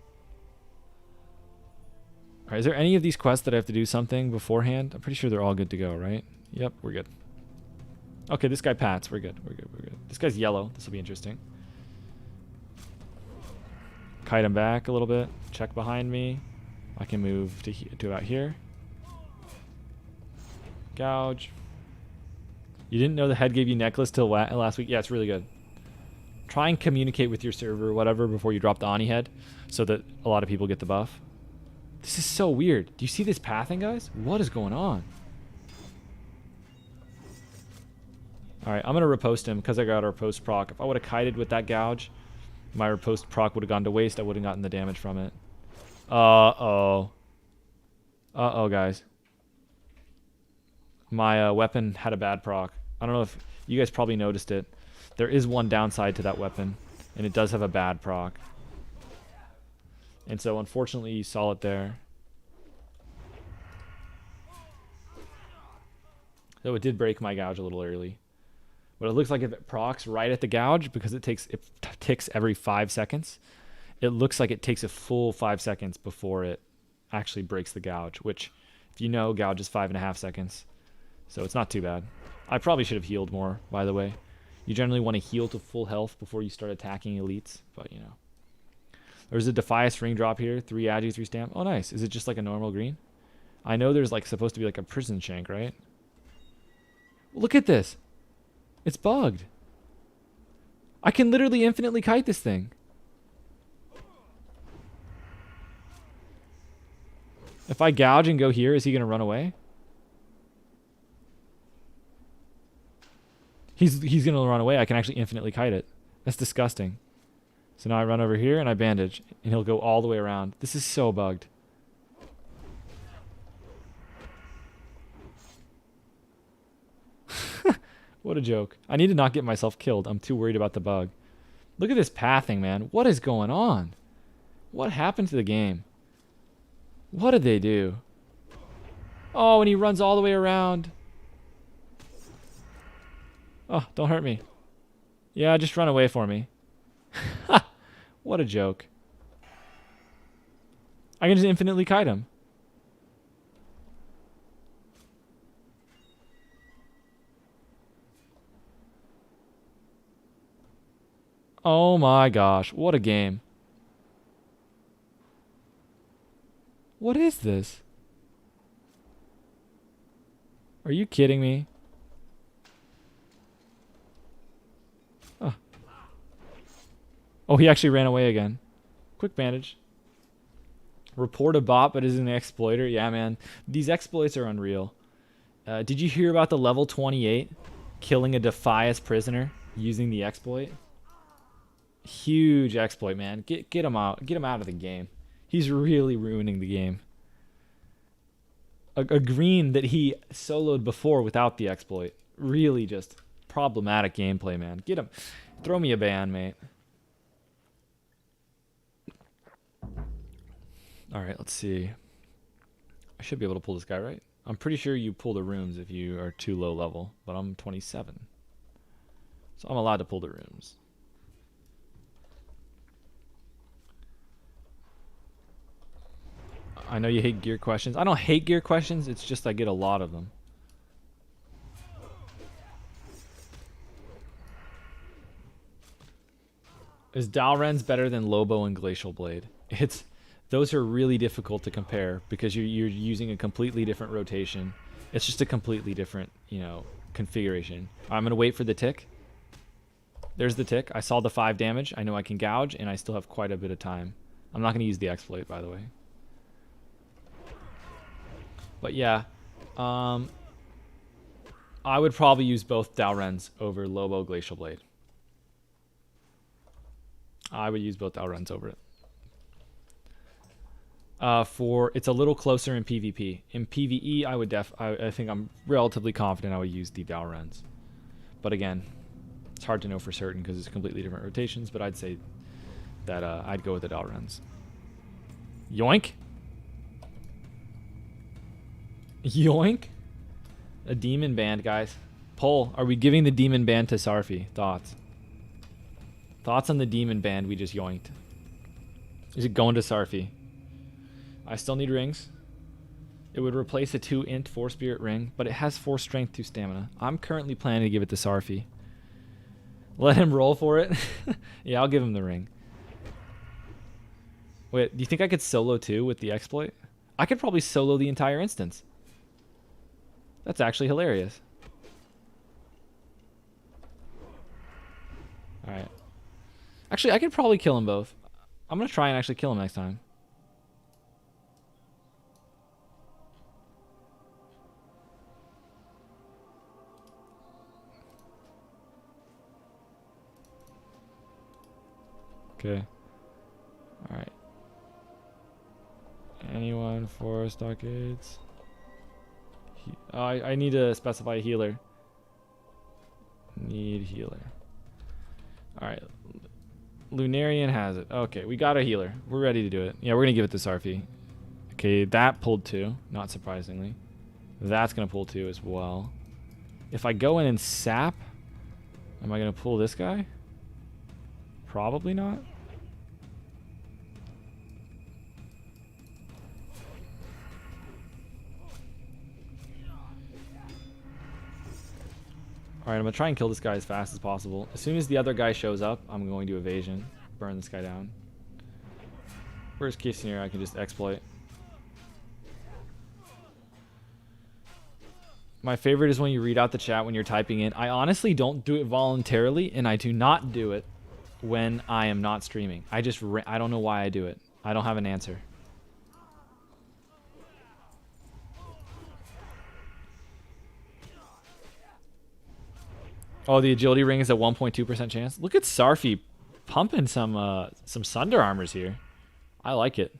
Speaker 1: Alright, is there any of these quests that I have to do something beforehand? I'm pretty sure they're all good to go, right? Yep, we're good. Okay, this guy pats. We're good. We're good. We're good. This guy's yellow. This will be interesting. Kite him back a little bit. Check behind me. I can move to about here. Gouge. You didn't know the head gave you necklace till last week? Yeah, it's really good. Try and communicate with your server or whatever before you drop the Ani head so that a lot of people get the buff. This is so weird. Do you see this pathing, guys? What is going on? Alright, I'm going to riposte him because I got a riposte proc. If I would have kited with that gouge, my riposte proc would have gone to waste. I would have gotten the damage from it. Uh-oh. Uh-oh, guys. My weapon had a bad proc. I don't know if you guys probably noticed it. There is one downside to that weapon, and it does have a bad proc. And so unfortunately you saw it there. So it did break my gouge a little early. But it looks like if it procs right at the gouge, because it ticks every 5 seconds, it looks like it takes a full 5 seconds before it actually breaks the gouge, which, if you know, gouge is 5.5 seconds. So it's not too bad. I probably should have healed more, by the way. You generally want to heal to full health before you start attacking elites, but you know. There's a Defias ring drop here, 3 agi, 3 stamp. Oh, nice. Is it just like a normal green? I know there's like supposed to be like a prison shank, right? Look at this. It's bugged. I can literally infinitely kite this thing. If I gouge and go here, is he going to run away? He's going to run away. I can actually infinitely kite it. That's disgusting. So now I run over here and I bandage, and he'll go all the way around. This is so bugged. What a joke. I need to not get myself killed. I'm too worried about the bug. Look at this pathing, man. What is going on? What happened to the game? What did they do? Oh, and he runs all the way around. Oh, don't hurt me. Yeah, just run away for me. What a joke. I can just infinitely kite him. Oh my gosh, what a game. What is this? Are you kidding me? Oh. Oh, he actually ran away again. Quick bandage. Report a bot, but isn't an exploiter. Yeah, man. These exploits are unreal. Did you hear about the level 28 killing a Defias prisoner using the exploit? Huge exploit, man. Get him out. Get him out of the game. He's really ruining the game. A green that he soloed before without the exploit. Really just problematic gameplay, man. Get him. Throw me a ban, mate. Alright, let's see. I should be able to pull this guy, right? I'm pretty sure you pull the rooms if you are too low level, but I'm 27. So I'm allowed to pull the rooms. I know you hate gear questions. I don't hate gear questions, it's just I get a lot of them. Is Dalren's better than Lobo and Glacial Blade? Those are really difficult to compare because you're using a completely different rotation. It's just a completely different, you know, configuration. I'm gonna wait for the tick. There's the tick. I saw the 5 damage. I know I can gouge, and I still have quite a bit of time. I'm not gonna use the exploit, by the way. But yeah, I would probably use both Dalrens over Lobo Glacial Blade. I would use both Dalrens over it. It's a little closer in PvP. In PvE, I think I'm relatively confident I would use the Dalrens. But again, it's hard to know for certain because it's completely different rotations. But I'd say that I'd go with the Dalrens. Yoink. Yoink. A demon band, guys. Poll. Are we giving the demon band to Sarfi? Thoughts? Thoughts on the demon band we just yoinked? Is it going to Sarfi? I still need rings. It would replace a 2 int 4 spirit ring, but it has 4 strength 2 stamina. I'm currently planning to give it to Sarfi. Let him roll for it. Yeah, I'll give him the ring. Wait, do you think I could solo too with the exploit? I could probably solo the entire instance. That's actually hilarious. Alright. Actually, I could probably kill them both. I'm going to try and actually kill him next time. Okay. Alright. Anyone for stockades? I need to specify a healer. Need healer. Alright. Lunarian has it. Okay, we got a healer. We're ready to do it. Yeah, we're going to give it to Sarfi. Okay, that pulled 2, not surprisingly. That's going to pull 2 as well. If I go in and sap, am I going to pull this guy? Probably not. Alright, I'm going to try and kill this guy as fast as possible. As soon as the other guy shows up, I'm going to evasion. Burn this guy down. Worst case scenario, I can just exploit. My favorite is when you read out the chat when you're typing in. I honestly don't do it voluntarily, and I do not do it when I am not streaming. I don't know why I do it. I don't have an answer. Oh, the agility ring is a 1.2% chance. Look at Sarfi pumping some Sunder armors here. I like it.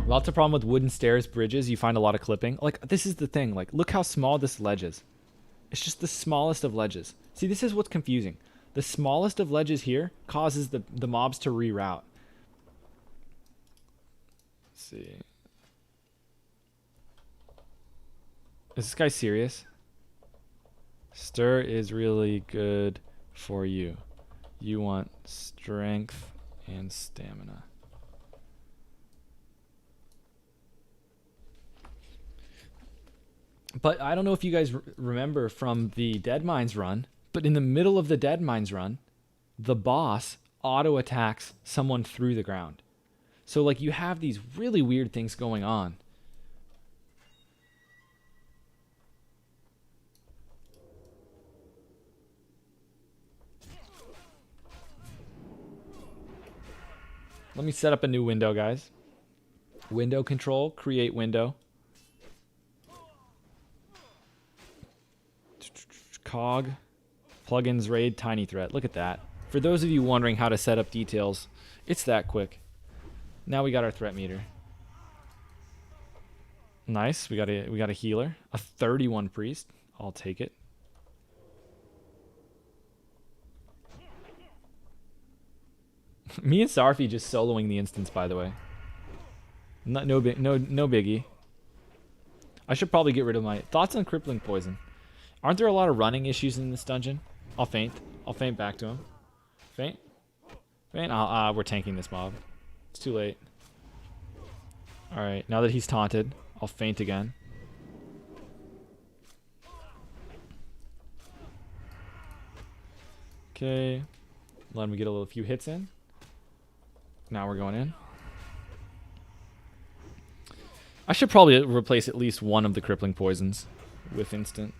Speaker 1: Lots of problem with wooden stairs, bridges. You find a lot of clipping. Like, this is the thing. Like, look how small this ledge is. It's just the smallest of ledges. See, this is what's confusing. The smallest of ledges here causes the mobs to reroute. Let's see. Is this guy serious? Stir is really good for you. You want strength and stamina. But I don't know if you guys remember from the Dead Mines run, but in the middle of the Dead Mines run, the boss auto attacks someone through the ground. So like you have these really weird things going on. Let me set up a new window, guys. Window control, create window. Cog, plugins, raid, tiny threat. Look at that. For those of you wondering how to set up details, it's that quick. Now we got our threat meter. Nice. We got a healer, a 31 priest. I'll take it. Me and Sarfi just soloing the instance, by the way. No biggie. I should probably get rid of my thoughts on crippling poison. Aren't there a lot of running issues in this dungeon? I'll faint. I'll faint back to him. Faint. Faint. We're tanking this mob. It's too late. Alright, now that he's taunted, I'll faint again. Okay. Let me get a few hits in. Now we're going in. I should probably replace at least one of the crippling poisons with instant.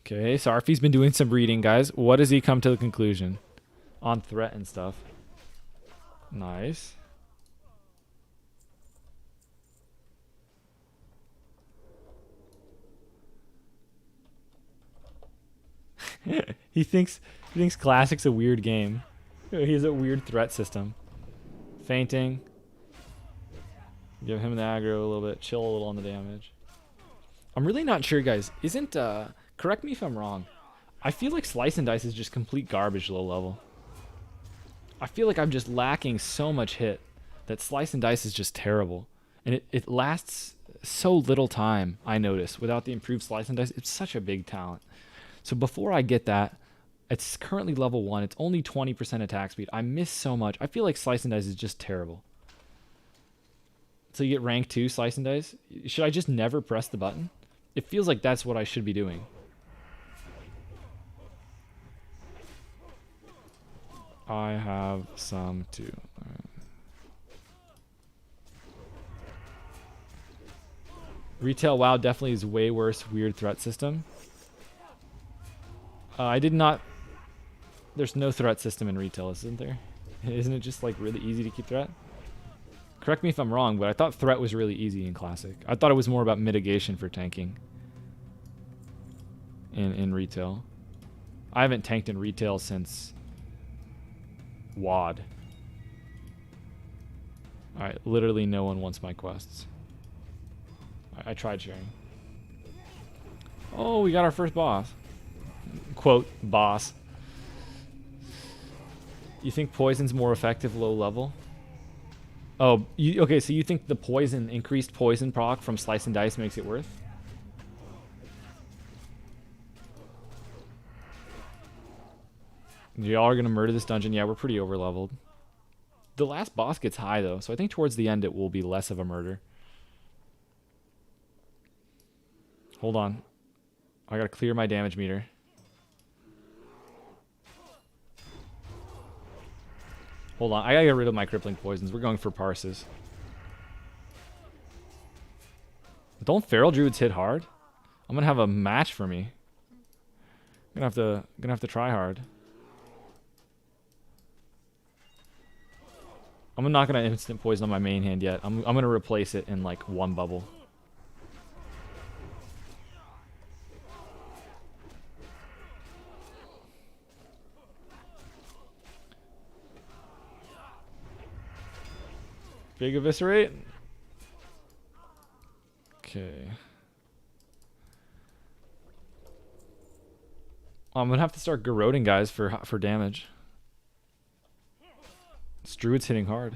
Speaker 1: Okay, Sarfi's been doing some reading, guys. What does he come to the conclusion? On threat and stuff. Nice. He thinks Classic's a weird game. He has a weird threat system. Fainting. Give him the aggro a little bit. Chill a little on the damage. I'm really not sure, guys. Isn't correct me if I'm wrong. I feel like Slice and Dice is just complete garbage low level. I feel like I'm just lacking so much hit that Slice and Dice is just terrible. And it lasts so little time, I notice. Without the improved Slice and Dice, it's such a big talent. So before I get that, it's currently level 1. It's only 20% attack speed. I miss so much. I feel like Slice and Dice is just terrible. So you get rank 2 Slice and Dice? Should I just never press the button? It feels like that's what I should be doing. I have some too. Right. Retail WoW definitely is way worse weird threat system. I did not... There's no threat system in retail, isn't there? Isn't it just like really easy to keep threat? Correct me if I'm wrong, but I thought threat was really easy in Classic. I thought it was more about mitigation for tanking in retail. I haven't tanked in retail since WoD. Alright, literally no one wants my quests. I tried sharing. Oh, we got our first boss. Quote, boss. You think poison's more effective low level? Oh, okay, so you think the increased poison proc from Slice and Dice makes it worth? Y'all are gonna murder this dungeon? Yeah, we're pretty over leveled. The last boss gets high though, so I think towards the end it will be less of a murder. Hold on. I gotta clear my damage meter. Hold on, I gotta get rid of my crippling poisons. We're going for parses. Don't feral druids hit hard? I'm gonna have a match for me. Gonna have to try hard. I'm not gonna instant poison on my main hand yet. I'm gonna replace it in like one bubble. Big eviscerate. Okay. I'm gonna have to start garroting guys for damage. This druid's hitting hard.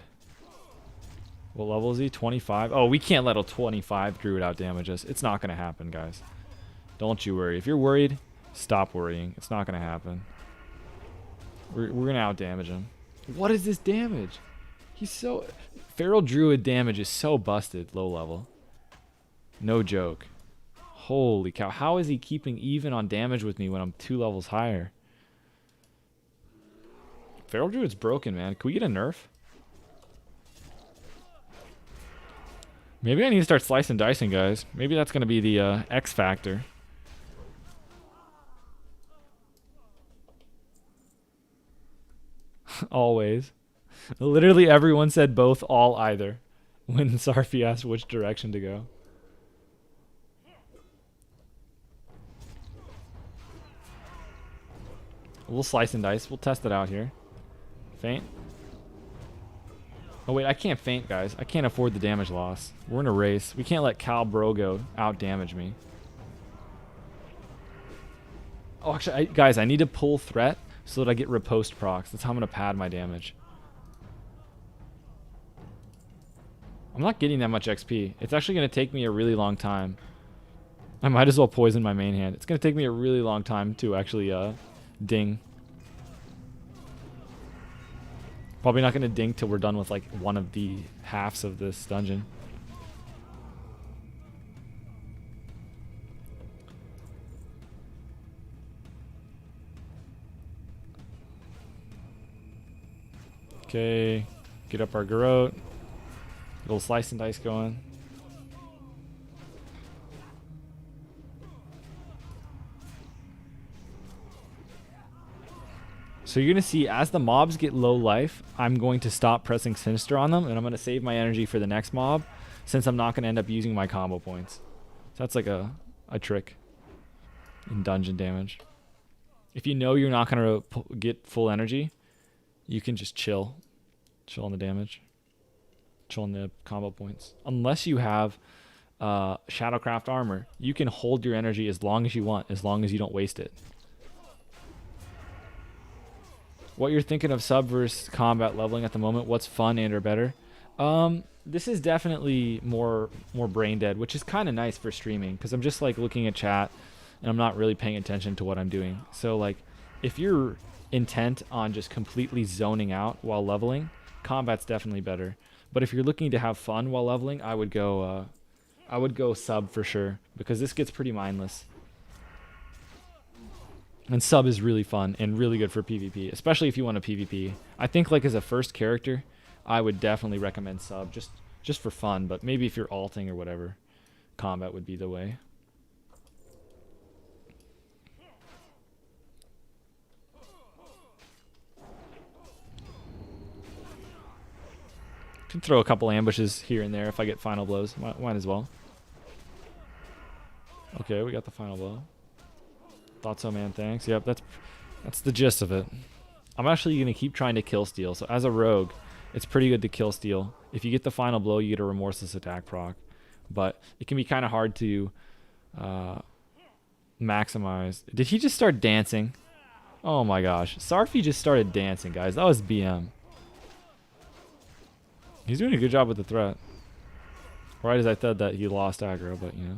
Speaker 1: What level is he? 25? Oh, we can't let a 25 druid out damage us. It's not gonna happen, guys. Don't you worry. If you're worried, stop worrying. It's not gonna happen. We're gonna out damage him. What is this damage? He's so... Feral druid damage is so busted low level. No joke. Holy cow. How is he keeping even on damage with me when I'm 2 levels higher? Feral druid's broken, man. Can we get a nerf? Maybe I need to start slicing and dicing, guys. Maybe that's going to be the X factor. Always. Literally everyone said both, all, either. When Sarfi asked which direction to go. We'll slice and dice. We'll test it out here. Feint. Oh wait, I can't feint, guys. I can't afford the damage loss. We're in a race. We can't let Cal Brogo out damage me. Oh, actually, guys, I need to pull threat so that I get riposte procs. That's how I'm going to pad my damage. I'm not getting that much XP. It's actually going to take me a really long time. I might as well poison my main hand. It's going to take me a really long time to actually ding. Probably not going to ding till we're done with like one of the halves of this dungeon. Okay, get up our garrote. Little slice and dice going. So you're going to see as the mobs get low life, I'm going to stop pressing Sinister on them, and I'm going to save my energy for the next mob, since I'm not going to end up using my combo points. So that's like a trick in dungeon damage. If you know you're not going to get full energy, you can just chill. Chill on the damage. Chill on the combo points. Unless you have Shadowcraft armor, you can hold your energy as long as you want, as long as you don't waste it. What you're thinking of sub versus combat leveling at the moment? What's fun and or better? This is definitely more brain dead, which is kind of nice for streaming because I'm just like looking at chat and I'm not really paying attention to what I'm doing. So like, if you're intent on just completely zoning out while leveling, combat's definitely better. But if you're looking to have fun while leveling, I would go sub for sure because this gets pretty mindless. And sub is really fun and really good for PvP, especially if you want a PvP. I think like as a first character, I would definitely recommend sub just for fun, but maybe if you're alting or whatever, combat would be the way. Can throw a couple ambushes here and there if I get final blows. Might as well. Okay, we got the final blow. Thought so, man. Thanks. Yep, that's the gist of it. I'm actually going to keep trying to kill steal. So as a rogue, it's pretty good to kill steal. If you get the final blow, you get a remorseless attack proc. But it can be kind of hard to maximize. Did he just start dancing? Oh my gosh. Sarfi just started dancing, guys. That was BM. He's doing a good job with the threat. Right as I said that he lost aggro, but you know.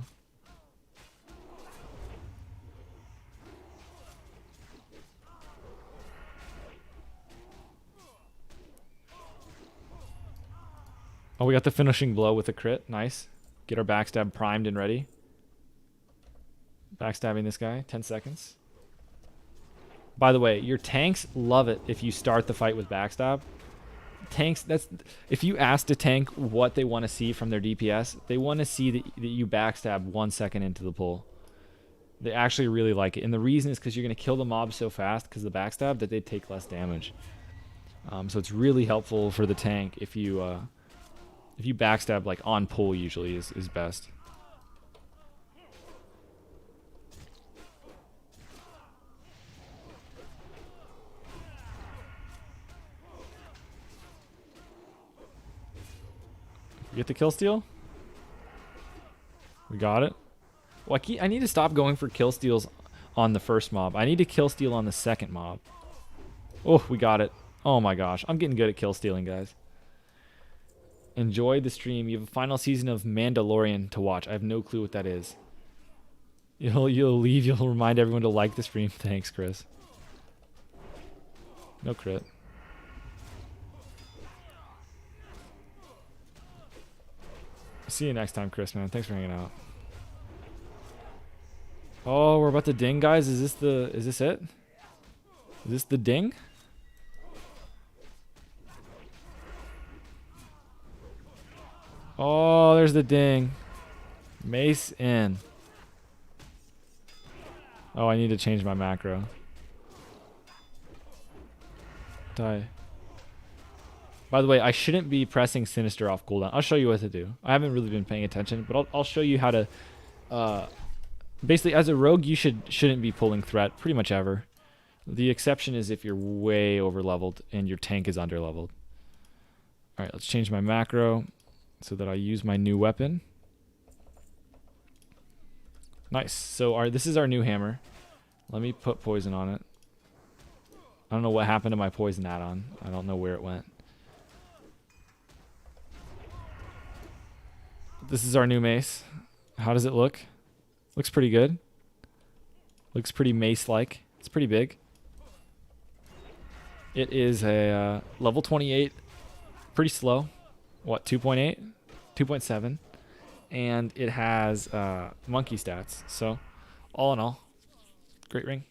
Speaker 1: Oh, we got the finishing blow with a crit. Nice. Get our backstab primed and ready. Backstabbing this guy. 10 seconds. By the way, your tanks love it if you start the fight with backstab. Tanks, if you ask a tank what they want to see from their DPS, they want to see that you backstab 1 second into the pull. They actually really like it. And the reason is because you're going to kill the mob so fast because of the backstab that they take less damage. So it's really helpful for the tank if you backstab like on pull usually is best. Get the kill steal? We got it. Well, I need to stop going for kill steals on the first mob. I need to kill steal on the second mob. Oh, we got it. Oh my gosh. I'm getting good at kill stealing, guys. Enjoy the stream. You have a final season of Mandalorian to watch. I have no clue what that is. You'll leave. You'll remind everyone to like the stream. Thanks, Chris. No crit. See you next time, Chris, man. Thanks for hanging out. Oh, we're about to ding, guys. Is this it? Is this the ding? Oh, there's the ding. Mace in. Oh, I need to change my macro. Die. By the way, I shouldn't be pressing Sinister off cooldown. I'll show you what to do. I haven't really been paying attention, but I'll show you how to... basically, as a rogue, you shouldn't be pulling threat pretty much ever. The exception is if you're way over-leveled and your tank is under-leveled. Alright, let's change my macro so that I use my new weapon. Nice. So this is our new hammer. Let me put poison on it. I don't know what happened to my poison add-on. I don't know where it went. This is our new mace. How does it look? Looks pretty good. Looks pretty mace-like. It's pretty big. It is a level 28. Pretty slow. What, 2.8? 2.7. And it has monkey stats. So, all in all, great ring.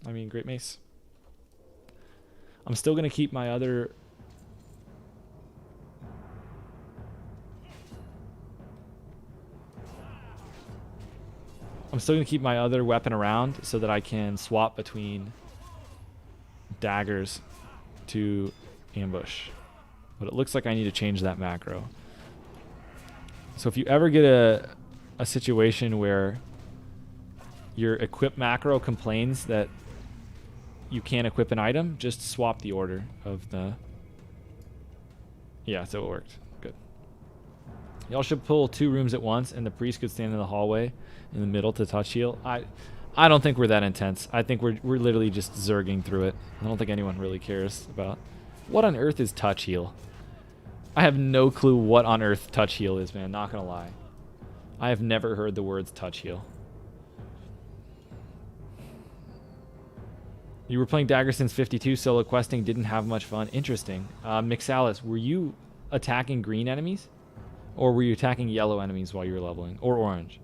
Speaker 1: I mean, great mace. I'm still going to keep my other... weapon around so that I can swap between daggers to ambush. But it looks like I need to change that macro. So if you ever get a situation where your equip macro complains that you can't equip an item, just swap the order of the... Yeah, so it worked. Good. Y'all should pull 2 rooms at once, and the priest could stand in the hallway in the middle to touch heal. I don't think we're that intense. I think we're literally just zerging through it. I don't think anyone really cares about... What on earth is touch heal? I have no clue what on earth touch heal is, man. Not gonna lie. I have never heard the words touch heal. You were playing Dagger since 52, solo questing, didn't have much fun. Interesting. Mixalis, were you attacking green enemies? Or were you attacking yellow enemies while you were leveling? Or orange?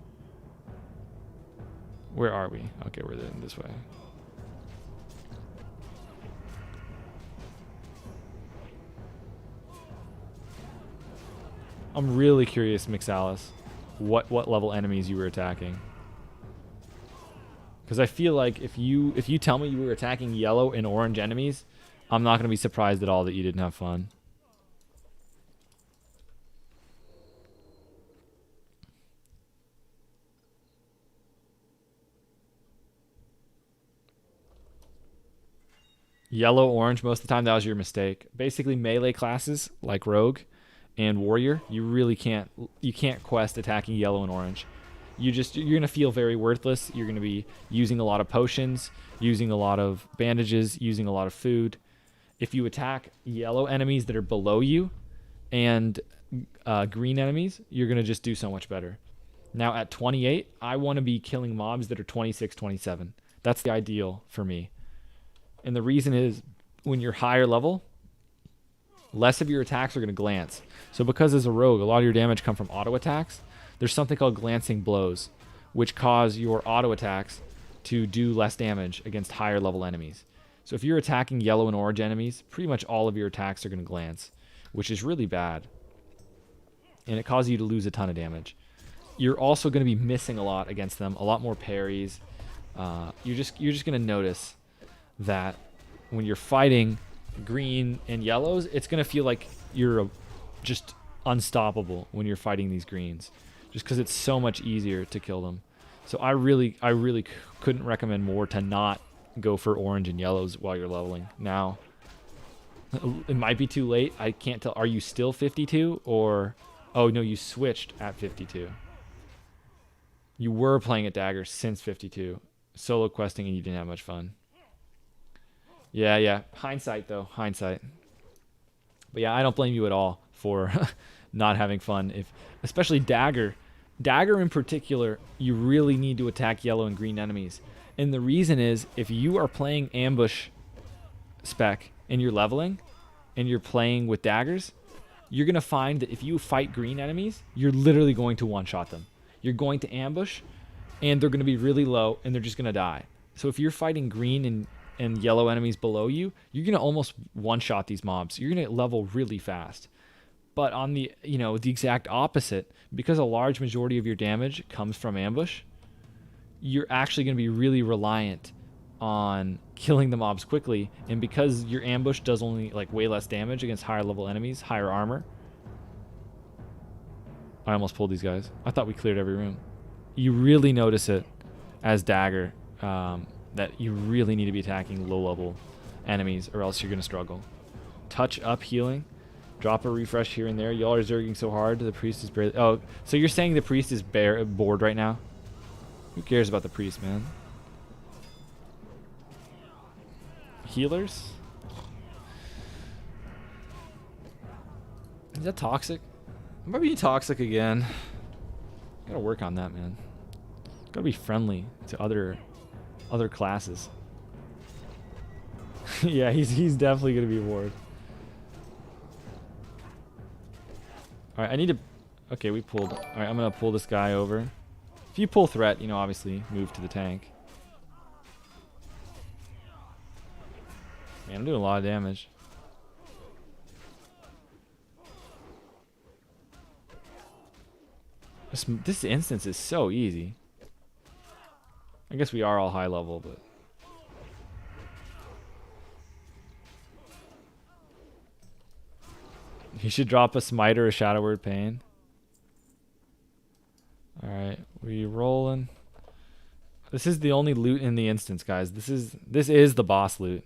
Speaker 1: Where are we? Okay, we're this way. I'm really curious, Mixalis, what level enemies you were attacking. Because I feel like if you tell me you were attacking yellow and orange enemies, I'm not going to be surprised at all that you didn't have fun. Yellow, orange, most of the time that was your mistake. Basically melee classes like rogue and warrior, you can't quest attacking yellow and orange. You're going to feel very worthless. You're going to be using a lot of potions, using a lot of bandages, using a lot of food. If you attack yellow enemies that are below you and green enemies, you're going to just do so much better. Now at 28, I want to be killing mobs that are 26, 27. That's the ideal for me. And the reason is when you're higher level, less of your attacks are going to glance. So because as a rogue, a lot of your damage come from auto attacks, there's something called glancing blows, which cause your auto attacks to do less damage against higher level enemies. So if you're attacking yellow and orange enemies, pretty much all of your attacks are going to glance, which is really bad. And it causes you to lose a ton of damage. You're also going to be missing a lot against them, a lot more parries. You're just going to notice that when you're fighting green and yellows, it's going to feel like you're just unstoppable when you're fighting these greens, just because it's so much easier to kill them. So I really couldn't recommend more to not go for orange and yellows while you're leveling. Now, it might be too late. I can't tell. Are you still 52 or... Oh, no, you switched at 52. You were playing at dagger since 52. Solo questing and you didn't have much fun. Yeah. Hindsight, though. Hindsight. But yeah, I don't blame you at all for not having fun. Especially dagger. Dagger in particular, you really need to attack yellow and green enemies. And the reason is, if you are playing ambush spec and you're leveling and you're playing with daggers, you're going to find that if you fight green enemies, you're literally going to one-shot them. You're going to ambush, and they're going to be really low, and they're just going to die. So if you're fighting green and yellow enemies below you, you're going to almost one-shot these mobs. You're going to level really fast. But on the exact opposite, because a large majority of your damage comes from ambush, you're actually going to be really reliant on killing the mobs quickly. And because your ambush does only way less damage against higher level enemies, higher armor. I almost pulled these guys. I thought we cleared every room. You really notice it as dagger, that you really need to be attacking low level enemies or else you're going to struggle. Touch up healing. Drop a refresh here and there. Y'all are zerging so hard. The priest is barely... Oh, so you're saying the priest is bored right now? Who cares about the priest, man? Healers? Is that toxic? I might be toxic again. Gotta work on that, man. Gotta be friendly to other classes. Yeah, he's definitely gonna be bored. Alright, I need to... Okay, we pulled. Alright, I'm gonna pull this guy over. If you pull threat, obviously move to the tank. Man, I'm doing a lot of damage. This instance is so easy. I guess we are all high level, but... He should drop a smite or a shadow word pain. Alright, we rolling. This is the only loot in the instance, guys. This is the boss loot.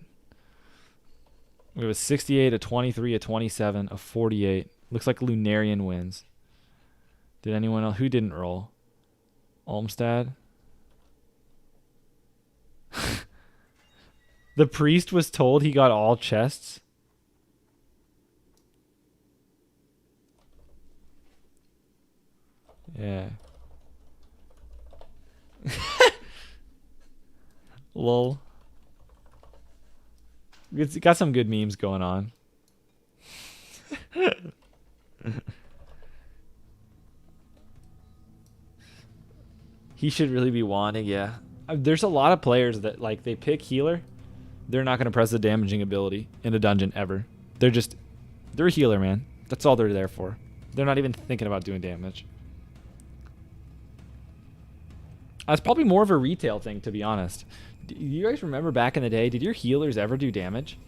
Speaker 1: We have a 68, a 23, a 27, a 48. Looks like Lunarian wins. Did anyone else? Who didn't roll? Olmstad? The priest was told he got all chests. Yeah. Lol. It's got some good memes going on. He should really be wanting, yeah. There's a lot of players that they pick healer. They're not going to press the damaging ability in a dungeon ever. They're a healer, man. That's all they're there for. They're not even thinking about doing damage. That's probably more of a retail thing, to be honest. Do you guys remember back in the day, did your healers ever do damage?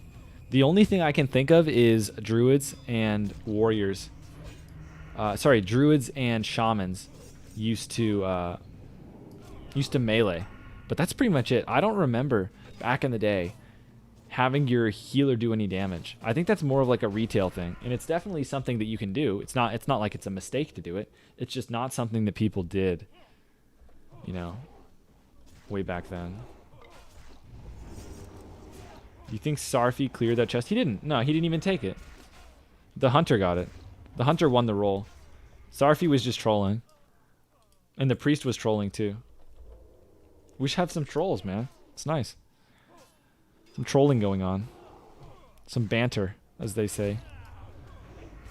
Speaker 1: The only thing I can think of is druids and warriors. Sorry, druids and shamans used to melee. But that's pretty much it. I don't remember back in the day having your healer do any damage. I think that's more of like a retail thing, and it's definitely something that you can do. It's not like it's a mistake to do it. It's just not something that people did, you know, way back then. Do you think Sarfi cleared that chest? He didn't. No, he didn't even take it. The hunter got it. The hunter won the roll. Sarfi was just trolling. And the priest was trolling too. We should have some trolls, man. It's nice. Some trolling going on. Some banter, as they say.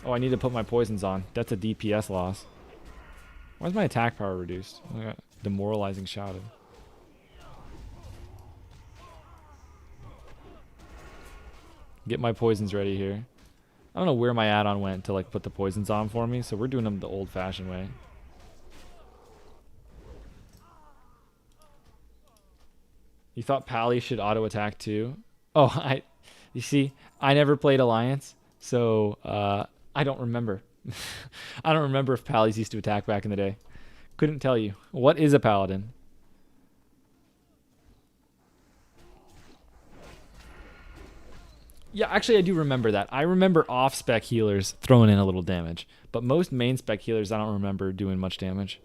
Speaker 1: Oh, I need to put my poisons on. That's a DPS loss. Why is my attack power reduced? I got demoralizing shouted. Get my poisons ready here. I don't know where my add-on went to like put the poisons on for me, so we're doing them the old-fashioned way. You thought Pally should auto-attack too? Oh, you see, I never played Alliance, so I don't remember. I don't remember if Pallies used to attack back in the day. Couldn't tell you. What is a Paladin? Yeah, actually I do remember that. I remember off-spec healers throwing in a little damage, but most main-spec healers I don't remember doing much damage.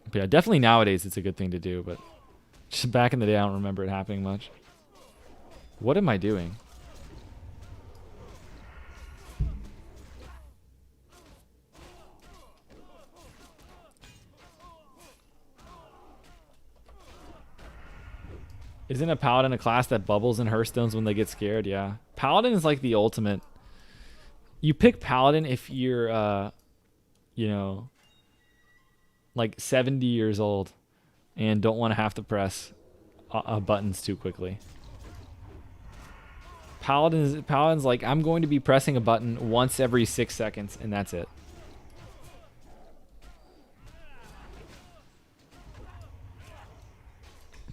Speaker 1: But yeah, definitely nowadays it's a good thing to do, but just back in the day I don't remember it happening much. What am I doing? Isn't a Paladin a class that bubbles in Hearthstones when they get scared? Yeah. Paladin is like the ultimate. You pick Paladin if you're, you know, like 70 years old and don't want to have to press buttons too quickly. Paladin's like, I'm going to be pressing a button once every 6 seconds, and that's it.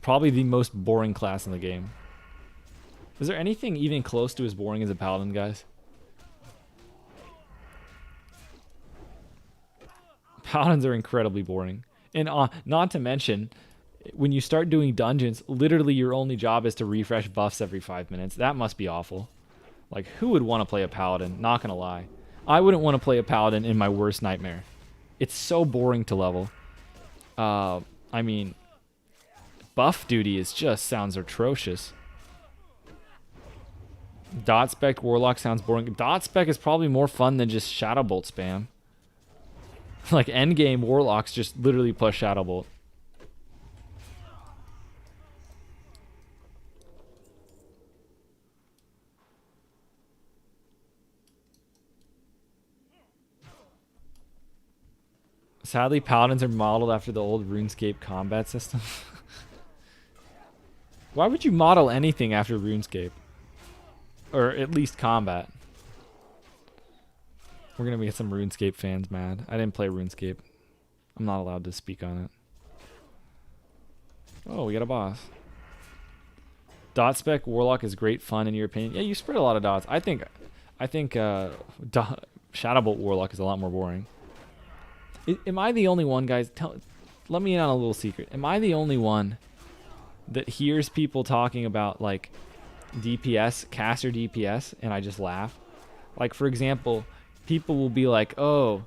Speaker 1: Probably the most boring class in the game. Is there anything even close to as boring as a Paladin, guys? Paladins are incredibly boring. And not to mention, when you start doing dungeons, literally your only job is to refresh buffs every 5 minutes. That must be awful. Like, who would want to play a Paladin? Not gonna lie. I wouldn't want to play a Paladin in my worst nightmare. It's so boring to level. I mean, buff duty is just sounds atrocious. Dot spec Warlock sounds boring. Dot spec is probably more fun than just Shadow Bolt spam. Like endgame Warlocks just literally push Shadow Bolt. Sadly, Paladins are modeled after the old RuneScape combat system. Why would you model anything after RuneScape? Or at least combat. We're going to get some RuneScape fans mad. I didn't play RuneScape. I'm not allowed to speak on it. Oh, we got a boss. Dot spec Warlock is great fun in your opinion. Yeah, you spread a lot of dots. I think Shadow Bolt Warlock is a lot more boring. Am I the only one, guys? Let me in on a little secret. Am I the only one that hears people talking about like DPS, caster DPS, and I just laugh? Like, for example, people will be like, "Oh,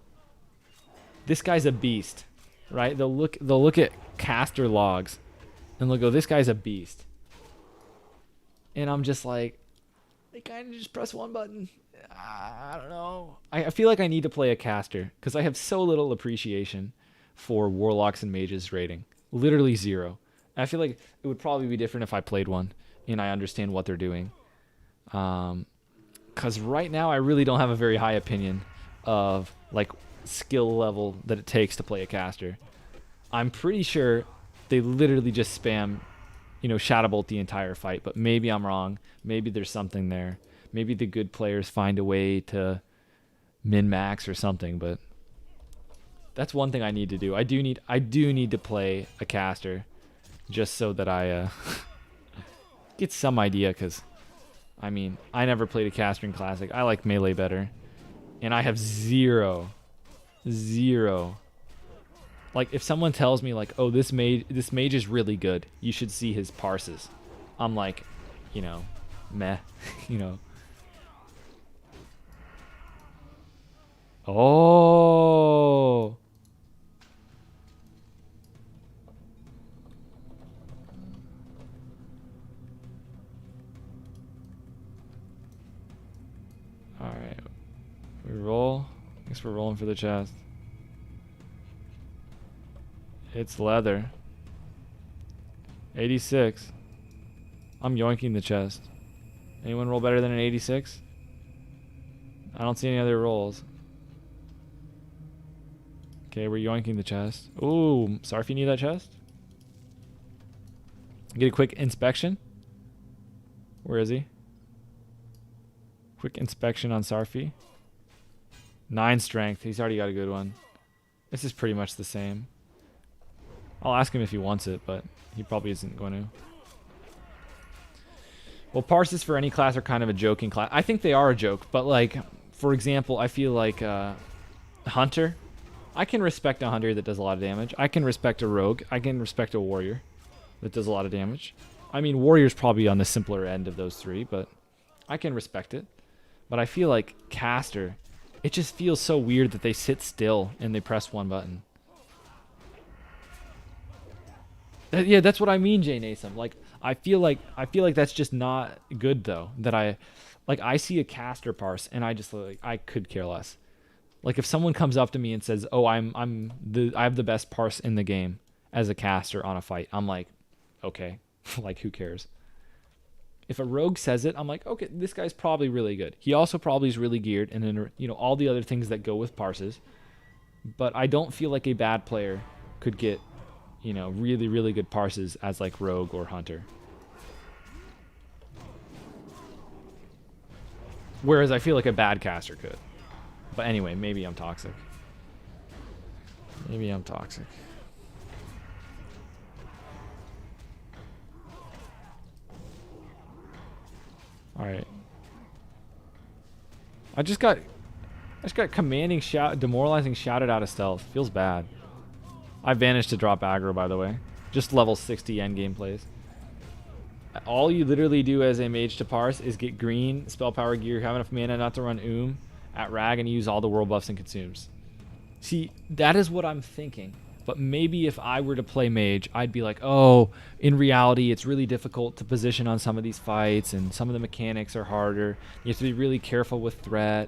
Speaker 1: this guy's a beast," right? They'll look at caster logs, and they'll go, "This guy's a beast," and I'm just like, they kind of just press one button. I don't know. I feel like I need to play a caster because I have so little appreciation for warlocks and mages rating. Literally zero. I feel like it would probably be different if I played one and I understand what they're doing. Because right now I really don't have a very high opinion of like skill level that it takes to play a caster. I'm pretty sure they literally just spam, Shadow Bolt the entire fight, but maybe I'm wrong. Maybe there's something there. Maybe the good players find a way to min-max or something, but that's one thing I need to do. I do need to play a caster just so that I get some idea, because I mean, I never played a caster in Classic. I like melee better, and I have zero Like if someone tells me like, oh, this mage is really good, you should see his parses. I'm like, you know, meh, you know. Oh. All right. We roll. I guess we're rolling for the chest. It's leather. 86. I'm yoinking the chest. Anyone roll better than an 86? I don't see any other rolls. Okay, we're yoinking the chest. Ooh, Sarfi, you need that chest? Get a quick inspection. Where is he? Quick inspection on Sarfi. 9 strength. He's already got a good one. This is pretty much the same. I'll ask him if he wants it, but he probably isn't going to. Well, parses for any class are kind of a joking class. I think they are a joke, but like, for example, I feel like Hunter. I can respect a Hunter that does a lot of damage. I can respect a Rogue. I can respect a Warrior that does a lot of damage. I mean, Warrior's probably on the simpler end of those three, but I can respect it. But I feel like Caster, it just feels so weird that they sit still and they press one button. Yeah, that's what I mean, Jay Nasom. Like, I feel like that's just not good though. That I see a caster parse and I just like I could care less. Like if someone comes up to me and says, "Oh, I have the best parse in the game as a caster on a fight," I'm like, okay, like who cares? If a rogue says it, I'm like, okay, this guy's probably really good. He also probably is really geared, and then all the other things that go with parses. But I don't feel like a bad player could get really, really good parses as like rogue or hunter. Whereas I feel like a bad caster could. But anyway, maybe I'm toxic. Maybe I'm toxic. All right. I just got commanding shout, demoralizing shouted out of stealth. Feels bad. I vanished to drop aggro, by the way. Just level 60 endgame plays. All you literally do as a mage to parse is get green, spell power gear, have enough mana not to run at rag, and use all the world buffs and consumes. See, that is what I'm thinking. But maybe if I were to play mage, I'd be like, oh, in reality, it's really difficult to position on some of these fights, and some of the mechanics are harder. You have to be really careful with threat,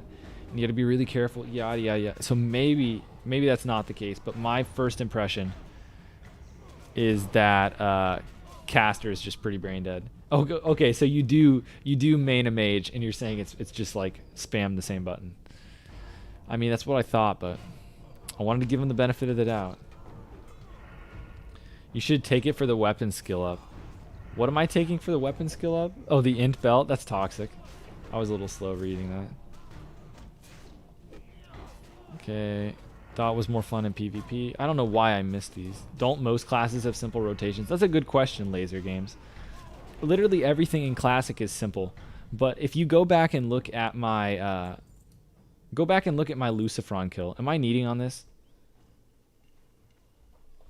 Speaker 1: and you got to be really careful, yada, yada, yada. So maybe that's not the case, but my first impression is that caster is just pretty brain dead. Oh, okay, so you do main a mage, and you're saying it's just like spam the same button. I mean, that's what I thought, but I wanted to give him the benefit of the doubt. You should take it for the weapon skill up. What am I taking for the weapon skill up? Oh, the int belt? That's toxic. I was a little slow reading that. Okay. Thought it was more fun in PvP. I don't know why I missed these. Don't most classes have simple rotations? That's a good question, Laser Games. Literally everything in Classic is simple. But if you go back and look at my Lucifron kill. Am I needing on this?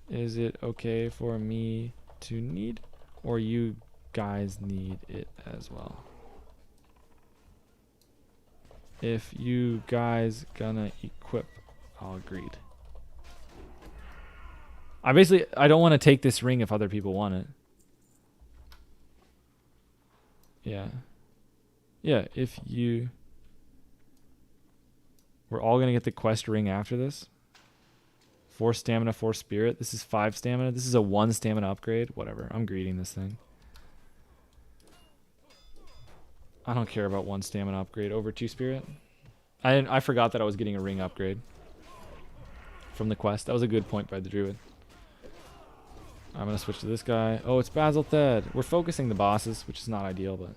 Speaker 1: Is it okay for me to need, or you guys need it as well? If you guys gonna equip, I'll agree. I don't want to take this ring if other people want it. Yeah, if you... We're all gonna get the quest ring after this. 4 stamina, 4 spirit. This is 5 stamina. This is a 1 stamina upgrade. Whatever. I'm greeting this thing. I don't care about 1 stamina upgrade over 2 spirit. I forgot that I was getting a ring upgrade from the quest. That was a good point by the druid. I'm going to switch to this guy. Oh, it's Basil Thed. We're focusing the bosses, which is not ideal, but...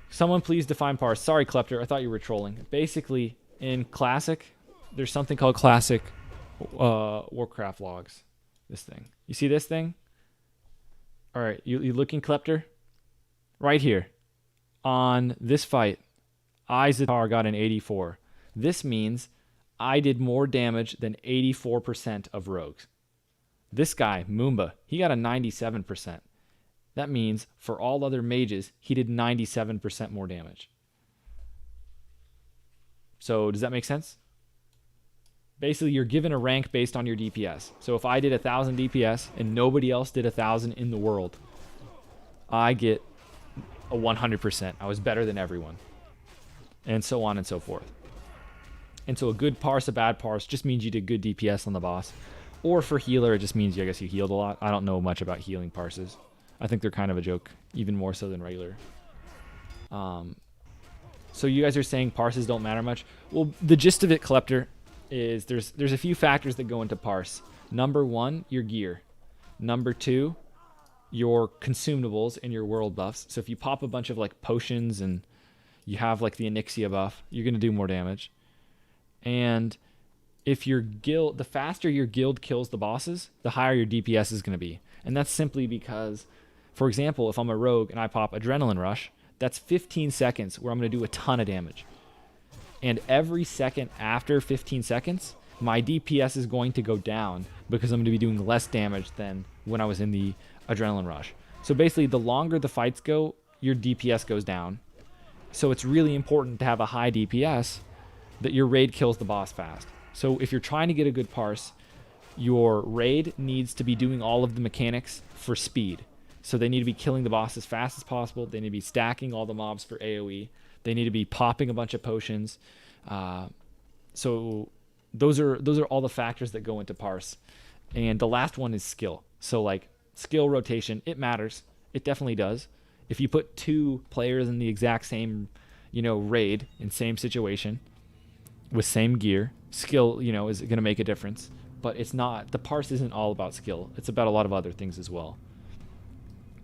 Speaker 1: Someone please define parse. Sorry, Klepter. I thought you were trolling. Basically, in Classic... There's something called Classic Warcraft logs. This thing. You see this thing? All right, you looking, Klepter? Right here. On this fight, Izatar got an 84. This means I did more damage than 84% of rogues. This guy, Moomba, he got a 97%. That means for all other mages, he did 97% more damage. So does that make sense? Basically, you're given a rank based on your DPS. So if I did 1,000 DPS and nobody else did 1,000 in the world, I get a 100%. I was better than everyone. And so on and so forth. And so a good parse, a bad parse just means you did good DPS on the boss. Or for healer, it just means, I guess, you healed a lot. I don't know much about healing parses. I think they're kind of a joke, even more so than regular. So you guys are saying parses don't matter much? Well, the gist of it, Collector, is there's a few factors that go into parse. Number one, your gear. Number two, your consumables and your world buffs. So if you pop a bunch of like potions and you have like the Onyxia buff, you're going to do more damage. And if your guild, the faster your guild kills the bosses, the higher your DPS is going to be. And that's simply because, for example, if I'm a rogue and I pop Adrenaline Rush, that's 15 seconds where I'm going to do a ton of damage. And every second after 15 seconds, my DPS is going to go down because I'm going to be doing less damage than when I was in the Adrenaline Rush. So basically, the longer the fights go, your DPS goes down. So it's really important to have a high DPS that your raid kills the boss fast. So if you're trying to get a good parse, your raid needs to be doing all of the mechanics for speed. So they need to be killing the boss as fast as possible. They need to be stacking all the mobs for AoE. They need to be popping a bunch of potions. So those are all the factors that go into parse. And the last one is skill. So like skill rotation, it matters. It definitely does. If you put two players in the exact same, raid in same situation with same gear, skill, is going to make a difference. But it's not, the parse isn't all about skill. It's about a lot of other things as well.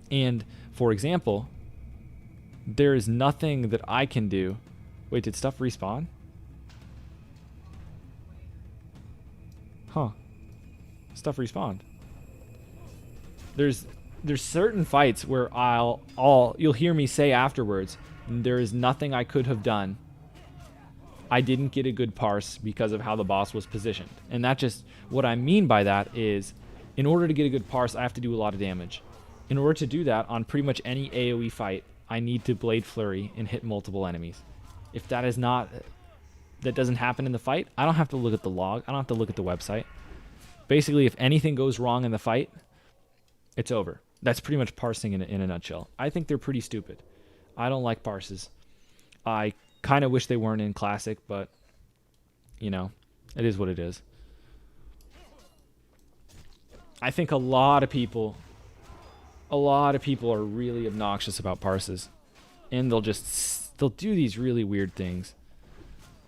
Speaker 1: And for example, there is nothing that I can do. Wait, did stuff respawn? Huh. Stuff respawned. There's certain fights where you'll hear me say afterwards, there is nothing I could have done. I didn't get a good parse because of how the boss was positioned. And that just, what I mean by that is, in order to get a good parse, I have to do a lot of damage. In order to do that, on pretty much any AoE fight, I need to Blade Flurry and hit multiple enemies. If that doesn't happen in the fight, I don't have to look at the log. I don't have to look at the website. Basically, if anything goes wrong in the fight, it's over. That's pretty much parsing in a nutshell. I think they're pretty stupid. I don't like parses. I kind of wish they weren't in Classic, but, it is what it is. I think a lot of people are really obnoxious about parses, and they'll do these really weird things.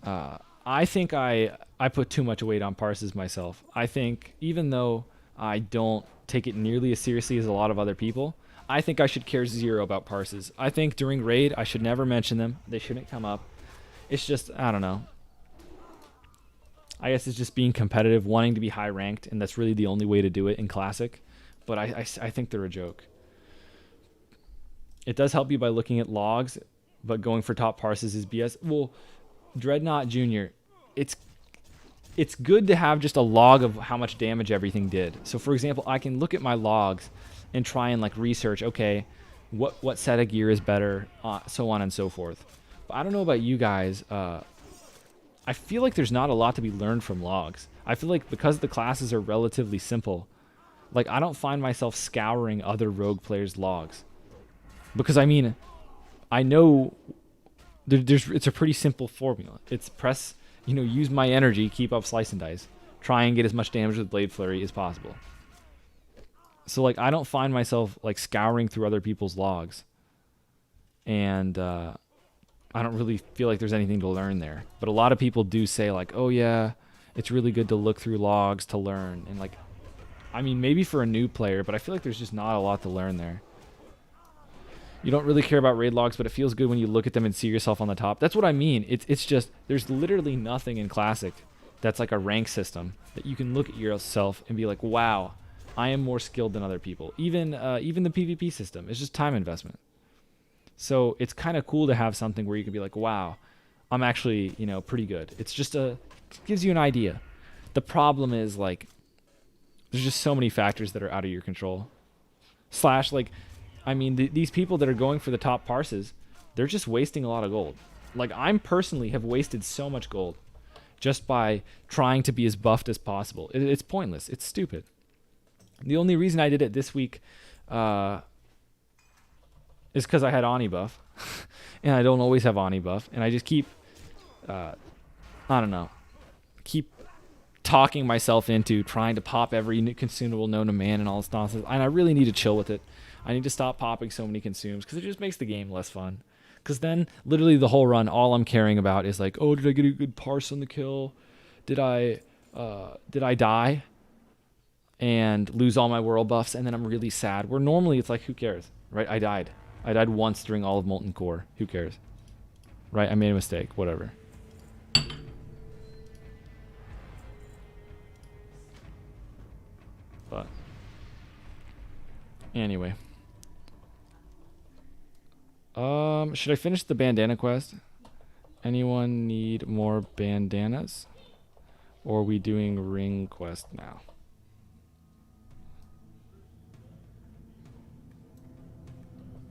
Speaker 1: I think I put too much weight on parses myself. I think even though I don't take it nearly as seriously as a lot of other people, I think I should care zero about parses. I think during raid I should never mention them. They shouldn't come up. It's just, I don't know. I guess it's just being competitive, wanting to be high ranked, and that's really the only way to do it in Classic. But I think they're a joke. It does help you by looking at logs, but going for top parses is BS. Well, Dreadnought Jr., it's good to have just a log of how much damage everything did. So for example, I can look at my logs and try and like research, okay, what set of gear is better, so on and so forth. But I don't know about you guys. I feel like there's not a lot to be learned from logs. I feel like because the classes are relatively simple, like I don't find myself scouring other rogue players' logs. Because I know it's a pretty simple formula. It's press, use my energy, keep up slice and dice, try and get as much damage with Blade Flurry as possible. So like I don't find myself like scouring through other people's logs, and I don't really feel like there's anything to learn there. But a lot of people do say like, oh yeah, it's really good to look through logs to learn, and like, maybe for a new player, but I feel like there's just not a lot to learn there. You don't really care about raid logs, but it feels good when you look at them and see yourself on the top. That's what I mean. It's just, there's literally nothing in Classic that's like a rank system that you can look at yourself and be like, wow, I am more skilled than other people. Even the PvP system, it's just time investment. So it's kind of cool to have something where you can be like, wow, I'm actually, pretty good. It's just gives you an idea. The problem is, like, there's just so many factors that are out of your control. Slash, like, I mean, these people that are going for the top parses, they're just wasting a lot of gold. Like, I'm personally have wasted so much gold just by trying to be as buffed as possible. It's pointless. It's stupid. The only reason I did it this week is because I had Oni buff. And I don't always have Oni buff. And I just keep, I don't know, keep talking myself into trying to pop every new consumable known to man and all this nonsense. And I really need to chill with it. I need to stop popping so many consumes because it just makes the game less fun. Because then, literally the whole run, all I'm caring about is like, oh, did I get a good parse on the kill? Did I die and lose all my world buffs? And then I'm really sad. Where normally it's like, who cares, right? I died once during all of Molten Core. Who cares, right? I made a mistake. Whatever. But anyway. Should I finish the bandana quest? Anyone need more bandanas? Or are we doing ring quest now?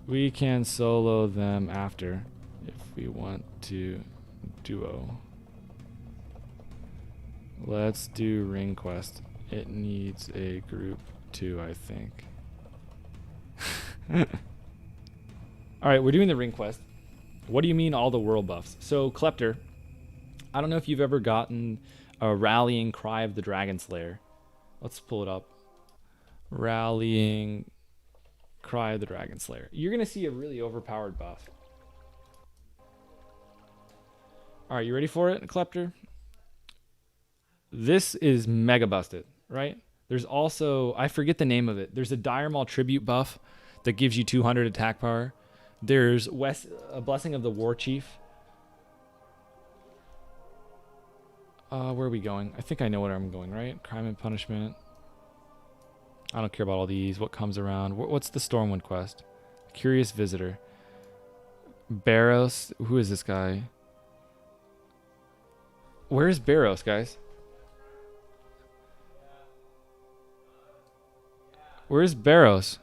Speaker 1: We can solo them after if we want to duo. Let's do ring quest. It needs a group too, I think. Alright, we're doing the ring quest. What do you mean all the world buffs? So, Klepter, I don't know if you've ever gotten a rallying cry of the Dragon Slayer. Let's pull it up. Rallying cry of the Dragon Slayer. You're going to see a really overpowered buff. Alright, you ready for it, Klepter? This is mega busted, right? There's also, I forget the name of it. There's a Dire Maul tribute buff that gives you 200 attack power. There's a Blessing of the War Chief. Where are we going? I think I know where I'm going, right? Crime and Punishment. I don't care about all these. What comes around? What's the Stormwind quest? Curious Visitor. Barros. Who is this guy? Where's Barros, guys? Where's Barros?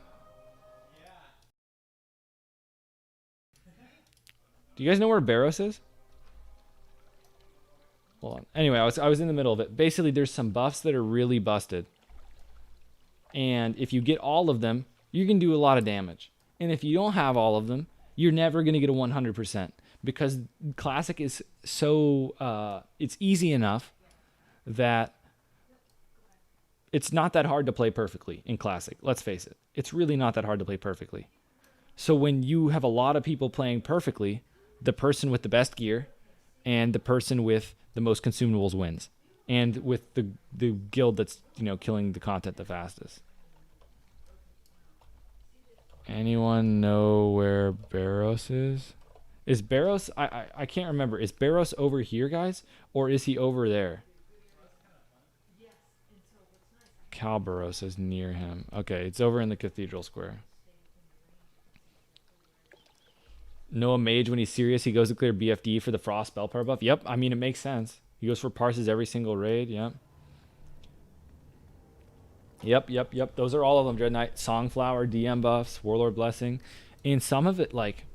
Speaker 1: Do you guys know where Barros is? Hold on. Anyway, I was in the middle of it. Basically, there's some buffs that are really busted. And if you get all of them, you can do a lot of damage. And if you don't have all of them, you're never going to get a 100%. Because Classic is so... it's easy enough that it's not that hard to play perfectly in Classic. Let's face it. It's really not that hard to play perfectly. So when you have a lot of people playing perfectly, the person with the best gear and the person with the most consumables wins. And with the guild that's, you know, killing the content the fastest. Anyone know where Barros is? Is Barros, I can't remember. Is Barros over here, guys? Or is he over there? Calbaros is near him. Okay, it's over in the Cathedral Square. Noah Mage, when he's serious, he goes to clear BFD for the Frost spell power buff. Yep, I mean, it makes sense. He goes for parses every single raid. Yep. Yep. Those are all of them. Dread Knight, Songflower, DM buffs, Warlord Blessing. And some of it, like,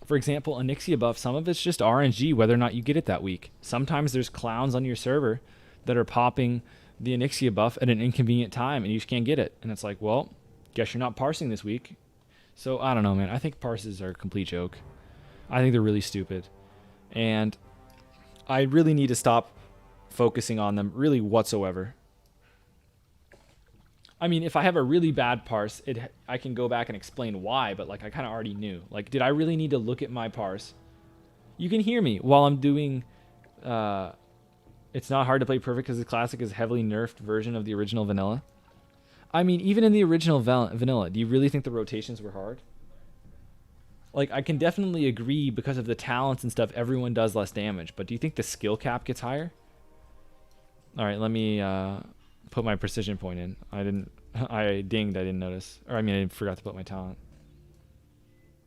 Speaker 1: for example, Onyxia buff, some of it's just RNG, whether or not you get it that week. Sometimes there's clowns on your server that are popping the Onyxia buff at an inconvenient time, and you just can't get it. And it's like, well, guess you're not parsing this week. So, I don't know, man. I think parses are a complete joke. I think they're really stupid. And I really need to stop focusing on them, really, whatsoever. I mean, if I have a really bad parse, I can go back and explain why, but, like, I kind of already knew. Like, did I really need to look at my parse? You can hear me while I'm doing... it's not hard to play perfect because the Classic is a heavily nerfed version of the original vanilla. I mean, even in the original vanilla, do you really think the rotations were hard? Like, I can definitely agree because of the talents and stuff, everyone does less damage. But do you think the skill cap gets higher? All right, let me put my precision point in. I dinged, I didn't notice. Or, I mean, I forgot to put my talent.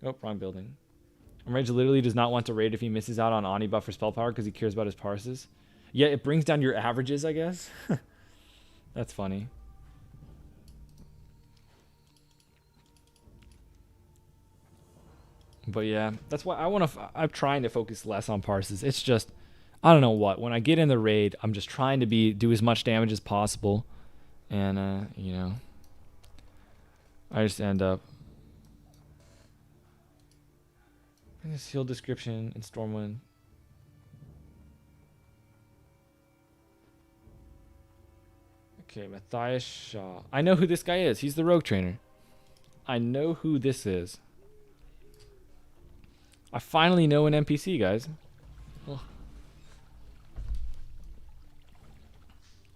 Speaker 1: Oh, wrong building. Rage literally does not want to raid if he misses out on Oni buff or spell power because he cares about his parses. Yeah, it brings down your averages, I guess. That's funny. But yeah, that's why I'm trying to focus less on parses. It's just, I don't know what. When I get in the raid, I'm just trying to do as much damage as possible. And, you know, I just end up in the seal description in Stormwind. Okay, Matthias Shaw. I know who this guy is. He's the rogue trainer. I know who this is. I finally know an NPC, guys. Ugh.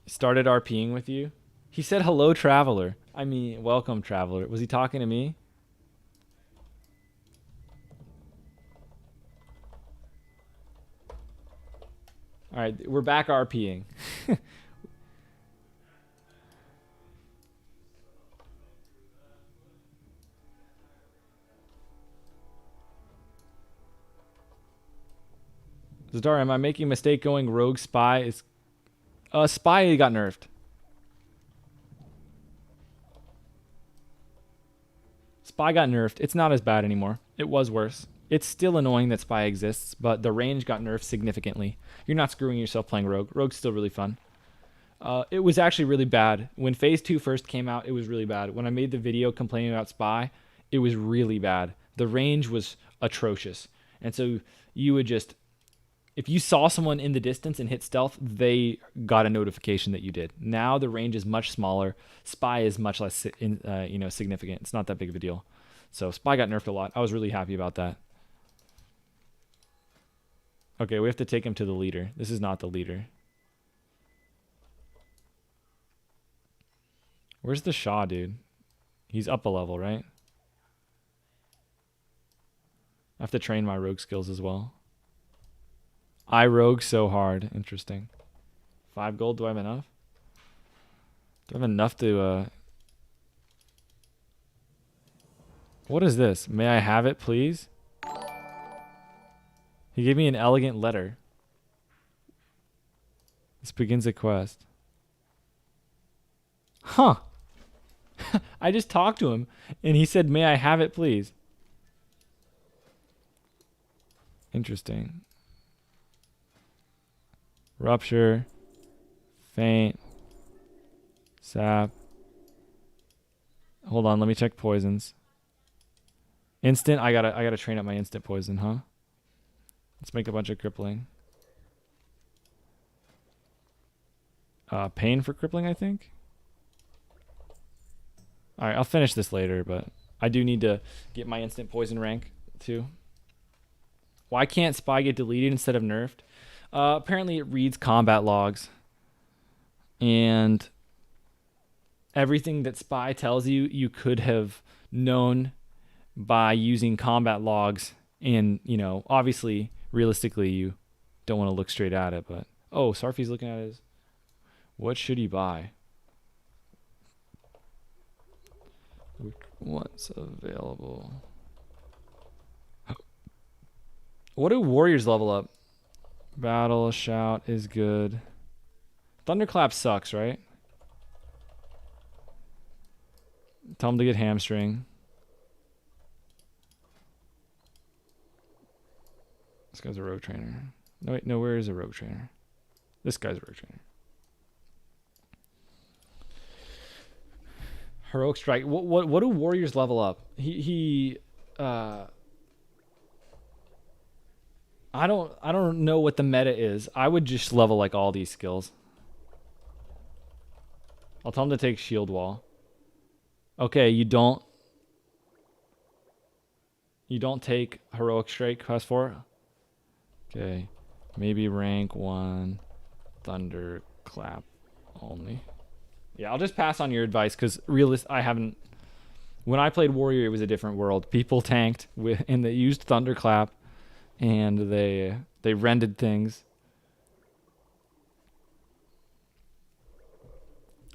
Speaker 1: Started RPing with you. He said, hello, traveler. I mean, welcome, traveler. Was he talking to me? All right, we're back RPing. Zadar, am I making a mistake going rogue spy? Is spy got nerfed. Spy got nerfed. It's not as bad anymore. It was worse. It's still annoying that spy exists, but the range got nerfed significantly. You're not screwing yourself playing rogue. Rogue's still really fun. It was actually really bad. When Phase 2 first came out, it was really bad. When I made the video complaining about spy, it was really bad. The range was atrocious. And so you would just, if you saw someone in the distance and hit stealth, they got a notification that you did. Now the range is much smaller. Spy is much less significant. It's not that big of a deal. So spy got nerfed a lot. I was really happy about that. Okay, we have to take him to the leader. This is not the leader. Where's the Shaw, dude? He's up a level, right? I have to train my rogue skills as well. I rogue so hard. Interesting. 5 gold. Do I have enough? Do I have enough to... What is this? May I have it, please? He gave me an elegant letter. This begins a quest. Huh. I just talked to him, and he said, may I have it, please? Interesting. Rupture. Faint. Sap. Hold on, let me check poisons. Instant, I gotta train up my instant poison, huh? Let's make a bunch of crippling. Pain for crippling, I think. Alright, I'll finish this later, but I do need to get my instant poison rank, too. Why can't spy get deleted instead of nerfed? Apparently it reads combat logs. And everything that spy tells you, you could have known by using combat logs. And, you know, obviously, realistically, you don't want to look straight at it. But, oh, Sarfi's looking at his... What should he buy? What's available? What do warriors level up? Battle shout is good. Thunderclap sucks, right? Tell him to get hamstring. This guy's a rogue trainer. No, wait, no, where is a rogue trainer? This guy's a rogue trainer. Heroic strike. What do warriors level up? I don't know what the meta is. I would just level like all these skills. I'll tell him to take shield wall. Okay, you don't take heroic strike class 4. Okay, maybe rank 1 thunderclap only. Yeah, I'll just pass on your advice because when I played warrior, it was a different world. People tanked and they used thunderclap, and they rendered things.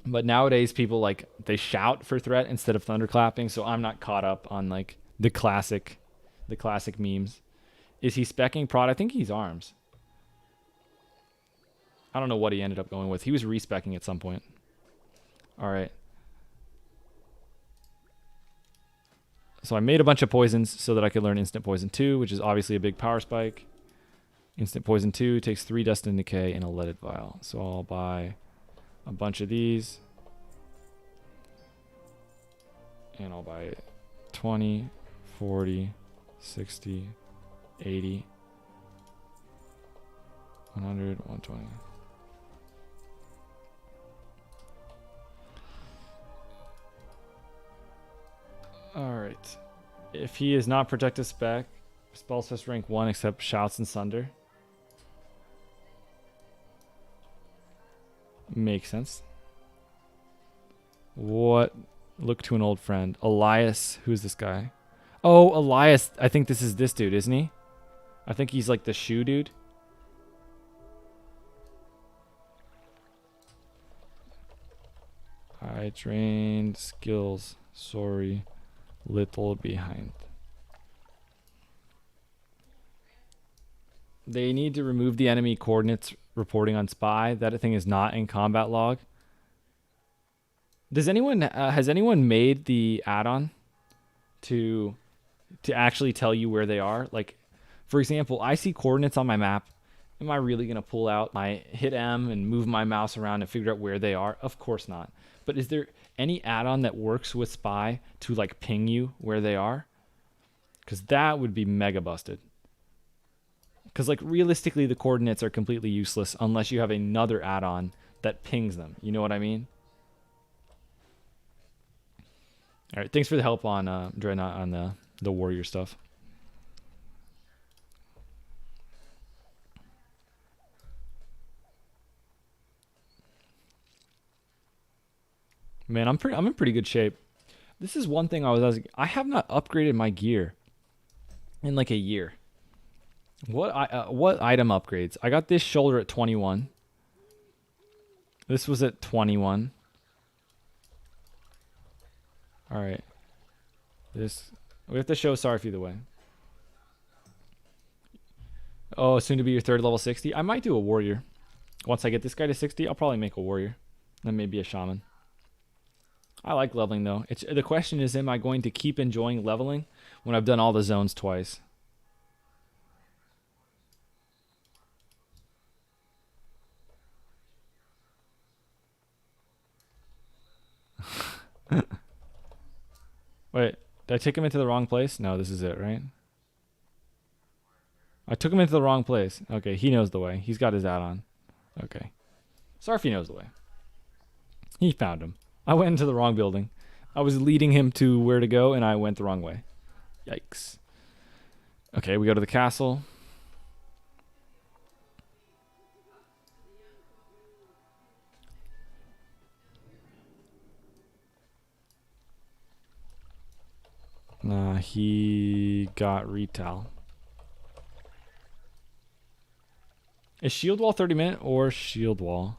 Speaker 1: But nowadays, people they shout for threat instead of thunderclapping. So I'm not caught up on like the classic memes. Is he speccing prod? I think he's arms. I don't know what he ended up going with. He was respecking at some point. All right. So I made a bunch of poisons so that I could learn Instant Poison 2, which is obviously a big power spike. Instant Poison 2 takes 3 Dust and Decay and a Leaded Vial. So I'll buy a bunch of these. And I'll buy 20, 40, 60, 80, 100, 120. Alright. If he is not protected spec, spells test rank 1 except Shouts and Sunder. Makes sense. What? Look to an old friend. Elias. Who's this guy? Oh, Elias. I think this is this dude, isn't he? I think he's like the shoe dude. I trained skills. Sorry. Little behind. They need to remove the enemy coordinates reporting on spy. That thing is not in combat log. Does anyone has anyone made the add-on to actually tell you where they are? Like, for example, I see coordinates on my map. Am I really gonna pull out my hit M and move my mouse around and figure out where they are? Of course not. But is there any add-on that works with spy to like ping you where they are? Because that would be mega busted. Because like realistically, the coordinates are completely useless unless you have another add-on that pings them. You know what I mean? All right, thanks for the help on Dreadnought on the warrior stuff. Man, I'm in pretty good shape. This is one thing I was asking. I have not upgraded my gear in like a year. What item upgrades? I got this shoulder at 21. This was at 21. All right. This we have to show Sarf either way. Oh, soon to be your third level 60. I might do a warrior. Once I get this guy to 60, I'll probably make a warrior. Then maybe a shaman. I like leveling though. The question is, am I going to keep enjoying leveling when I've done all the zones twice? Wait, did I take him into the wrong place? No, this is it, right? I took him into the wrong place. Okay, he knows the way. He's got his add-on. Okay. Sarfy knows the way. He found him. I went into the wrong building. I was leading him to where to go, and I went the wrong way. Yikes. Okay, we go to the castle. Nah, he got retail. Is shield wall 30 minute or shield wall?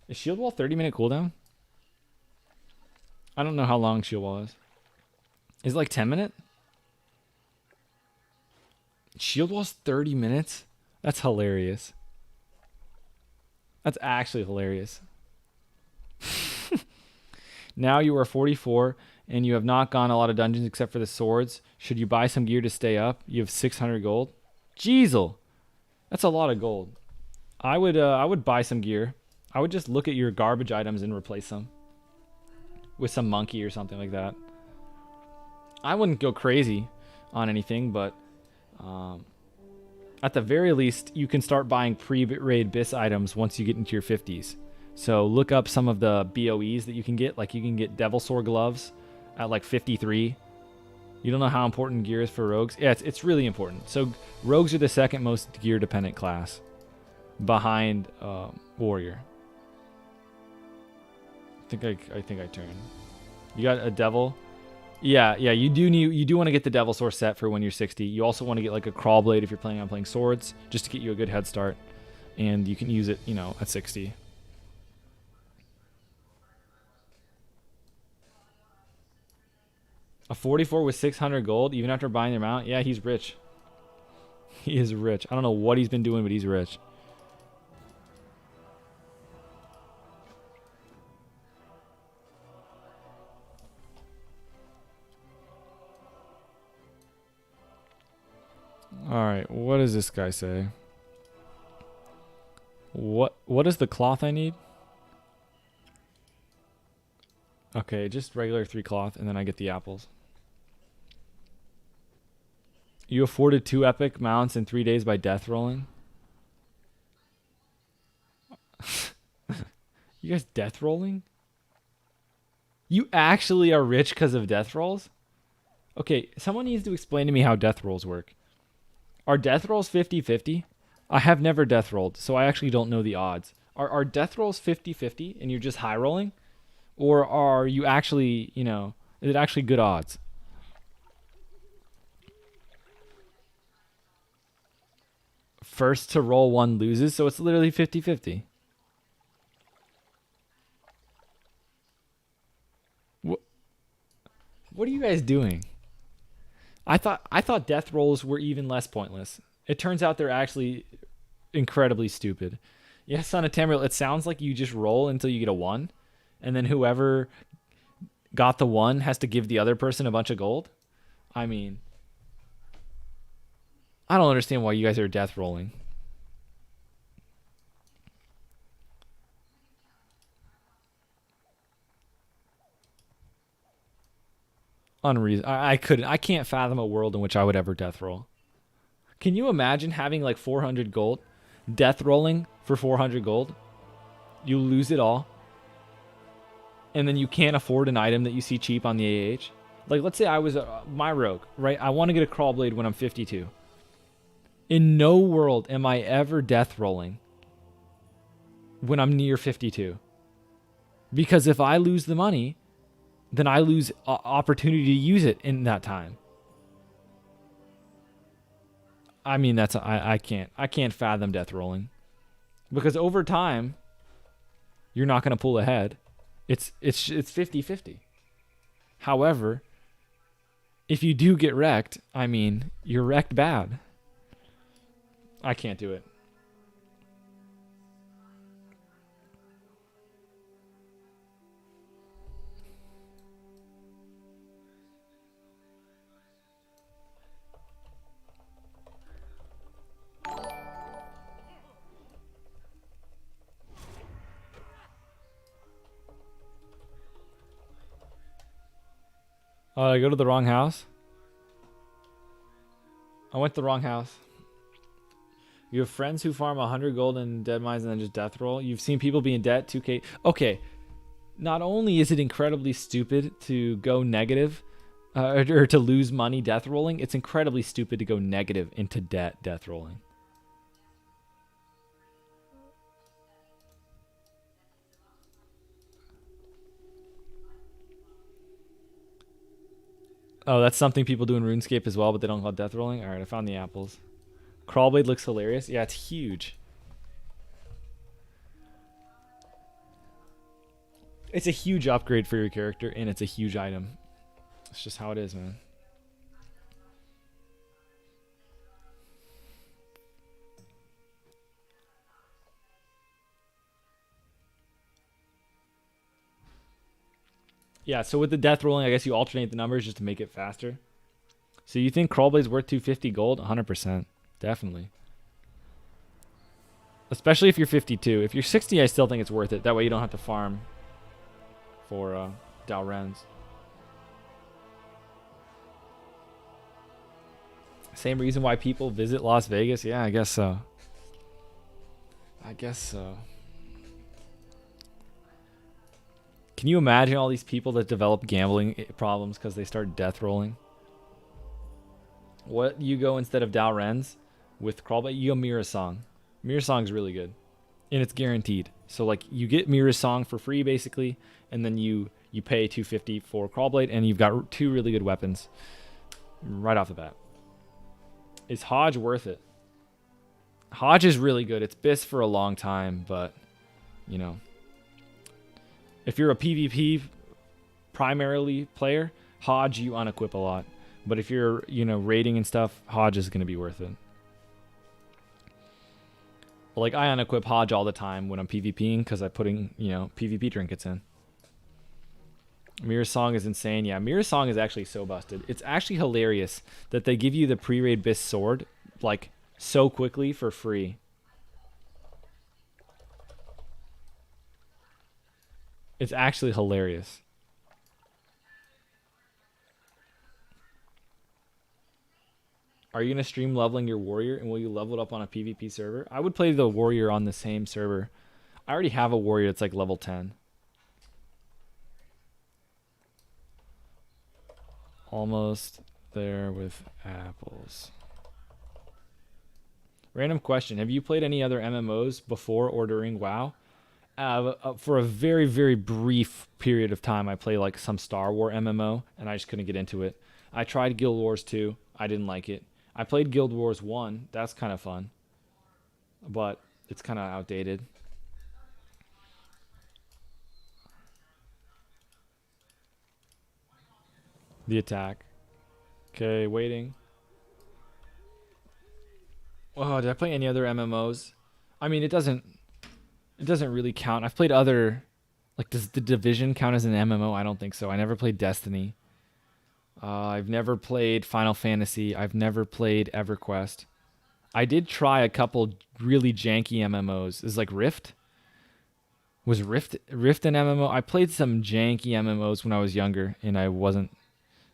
Speaker 1: Is shield wall 30-minute cooldown? I don't know how long shield wall is. Is it like 10-minute? Shield wall's 30 minutes? That's hilarious. That's actually hilarious. Now you are 44 and you have not gone a lot of dungeons except for the swords. Should you buy some gear to stay up? You have 600 gold. Jeezel. That's a lot of gold. I would buy some gear. I would just look at your garbage items and replace them with some monkey or something like that. I wouldn't go crazy on anything, but at the very least, you can start buying pre-raid BIS items once you get into your 50s. So look up some of the BOEs that you can get. Like you can get Devil Sword gloves at like 53. You don't know how important gear is for rogues? Yeah, it's really important. So rogues are the second most gear dependent class behind warrior. I think I turned. You got a devil? Yeah, you do want to get the Devil Sword set for when you're 60. You also want to get like a crawl blade if you're planning on playing swords, just to get you a good head start. And you can use it, at 60. A 44 with 600 gold, even after buying their mount? Yeah, he's rich. He is rich. I don't know what he's been doing, but he's rich. Alright, what does this guy say? What is the cloth I need? Okay, just regular 3 cloth, and then I get the apples. You afforded 2 epic mounts in 3 days by death rolling? You guys death rolling? You actually are rich because of death rolls? Okay, someone needs to explain to me how death rolls work. Are death rolls 50-50? I have never death rolled, so I actually don't know the odds. Are death rolls 50-50 and you're just high rolling? Or are you actually, you know, is it actually good odds? First to roll one loses, so it's literally 50-50. What are you guys doing? I thought death rolls were even less pointless. It turns out they're actually incredibly stupid. Yes, Son of Tamriel, it sounds like you just roll until you get a 1, and then whoever got the 1 has to give the other person a bunch of gold. I mean, I don't understand why you guys are death rolling. Unreason. I can't fathom a world in which I would ever death roll. Can you imagine having like 400 gold, death rolling for 400 gold? You lose it all, and then you can't afford an item that you see cheap on the AH. Like, let's say I was my rogue, right? I want to get a crawl blade when I'm 52. In no world am I ever death rolling when I'm near 52. Because if I lose the money, then I lose opportunity to use it in that time. I mean, that's I can't fathom death rolling, because over time you're not going to pull ahead. It's 50-50. However, if you do get wrecked, I mean, you're wrecked bad. I can't do it. I go to the wrong house. I went to the wrong house. You have friends who farm 100 gold in dead mines and then just death roll. You've seen people be in debt 2k. Okay, not only is it incredibly stupid to go negative, or to lose money death rolling, it's incredibly stupid to go negative into debt death rolling. Oh, that's something people do in RuneScape as well, but they don't call it death rolling. All right, I found the apples. Crawlblade looks hilarious. Yeah, it's huge. It's a huge upgrade for your character, and it's a huge item. It's just how it is, man. Yeah, so with the death rolling, I guess you alternate the numbers just to make it faster. So you think Crawlblade's worth 250 gold? 100%. Definitely. Especially if you're 52. If you're 60, I still think it's worth it. That way you don't have to farm for Dalrens. Same reason why people visit Las Vegas? Yeah, I guess so. I guess so. Can you imagine all these people that develop gambling problems because they start death rolling? What you go instead of Dalrens with Crawlblade? You go Mira Song. Mira Song is really good, and it's guaranteed. So like you get Mira Song for free basically, and then you pay 250 for Crawlblade, and you've got 2 really good weapons right off the bat. Is Hodge worth it? Hodge is really good. It's BIS for a long time, but you know, if you're a PvP primarily player, Hodge you unequip a lot. But if you're, you know, raiding and stuff, Hodge is going to be worth it. Like, I unequip Hodge all the time when I'm PvPing because I'm putting, you know, PvP trinkets in. Mirror Song is insane. Yeah, Mirror Song is actually so busted. It's actually hilarious that they give you the pre-raid BIS sword, like so quickly for free. It's actually hilarious. Are you going to stream leveling your warrior, and will you level it up on a PvP server? I would play the warrior on the same server. I already have a warrior that's like level 10. Almost there with apples. Random question. Have you played any other MMOs before or during WoW? For a very, very brief period of time, I played like some Star Wars MMO, and I just couldn't get into it. I tried Guild Wars 2. I didn't like it. I played Guild Wars 1. That's kind of fun. But it's kind of outdated. The attack. Okay, waiting. Oh, did I play any other MMOs? I mean, it doesn't really count. I've played other, like, does The Division count as an MMO? I don't think so. I never played Destiny. I've never played Final Fantasy. I've never played EverQuest. I did try a couple really janky MMOs. Is like Rift? Was Rift an MMO? I played some janky MMOs when I was younger, and I wasn't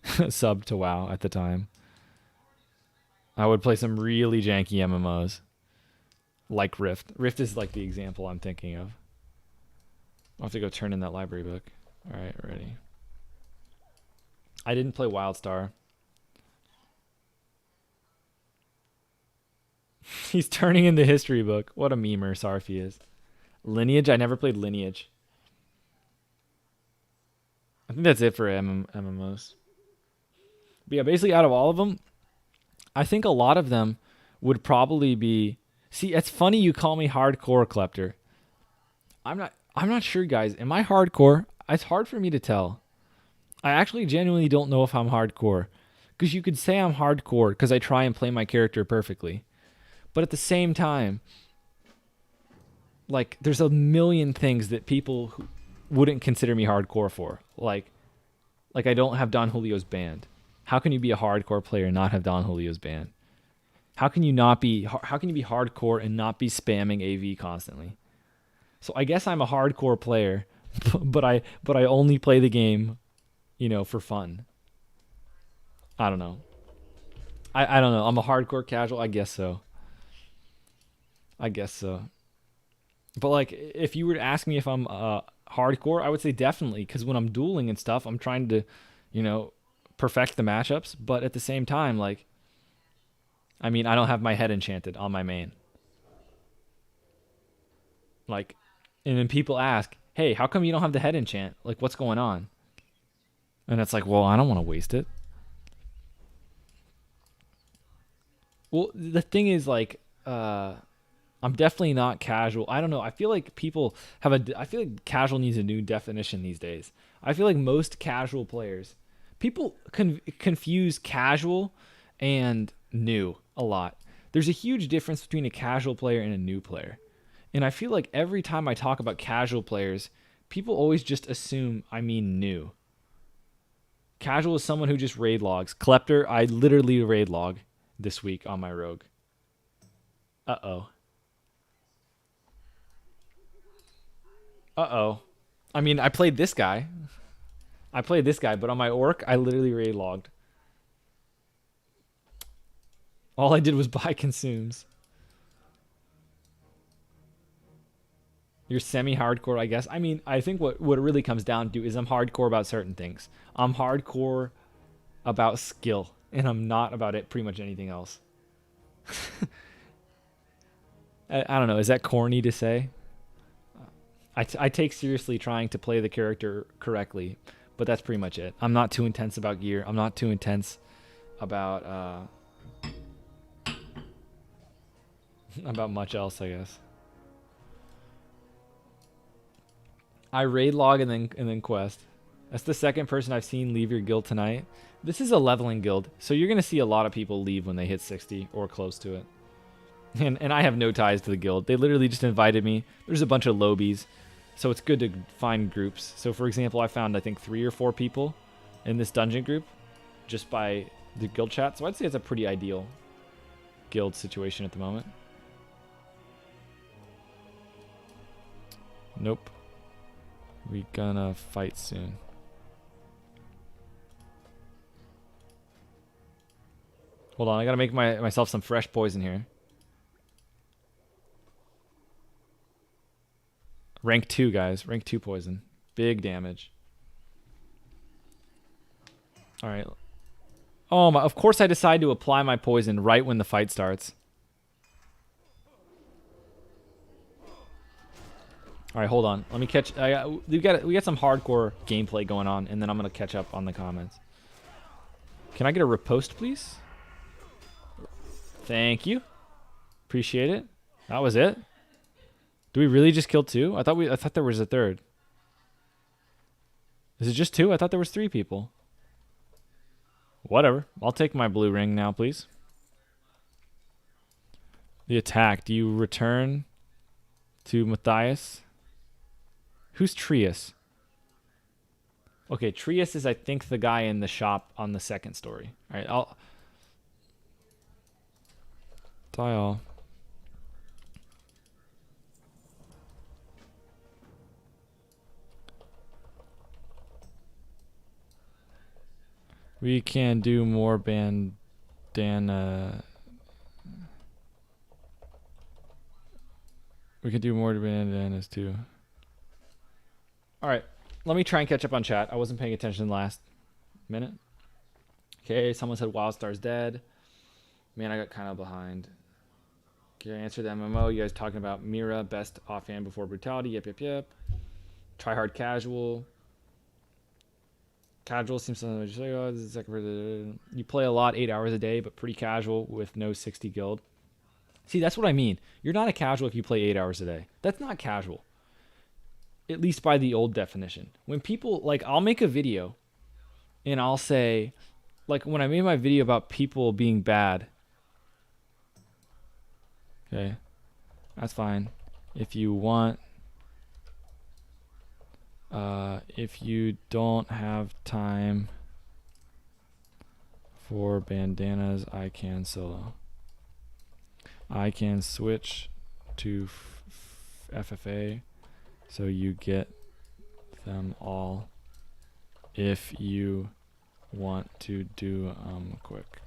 Speaker 1: subbed to WoW at the time. I would play some really janky MMOs. Like Rift. Rift is like the example I'm thinking of. I'll have to go turn in that library book. Alright, ready. I didn't play WildStar. He's turning in the history book. What a memer Sarfi is. Lineage? I never played Lineage. I think that's it for MMOs. But yeah, basically out of all of them, I think a lot of them would probably be... See, it's funny you call me hardcore, Klepter. I'm not sure, guys. Am I hardcore? It's hard for me to tell. I actually genuinely don't know if I'm hardcore. Because you could say I'm hardcore because I try and play my character perfectly. But at the same time, like, there's a million things that people who wouldn't consider me hardcore for. Like I don't have Don Julio's band. How can you be a hardcore player and not have Don Julio's band? How can you be hardcore and not be spamming AV constantly? So I guess I'm a hardcore player, but I only play the game, for fun. I don't know. I don't know. I'm a hardcore casual. I guess so. But like, if you were to ask me if I'm hardcore, I would say definitely, because when I'm dueling and stuff, I'm trying to, perfect the matchups. But at the same time, like, I mean, I don't have my head enchanted on my main. Like, and then people ask, hey, how come you don't have the head enchant? Like, what's going on? And it's like, well, I don't want to waste it. Well, the thing is, like, I'm definitely not casual. I don't know. I feel like I feel like casual needs a new definition these days. I feel like most casual players, people confuse casual and new a lot. There's a huge difference between a casual player and a new player. And I feel like every time I talk about casual players, people always just assume I mean new. Casual is someone who just raid logs. Klepter, I literally raid log this week on my rogue. Uh-oh. I mean, I played this guy, but on my orc, I literally raid logged. All I did was buy consumes. You're semi-hardcore, I guess. I mean, I think what it really comes down to is I'm hardcore about certain things. I'm hardcore about skill, and I'm not about it pretty much anything else. I don't know. Is that corny to say? I take seriously trying to play the character correctly, but that's pretty much it. I'm not too intense about gear. I'm not too intense about about much else, I guess. I raid log and then quest. That's the second person I've seen leave your guild tonight. This is a leveling guild, so you're gonna see a lot of people leave when they hit 60 or close to it. And I have no ties to the guild. They literally just invited me. There's a bunch of lobies, so it's good to find groups. So for example, I found I think 3 or 4 people in this dungeon group just by the guild chat. So I'd say it's a pretty ideal guild situation at the moment. Nope. We gonna fight soon. Hold on, I gotta make myself some fresh poison here. Rank 2, guys. Rank 2 poison. Big damage. Alright. Oh my, of course I decide to apply my poison right when the fight starts. Alright, hold on. Let me catch... we got some hardcore gameplay going on, and then I'm gonna catch up on the comments. Can I get a riposte, please? Thank you. Appreciate it. That was it? Do we really just kill 2? I thought there was a third. Is it just 2? I thought there was 3 people. Whatever. I'll take my blue ring now, please. The attack. Do you return to Matthias? Who's Trius? Okay, Trius is, I think, the guy in the shop on the second story. All right, I'll... Die all. We can do more bandana. We can do more bandanas too. Alright, let me try and catch up on chat. I wasn't paying attention last minute. Okay, someone said Wildstar's dead. Man, I got kind of behind. Okay, I answered the MMO. You guys talking about Mira, best offhand before brutality. Yep. Try hard casual. Casual seems something like, oh, this is you play a lot 8 hours a day, but pretty casual with no 60 guild. See, that's what I mean. You're not a casual if you play 8 hours a day. That's not casual. At least by the old definition. When people, like, I'll make a video and I'll say, like, when I made my video about people being bad. Okay. That's fine. If you want... if you don't have time for bandanas, I can solo. I can switch to FFA so you get them all if you want to do quick.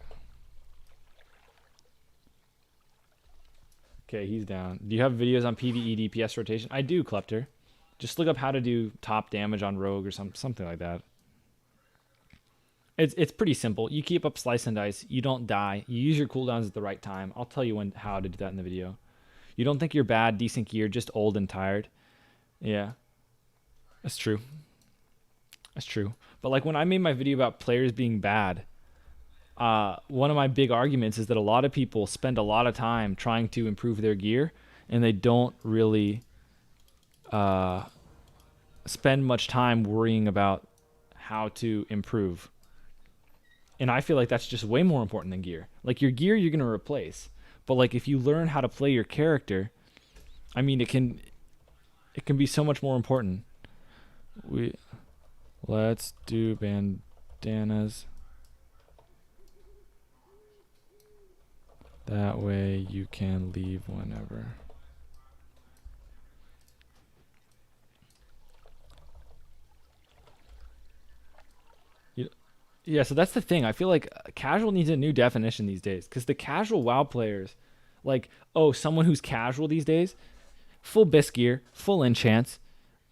Speaker 1: Okay, he's down. Do you have videos on PvE DPS rotation? I do, Klepter. Just look up how to do top damage on rogue or something like that. It's pretty simple. You keep up slice and dice. You don't die. You use your cooldowns at the right time. I'll tell you how to do that in the video. You don't think you're bad, decent gear, just old and tired. Yeah, that's true. That's true. But like when I made my video about players being bad, one of my big arguments is that a lot of people spend a lot of time trying to improve their gear, and they don't really spend much time worrying about how to improve. And I feel like that's just way more important than gear. Like your gear you're going to replace, but like if you learn how to play your character, I mean it can be so much more important. Let's do bandanas. That way you can leave whenever. Yeah, so that's the thing. I feel like casual needs a new definition these days, because the casual WoW players, like, oh, someone who's casual these days, full bisque gear, full enchants,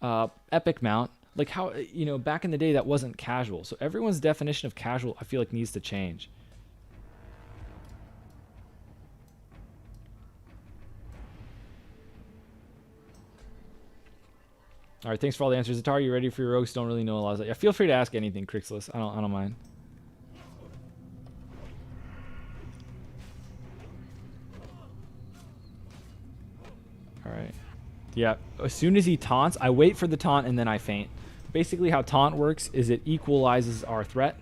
Speaker 1: epic mount. Like how, you know, back in the day that wasn't casual. So everyone's definition of casual, I feel like, needs to change. All right, thanks for all the answers. Zatar, you ready for your rogues? Don't really know a lot. Yeah, feel free to ask anything, Crixless. I don't mind. All right. Yeah, as soon as he taunts, I wait for the taunt and then I feint. Basically how taunt works is it equalizes our threat.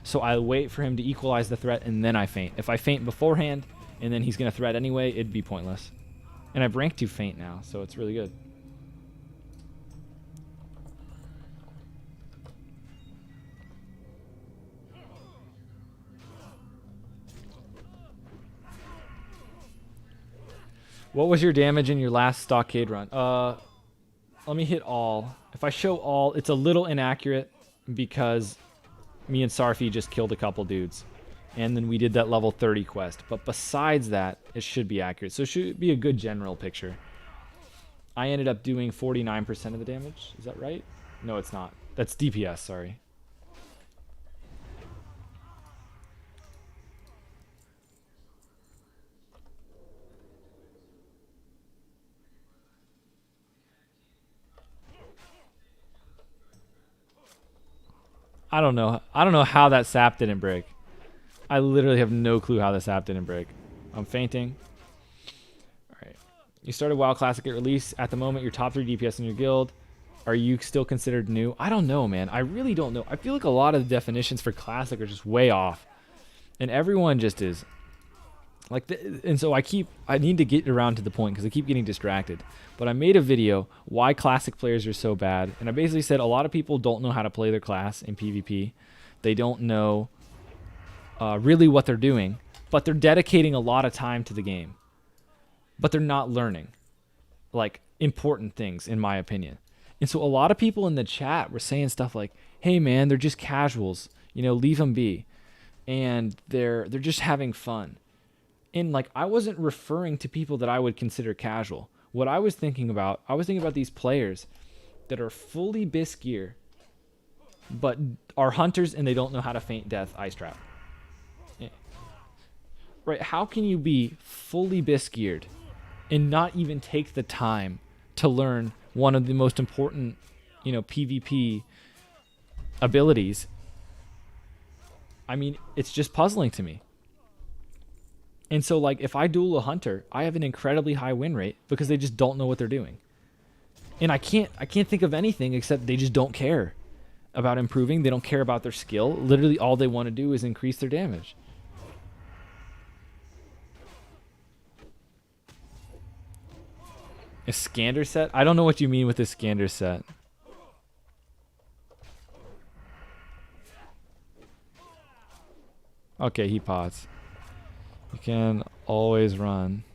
Speaker 1: So I wait for him to equalize the threat and then I feint. If I feint beforehand and then he's going to threat anyway, it'd be pointless. And I've ranked 2 feint now, so it's really good. What was your damage in your last stockade run? Let me hit all. If I show all, it's a little inaccurate because me and Sarfi just killed a couple dudes. And then we did that level 30 quest. But besides that, it should be accurate. So it should be a good general picture. I ended up doing 49% of the damage. Is that right? No, it's not. That's DPS, sorry. I don't know. I don't know how that sap didn't break. I literally have no clue how the sap didn't break. I'm fainting. Alright. You started WoW Classic at release. At the moment, you're top 3 DPS in your guild. Are you still considered new? I don't know, man. I really don't know. I feel like a lot of the definitions for Classic are just way off. And everyone just is. And so I need to get around to the point because I keep getting distracted. But I made a video why Classic players are so bad. And I basically said a lot of people don't know how to play their class in PvP. They don't know really what they're doing. But they're dedicating a lot of time to the game. But they're not learning. Like, important things, in my opinion. And so a lot of people in the chat were saying stuff like, hey man, they're just casuals. You know, leave them be. And they're just having fun. And like, I wasn't referring to people that I would consider casual. What I was thinking about these players that are fully bisque gear, but are hunters and they don't know how to feint death ice trap. Yeah. Right? How can you be fully bisque geared and not even take the time to learn one of the most important, you know, PvP abilities? I mean, it's just puzzling to me. And so, like, if I duel a hunter, I have an incredibly high win rate because they just don't know what they're doing. And I can't think of anything except they just don't care about improving. They don't care about their skill. Literally, all they want to do is increase their damage. A scander set? I don't know what you mean with a scander set. Okay, he pots. You can always run.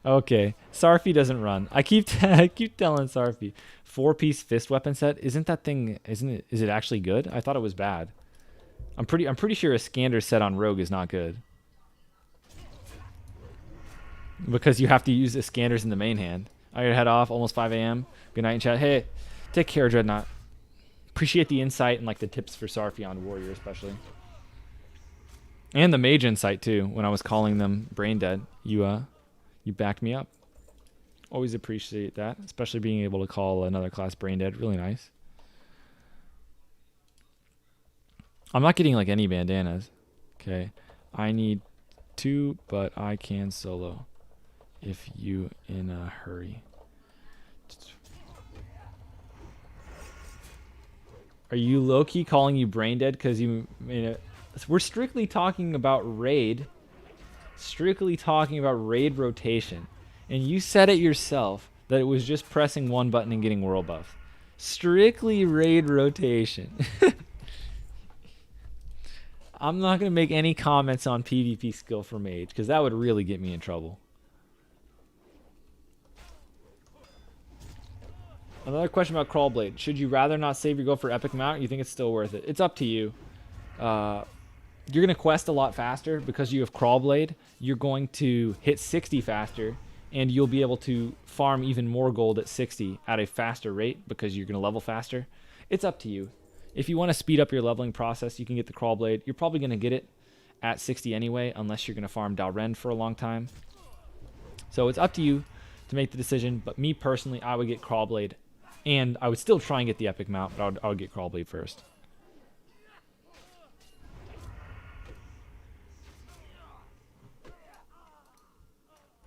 Speaker 1: Okay, Sarfi doesn't run. I keep telling Sarfi, 4-piece fist weapon set. Is it actually good? I thought it was bad. I'm pretty sure a scander set on rogue is not good. Because you have to use the scanners in the main hand. I gotta head off, almost 5 a.m. Good night, chat. Hey, take care, Dreadnought. Appreciate the insight and like the tips for Sarfi on Warrior, especially. And the mage insight too, when I was calling them brain dead. You backed me up. Always appreciate that, especially being able to call another class brain dead. Really nice. I'm not getting like any bandanas. Okay. I need 2, but I can solo. If you in a hurry. Are you low-key calling you brain dead because you made it? We're strictly talking about raid. Strictly talking about raid rotation. And you said it yourself that it was just pressing one button and getting world buff. Strictly raid rotation. I'm not going to make any comments on PvP skill for mage because that would really get me in trouble. Another question about Crawlblade. Should you rather not save your gold for epic mount? Or you think it's still worth it? It's up to you. You're going to quest a lot faster because you have Crawlblade. You're going to hit 60 faster, and you'll be able to farm even more gold at 60 at a faster rate because you're going to level faster. It's up to you. If you want to speed up your leveling process, you can get the Crawlblade. You're probably going to get it at 60 anyway, unless you're going to farm Dalrend for a long time. So it's up to you to make the decision. But me personally, I would get Crawlblade. And I would still try and get the epic mount, but I would get Crawlblade first.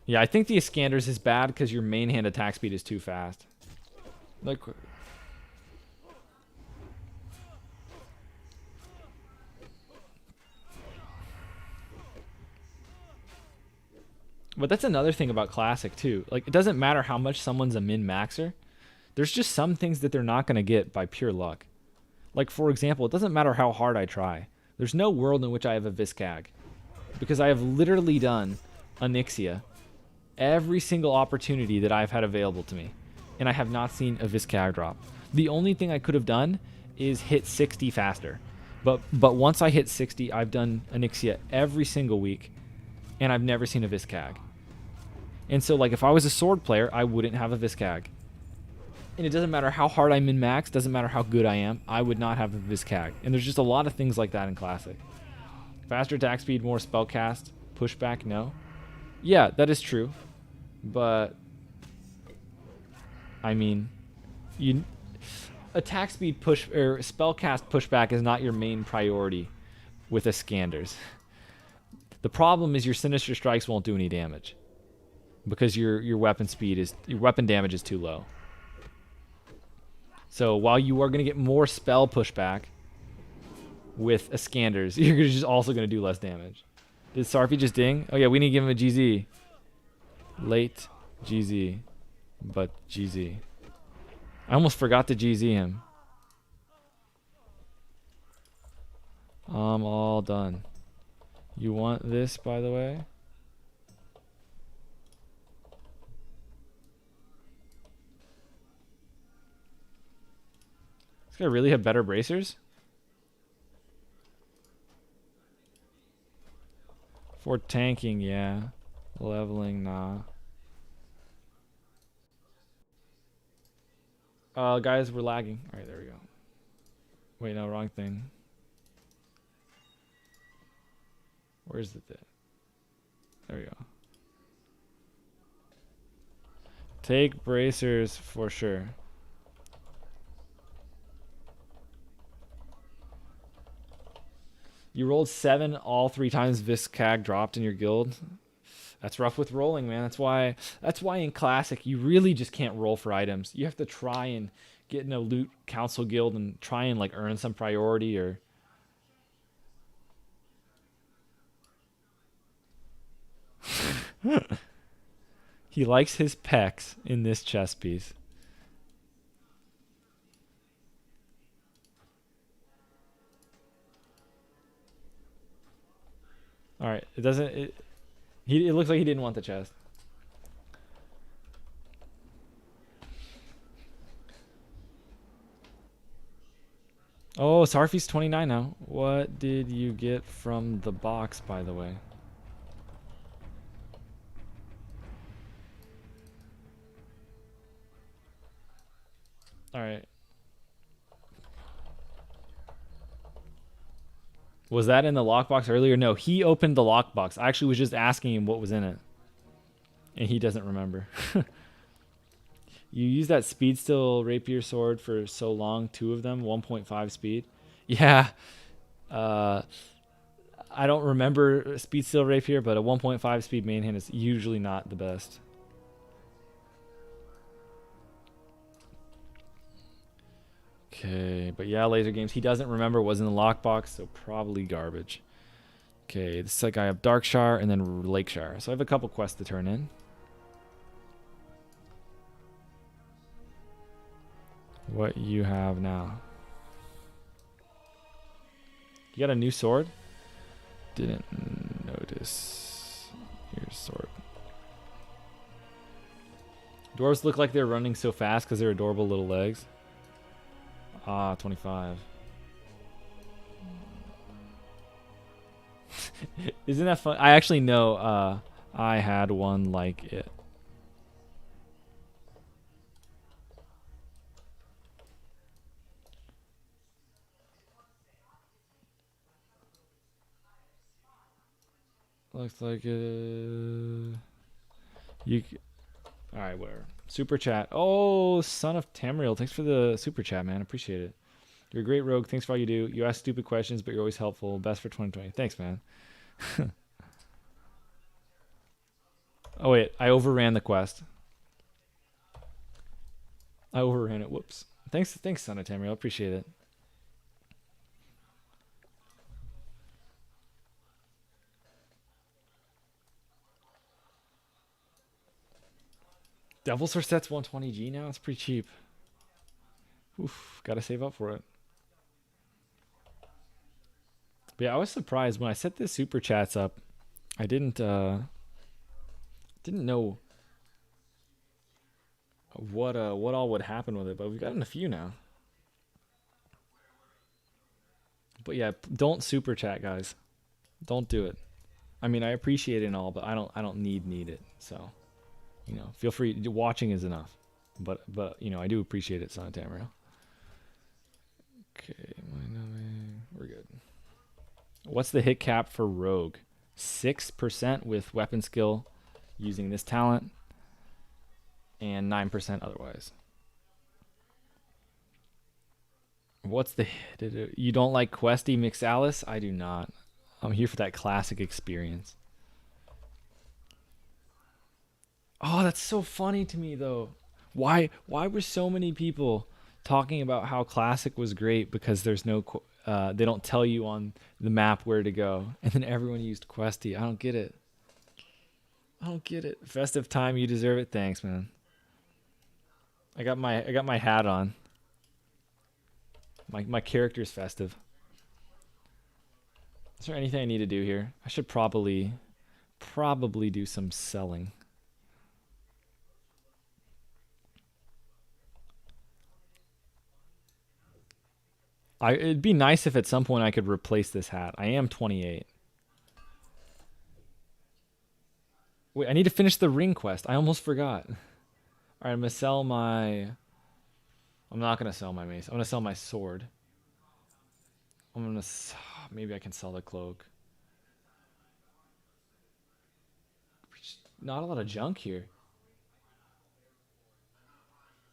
Speaker 1: Yeah, I think the Iskanders is bad because your main hand attack speed is too fast. Like, but that's another thing about Classic too. Like, it doesn't matter how much someone's a min-maxer. There's just some things that they're not going to get by pure luck. Like, for example, it doesn't matter how hard I try. There's no world in which I have a Viscag. Because I have literally done Onyxia every single opportunity that I've had available to me. And I have not seen a Viscag drop. The only thing I could have done is hit 60 faster. But once I hit 60, I've done Onyxia every single week. And I've never seen a Viscag. And so, like, if I was a sword player, I wouldn't have a Viscag. And it doesn't matter how hard I min-max, doesn't matter how good I am, I would not have a Viscag. And there's just a lot of things like that in Classic. Faster attack speed, more spellcast, pushback, no. Yeah, that is true. But, I mean, attack speed push or spellcast pushback is not your main priority with a Scanders. The problem is your Sinister Strikes won't do any damage. Because your weapon damage is too low. So while you are going to get more spell pushback with a Scanders, you're just also going to do less damage. Did Sarpy just ding? Oh yeah, we need to give him a GZ. Late GZ. But GZ. I almost forgot to GZ him. I'm all done. You want this, by the way? This guy really have better bracers? For tanking, yeah. Leveling, nah. Guys, we're lagging. Alright, there we go. Wait, no, wrong thing. Where's the thing? There we go. Take bracers for sure. You rolled 7 all 3 times Viscag dropped in your guild. That's rough with rolling, man. That's why in Classic you really just can't roll for items. You have to try and get in a loot council guild and try and like earn some priority or he likes his pecs in this chess piece. All right, it doesn't. It looks like he didn't want the chest. Oh, Sarfi's 29 now. What did you get from the box, by the way? All right. Was that in the lockbox earlier? No, he opened the lockbox. I actually was just asking him what was in it. And he doesn't remember. You used that speed still rapier sword for so long, 2 of them, 1.5 speed. Yeah. I don't remember speed still rapier, but a 1.5 speed main hand is usually not the best. Okay, but yeah, Laser Games. He doesn't remember what was in the lockbox, so probably garbage. Okay, this is like I have Darkshire and then Lakeshire. So I have a couple quests to turn in. What you have now? You got a new sword? Didn't notice. Here's sword. Dwarves look like they're running so fast because they're adorable little legs. Ah, 25. Isn't that fun? I actually know I had one like it. Looks like you. All right, whatever. Super chat. Oh, son of Tamriel. Thanks for the super chat, man. Appreciate it. You're a great rogue. Thanks for all you do. You ask stupid questions, but you're always helpful. Best for 2020. Thanks, man. Oh wait, I overran the quest. I overran it. Whoops. Thanks, son of Tamriel. Appreciate it. Devil's Reset's 120G now. It's pretty cheap. Oof, gotta save up for it. But yeah, I was surprised when I set the super chats up. I didn't know what all would happen with it, but we've gotten a few now. But yeah, don't super chat, guys. Don't do it. I mean, I appreciate it and all, but I don't need it. So, you know, feel free. Watching is enough. But you know, I do appreciate it, Son Tamriel. Okay, we're good. What's the hit cap for Rogue? 6% with weapon skill using this talent, and 9% otherwise. What's the hit? You don't like Questy Mixalis? I do not. I'm here for that classic experience. Oh, that's so funny to me though. Why were so many people talking about how classic was great because there's no they don't tell you on the map where to go, and then everyone used Questy. I don't get it. I don't get it. Festive time, you deserve it. Thanks, man. I got my hat on. My character's festive. Is there anything I need to do here? I should probably do some selling. It'd be nice if at some point I could replace this hat. I am 28. Wait, I need to finish the ring quest. I almost forgot. All right, I'm gonna sell my. I'm not gonna sell my mace. I'm gonna sell my sword. Maybe I can sell the cloak. Not a lot of junk here.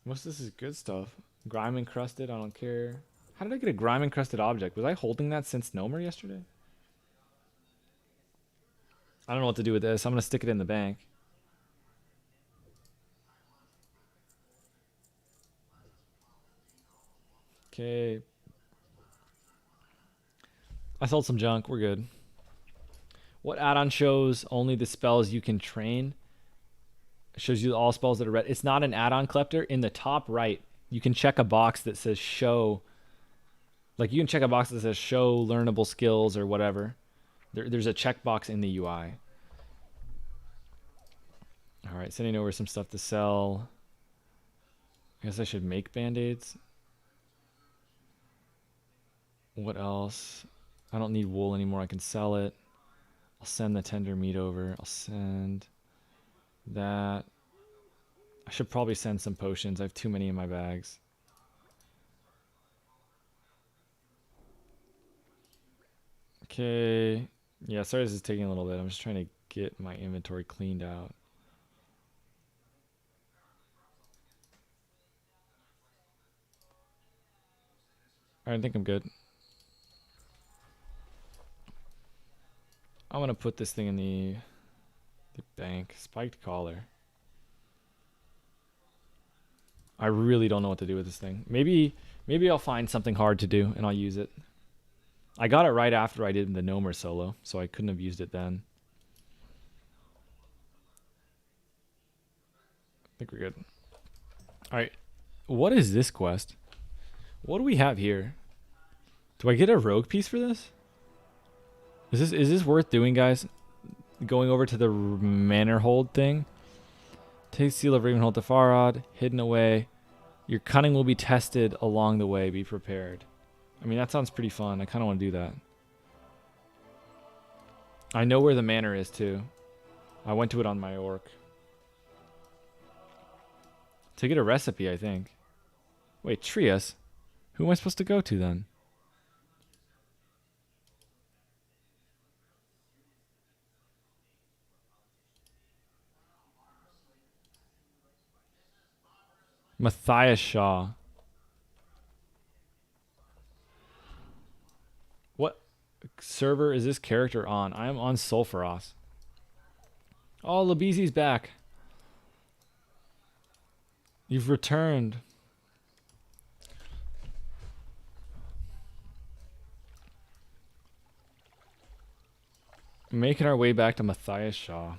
Speaker 1: Most of this is good stuff. Grime encrusted. I don't care. How did I get a grime encrusted object? Was I holding that since Nomer yesterday? I don't know what to do with this. I'm gonna stick it in the bank. Okay. I sold some junk. We're good. What add-on shows only the spells you can train? It shows you all spells that are red. It's not an add-on collector. In the top right, you can check a box that says show. Like you can check a box that says show learnable skills or whatever. There's a checkbox in the UI. All right, sending over some stuff to sell. I guess I should make band-aids. What else? I don't need wool anymore. I can sell it. I'll send the tender meat over. I'll send that. I should probably send some potions. I have too many in my bags. Okay. Yeah, sorry this is taking a little bit. I'm just trying to get my inventory cleaned out. Alright, I think I'm good. I'm gonna put this thing in the bank. Spiked collar. I really don't know what to do with this thing. Maybe I'll find something hard to do and I'll use it. I got it right after I did the Nomer solo, so I couldn't have used it then. I think we're good. Alright. What is this quest? What do we have here? Do I get a rogue piece for this? Is this worth doing, guys? Going over to the Manor Hold thing. Take Seal of Ravenhold to Farad. Hidden away. Your cunning will be tested along the way. Be prepared. I mean, that sounds pretty fun. I kind of want to do that. I know where the manor is, too. I went to it on my orc. To get a recipe, I think. Wait, Trias? Who am I supposed to go to, then? Matthias Shaw. What server is this character on? I am on Sulfuras. Oh, Labizi's back. You've returned. Making our way back to Matthias Shaw.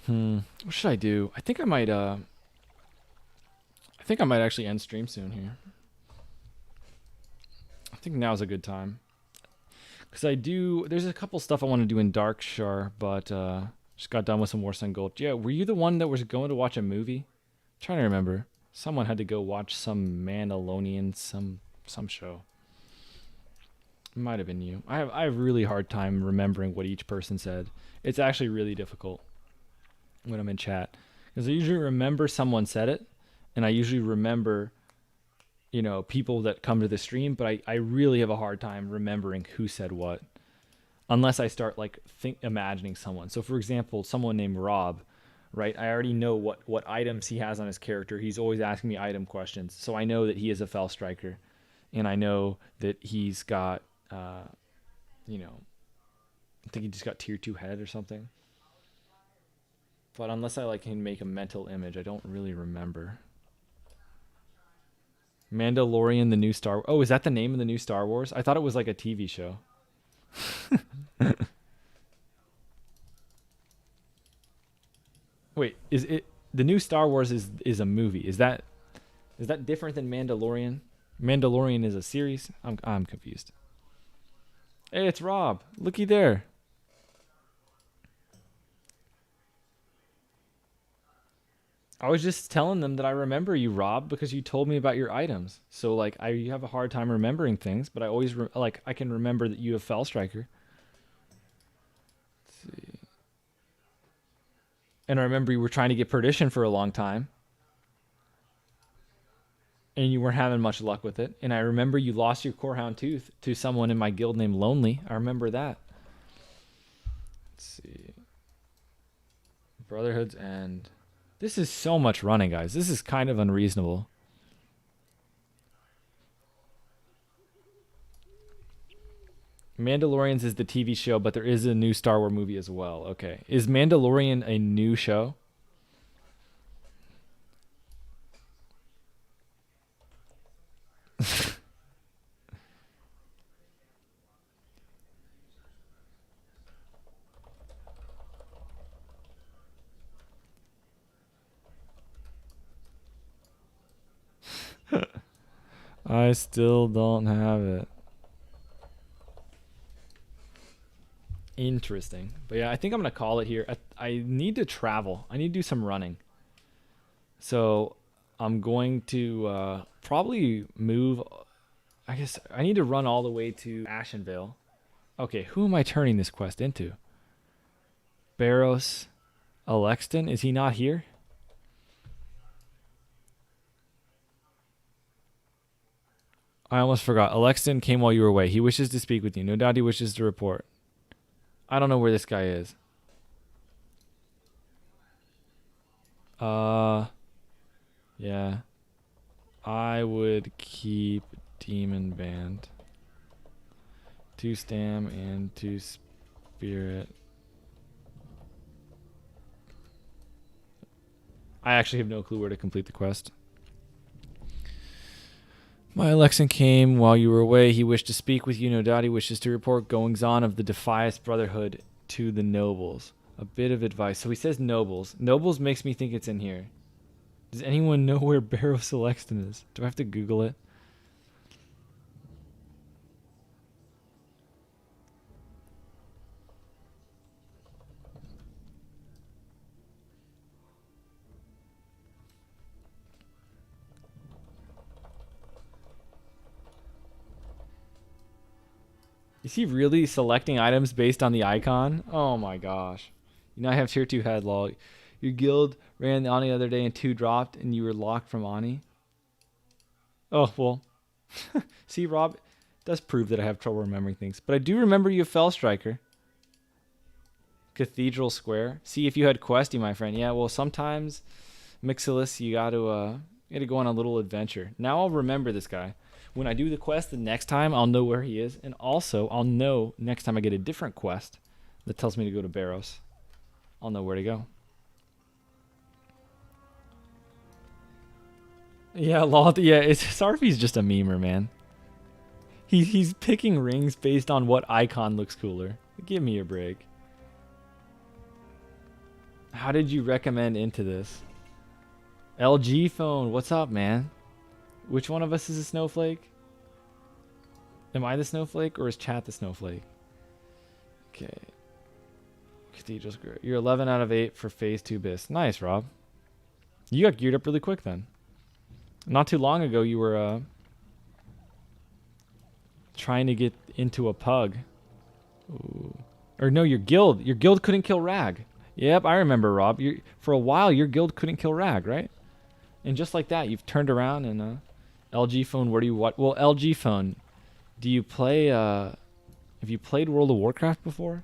Speaker 1: What should I do? I think I might think I might actually end stream soon here. I think now's a good time. Because there's a couple stuff I want to do in Darkshire, but just got done with some War Sun Gold. Yeah, were you the one that was going to watch a movie? I'm trying to remember. Someone had to go watch some Mandalorian, some show. It might have been you. I have a really hard time remembering what each person said. It's actually really difficult when I'm in chat. Because I usually remember someone said it, and I usually remember, you know, people that come to the stream, but I really have a hard time remembering who said what. Unless I start like imagining someone. So for example, someone named Rob, right? I already know what items he has on his character. He's always asking me item questions. So I know that he is a Fell Striker. And I know that he's got, you know, I think he just got tier 2 head or something. But unless I like can make a mental image, I don't really remember. Mandalorian, the new Star Wars. Oh, is that the name of the new Star Wars? I thought it was like a TV show. Wait, is it the new Star Wars is a movie? Is that different than Mandalorian? Mandalorian is a series? I'm confused. Hey, it's Rob. Looky there. I was just telling them that I remember you, Rob, because you told me about your items. So like you have a hard time remembering things, but I always I can remember that you have Fell Striker. Let's see. And I remember you were trying to get Perdition for a long time. And you weren't having much luck with it. And I remember you lost your Corehound Tooth to someone in my guild named Lonely. I remember that. Let's see. Brotherhood's End. This is so much running, guys. This is kind of unreasonable. Mandalorians is the TV show, but there is a new Star Wars movie as well. Okay. Is Mandalorian a new show? I still don't have it. Interesting. But yeah, I think I'm going to call it here. I need to travel. I need to do some running. So I'm going to probably move. I guess I need to run all the way to Ashenvale. Okay, who am I turning this quest into? Barrows Alexton? Is he not here? I almost forgot. Alexton came while you were away. He wishes to speak with you. No doubt he wishes to report. I don't know where this guy is. Yeah. I would keep Demon Band. 2 Stam and 2 Spirit. I actually have no clue where to complete the quest. My Alexan came while you were away. He wished to speak with you. No doubt he wishes to report goings on of the Defias Brotherhood to the nobles. A bit of advice. So he says nobles. Nobles makes me think it's in here. Does anyone know where Barrows Alexton is? Do I have to Google it? Is he really selecting items based on the icon? Oh my gosh. You now have tier 2 head log. Your guild ran the Ani the other day and 2 dropped and you were locked from Ani. Oh, well. See, Rob, it does prove that I have trouble remembering things. But I do remember you have Fell Striker. Cathedral Square. See, if you had Questy, my friend. Yeah, well, sometimes, Mixilus, you got to go on a little adventure. Now I'll remember this guy. When I do the quest the next time, I'll know where he is. And also, I'll know next time I get a different quest that tells me to go to Barrows. I'll know where to go. Yeah, Sarfi's just a memer, man. He's picking rings based on what icon looks cooler. Give me a break. How did you recommend into this? LG phone, what's up, man? Which one of us is a snowflake? Am I the snowflake or is chat the snowflake? Okay. Cathedral's great. You're 11 out of 8 for phase 2 bis. Nice, Rob. You got geared up really quick then. Not too long ago, you were trying to get into a pug. Ooh. Or no, your guild. Your guild couldn't kill Rag. Yep, I remember, Rob. For a while, your guild couldn't kill Rag, right? And just like that, you've turned around and LG phone. Where do you watch? Well, LG phone. Do you play? Have you played World of Warcraft before?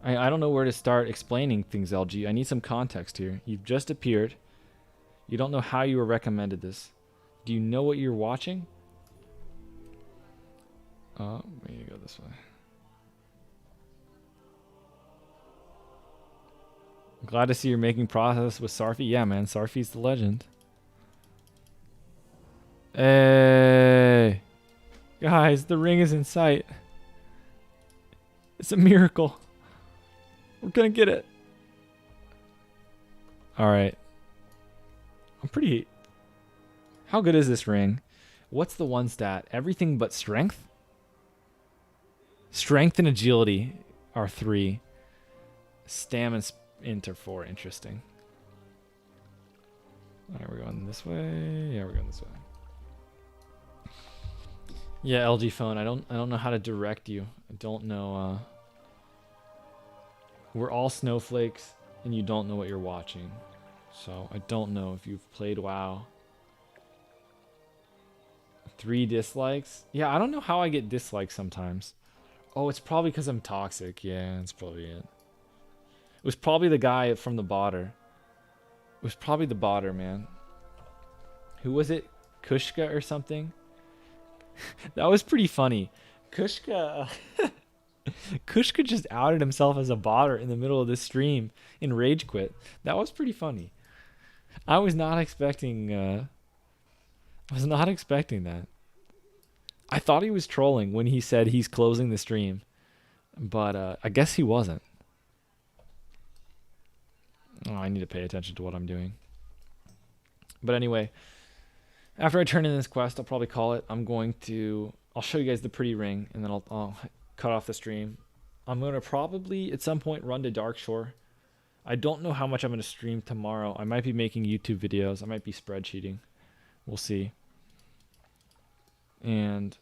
Speaker 1: I don't know where to start explaining things, LG. I need some context here. You've just appeared. You don't know how you were recommended this. Do you know what you're watching? Oh, we need to go this way. I'm glad to see you're making progress with Sarfi. Yeah, man. Sarfi's the legend. Hey. Guys, the ring is in sight. It's a miracle. We're gonna get it. Alright. I'm pretty... How good is this ring? What's the one stat? Everything but strength? Strength and agility are 3. Stamina int are 4. Interesting. Alright, we're going this way. Yeah, we're going this way. Yeah, LG phone. I don't know how to direct you. I don't know. We're all snowflakes, and you don't know what you're watching. So I don't know if you've played WoW. 3 dislikes. Yeah, I don't know how I get dislikes sometimes. Oh, it's probably because I'm toxic. Yeah, that's probably it. It was probably the guy from the botter. It was probably the botter, man. Who was it? Kushka or something? That was pretty funny. Kushka Kushka just outed himself as a botter in the middle of this stream in Rage Quit. That was pretty funny. I was not expecting that. I thought he was trolling when he said he's closing the stream, but I guess he wasn't. Oh, I need to pay attention to what I'm doing. But anyway, after I turn in this quest, I'll probably call it. I'll show you guys the pretty ring, and then I'll cut off the stream. I'm going to probably at some point run to Darkshore. I don't know how much I'm going to stream tomorrow. I might be making YouTube videos. I might be spreadsheeting. We'll see. But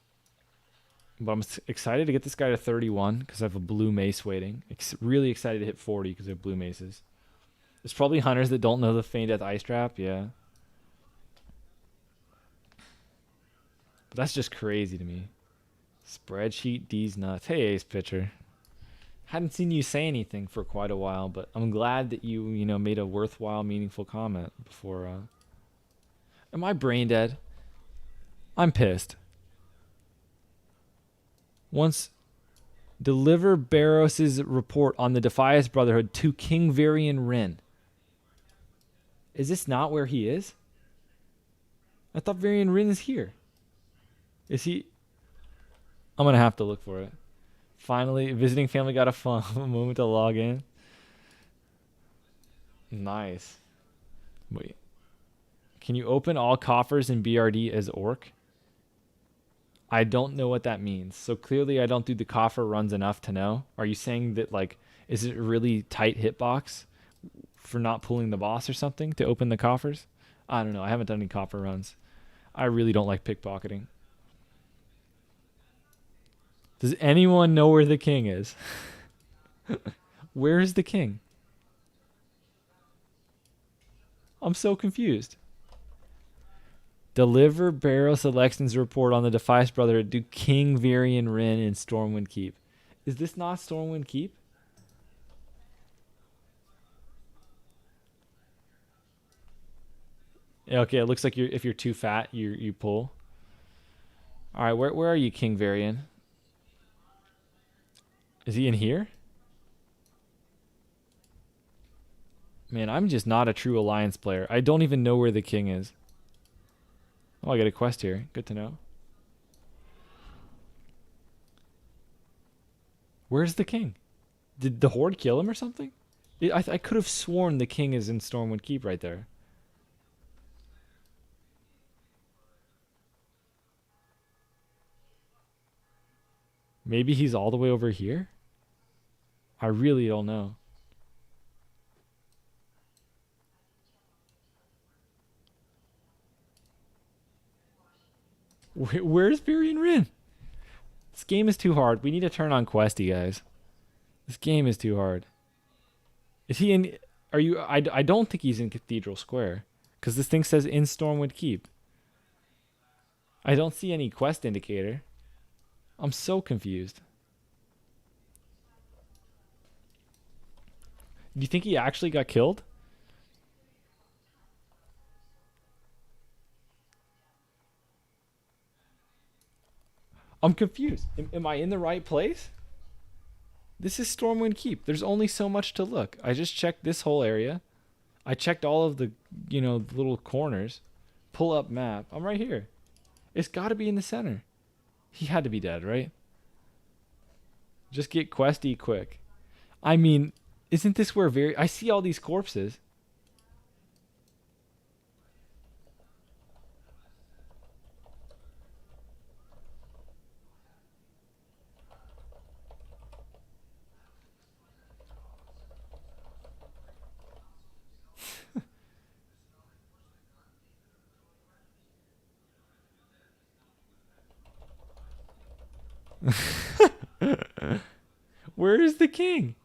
Speaker 1: I'm excited to get this guy to 31 because I have a blue mace waiting. Really excited to hit 40 because I have blue maces. There's probably hunters that don't know the Feign Death Ice Trap. Yeah. But that's just crazy to me. Spreadsheet D's nuts. Hey, Ace Pitcher. Hadn't seen you say anything for quite a while, but I'm glad that you made a worthwhile, meaningful comment before. Am I brain dead? I'm pissed. Once deliver Barros's report on the Defias Brotherhood to King Varian Rin. Is this not where he is? I thought Varian Rin is here. Is he? I'm going to have to look for it. Finally, visiting family got a moment to log in. Nice. Wait. Can you open all coffers in BRD as orc? I don't know what that means. So clearly I don't do the coffer runs enough to know. Are you saying that, like, is it a really tight hitbox for not pulling the boss or something to open the coffers? I don't know. I haven't done any coffer runs. I really don't like pickpocketing. Does anyone know where the king is? Where is the king? I'm so confused. Deliver Barros Alexton's report on the Defias Brotherhood to King Varian Rin in Stormwind Keep. Is this not Stormwind Keep? Yeah, okay, it looks like if you're too fat, you pull. All right, where are you, King Varian? Is he in here? Man, I'm just not a true Alliance player. I don't even know where the king is. Oh, I got a quest here. Good to know. Where's the king? Did the Horde kill him or something? I could have sworn the king is in Stormwind Keep right there. Maybe he's all the way over here? I really don't know. Where's Virian Rin? This game is too hard. We need to turn on Questy, guys. This game is too hard. Is he in... Are you... I don't think he's in Cathedral Square. Because this thing says in Stormwind Keep. I don't see any quest indicator. I'm so confused. Do you think he actually got killed? I'm confused. Am I in the right place? This is Stormwind Keep. There's only so much to look. I just checked this whole area. I checked all of the, little corners. Pull up map. I'm right here. It's got to be in the center. He had to be dead, right? Just get Questy quick. I mean, isn't this where I see all these corpses. Where is the king?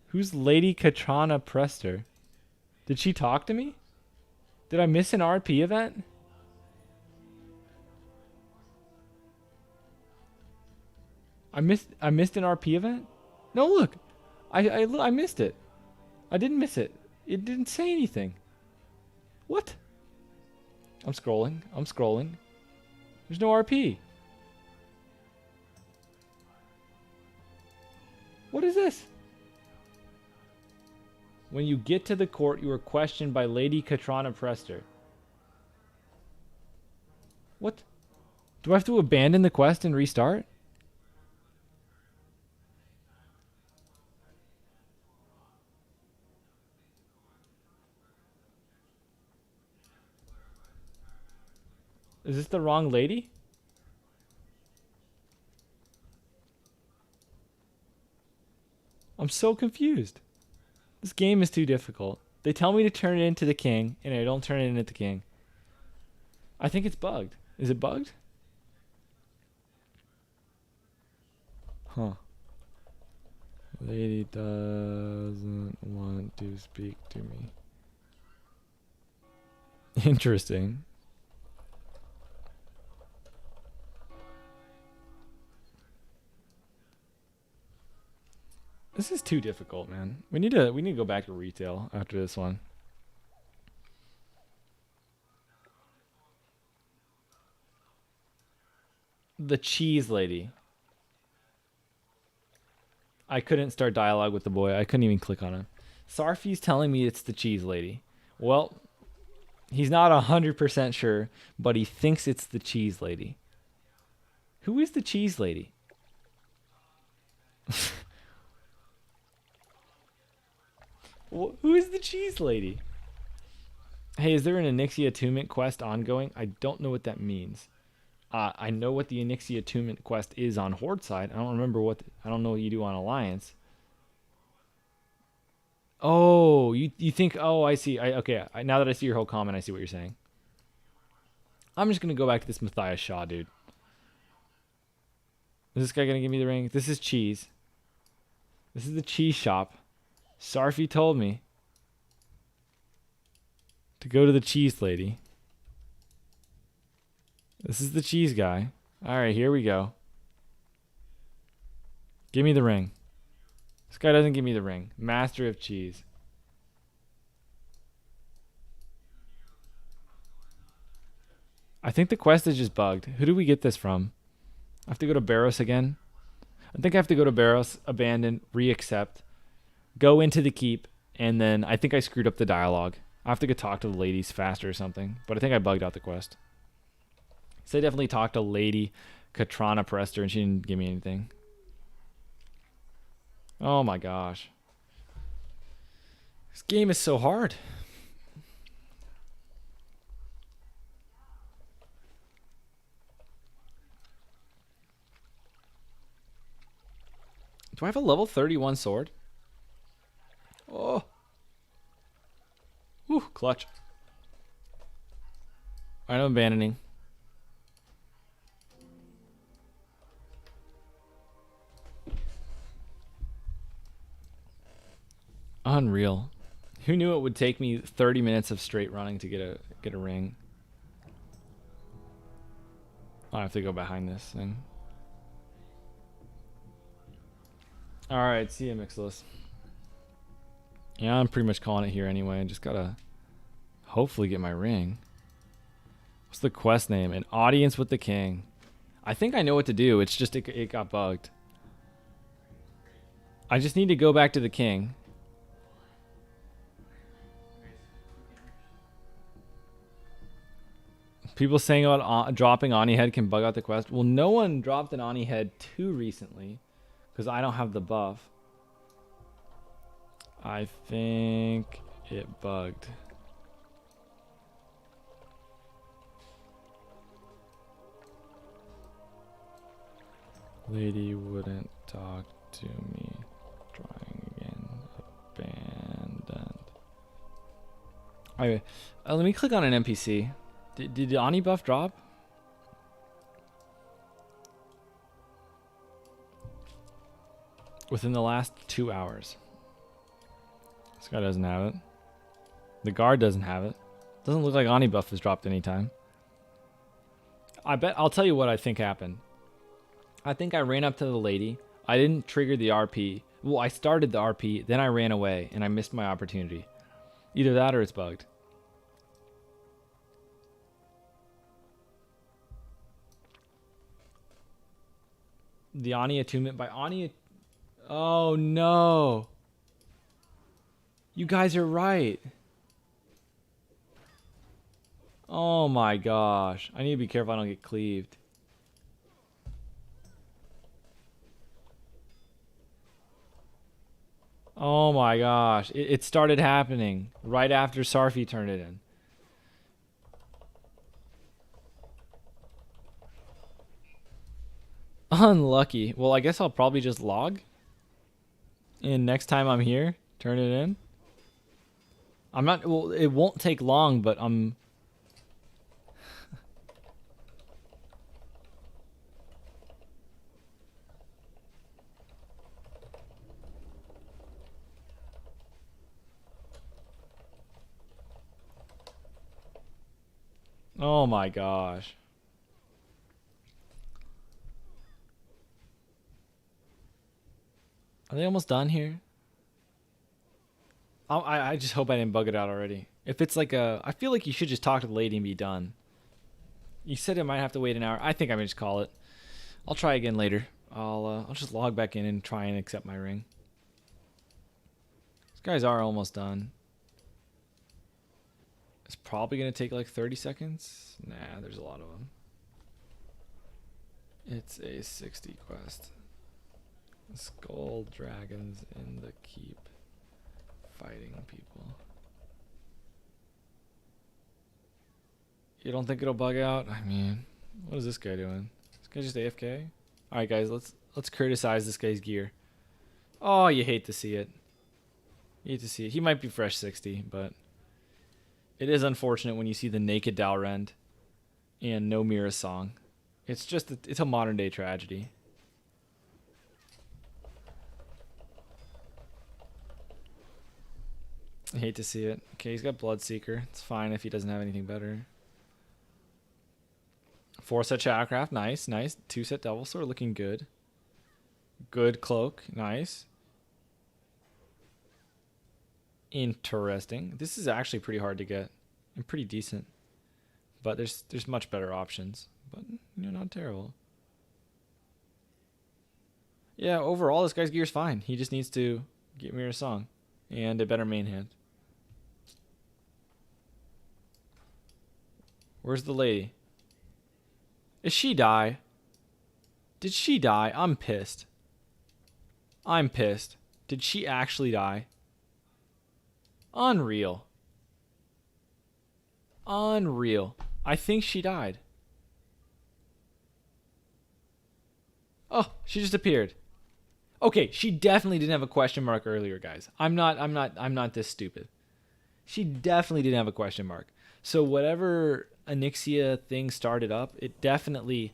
Speaker 1: Who's Lady Katrana Prester? Did she talk to me? Did I miss an RP event? I missed an RP event? No, look. I missed it. I didn't miss it. It didn't say anything. What? I'm scrolling. There's no RP. What is this? When you get to the court, you are questioned by Lady Katrana Prester. What? Do I have to abandon the quest and restart? Is this the wrong lady? I'm so confused. This game is too difficult. They tell me to turn it into the king, and I don't turn it into the king. I think it's bugged. Is it bugged? Huh. Lady doesn't want to speak to me. Interesting. This is too difficult, man. We need to go back to retail after this one. The cheese lady. I couldn't start dialogue with the boy. I couldn't even click on him. Sarfi's telling me it's the cheese lady. Well, he's not 100% sure, but he thinks it's the cheese lady. Who is the cheese lady? Who is the cheese lady? Hey, is there an Onyxia attunement quest ongoing? I don't know what that means. I know what the Onyxia attunement quest is on Horde side. I don't remember I don't know what you do on Alliance. Oh, you think? Oh, I see. Okay. Now that I see your whole comment, I see what you're saying. I'm just gonna go back to this Matthias Shaw dude. Is this guy gonna give me the ring? This is cheese. This is the cheese shop. Sarfi told me to go to the cheese lady. This is the cheese guy. All right, here we go. Give me the ring. This guy doesn't give me the ring. Master of cheese. I think the quest is just bugged. Who do we get this from? I have to go to Barros again. I think I have to go to Barros, abandon, re-accept, go into the keep, and then I think I screwed up the dialogue. I have to go talk to the ladies faster or something, but I think I bugged out the quest. So I definitely talked to Lady Katrana Prester, and she didn't give me anything. Oh my gosh. This game is so hard. Do I have a level 31 sword? Oh. Whew, clutch. Alright, I'm abandoning. Unreal. Who knew it would take me 30 minutes of straight running to get a ring? I have to go behind this thing. Alright, see ya, Mixless. Yeah, I'm pretty much calling it here anyway. I just gotta hopefully get my ring. What's the quest name? An audience with the king. I think I know what to do. It's just it got bugged. I just need to go back to the king. People saying about dropping Ani head can bug out the quest. Well, no one dropped an Ani head too recently because I don't have the buff. I think it bugged. Lady wouldn't talk to me. Trying again. Abandoned. Alright, let me click on an NPC. Did the Ani buff drop? Within the last 2 hours. This guy doesn't have it. The guard doesn't have it. Doesn't look like Ani buff has dropped anytime. I'll tell you what I think happened. I think I ran up to the lady. I didn't trigger the RP. Well, I started the RP, then I ran away, and I missed my opportunity. Either that or it's bugged. The Ani attunement by Ani. Oh no. You guys are right. Oh my gosh. I need to be careful I don't get cleaved. Oh my gosh. It started happening right after Sarfi turned it in. Unlucky. Well, I guess I'll probably just log. And next time I'm here, turn it in. I'm not, well, it won't take long, but I'm... Oh my gosh. Are they almost done here? I just hope I didn't bug it out already. If it's like a... I feel like you should just talk to the lady and be done. You said it might have to wait an hour. I think I'm going to just call it. I'll try again later. I'll just log back in and try and accept my ring. These guys are almost done. It's probably going to take like 30 seconds. Nah, there's a lot of them. It's a 60 quest. Skull dragons in the keep. Fighting people. You don't think it'll bug out? I mean, what is this guy doing? This guy just AFK? Alright guys, let's criticize this guy's gear. Oh, you hate to see it. You hate to see it. He might be fresh 60, but it is unfortunate when you see the naked Dalrend and no Mira song. It's just it's a modern day tragedy. I hate to see it. Okay, he's got Bloodseeker. It's fine if he doesn't have anything better. 4-set Shadowcraft. Nice, nice. 2-set Devil Sword looking good. Good cloak. Nice. Interesting. This is actually pretty hard to get and pretty decent. But there's much better options. But, you know, not terrible. Yeah, overall, this guy's gear's fine. He just needs to get Mira Song and a better main hand. Where's the lady? Did she die? Did she die? I'm pissed. I'm pissed. Did she actually die? Unreal. Unreal. I think she died. Oh, she just appeared. Okay, she definitely didn't have a question mark earlier, guys. I'm not this stupid. She definitely didn't have a question mark. So whatever Onyxia thing started up, it definitely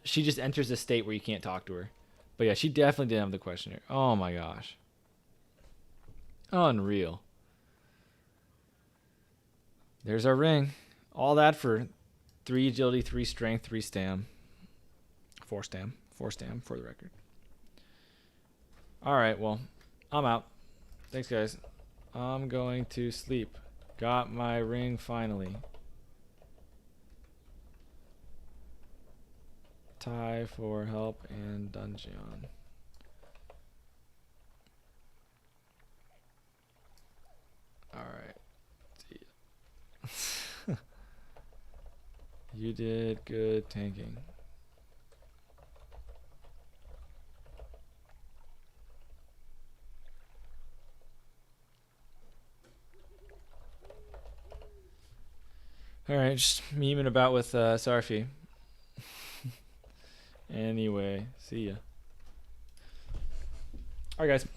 Speaker 1: she just enters a state where you can't talk to her. But yeah, she definitely didn't have the questionnaire. Oh my gosh. Unreal. There's our ring. All that for 3 agility, 3 strength, 3 stam. 4 stam. 4 stam for the record. Alright, well, I'm out. Thanks, guys. I'm going to sleep. Got my ring finally. Tie for help and dungeon. Alright. See ya. You did good tanking. Alright, just memeing about with Sarfi. Anyway, see ya. Alright, guys.